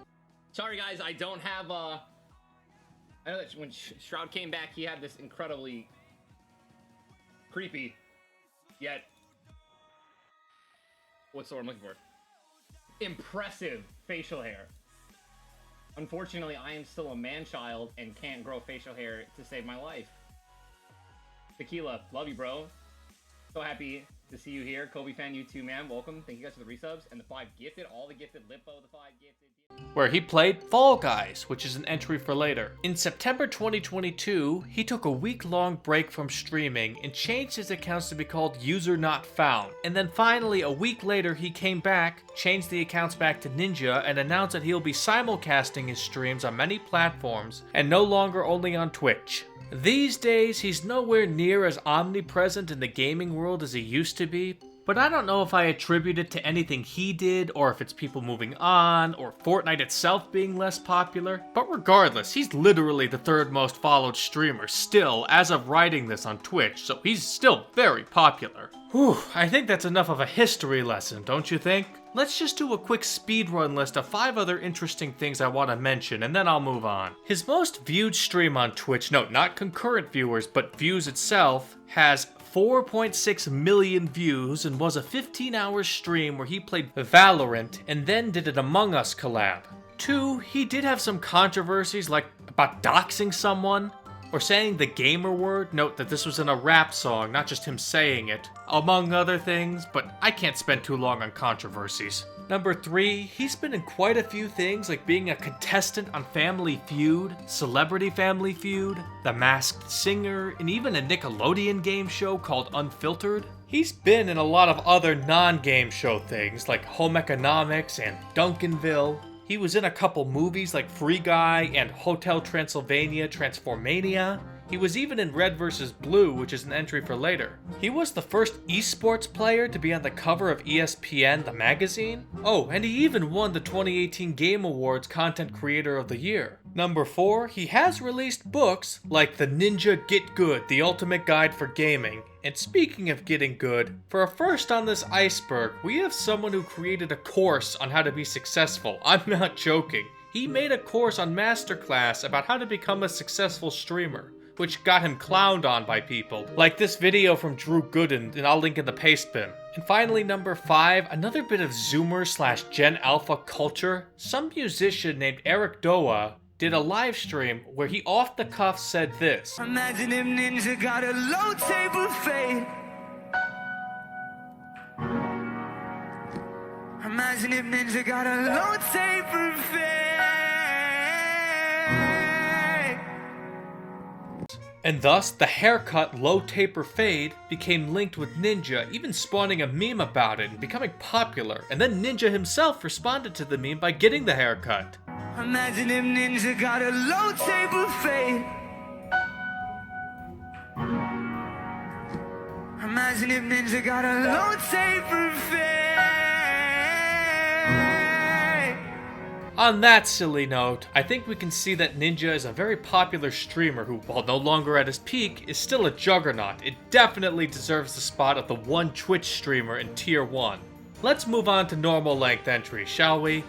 Sorry guys, I don't have I know that when Shroud came back, he had this incredibly creepy, yet what's the word I'm looking for? Impressive facial hair. Unfortunately, I am still a man-child and can't grow facial hair to save my life. Tequila, love you, bro. So happy to see you here. Kobe fan, you too, man. Welcome. Thank you guys for the resubs and the 5 gifted. All the gifted. Lippo, the 5 gifted. Where he played Fall Guys, which is an entry for later. In September 2022, he took a week-long break from streaming and changed his accounts to be called User Not Found. And then finally, a week later, he came back, changed the accounts back to Ninja, and announced that he'll be simulcasting his streams on many platforms and no longer only on Twitch. These days, he's nowhere near as omnipresent in the gaming world as he used to be, but I don't know if I attribute it to anything he did, or if it's people moving on, or Fortnite itself being less popular. But regardless, he's literally the 3rd most followed streamer still as of writing this on Twitch, so he's still very popular. Whew, I think that's enough of a history lesson, don't you think? Let's just do a quick speedrun list of 5 other interesting things I want to mention, and then I'll move on. His most viewed stream on Twitch, no, not concurrent viewers, but views itself, has 4.6 million views and was a 15-hour stream where he played Valorant and then did an Among Us collab. 2, he did have some controversies like about doxing someone or saying the gamer word. Note that this was in a rap song, not just him saying it, among other things, but I can't spend too long on controversies. Number 3, he's been in quite a few things like being a contestant on Family Feud, Celebrity Family Feud, The Masked Singer, and even a Nickelodeon game show called Unfiltered. He's been in a lot of other non-game show things like Home Economics and Duncanville. He was in a couple movies like Free Guy and Hotel Transylvania Transformania. He was even in Red vs. Blue, which is an entry for later. He was the first esports player to be on the cover of ESPN, the magazine. Oh, and he even won the 2018 Game Awards Content Creator of the Year. Number 4, he has released books like The Ninja Get Good, The Ultimate Guide for Gaming. And speaking of getting good, for a first on this iceberg, we have someone who created a course on how to be successful. I'm not joking. He made a course on Masterclass about how to become a successful streamer, which got him clowned on by people, like this video from Drew Gooden, and I'll link in the paste bin. And finally, number 5, another bit of Zoomer/Gen Alpha culture. Some musician named Eric Doa did a live stream where he off the cuff said this. Imagine if Ninja got a low table fade. Imagine if Ninja got a low table fade. And thus, the haircut low taper fade became linked with Ninja, even spawning a meme about it and becoming popular. And then Ninja himself responded to the meme by getting the haircut. Imagine if Ninja got a low table fade. Imagine if Ninja got a low table fade. On that silly note, I think we can see that Ninja is a very popular streamer who, while no longer at his peak, is still a juggernaut. It definitely deserves the spot of the one Twitch streamer in Tier 1. Let's move on to normal length entries, shall we?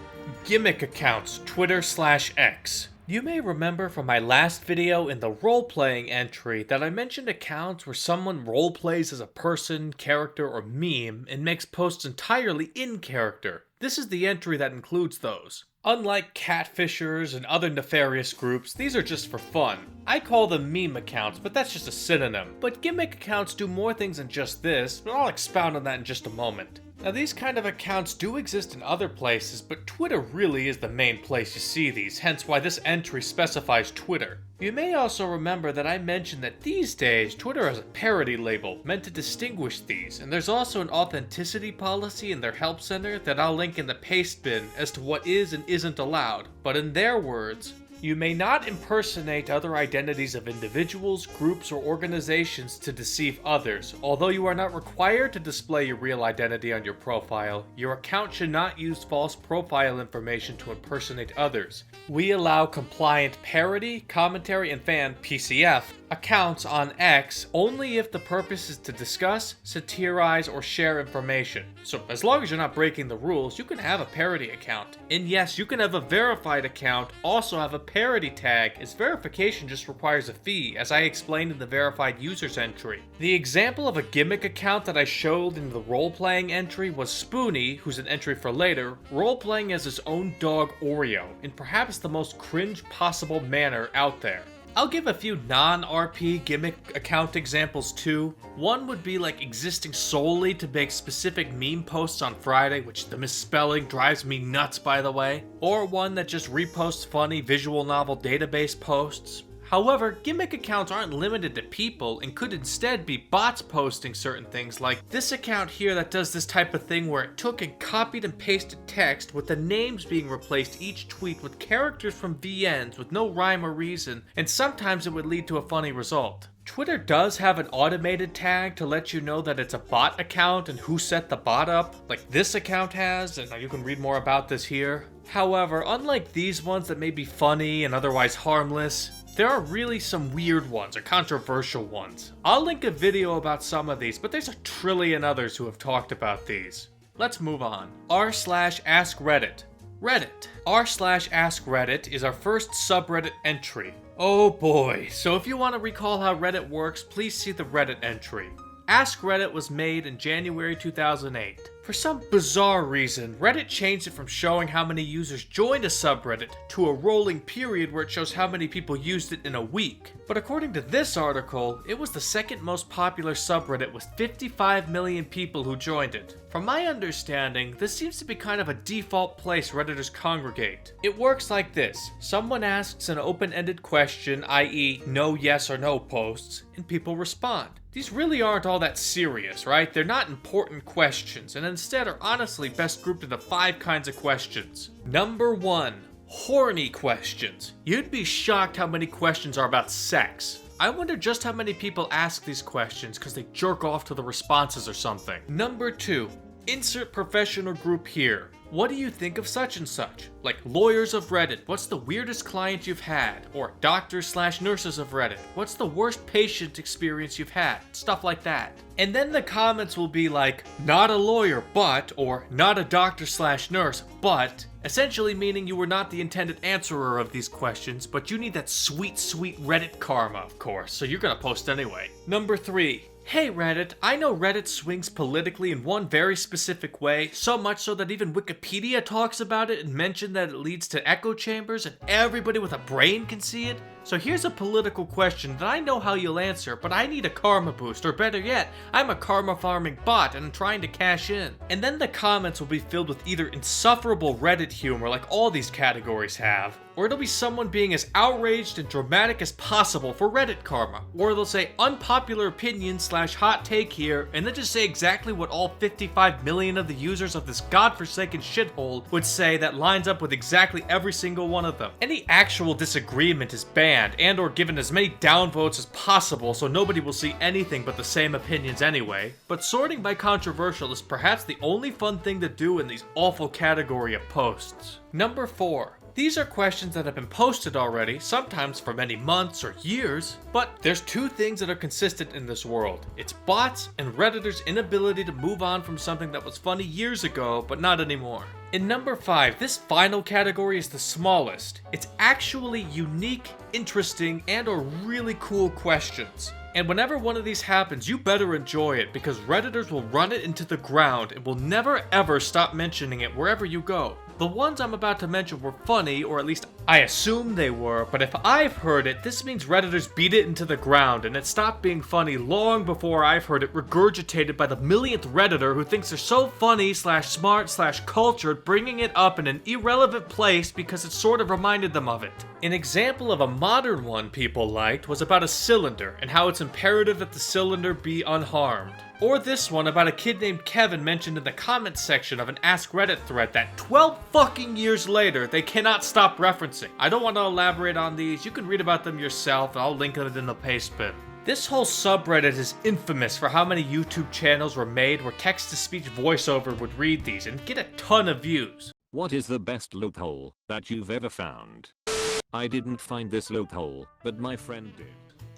Gimmick accounts, Twitter/X. You may remember from my last video in the role-playing entry that I mentioned accounts where someone role-plays as a person, character, or meme and makes posts entirely in character. This is the entry that includes those. Unlike catfishers and other nefarious groups, these are just for fun. I call them meme accounts, but that's just a synonym. But gimmick accounts do more things than just this, but I'll expound on that in just a moment. Now these kind of accounts do exist in other places, but Twitter really is the main place you see these, hence why this entry specifies Twitter. You may also remember that I mentioned that these days, Twitter has a parody label meant to distinguish these, and there's also an authenticity policy in their help center that I'll link in the paste bin as to what is and isn't allowed, but in their words, you may not impersonate other identities of individuals, groups, or organizations to deceive others. Although you are not required to display your real identity on your profile, your account should not use false profile information to impersonate others. We allow compliant parody, commentary, and fan (PCF) accounts on X only if the purpose is to discuss, satirize, or share information. So as long as you're not breaking the rules, you can have a parody account. And yes, you can have a verified account, also have a parody tag, as verification just requires a fee, as I explained in the verified users entry. The example of a gimmick account that I showed in the role-playing entry was Spoony, who's an entry for later, role-playing as his own dog Oreo, in perhaps the most cringe possible manner out there. I'll give a few non-RP gimmick account examples too. One would be like existing solely to make specific meme posts on Friday, which the misspelling drives me nuts by the way. Or one that just reposts funny visual novel database posts. However, gimmick accounts aren't limited to people and could instead be bots posting certain things, like this account here that does this type of thing where it took and copied and pasted text with the names being replaced each tweet with characters from VNs with no rhyme or reason, and sometimes it would lead to a funny result. Twitter does have an automated tag to let you know that it's a bot account and who set the bot up, like this account has, and you can read more about this here. However, unlike these ones that may be funny and otherwise harmless, there are really some weird ones or controversial ones. I'll link a video about some of these, but there's a trillion others who have talked about these. Let's move on. r/AskReddit. Reddit. r/AskReddit is our first subreddit entry. Oh boy, so if you want to recall how Reddit works, please see the Reddit entry. AskReddit was made in January 2008. For some bizarre reason, Reddit changed it from showing how many users joined a subreddit to a rolling period where it shows how many people used it in a week. But according to this article, it was the second most popular subreddit with 55 million people who joined it. From my understanding, this seems to be kind of a default place Redditors congregate. It works like this. Someone asks an open-ended question, i.e. no yes or no posts, and people respond. These really aren't all that serious, right? They're not important questions, and instead are honestly best grouped into 5 kinds of questions. Number 1. Horny questions. You'd be shocked how many questions are about sex. I wonder just how many people ask these questions because they jerk off to the responses or something. Number 2. Insert professional group here. What do you think of such and such? Like lawyers of Reddit, what's the weirdest client you've had? Or doctors/nurses of Reddit, what's the worst patient experience you've had? Stuff like that. And then the comments will be like, not a lawyer, but, or not a doctor/nurse, but, essentially meaning you were not the intended answerer of these questions, but you need that sweet, sweet Reddit karma, of course, so you're gonna post anyway. Number 3. Hey Reddit, I know Reddit swings politically in one very specific way, so much so that even Wikipedia talks about it and mentioned that it leads to echo chambers and everybody with a brain can see it. So here's a political question that I know how you'll answer, but I need a karma boost, or better yet, I'm a karma farming bot and I'm trying to cash in. And then the comments will be filled with either insufferable Reddit humor like all these categories have, or it'll be someone being as outraged and dramatic as possible for Reddit karma, or they'll say unpopular opinion/hot take here, and then just say exactly what all 55 million of the users of this godforsaken shithole would say that lines up with exactly every single one of them. Any actual disagreement is banned and or given as many downvotes as possible so nobody will see anything but the same opinions anyway, but sorting by controversial is perhaps the only fun thing to do in these awful category of posts. Number 4. These are questions that have been posted already, sometimes for many months or years, but there's 2 things that are consistent in this world. It's bots and Redditors' inability to move on from something that was funny years ago, but not anymore. In number 5, this final category is the smallest. It's actually unique, interesting, and or really cool questions. And whenever one of these happens, you better enjoy it because Redditors will run it into the ground and will never ever stop mentioning it wherever you go. The ones I'm about to mention were funny, or at least I assume they were, but if I've heard it, this means Redditors beat it into the ground, and it stopped being funny long before I've heard it regurgitated by the millionth Redditor who thinks they're so funny slash smart slash cultured, bringing it up in an irrelevant place because it sort of reminded them of it. An example of a modern one people liked was about a cylinder, and how it's imperative that the cylinder be unharmed. Or this one about a kid named Kevin mentioned in the comments section of an AskReddit thread that 12 fucking years later they cannot stop referencing. I don't want to elaborate on these, you can read about them yourself, and I'll link it in the paste bin. This whole subreddit is infamous for how many YouTube channels were made where text-to-speech voiceover would read these and get a ton of views. What is the best loophole that you've ever found? I didn't find this loophole, but my friend did.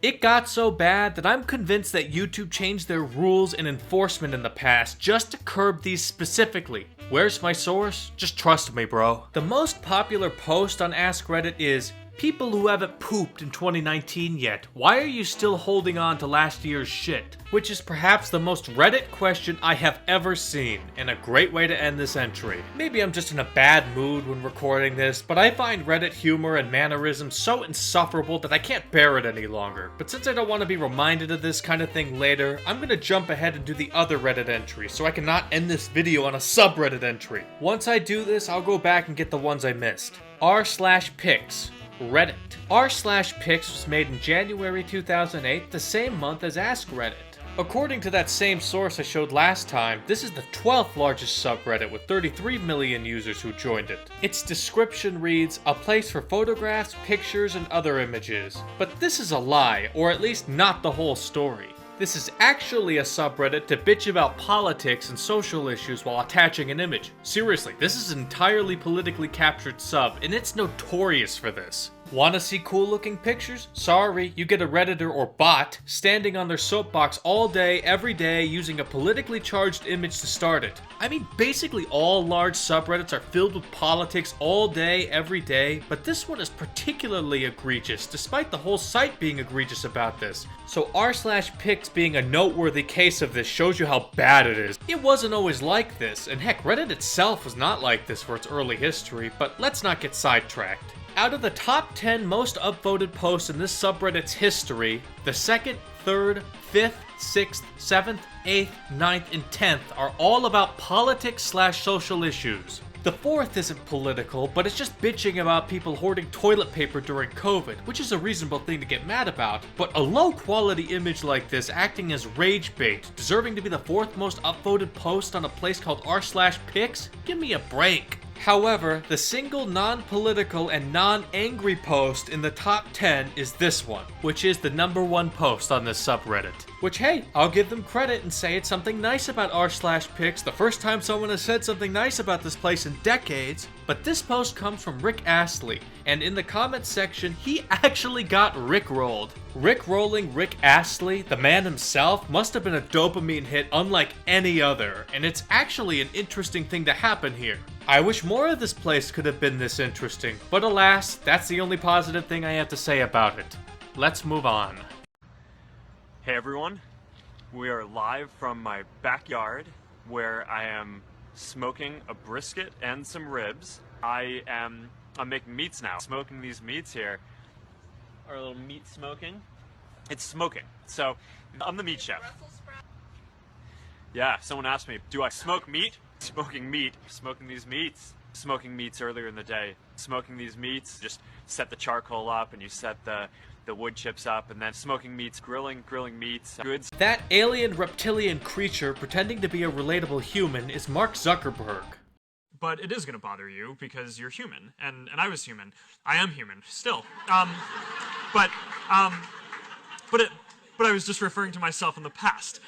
It got so bad that I'm convinced that YouTube changed their rules and enforcement in the past just to curb these specifically. Where's my source? Just trust me, bro. The most popular post on AskReddit is, "People who haven't pooped in 2019 yet, why are you still holding on to last year's shit?" Which is perhaps the most Reddit question I have ever seen, and a great way to end this entry. Maybe I'm just in a bad mood when recording this, but I find Reddit humor and mannerisms so insufferable that I can't bear it any longer. But since I don't want to be reminded of this kind of thing later, I'm gonna jump ahead and do the other Reddit entry so I can not end this video on a subreddit entry. Once I do this, I'll go back and get the ones I missed. r/pics. Reddit. r/pics was made in January 2008, the same month as AskReddit. According to that same source I showed last time, this is the 12th largest subreddit with 33 million users who joined it. Its description reads, "A place for photographs, pictures, and other images." But this is a lie, or at least not the whole story. This is actually a subreddit to bitch about politics and social issues while attaching an image. Seriously, this is an entirely politically captured sub, and it's notorious for this. Wanna see cool looking pictures? Sorry, you get a Redditor or bot standing on their soapbox all day, every day, using a politically charged image to start it. I mean, basically all large subreddits are filled with politics all day, every day, but this one is particularly egregious, despite the whole site being egregious about this. So r/pics being a noteworthy case of this shows you how bad it is. It wasn't always like this, and heck, Reddit itself was not like this for its early history, but let's not get sidetracked. Out of the top 10 most upvoted posts in this subreddit's history, the 2nd, 3rd, 5th, 6th, 7th, 8th, 9th, and 10th are all about politics/social issues. The 4th isn't political, but it's just bitching about people hoarding toilet paper during COVID, which is a reasonable thing to get mad about, but a low quality image like this acting as rage bait, deserving to be the 4th most upvoted post on a place called r/pics? Give me a break. However, the single non-political and non-angry post in the top 10 is this one, which is the #1 post on this subreddit. Which, hey, I'll give them credit and say it's something nice about r/pics, the first time someone has said something nice about this place in decades, but this post comes from Rick Astley, and in the comments section, he actually got Rickrolled. Rickrolling Rick Astley, the man himself, must have been a dopamine hit unlike any other, and it's actually an interesting thing to happen here. I wish more of this place could have been this interesting, but alas, that's the only positive thing I have to say about it. Let's move on. Hey everyone, we are live from my backyard where I am smoking a brisket and some ribs. I'm making meats now. Smoking these meats here. Our little meat smoking. It's smoking. So I'm the meat chef. Yeah, someone asked me, do I smoke meat? Smoking meat. Smoking these meats. Smoking meats earlier in the day. Smoking these meats, just set the charcoal up and you set the wood chips up, and then smoking meats, grilling meats, goods. That alien reptilian creature pretending to be a relatable human is Mark Zuckerberg. But it is gonna bother you because you're human, and I was human. I am human still. But I was just referring to myself in the past.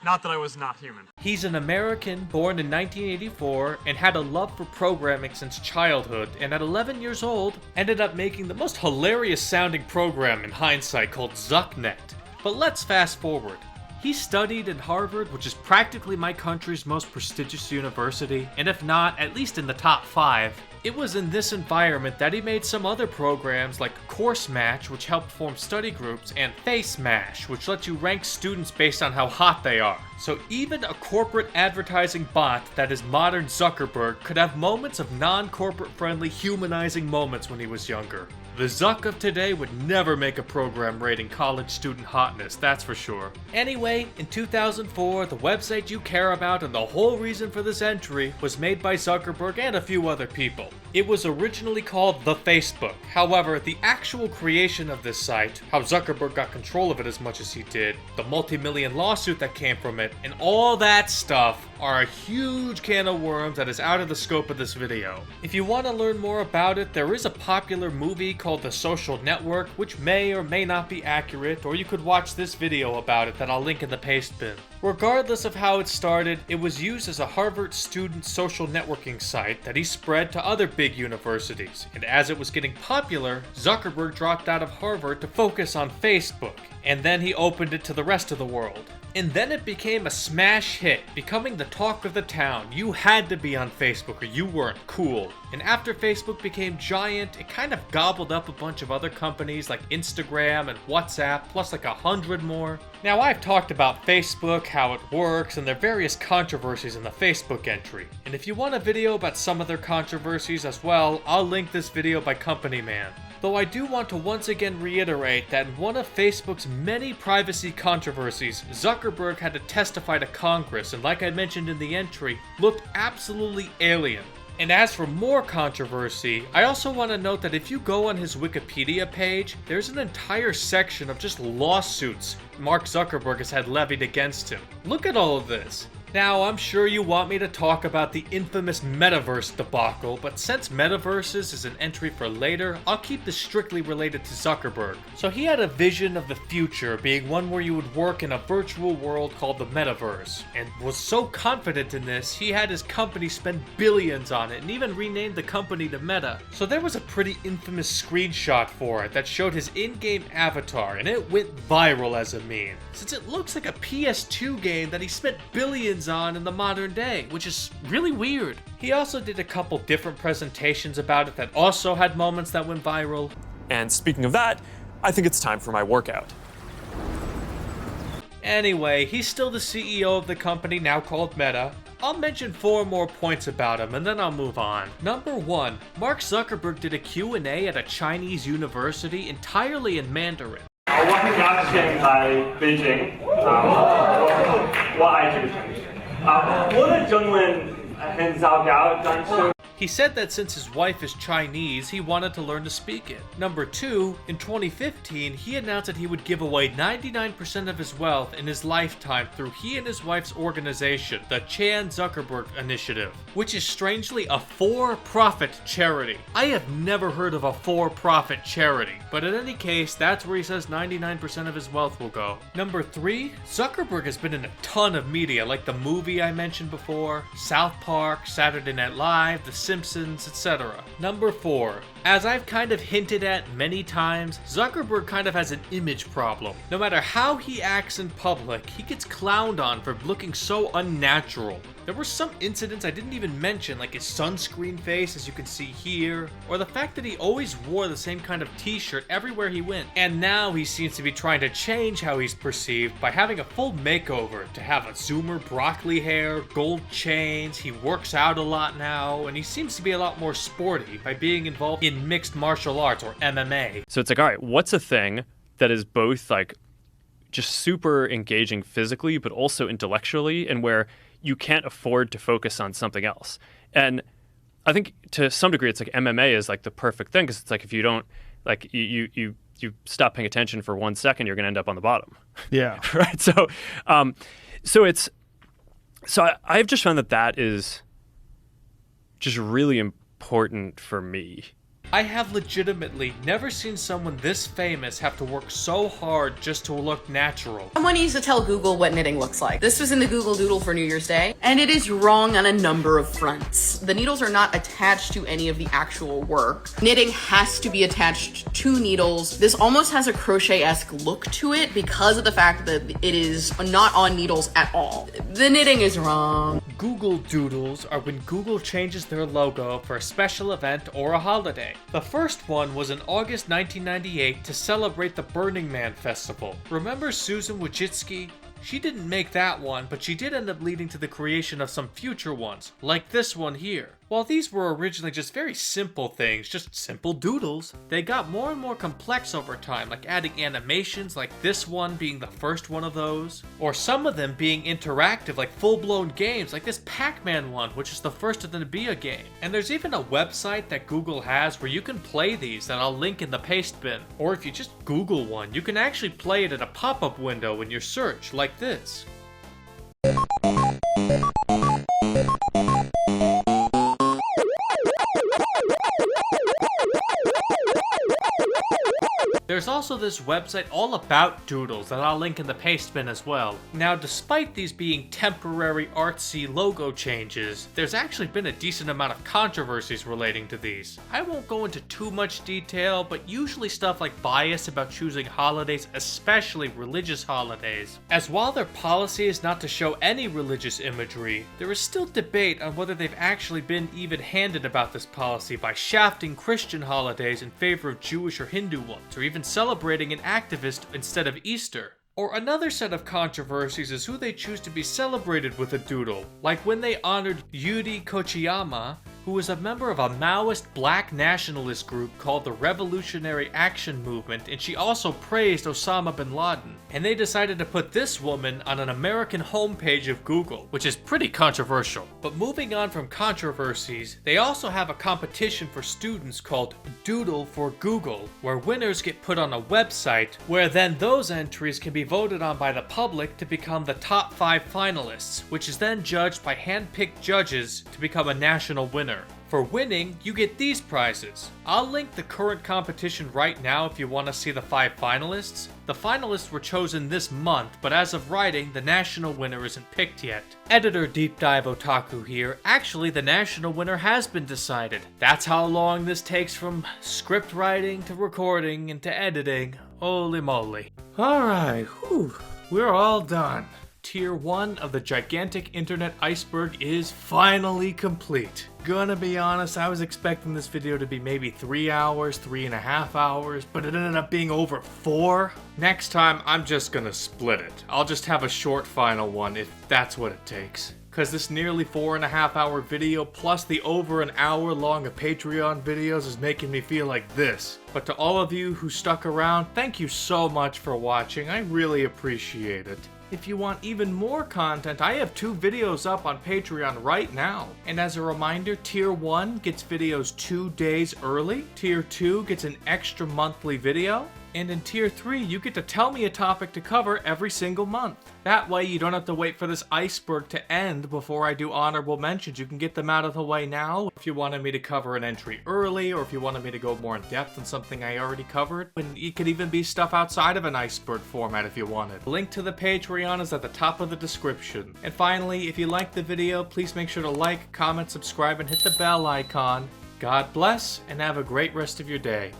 Not that I was not human. He's an American born in 1984 and had a love for programming since childhood, and at 11 years old ended up making the most hilarious sounding program in hindsight called Zucknet. But let's fast forward. He studied at Harvard, which is practically my country's most prestigious university, and if not, at least in the top 5. It was in this environment that he made some other programs like Course Match, which helped form study groups, and Face Mash, which lets you rank students based on how hot they are. So even a corporate advertising bot that is modern Zuckerberg could have moments of non-corporate friendly humanizing moments when he was younger. The Zuck of today would never make a program rating college student hotness, that's for sure. Anyway, in 2004, the website you care about and the whole reason for this entry was made by Zuckerberg and a few other people. It was originally called The Facebook. However, the actual creation of this site, how Zuckerberg got control of it as much as he did, the multi-million lawsuit that came from it, and all that stuff are a huge can of worms that is out of the scope of this video. If you want to learn more about it, there is a popular movie called The Social Network, which may or may not be accurate, or you could watch this video about it that I'll link in the paste bin. Regardless of how it started, it was used as a Harvard student social networking site that he spread to other big universities, and as it was getting popular, Zuckerberg dropped out of Harvard to focus on Facebook, and then he opened it to the rest of the world. And then it became a smash hit, becoming the talk of the town. You had to be on Facebook or you weren't cool. And after Facebook became giant, it kind of gobbled up a bunch of other companies like Instagram and WhatsApp, plus like 100 more. Now I've talked about Facebook, how it works, and their various controversies in the Facebook entry. And if you want a video about some of their controversies as well, I'll link this video by Company Man. Though I do want to once again reiterate that in one of Facebook's many privacy controversies, Zuckerberg had to testify to Congress and, like I mentioned in the entry, looked absolutely alien. And as for more controversy, I also want to note that if you go on his Wikipedia page, there's an entire section of just lawsuits Mark Zuckerberg has had levied against him. Look at all of this. Now, I'm sure you want me to talk about the infamous Metaverse debacle, but since Metaverses is an entry for later, I'll keep this strictly related to Zuckerberg. So he had a vision of the future being one where you would work in a virtual world called the Metaverse, and was so confident in this, he had his company spend billions on it and even renamed the company to Meta. So there was a pretty infamous screenshot for it that showed his in-game avatar, and it went viral as a meme, since it looks like a PS2 game that he spent billions on in the modern day, which is really weird. He also did a couple different presentations about it that also had moments that went viral. And speaking of that, I think it's time for my workout. Anyway, he's still the CEO of the company now called Meta. I'll mention 4 more points about him and then I'll move on. Number 1, Mark Zuckerberg did a Q&A at a Chinese university entirely in Mandarin. 我的中文很糟糕，但是 He said that since his wife is Chinese, he wanted to learn to speak it. Number 2, in 2015, he announced that he would give away 99% of his wealth in his lifetime through he and his wife's organization, the Chan Zuckerberg Initiative, which is strangely a for-profit charity. I have never heard of a for-profit charity, but in any case, that's where he says 99% of his wealth will go. Number 3, Zuckerberg has been in a ton of media, like the movie I mentioned before, South Park, Saturday Night Live, The Simpsons, etc. Number 4, as I've kind of hinted at many times, Zuckerberg kind of has an image problem. No matter how he acts in public, he gets clowned on for looking so unnatural. There were some incidents I didn't even mention, like his sunscreen face, as you can see here, or the fact that he always wore the same kind of t-shirt everywhere he went. And now he seems to be trying to change how he's perceived by having a full makeover, to have a zoomer broccoli hair, gold chains, he works out a lot now, and he seems to be a lot more sporty by being involved in mixed martial arts, or MMA. So it's like, all right, what's a thing that is both like just super engaging physically, but also intellectually, and where you can't afford to focus on something else? And I think to some degree, it's like MMA is like the perfect thing, because it's like if you don't, like you stop paying attention for 1 second, you're going to end up on the bottom. Yeah. Right. So, I've just found that is just really important for me. I have legitimately never seen someone this famous have to work so hard just to look natural. Someone needs to tell Google what knitting looks like. This was in the Google Doodle for New Year's Day, and it is wrong on a number of fronts. The needles are not attached to any of the actual work. Knitting has to be attached to needles. This almost has a crochet-esque look to it because of the fact that it is not on needles at all. The knitting is wrong. Google Doodles are when Google changes their logo for a special event or a holiday. The first one was in August 1998 to celebrate the Burning Man Festival. Remember Susan Wojcicki? She didn't make that one, but she did end up leading to the creation of some future ones, like this one here. While these were originally just very simple things, just simple doodles, they got more and more complex over time, like adding animations like this one being the first one of those, or some of them being interactive like full-blown games like this Pac-Man one, which is the first of them to be a game. And there's even a website that Google has where you can play these that I'll link in the paste bin. Or if you just Google one, you can actually play it in a pop-up window in your search like this. There's also this website all about doodles that I'll link in the paste bin as well. Now, despite these being temporary artsy logo changes, there's actually been a decent amount of controversies relating to these. I won't go into too much detail, but usually stuff like bias about choosing holidays, especially religious holidays. As while their policy is not to show any religious imagery, there is still debate on whether they've actually been even-handed about this policy by shafting Christian holidays in favor of Jewish or Hindu ones, or even celebrating an activist instead of Easter. Or another set of controversies is who they choose to be celebrated with a doodle, like when they honored Yuri Kochiyama, who was a member of a Maoist black nationalist group called the Revolutionary Action Movement, and she also praised Osama bin Laden. And they decided to put this woman on an American homepage of Google, which is pretty controversial. But moving on from controversies, they also have a competition for students called Doodle for Google, where winners get put on a website, where then those entries can be voted on by the public to become the top 5 finalists, which is then judged by hand-picked judges to become a national winner. For winning, you get these prizes. I'll link the current competition right now if you want to see the 5 finalists. The finalists were chosen this month, but as of writing, the national winner isn't picked yet. Editor Deep Dive Otaku here. Actually, the national winner has been decided. That's how long this takes from script writing to recording and to editing. Holy moly. Alright, we're all done. Tier 1 of the gigantic internet iceberg is finally complete. Gonna be honest, I was expecting this video to be maybe 3 hours, 3.5 hours, but it ended up being over 4. Next time, I'm just gonna split it. I'll just have a short final one if that's what it takes. Cause this nearly 4.5 hour video plus the over an hour long of Patreon videos is making me feel like this. But to all of you who stuck around, thank you so much for watching. I really appreciate it. If you want even more content, I have 2 videos up on Patreon right now. And as a reminder, Tier 1 gets videos 2 days early, Tier 2 gets an extra monthly video, and in Tier 3 you get to tell me a topic to cover every single month. That way you don't have to wait for this iceberg to end before I do honorable mentions. You can get them out of the way now if you wanted me to cover an entry early, or if you wanted me to go more in depth on something I already covered. And it could even be stuff outside of an iceberg format if you wanted. The link to the Patreon is at the top of the description. And finally, if you liked the video, please make sure to like, comment, subscribe, and hit the bell icon. God bless, and have a great rest of your day.